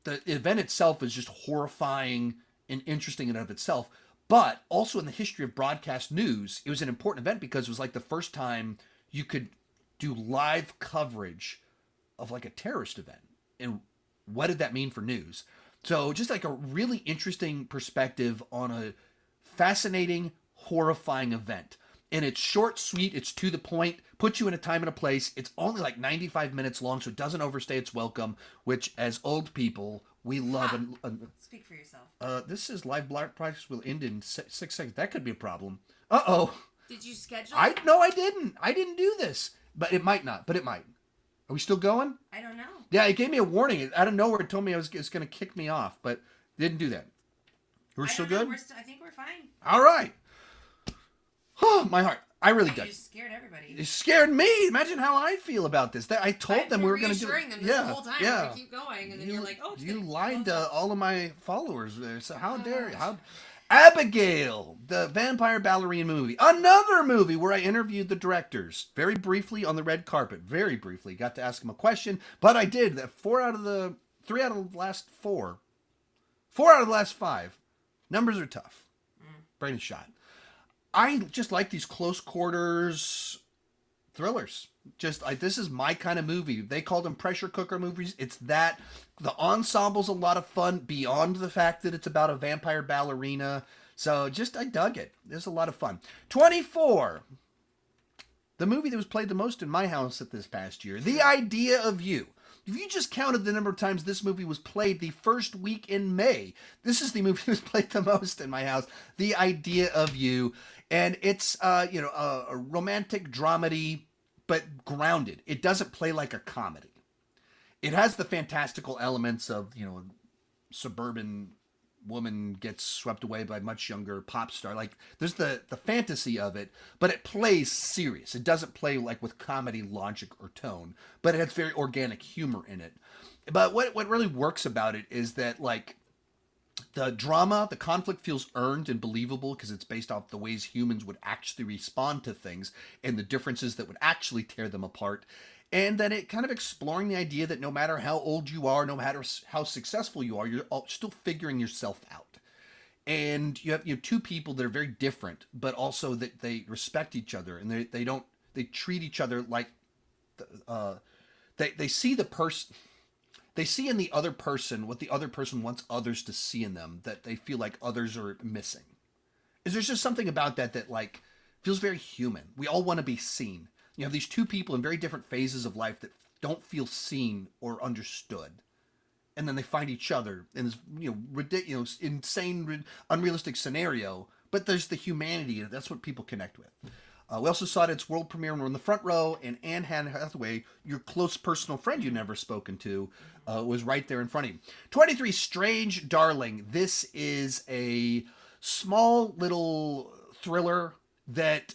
the event itself is just horrifying and interesting in and of itself. But also in the history of broadcast news, it was an important event because it was like the first time you could do live coverage of like a terrorist event. And what did that mean for news? So just like a really interesting perspective on a fascinating, horrifying event. And it's short, sweet, it's to the point, puts you in a time and a place. It's only like 95 minutes long, so it doesn't overstay its welcome, which as old people, we love. Speak for yourself. This is live broadcast will end in 6 seconds. That could be a problem. Uh-oh. Did you schedule? No, I didn't. I didn't do this. But it might not, but it might. Are we still going? I don't know. Yeah, it gave me a warning. Out of nowhere, it told me it's going to kick me off, but it didn't do that. We're still good? I think we're fine. All right. Oh, my heart. I really You did. just scared everybody. It scared me. Imagine how I feel about this. I told them we were going to do it. Reassuring them this whole time. Yeah. We keep going, and then you're like, oh, it's You gonna lied close to up. all of my followers there. So how dare you? Abigail, the vampire ballerina movie. Another movie where I interviewed the directors very briefly on the red carpet. Very briefly. Got to ask them a question, but I did. 3 out of the last 4. 4 out of the last 5. Numbers are tough. Brain is shot. I just like these close quarters thrillers. This is my kind of movie. They call them pressure cooker movies. It's that. The ensemble's a lot of fun beyond the fact that it's about a vampire ballerina. So I dug it. There's a lot of fun. 24. The movie that was played the most in my house at this past year. The Idea of You. If you just counted the number of times this movie was played the first week in May, this is the movie that was played the most in my house. The Idea of You. And it's, a romantic dramedy, but grounded. It doesn't play like a comedy. It has the fantastical elements of, a suburban woman gets swept away by a much younger pop star. Like, there's the fantasy of it, but it plays serious. It doesn't play like with comedy logic or tone, but it has very organic humor in it. But what really works about it is that, like, the drama, the conflict feels earned and believable because it's based off the ways humans would actually respond to things and the differences that would actually tear them apart. And then it kind of exploring the idea that no matter how old you are, no matter how successful you are, you're still figuring yourself out. And you have two people that are very different, but also that they respect each other and they treat each other like they see the person. They see in the other person what the other person wants others to see in them, that they feel like others are missing. There's just something about that like feels very human. We all want to be seen. You have these two people in very different phases of life that don't feel seen or understood. And then they find each other in this, ridiculous, insane, unrealistic scenario. But there's the humanity. That's what people connect with. We also saw it at its world premiere and we're in the front row, and Anne Hathaway, your close personal friend you've never spoken to, was right there in front of you. 23, Strange Darling. This is a small little thriller that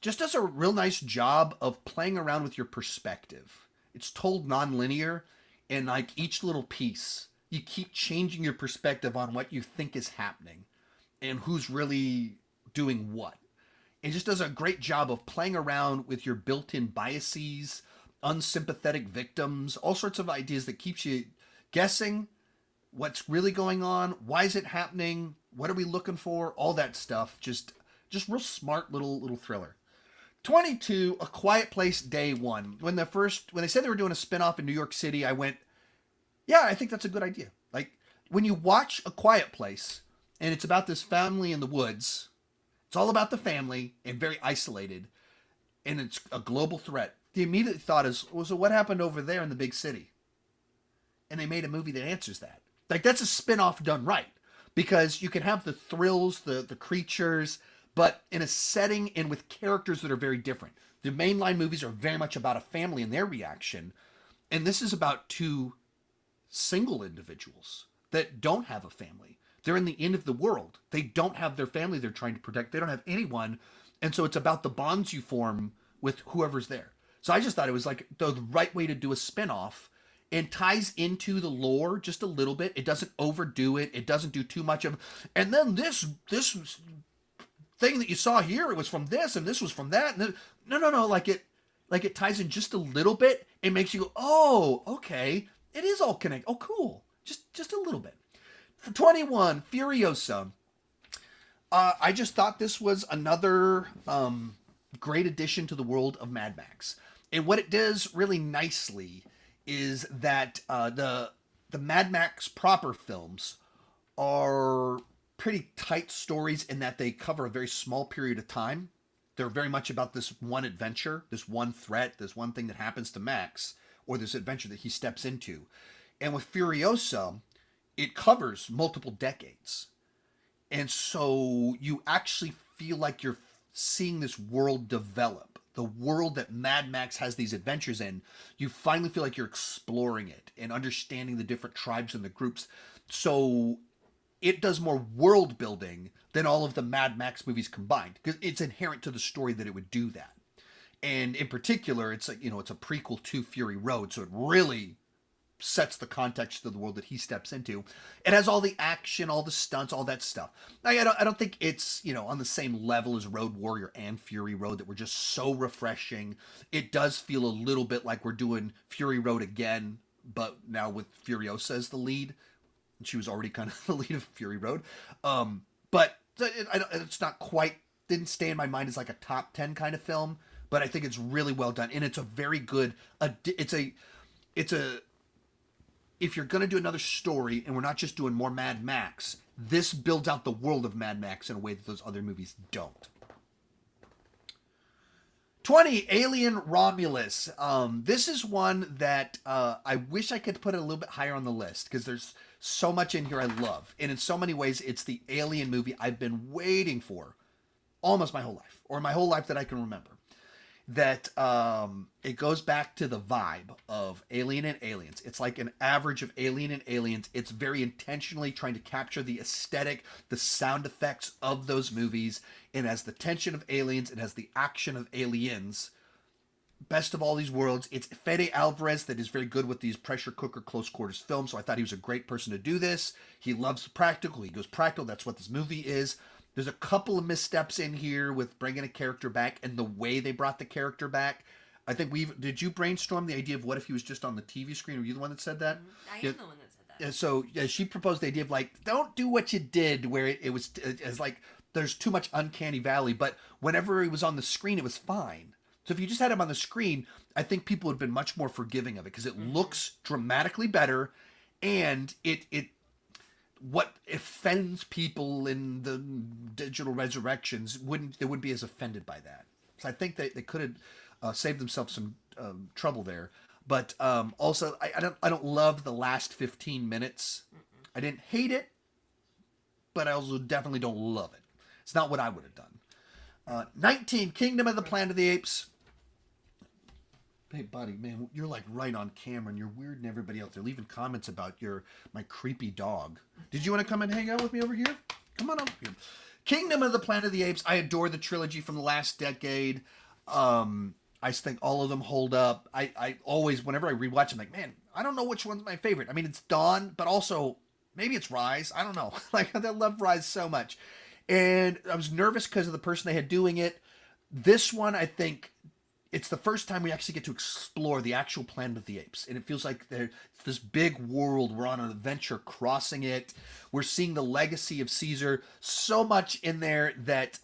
just does a real nice job of playing around with your perspective. It's told non-linear, and like each little piece, you keep changing your perspective on what you think is happening and who's really doing what. It just does a great job of playing around with your built-in biases, unsympathetic victims, all sorts of ideas that keeps you guessing what's really going on, why is it happening, what are we looking for, all that stuff. Just Just real smart little thriller. 22, A Quiet Place Day One. When they said they were doing a spinoff in New York City, I went, yeah, I think that's a good idea. Like, when you watch A Quiet Place, and it's about this family in the woods, it's all about the family and very isolated, and it's a global threat. The immediate thought is, well, so what happened over there in the big city? And they made a movie that answers that. Like, that's a spin-off done right. Because you can have the thrills, the creatures, but in a setting and with characters that are very different. The mainline movies are very much about a family and their reaction. And this is about two single individuals that don't have a family. They're in the end of the world. They don't have their family they're trying to protect. They don't have anyone. And so it's about the bonds you form with whoever's there. So I just thought it was like the right way to do a spinoff, and ties into the lore just a little bit. It doesn't overdo it. It doesn't do too much of. And then this thing that you saw here, it was from this, and this was from that. And no. Like it ties in just a little bit. It makes you go, oh, okay. It is all connected. Oh, cool. Just a little bit. For 21, Furiosa. I just thought this was another great addition to the world of Mad Max. And what it does really nicely is that the Mad Max proper films are pretty tight stories in that they cover a very small period of time. They're very much about this one adventure, this one threat, this one thing that happens to Max, or this adventure that he steps into. And with Furiosa, it covers multiple decades. And so you actually feel like you're seeing this world develop. The world that Mad Max has these adventures in, you finally feel like you're exploring it and understanding the different tribes and the groups. So it does more world building than all of the Mad Max movies combined, because it's inherent to the story that it would do that. And in particular, it's like, it's a prequel to Fury Road, so it really sets the context of the world that he steps into. It has all the action, all the stunts, all that stuff. I don't think it's, on the same level as Road Warrior and Fury Road that were just so refreshing. It does feel a little bit like we're doing Fury Road again, but now with Furiosa as the lead. She was already kind of the lead of Fury Road. But it's not quite, didn't stay in my mind as like a top 10 kind of film, but I think it's really well done. And it's a very good, if you're going to do another story and we're not just doing more Mad Max, this builds out the world of Mad Max in a way that those other movies don't. 20, Alien Romulus. This is one that I wish I could put it a little bit higher on the list, because there's so much in here I love. And in so many ways, it's the Alien movie I've been waiting for almost my whole life, or my whole life that I can remember. That it goes back to the vibe of Alien and Aliens. It's like an average of Alien and Aliens. It's very intentionally trying to capture the aesthetic, the sound effects of those movies. It has the tension of Aliens. It has the action of Aliens. Best of all these worlds. It's Fede Alvarez that is very good with these pressure cooker close quarters films, so I thought he was a great person to do this. He loves practical. He goes practical. That's what this movie is. There's a couple of missteps in here with bringing a character back and the way they brought the character back. I think did you brainstorm the idea of what if he was just on the TV screen? Were you the one that said that? I am the one that said that. So she proposed the idea of like, don't do what you did where it was like, there's too much uncanny valley, but whenever he was on the screen, it was fine. So if you just had him on the screen, I think people would have been much more forgiving of it, because it looks dramatically better, and it what offends people in the digital resurrections they wouldn't be as offended by that. So I think they could have saved themselves some trouble there. But also I don't love the last 15 minutes. I didn't hate it, but I also definitely don't love it. It's not what I would have done. 19, Kingdom of the Planet of the Apes. Hey, buddy, man, you're like right on camera, and you're weird than everybody else. They're leaving comments about my creepy dog. Did you want to come and hang out with me over here? Come on over here. Kingdom of the Planet of the Apes. I adore the trilogy from the last decade. I think all of them hold up. I always, whenever I rewatch, I'm like, man, I don't know which one's my favorite. I mean, it's Dawn, but also maybe it's Rise. I don't know. Like, I love Rise so much. And I was nervous because of the person they had doing it. This one, I think, it's the first time we actually get to explore the actual Planet of the Apes. And it feels like there's this big world. We're on an adventure crossing it. We're seeing the legacy of Caesar. So much in there that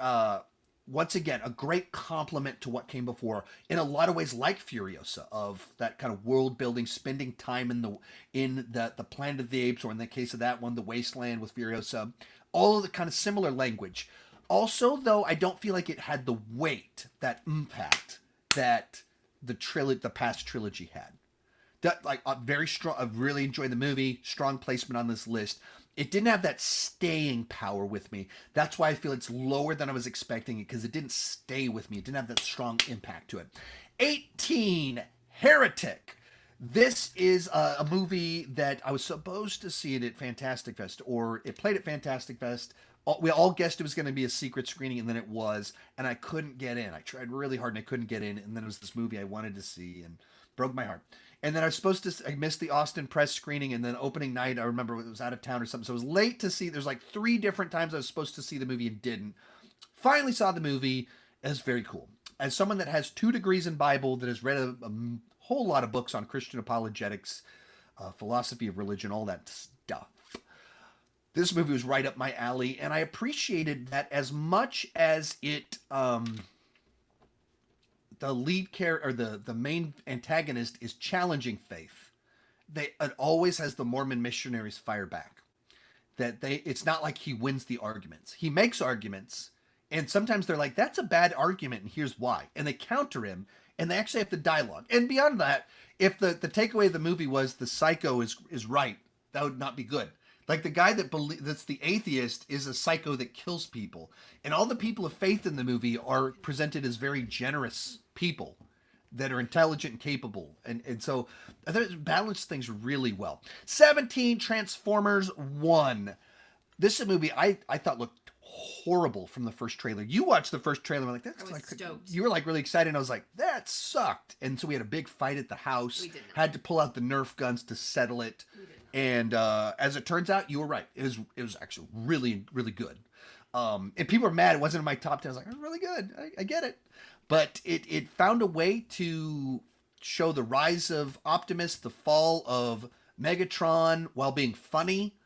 once again, a great compliment to what came before. In a lot of ways, like Furiosa, of that kind of world building, spending time in the Planet of the Apes, or in the case of that one, the Wasteland with Furiosa. All of the kind of similar language. Also, though, I don't feel like it had the weight, that impact that the past trilogy had. That, like, very strong. I really enjoyed the movie. Strong placement on this list. It didn't have that staying power with me. That's why I feel it's lower than I was expecting it, because it didn't stay with me. It didn't have that strong impact to it. 18, Heretic. This is a movie that I was supposed to see it at Fantastic Fest, or it played at Fantastic Fest. We all guessed it was going to be a secret screening, and then it was, and I couldn't get in. I tried really hard, and I couldn't get in, and then it was this movie I wanted to see, and broke my heart. And then I missed the Austin press screening, and then opening night, I remember it was out of town or something, so I was late to see. There's like 3 different times I was supposed to see the movie and didn't. Finally saw the movie. It was very cool. As someone that has 2 degrees in Bible, that has read a whole lot of books on Christian apologetics, philosophy of religion, all that stuff, this movie was right up my alley, and I appreciated that as much as it... the lead character, or the main antagonist, is challenging faith. It always has the Mormon missionaries fire back. It's not like he wins the arguments. He makes arguments, and sometimes they're like, that's a bad argument, and here's why. And they counter him, and they actually have the dialogue. And beyond that, if the takeaway of the movie was the psycho is right, that would not be good. Like, the guy that's the atheist is a psycho that kills people. And all the people of faith in the movie are presented as very generous people that are intelligent and capable. And so I thought it balanced things really well. 17, Transformers 1. This is a movie I thought looked horrible from the first trailer. You watched the first trailer, and like, that's I was like stoked. You were like really excited, and I was like, that sucked. And so we had a big fight at the house. We did not. Had to pull out the Nerf guns to settle it. And as it turns out, you were right. It was actually really, really good. And people were mad it wasn't in my top 10. I was like, it's really good. I get it. But it found a way to show the rise of Optimus, the fall of Megatron, while being funny.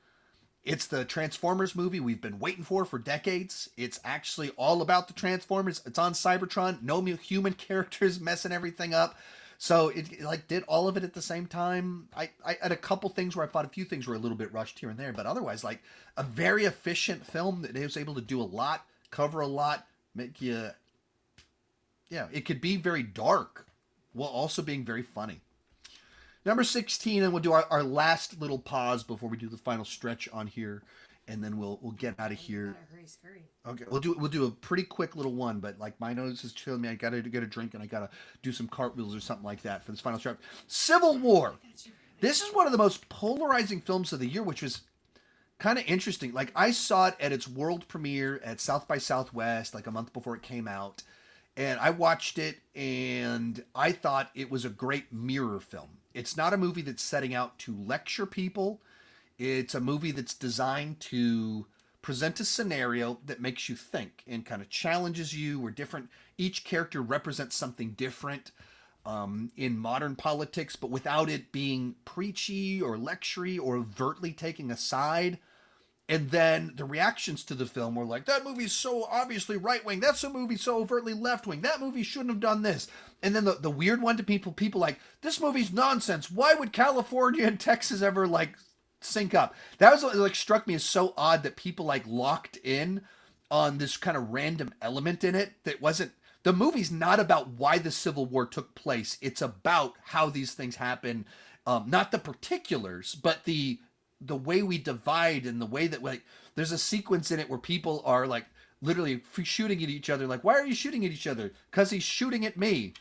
It's the Transformers movie we've been waiting for decades. It's actually all about the Transformers. It's on Cybertron. No human characters messing everything up. So it like did all of it at the same time. I had a couple things where I thought a few things were a little bit rushed here and there, but otherwise, like, a very efficient film that was able to do a lot, cover a lot, make you, yeah, it could be very dark while also being very funny. Number 16, and we'll do our last little pause before we do the final stretch on here, and then we'll get out of here. Hurry. Okay, we'll do a pretty quick little one, but like my nose is chilling me. I gotta get a drink, and I gotta do some cartwheels or something like that for this final stretch. Civil War. This is one of the most polarizing films of the year, which was kind of interesting. Like, I saw it at its world premiere at South by Southwest, like a month before it came out. And I watched it, and I thought it was a great mirror film. It's not a movie that's setting out to lecture people. It's a movie that's designed to present a scenario that makes you think and kind of challenges you, where each character represents something different in modern politics, but without it being preachy or lectury or overtly taking a side. And then the reactions to the film were like, that movie's so obviously right-wing. That's a movie so overtly left-wing. That movie shouldn't have done this. And then the weird one to people like, this movie's nonsense. Why would California and Texas ever, like, sync up? That was what, like, struck me as so odd, that people, like, locked in on this kind of random element in it that wasn't... The movie's not about why the Civil War took place. It's about how these things happen. Not the particulars, but the way we divide, and the way that, like, there's a sequence in it where people are, like, literally shooting at each other. Like, why are you shooting at each other? Because he's shooting at me.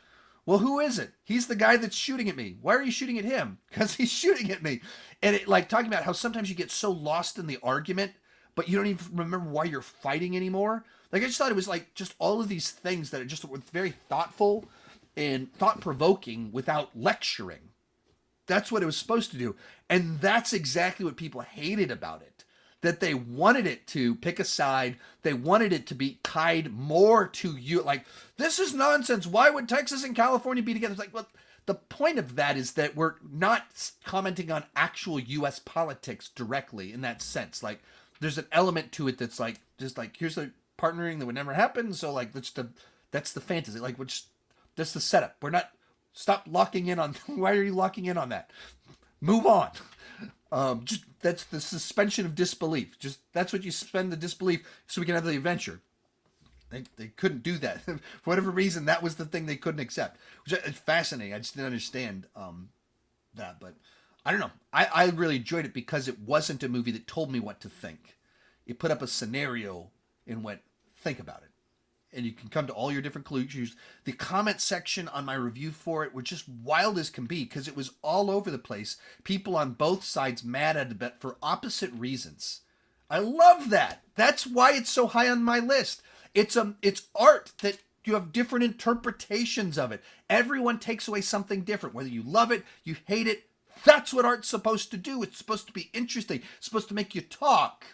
Well, who is it? He's the guy that's shooting at me. Why are you shooting at him? Because he's shooting at me. And it, like, talking about how sometimes you get so lost in the argument, but you don't even remember why you're fighting anymore. Like, I just thought it was, like, just all of these things that are just were very thoughtful and thought-provoking without lecturing. That's what it was supposed to do. And that's exactly what people hated about it. That they wanted it to pick a side. They wanted it to be tied more to you. Like, this is nonsense. Why would Texas and California be together? It's like, well, the point of that is that we're not commenting on actual U.S. politics directly in that sense. Like, there's an element to it that's like, just like, here's partnering that would never happen. So like that's the fantasy. Like that's the setup. We're not stop locking in on. Why are you locking in on that? Move on. Just that's the suspension of disbelief. Just that's what you suspend the disbelief so we can have the adventure. They couldn't do that for whatever reason. That was the thing they couldn't accept, which is fascinating. I just didn't understand that, but I don't know. I really enjoyed it because it wasn't a movie that told me what to think. It put up a scenario and went, think about it. And you can come to all your different conclusions. The comment section on my review for it were just wild as can be because it was all over the place. People on both sides mad at it for opposite reasons. I love that. That's why it's so high on my list. It's art that you have different interpretations of it. Everyone takes away something different. Whether you love it, you hate it. That's what art's supposed to do. It's supposed to be interesting. It's supposed to make you talk.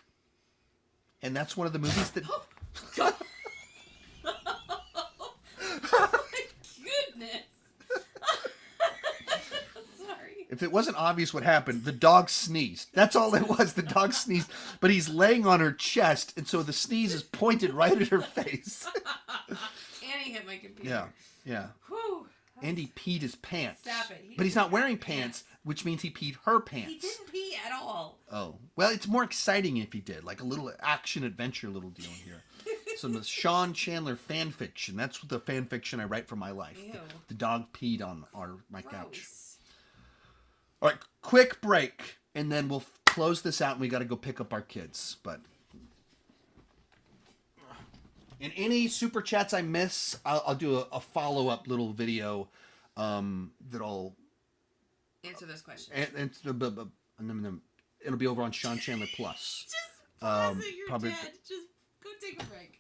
And that's one of the movies that... Oh my goodness. Sorry. If it wasn't obvious what happened, the dog sneezed. That's all it was. The dog sneezed. But he's laying on her chest, and so the sneeze is pointed right at her face. Annie hit my computer. Yeah, yeah. Whew. Andy peed his pants. Stop it. But he's not wearing pants, which means he peed her pants. He didn't pee at all. Oh. Well, it's more exciting if he did. Like a little action-adventure little deal here. Some Sean Chandler fan fiction. That's the fan fiction I write for my life. Ew. The dog peed on my couch. Gross. All right, quick break, and then we'll close this out, and we got to go pick up our kids. But in any super chats I miss, I'll do a follow-up little video that'll Answer those questions. and then it'll be over on Sean Chandler Plus. Just pause it. You're probably- dead. Just go take a break.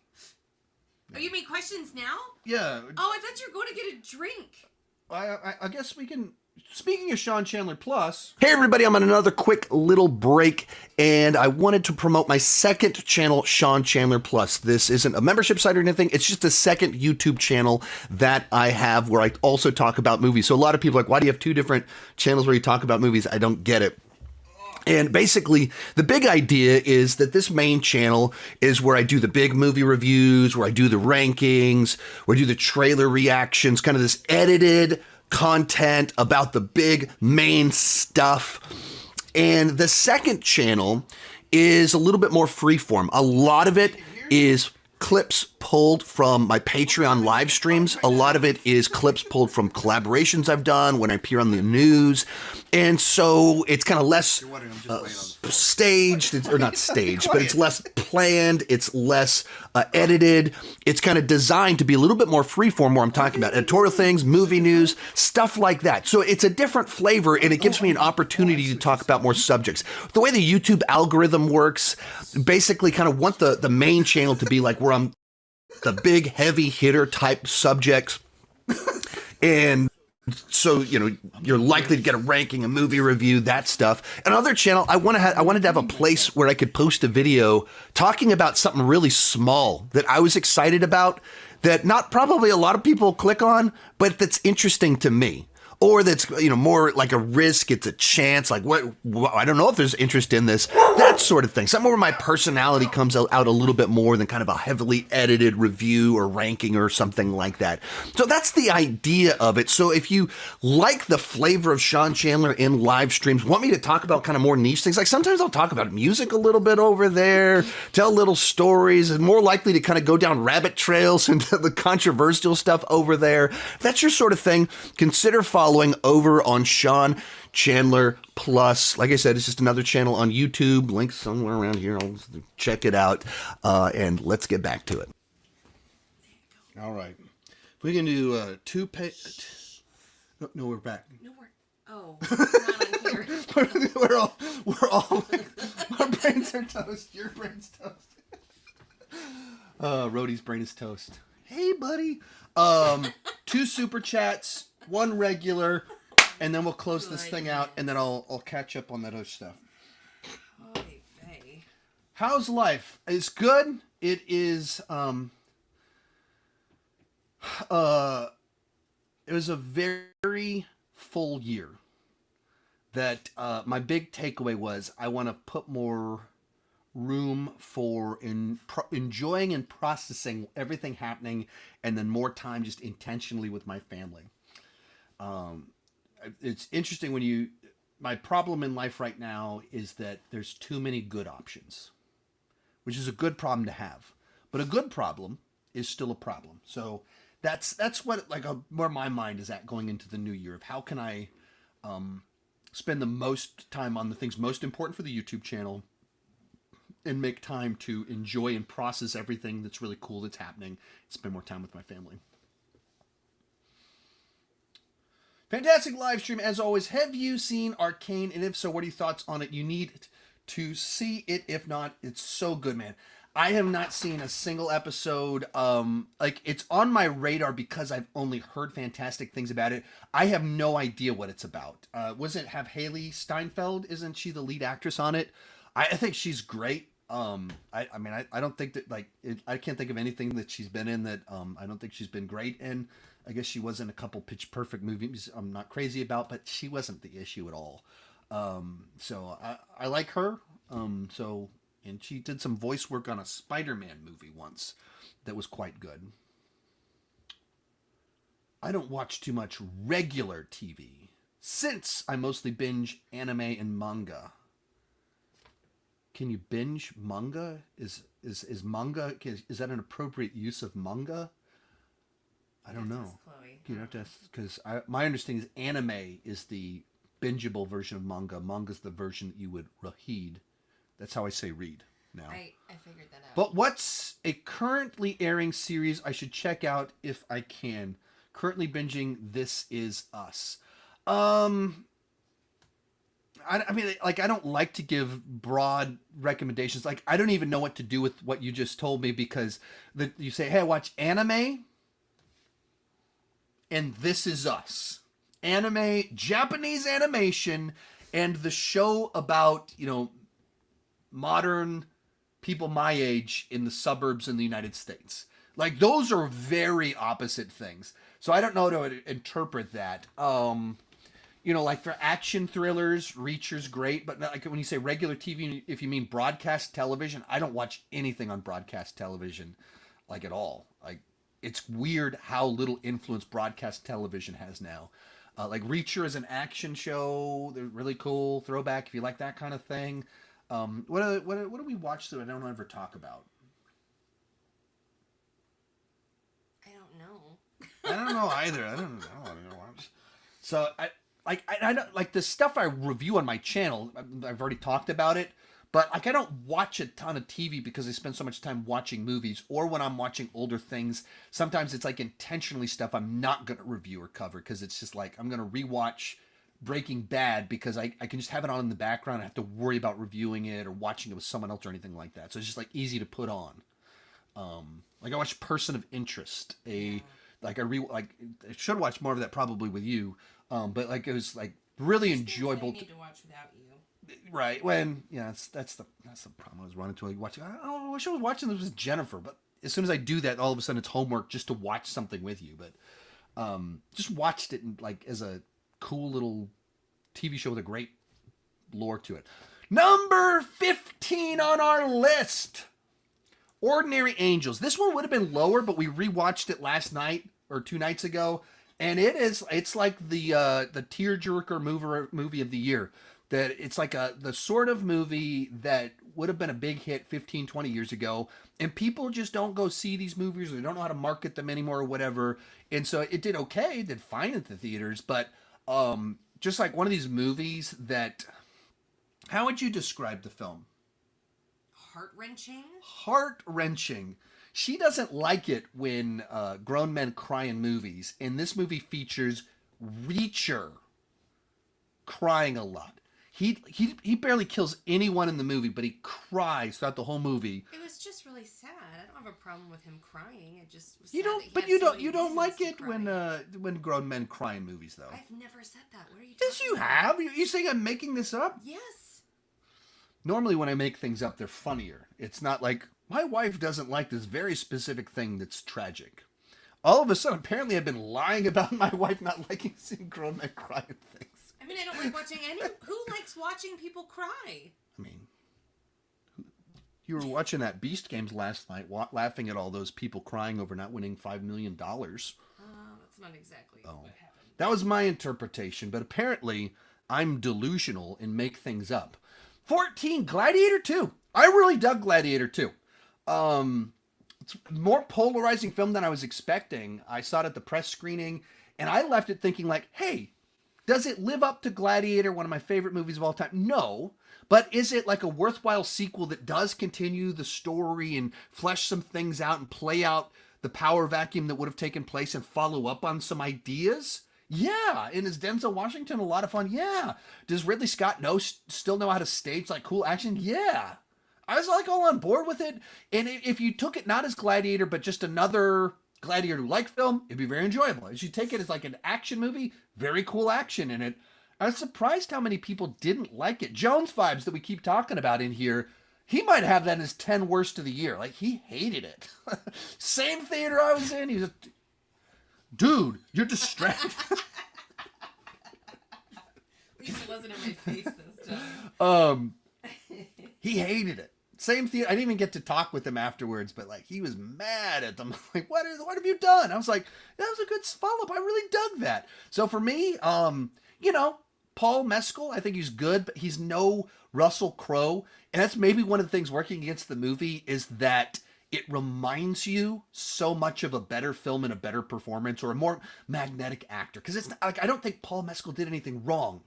Oh, you mean questions now? Yeah, Oh, I thought you were going to get a drink. I guess we can. Speaking of Sean Chandler Plus. Hey everybody, I'm on another quick little break, and I wanted to promote my second channel, Sean Chandler Plus. This isn't a membership site or anything, it's just a second YouTube channel that I have where I also talk about movies. So a lot of people are like, why do you have two different channels where you talk about movies? I don't get it. And basically, the big idea is that this main channel is where I do the big movie reviews, where I do the rankings, where I do the trailer reactions, kind of this edited content about the big main stuff. And the second channel is a little bit more freeform. A lot of it is clips pulled from my Patreon live streams. A lot of it is clips pulled from collaborations I've done when I appear on the news. And so it's kind of less staged, or not staged, but it's less planned, it's less edited. It's kind of designed to be a little bit more freeform, where I'm talking about editorial things, movie news, stuff like that. So it's a different flavor, and it gives me an opportunity to talk about more subjects. The way the YouTube algorithm works, basically kind of want the main channel to be like where I'm the big heavy hitter type subjects. And so, you know, you're likely to get a ranking, a movie review, that stuff. Another channel, I wanted to have a place where I could post a video talking about something really small that I was excited about, that not probably a lot of people click on, but that's interesting to me. Or that's, you know, more like a risk, it's a chance, like what I don't know if there's interest in this, that sort of thing. Something where my personality comes out a little bit more than kind of a heavily edited review or ranking or something like that. So that's the idea of it. So if you like the flavor of Sean Chandler in live streams, want me to talk about kind of more niche things, like sometimes I'll talk about music a little bit over there, tell little stories, and more likely to kind of go down rabbit trails into the controversial stuff over there. If that's your sort of thing, consider following over on Sean Chandler Plus. Like I said, it's just another channel on YouTube. Link somewhere around here. I'll check it out. And let's get back to it. All right. We can do No, we're back. No, not on here. we're all our brains are toast. Your brain's toast. Rhodey's brain is toast. Hey, buddy. 2 super chats, 1 regular, and then we'll close this thing out, and then I'll catch up on that other stuff. Oy vey. How's life? It's good. It is. It was a very full year. That my big takeaway was I want to put more room for enjoying and processing everything happening, and then more time just intentionally with my family. It's interesting my problem in life right now is that there's too many good options, which is a good problem to have. But a good problem is still a problem. So that's what where my mind is at going into the new year of how can I spend the most time on the things most important for the YouTube channel and make time to enjoy and process everything that's really cool that's happening, spend more time with my family. Fantastic live stream, as always. Have you seen Arcane? And if so, what are your thoughts on it? You need to see it. If not, it's so good, man. I have not seen a single episode. It's on my radar because I've only heard fantastic things about it. I have no idea what it's about. Have Haley Steinfeld? Isn't she the lead actress on it? I think she's great. I don't think that I can't think of anything that she's been in that I don't think she's been great in. I guess she was in a couple Pitch Perfect movies I'm not crazy about, but she wasn't the issue at all. So I like her. And she did some voice work on a Spider-Man movie once that was quite good. I don't watch too much regular TV since I mostly binge anime and manga. Can you binge manga? Is manga, is that an appropriate use of manga? I don't know. You have to, because my understanding is anime is the bingeable version of manga. Manga's the version that you would read. That's how I say read now. I figured that out. But what's a currently airing series I should check out if I can? Currently binging This Is Us. I don't like to give broad recommendations. Like, I don't even know what to do with what you just told me because you say, hey, I watch anime and This Is Us. Anime, Japanese animation, and the show about, modern people my age in the suburbs in the United States. Like, those are very opposite things. So I don't know how to interpret that. For action thrillers, Reacher's great, but like when you say regular TV, if you mean broadcast television, I don't watch anything on broadcast television, like at all. Like, it's weird how little influence broadcast television has now. Like Reacher is an action show. They're really cool. Throwback if you like that kind of thing. What do we watch that I don't ever talk about? I don't know. I don't know either. I don't know. So I don't like the stuff I review on my channel. I've already talked about it, but I don't watch a ton of TV because I spend so much time watching movies. Or when I'm watching older things, sometimes it's intentionally stuff I'm not gonna review or cover because it's just I'm gonna rewatch Breaking Bad because I can just have it on in the background. I have to worry about reviewing it or watching it with someone else or anything like that. So it's just easy to put on. I watched Person of Interest. I should watch more of that probably with you. But it was really enjoyable. I need to watch without you. Right. When that's the problem I was running into. Watching. I wish I was watching this with Jennifer, but as soon as I do that, all of a sudden it's homework just to watch something with you. But just watched it as a cool little TV show with a great lore to it. Number 15 on our list, Ordinary Angels. This one would have been lower, but we rewatched it last night or 2 nights ago, and it's like the tearjerker movie of the year. That it's the sort of movie that would have been a big hit 15, 20 years ago, and people just don't go see these movies or they don't know how to market them anymore or whatever. And so it did okay, it did fine at the theaters, but just one of these movies that, how would you describe the film? Heart-wrenching? Heart-wrenching. She doesn't like it when grown men cry in movies, and this movie features Reacher crying a lot. He barely kills anyone in the movie, but he cries throughout the whole movie. It was just really sad. I don't have a problem with him crying. It just was You sad don't, that he but had you so don't, many you don't like reasons to it cry. when grown men cry in movies, though. I've never said that. What are you talking Yes, you about? have. You saying I'm making this up? Yes. Normally, when I make things up, they're funnier. It's not like my wife doesn't like this very specific thing that's tragic. All of a sudden, apparently, I've been lying about my wife not liking seeing grown men cry in things. I mean, I don't like watching who likes watching people cry? I mean, You were watching that Beast Games last night, laughing at all those people crying over not winning $5 million. That's not exactly what happened. That was my interpretation, but apparently I'm delusional and make things up. 14, Gladiator 2. I really dug Gladiator 2. It's a more polarizing film than I was expecting. I saw it at the press screening, and I left it thinking like, hey, does it live up to Gladiator, one of my favorite movies of all time? No. But is it like a worthwhile sequel that does continue the story and flesh some things out and play out the power vacuum that would have taken place and follow up on some ideas? Yeah. And is Denzel Washington a lot of fun? Yeah. Does Ridley Scott still know how to stage like cool action? Yeah. I was like all on board with it. And if you took it not as Gladiator, but just another Gladiator-like film, it'd be very enjoyable. As you take it as like an action movie, very cool action in it. I was surprised how many people didn't like it. Jones Vibes that we keep talking about in here, he might have that as 10 worst of the year. Like, he hated it. Same theater I was in. He was dude, you're distracted. At least it wasn't in my face this time. He hated it. Same theater. I didn't even get to talk with him afterwards, but like he was mad at them. Like, what have you done? I was like, that was a good follow-up. I really dug that. So for me, Paul Mescal, I think he's good, but he's no Russell Crowe. And that's maybe one of the things working against the movie is that it reminds you so much of a better film and a better performance or a more magnetic actor. Because it's not, like, I don't think Paul Mescal did anything wrong.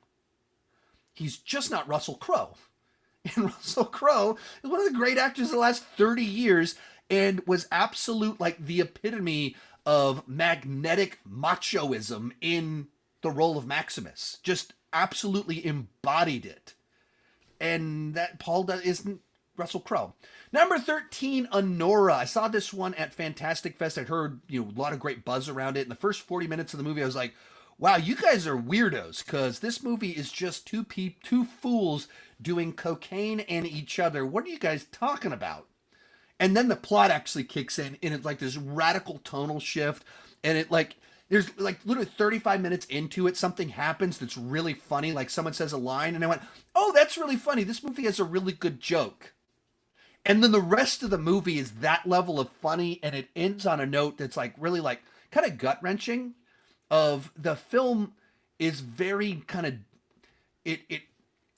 He's just not Russell Crowe. And Russell Crowe is one of the great actors of the last 30 years and was absolute, like, the epitome of magnetic machoism in the role of Maximus. Just absolutely embodied it. And that isn't Russell Crowe. Number 13, Anora. I saw this one at Fantastic Fest. I'd heard, a lot of great buzz around it. In the first 40 minutes of the movie, I was like, wow, you guys are weirdos, because this movie is just two fools doing cocaine and each other. What are you guys talking about? And then the plot actually kicks in, and it's like this radical tonal shift, and it like there's like literally 35 minutes into it, something happens that's really funny, like someone says a line, and I went, oh, that's really funny. This movie has a really good joke. And then the rest of the movie is that level of funny, and it ends on a note that's like really like kind of gut-wrenching. Of the film is very kind of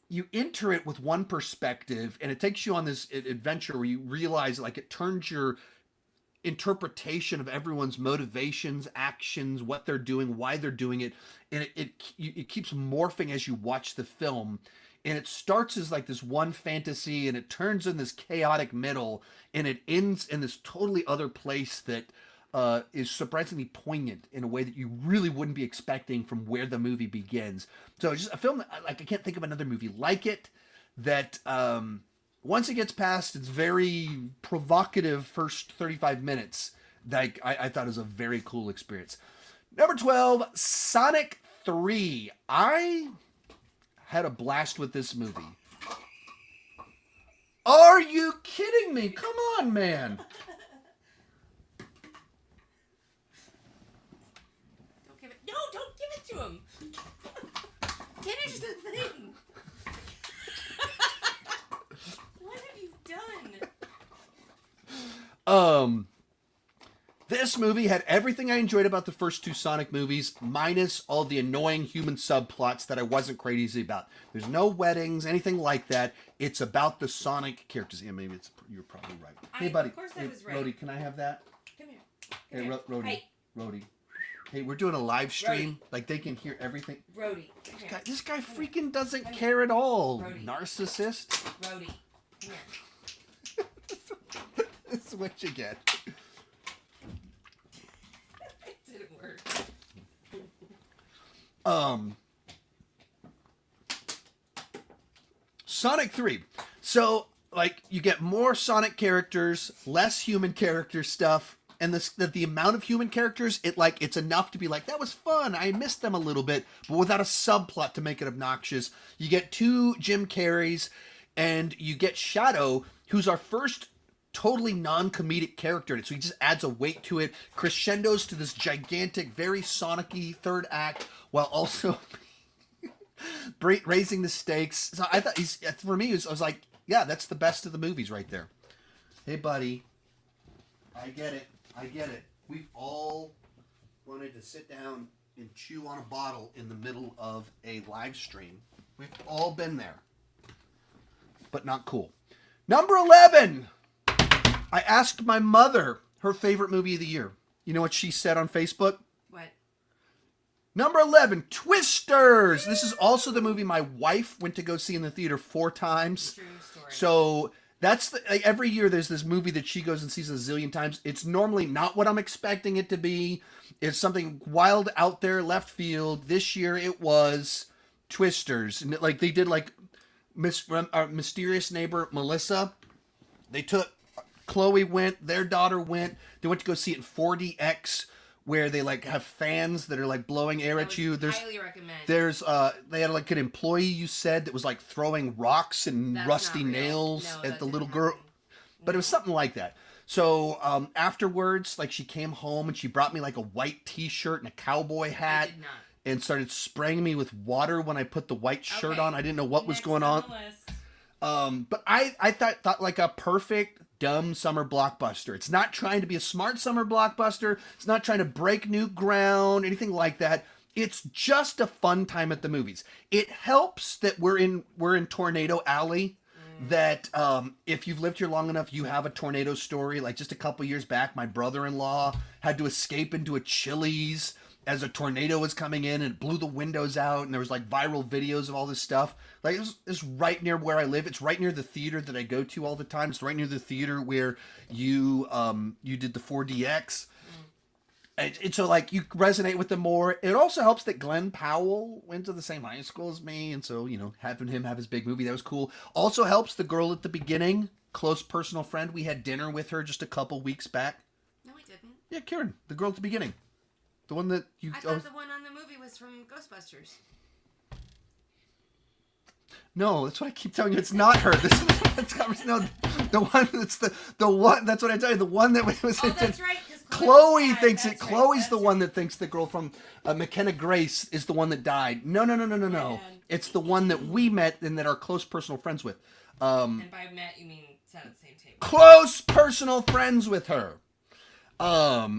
you enter it with one perspective, and it takes you on this adventure where you realize like it turns your interpretation of everyone's motivations, actions, what they're doing, why they're doing it, and it keeps morphing as you watch the film. And it starts as like this one fantasy, and it turns in this chaotic middle, and it ends in this totally other place that is surprisingly poignant in a way that you really wouldn't be expecting from where the movie begins. So it's just a film that, like, I can't think of another movie like it that once it gets past its very provocative first 35 minutes, like I thought it was a very cool experience. Number 12, Sonic 3. I had a blast with this movie. Are you kidding me? Come on, man. Don't give it to him. Finish the thing. What have you done? This movie had everything I enjoyed about the first two Sonic movies, minus all the annoying human subplots that I wasn't crazy about. There's no weddings, anything like that. It's about the Sonic characters. Yeah, maybe you're probably right. Hey, buddy. Of course I Hey, was right. Rhodey, can I have that? Come here. Hey, Rhodey. Hey. Rhodey. Hey, we're doing a live stream. Like, they can hear everything. Brody. Come here. This guy freaking doesn't care at all. Rhodey. Narcissist. Brody. Come here. This is what you get. It didn't work. Sonic 3. So, like, you get more Sonic characters, less human character stuff, and the amount of human characters, it's enough to be like, that was fun, I missed them a little bit, but without a subplot to make it obnoxious. You get 2 Jim Carreys, and you get Shadow, who's our first totally non-comedic character, so he just adds a weight to it, crescendos to this gigantic, very Sonic-y third act, while also raising the stakes. So I thought for me, I was like, yeah, that's the best of the movies right there. Hey, buddy. I get it. I get it. We've all wanted to sit down and chew on a bottle in the middle of a live stream. We've all been there. But not cool. Number 11. I asked my mother her favorite movie of the year. You know what she said on Facebook? What? Number 11, Twisters. This is also the movie my wife went to go see in the theater 4 times. True story. So that's every year there's this movie that she goes and sees a zillion times. It's normally not what I'm expecting it to be. It's something wild out there, left field. This year it was Twisters. And like they did like Mysterious Neighbor Melissa. They took Chloe went, their daughter went. They went to go see it in 4DX, where they like have fans that are like blowing air at you. Highly recommend. There's they had like an employee you said that was like throwing rocks and That's rusty not real. nails No, at that the didn't little girl. happen. But it was something like that. So afterwards, like she came home and she brought me like a white T-shirt and a cowboy hat, did not. and started spraying me with water when I put the white shirt Okay. on. I didn't know what was Next going on. the list. But I thought like a perfect dumb summer blockbuster. It's not trying to be a smart summer blockbuster. It's not trying to break new ground, anything like that. It's just a fun time at the movies. It helps that we're in Tornado Alley. That if you've lived here long enough, you have a tornado story. Like just a couple years back, my brother-in-law had to escape into a Chili's as a tornado was coming in and it blew the windows out, and there was like viral videos of all this stuff. Like it's right near where I live. It's right near the theater that I go to all the time. It's right near the theater where you did the 4DX. And so like you resonate with them more. It also helps that Glenn Powell went to the same high school as me, and so having him have his big movie, that was cool. Also helps the girl at the beginning, close personal friend. We had dinner with her just a couple weeks back. No, we didn't. Yeah, Karen, the girl at the beginning. The one that you... I thought the one on the movie was from Ghostbusters. No, that's what I keep telling you. It's not her. No, the one that's the one. That's what I tell you. The one that was. Oh, that's right. 'Cause Chloe died. thinks That's it. right, Chloe's that's the one right. that thinks the girl from McKenna Grace is the one that died. No. Man. It's the one that we met and that are close personal friends with. And by met, you mean sat at the same table. Close personal friends with her.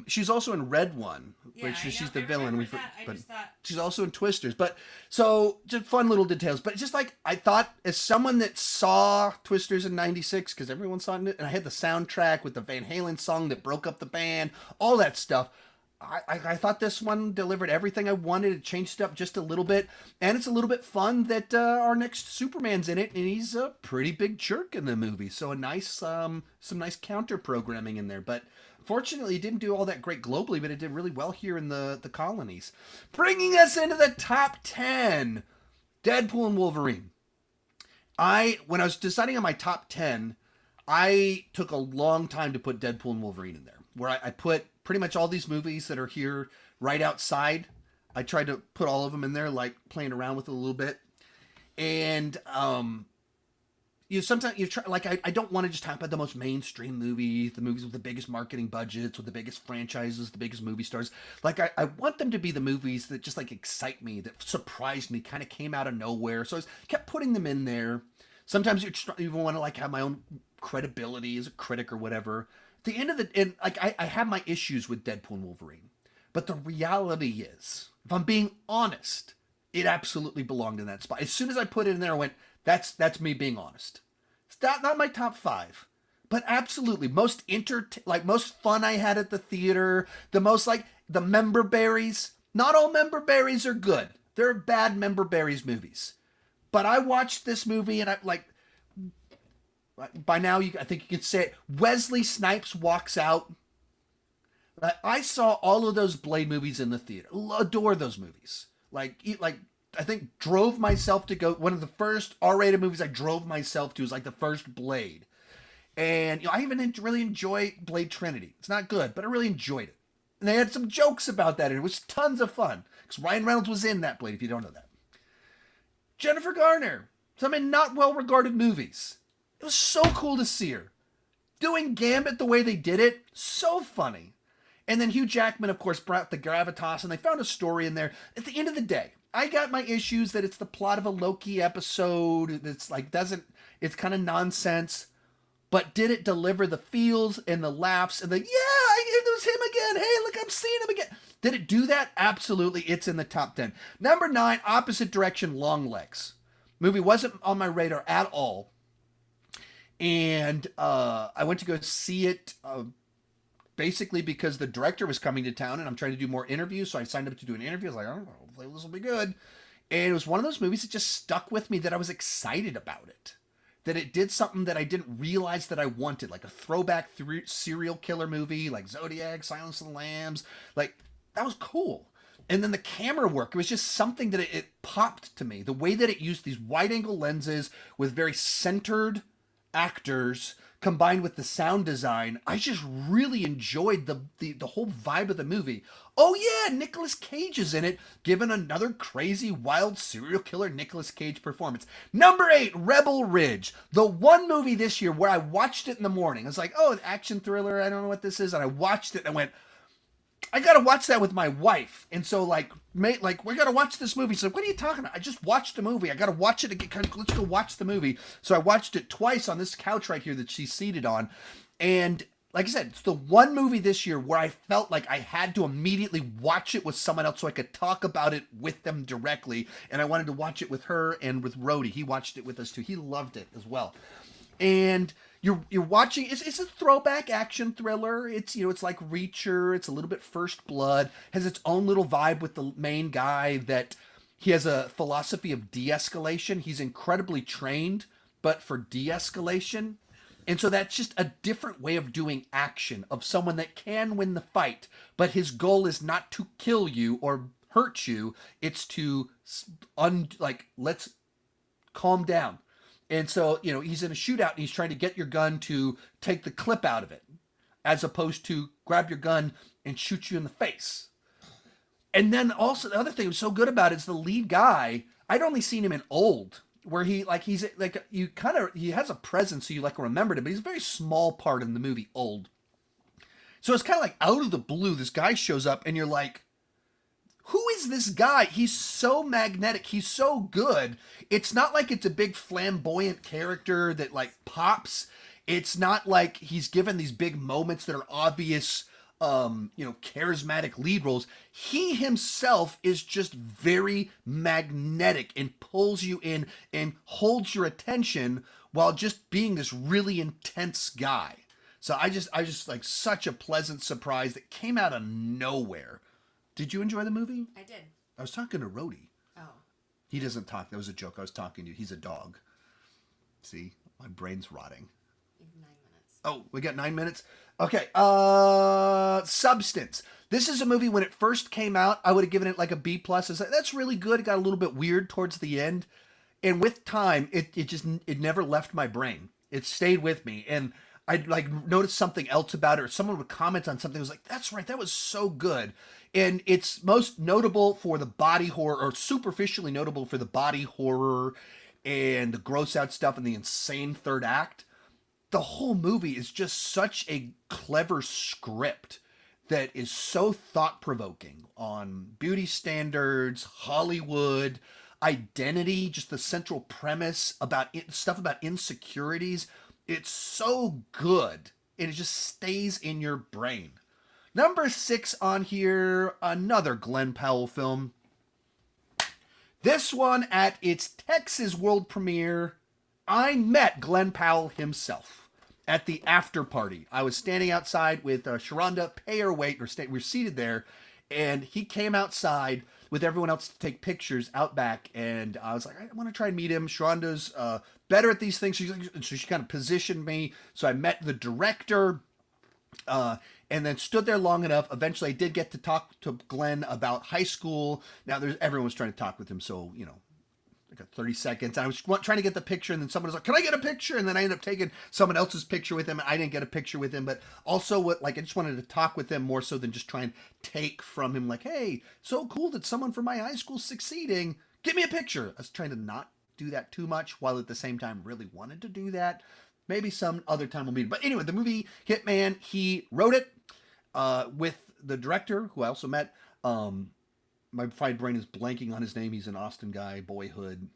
She's also in Red One, Yeah, which I she's know. the I villain. remember that. I just thought- she's also in Twisters. But so just fun little details. But just like I thought, as someone that saw Twisters in '96, because everyone saw it, and I had the soundtrack with the Van Halen song that broke up the band, all that stuff. I thought this one delivered everything I wanted. It changed it up just a little bit, and it's a little bit fun that our next Superman's in it, and he's a pretty big jerk in the movie. So a nice, some nice counter programming in there. But fortunately, it didn't do all that great globally, but it did really well here in the colonies. Bringing us into the top 10, Deadpool and Wolverine. When I was deciding on my top 10, I took a long time to put Deadpool and Wolverine in there, where I put pretty much all these movies that are here right outside. I tried to put all of them in there, like playing around with it a little bit. And sometimes you try, like I don't want to just talk about the most mainstream movies, the movies with the biggest marketing budgets, with the biggest franchises, the biggest movie stars. Like I want them to be the movies that just like excite me, that surprised me, kind of came out of nowhere. So I kept putting them in there. Sometimes you even want to like have my own credibility as a critic or whatever. At the end of I have my issues with Deadpool and Wolverine, but the reality is, if I'm being honest, it absolutely belonged in that spot. As soon as I put it in there, I went, that's me being honest. It's not my top 5, but absolutely most most fun I had at the theater. The most like the member berries. Not all member berries are good. There are bad member berries movies, but I watched this movie and I like. By now, I think you can say it. Wesley Snipes walks out. I saw all of those Blade movies in the theater. Adore those movies. Like I think drove myself to go. One of the first R-rated movies I drove myself to was like the first Blade, and I even really enjoy Blade Trinity. It's not good, but I really enjoyed it. And they had some jokes about that, and it was tons of fun. Because Ryan Reynolds was in that Blade. If you don't know that, Jennifer Garner, some in not well-regarded movies. It was so cool to see her doing Gambit the way they did it. So funny. And then Hugh Jackman, of course, brought the gravitas, and they found a story in there. At the end of the day, I got my issues that it's the plot of a Loki episode. It's like it's kind of nonsense. but did it deliver the feels and the laughs and the, it was him again. Hey, look, I'm seeing him again. Did it do that? Absolutely. It's in the top 10. Number 9, opposite direction, Longlegs. Movie wasn't on my radar at all. And I went to go see it basically because the director was coming to town and I'm trying to do more interviews. So I signed up to do an interview. I was like, oh, hopefully this will be good. And it was one of those movies that just stuck with me, that I was excited about it. That it did something that I didn't realize that I wanted, like a throwback serial killer movie, like Zodiac, Silence of the Lambs. Like, that was cool. And then the camera work, it was just something that it popped to me. The way that it used these wide angle lenses with very centered actors combined with the sound design, I just really enjoyed the whole vibe of the movie. Oh yeah, Nicolas Cage is in it, given another crazy, wild serial killer Nicolas Cage performance. Number 8, Rebel Ridge. The one movie this year where I watched it in the morning. I was like, oh, an action thriller, I don't know what this is. And I watched it and I went, I gotta watch that with my wife. And so we gotta watch this movie. So what are you talking about? I just watched a movie. I gotta watch it again. Let's go watch the movie. So I watched it twice on this couch right here that she's seated on. And like I said, it's the one movie this year where I felt like I had to immediately watch it with someone else so I could talk about it with them directly. And I wanted to watch it with her and with Rhodey. He watched it with us too. He loved it as well. And you're watching, it's a throwback action thriller. It's, it's like Reacher. It's a little bit First Blood. Has its own little vibe with the main guy, that he has a philosophy of de-escalation. He's incredibly trained, but for de-escalation. And so that's just a different way of doing action, of someone that can win the fight, but his goal is not to kill you or hurt you. It's to let's calm down. And so, he's in a shootout and he's trying to get your gun to take the clip out of it, as opposed to grab your gun and shoot you in the face. And then also the other thing that was so good about it is the lead guy, I'd only seen him in Old, where he has a presence, so you remembered him, but he's a very small part in the movie Old. So it's kind of like out of the blue, this guy shows up and you're like, who is this guy? He's so magnetic. He's so good. It's not like it's a big flamboyant character that pops. It's not like he's given these big moments that are obvious, charismatic lead roles. He himself is just very magnetic and pulls you in and holds your attention while just being this really intense guy. So I just such a pleasant surprise that came out of nowhere. Did you enjoy the movie? I did. I was talking to Rhodey. Oh. He doesn't talk. That was a joke. I was talking to you. He's a dog. See? My brain's rotting. You have 9 minutes. Oh, we got 9 minutes? Okay. Substance. This is a movie, when it first came out, I would have given it like a B+. That's really good. It got a little bit weird towards the end. And with time, it never left my brain. It stayed with me. And I'd notice something else about it, or someone would comment on something. I was like, that's right, that was so good. And it's most notable for the body horror, or superficially notable for the body horror and the gross out stuff and the insane third act. The whole movie is just such a clever script that is so thought-provoking on beauty standards, Hollywood, identity, just the central premise about stuff about insecurities. It's so good, and it just stays in your brain. Number 6 on here, another Glen Powell film. This one, at its Texas world premiere, I met Glen Powell himself at the after party. I was standing outside with Sharonda, pay her weight, we were seated there, and he came outside with everyone else to take pictures out back, and I was like, I want to try and meet him. Sharonda's better at these things, so she kind of positioned me. So I met the director, and then stood there long enough. Eventually, I did get to talk to Glen about high school. Now, everyone was trying to talk with him, so, I got 30 seconds. I was trying to get the picture, and then someone was like, can I get a picture? And then I ended up taking someone else's picture with him, and I didn't get a picture with him. But also, I just wanted to talk with him more so than just try and take from him, like, hey, so cool that someone from my high school's succeeding. Give me a picture. I was trying to not do that too much, while at the same time really wanted to do that. Maybe some other time we'll meet. But anyway, the movie Hitman, he wrote it with the director, who I also met. My fried brain is blanking on his name. He's an Austin guy, Boyhood,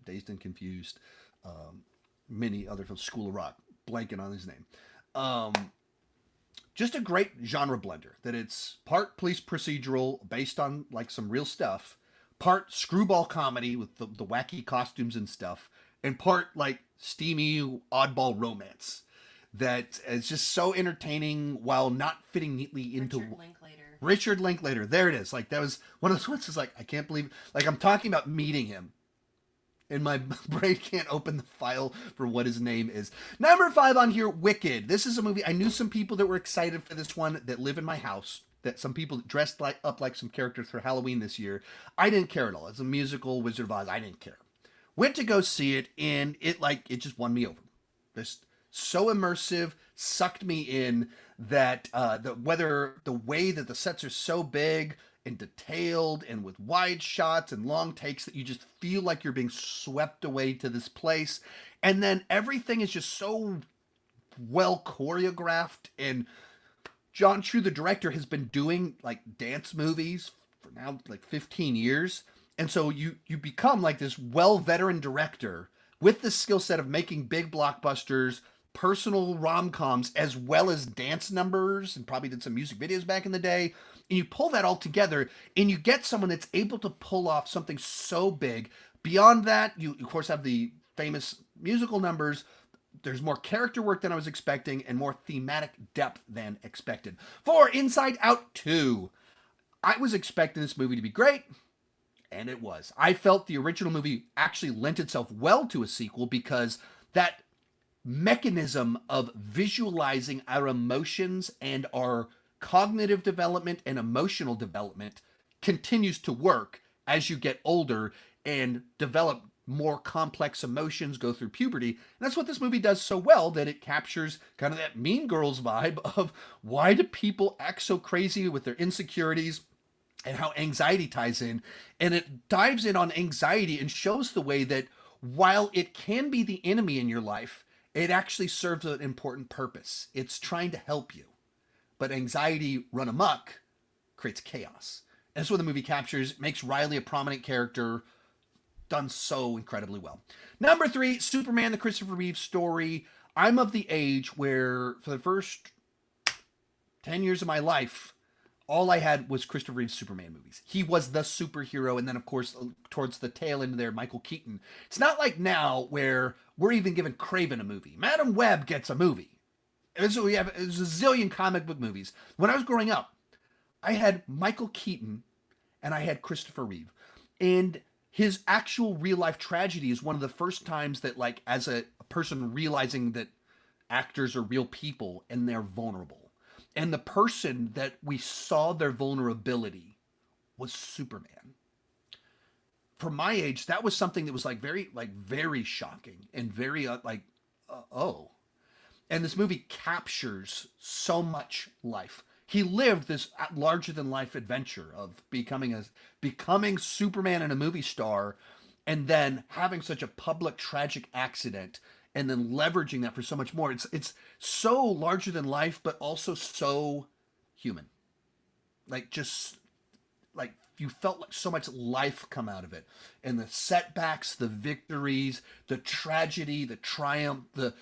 Dazed and Confused, many other films, School of Rock. blanking on his name. Just a great genre blender. That it's part police procedural based on like some real stuff, part screwball comedy with the wacky costumes and stuff, and part like steamy oddball romance. That is just so entertaining while not fitting neatly into Richard Linklater. There it is. Like that was one of those ones. Is like I can't believe. Like I'm talking about meeting him, and my brain can't open the file for what his name is. Number 5 on here, Wicked. This is a movie. I knew some people that were excited for this one that live in my house. That some people dressed up like some characters for Halloween this year. I didn't care at all. It's a musical, Wizard of Oz. I didn't care. Went to go see it, and it just won me over. Just so immersive, sucked me in. That the way that the sets are so big and detailed and with wide shots and long takes that you just feel like you're being swept away to this place. And then everything is just so well choreographed. And John Chu, the director, has been doing like dance movies for now like 15 years. And so you become like this well veteran director with the skill set of making big blockbusters, personal rom-coms, as well as dance numbers, and probably did some music videos back in the day. And you pull that all together and you get someone that's able to pull off something so big. Beyond that, you of course have the famous musical numbers. There's more character work than I was expecting and more thematic depth than expected. For Inside Out 2, I was expecting this movie to be great, and it was. I felt the original movie actually lent itself well to a sequel because that mechanism of visualizing our emotions and our cognitive development and emotional development continues to work as you get older and develop more complex emotions, go through puberty. And that's what this movie does so well, that it captures kind of that Mean Girls vibe of why do people act so crazy with their insecurities and how anxiety ties in. And it dives in on anxiety and shows the way that while it can be the enemy in your life, it actually serves an important purpose. It's trying to help you. But anxiety run amok creates chaos. And that's what the movie captures. Makes Riley a prominent character, done so incredibly well. Number 3, Superman, the Christopher Reeve story. I'm of the age where for the first 10 years of my life, all I had was Christopher Reeve's Superman movies. He was the superhero. And then, of course, towards the tail end there, Michael Keaton. It's not like now where we're even giving Craven a movie. Madam Web gets a movie. So there's a zillion comic book movies. When I was growing up, I had Michael Keaton and I had Christopher Reeve. And his actual real life tragedy is one of the first times that, like, as a person realizing that actors are real people and they're vulnerable. And the person that we saw their vulnerability was Superman. For my age, that was something that was very shocking and very oh. And this movie captures so much life. He lived this larger than life adventure of becoming Superman and a movie star, and then having such a public tragic accident, and then leveraging that for so much more. It's so larger than life, but also so human. You felt like so much life come out of it, and the setbacks, the victories, the tragedy, the triumph, the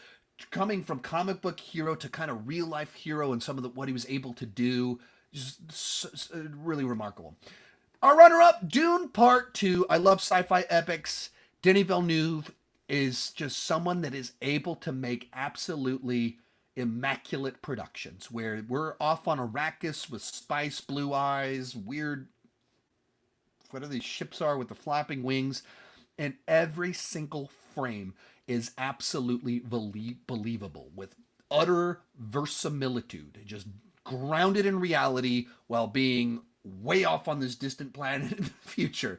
coming from comic book hero to kind of real life hero, and some of what he was able to do, just really remarkable. Our runner-up, Dune Part 2. I love sci-fi epics. Denis Villeneuve is just someone that is able to make absolutely immaculate productions, where we're off on Arrakis with spice, blue eyes, weird, whatever these ships are with the flapping wings, and every single frame is absolutely believable, with utter verisimilitude, just grounded in reality while being way off on this distant planet in the future.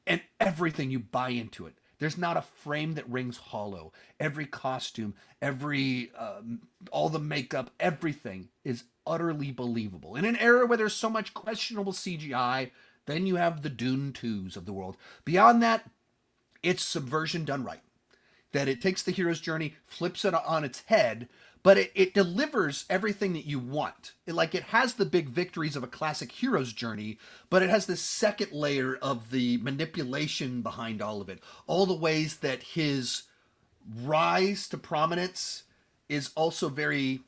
And everything, you buy into it. There's not a frame that rings hollow. Every costume, all the makeup, everything is utterly believable. In an era where there's so much questionable CGI, then you have the Dune 2s of the world. Beyond that, it's subversion done right. That it takes the hero's journey, flips it on its head, but it delivers everything that you want. It has the big victories of a classic hero's journey, but it has this second layer of the manipulation behind all of it. All the ways that his rise to prominence is also very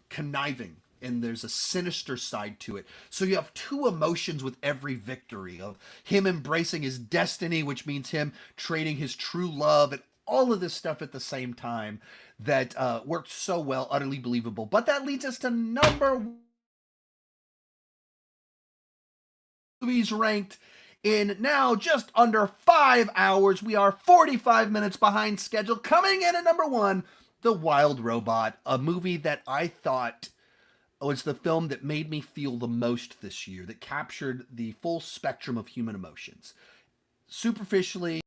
conniving, and there's a sinister side to it. So you have two emotions with every victory of him embracing his destiny, which means him trading his true love, and all of this stuff at the same time that worked so well, utterly believable. But that leads us to number movies ranked in now just under 5 hours. We are 45 minutes behind schedule. Coming in at number 1, The Wild Robot, a movie that I thought was the film that made me feel the most this year, that captured the full spectrum of human emotions. Superficially,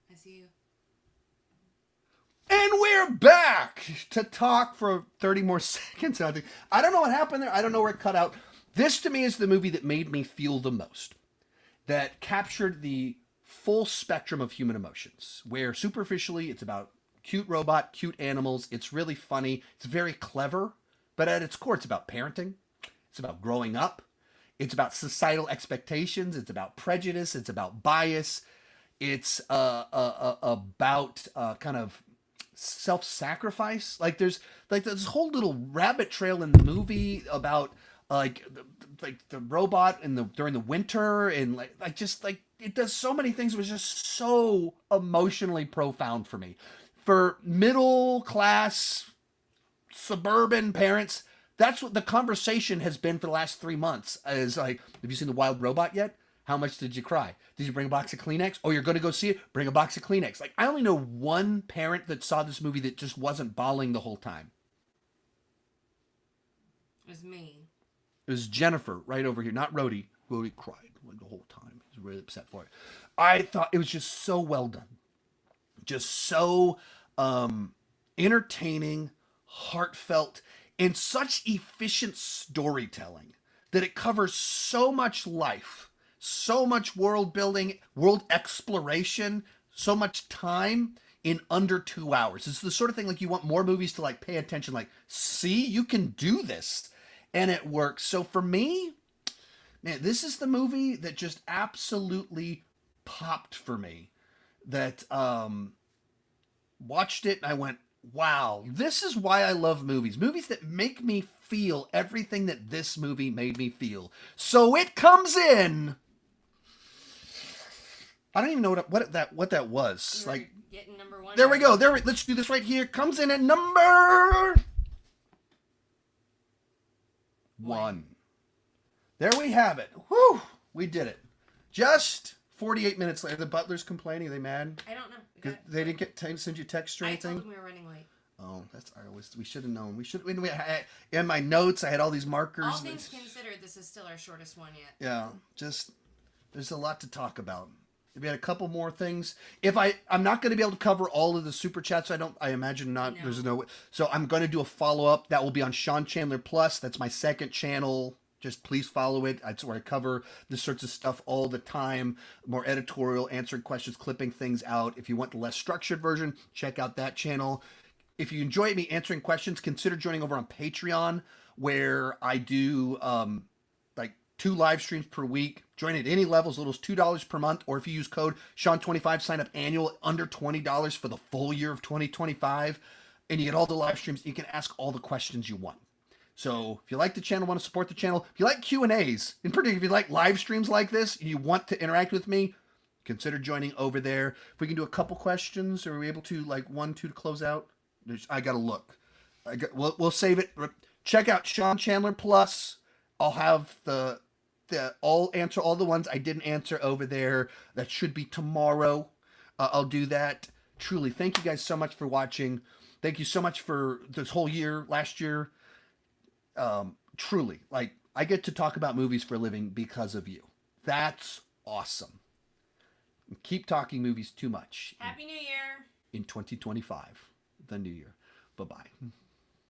I see you. and we're back to talk for 30 more seconds. I don't know what happened there. I don't know where it cut out. This to me is the movie that made me feel the most, that captured the full spectrum of human emotions, where superficially it's about cute robot, cute animals. It's really funny. It's very clever, but at its core, it's about parenting. It's about growing up. It's about societal expectations. It's about prejudice. It's about bias. It's about kind of self-sacrifice. Like there's this whole little rabbit trail in the movie about like the robot in the during the winter, and like just like it does so many things. It was just so emotionally profound for me. For middle class suburban parents, that's what the conversation has been for the last 3 months. Is like, have you seen The Wild Robot yet? How much did you cry? Did you bring a box of Kleenex? Oh, you're going to go see it? Bring a box of Kleenex. Like, I only know one parent that saw this movie that just wasn't bawling the whole time. It was me. It was Jennifer right over here, not Rhodey. Rhodey cried like the whole time. He was really upset for it. I thought it was just so well done. Just so entertaining, heartfelt, and such efficient storytelling that it covers so much life, so much world building, world exploration, so much time in under 2 hours. It's the sort of thing like you want more movies to like pay attention, like, see, you can do this. And it works. So for me, man, this is the movie that just absolutely popped for me. That watched it and I went, wow, this is why I love movies. Movies that make me feel everything that this movie made me feel. So it comes in. I don't even know what that was. You were Like, getting number 1. there we go. Let's do this right here. Comes in at number 1. There we have it. Whew, we did it. Just 48 minutes later. The butler's complaining. Are they mad? I don't know. 'Cause they didn't get time to send you text or I anything? told them we were running late. Oh, we should have known. In my notes, I had all these markers. All things considered, this is still our shortest one yet. Yeah, just there's a lot to talk about. We had a couple more things. I'm not going to be able to cover all of the super chats. I imagine not. No. There's no. So I'm going to do a follow up that will be on Sean Chandler Plus. That's my second channel. Just please follow it. That's where I cover this sorts of stuff all the time. More editorial, answering questions, clipping things out. If you want the less structured version, check out that channel. If you enjoy me answering questions, consider joining over on Patreon, where I do like 2 live streams per week. Join at any level as little as $2 per month, or if you use code Sean25, sign up annual under $20 for the full year of 2025, and you get all the live streams. You can ask all the questions you want. So if you like the channel, want to support the channel, if you like Q&As, in particular, if you like live streams like this, and you want to interact with me, consider joining over there. If we can do a couple questions, are we able to, like 1, 2 to close out? I got to look. We'll save it. Check out Sean Chandler Plus. I'll have I'll answer all the ones I didn't answer over there. That should be tomorrow. I'll do that. Truly, thank you guys so much for watching. Thank you so much for this whole year, last year. Truly, like, I get to talk about movies for a living because of you. That's awesome. Keep talking movies too much Happy New Year. in 2025, the new year. Bye-bye.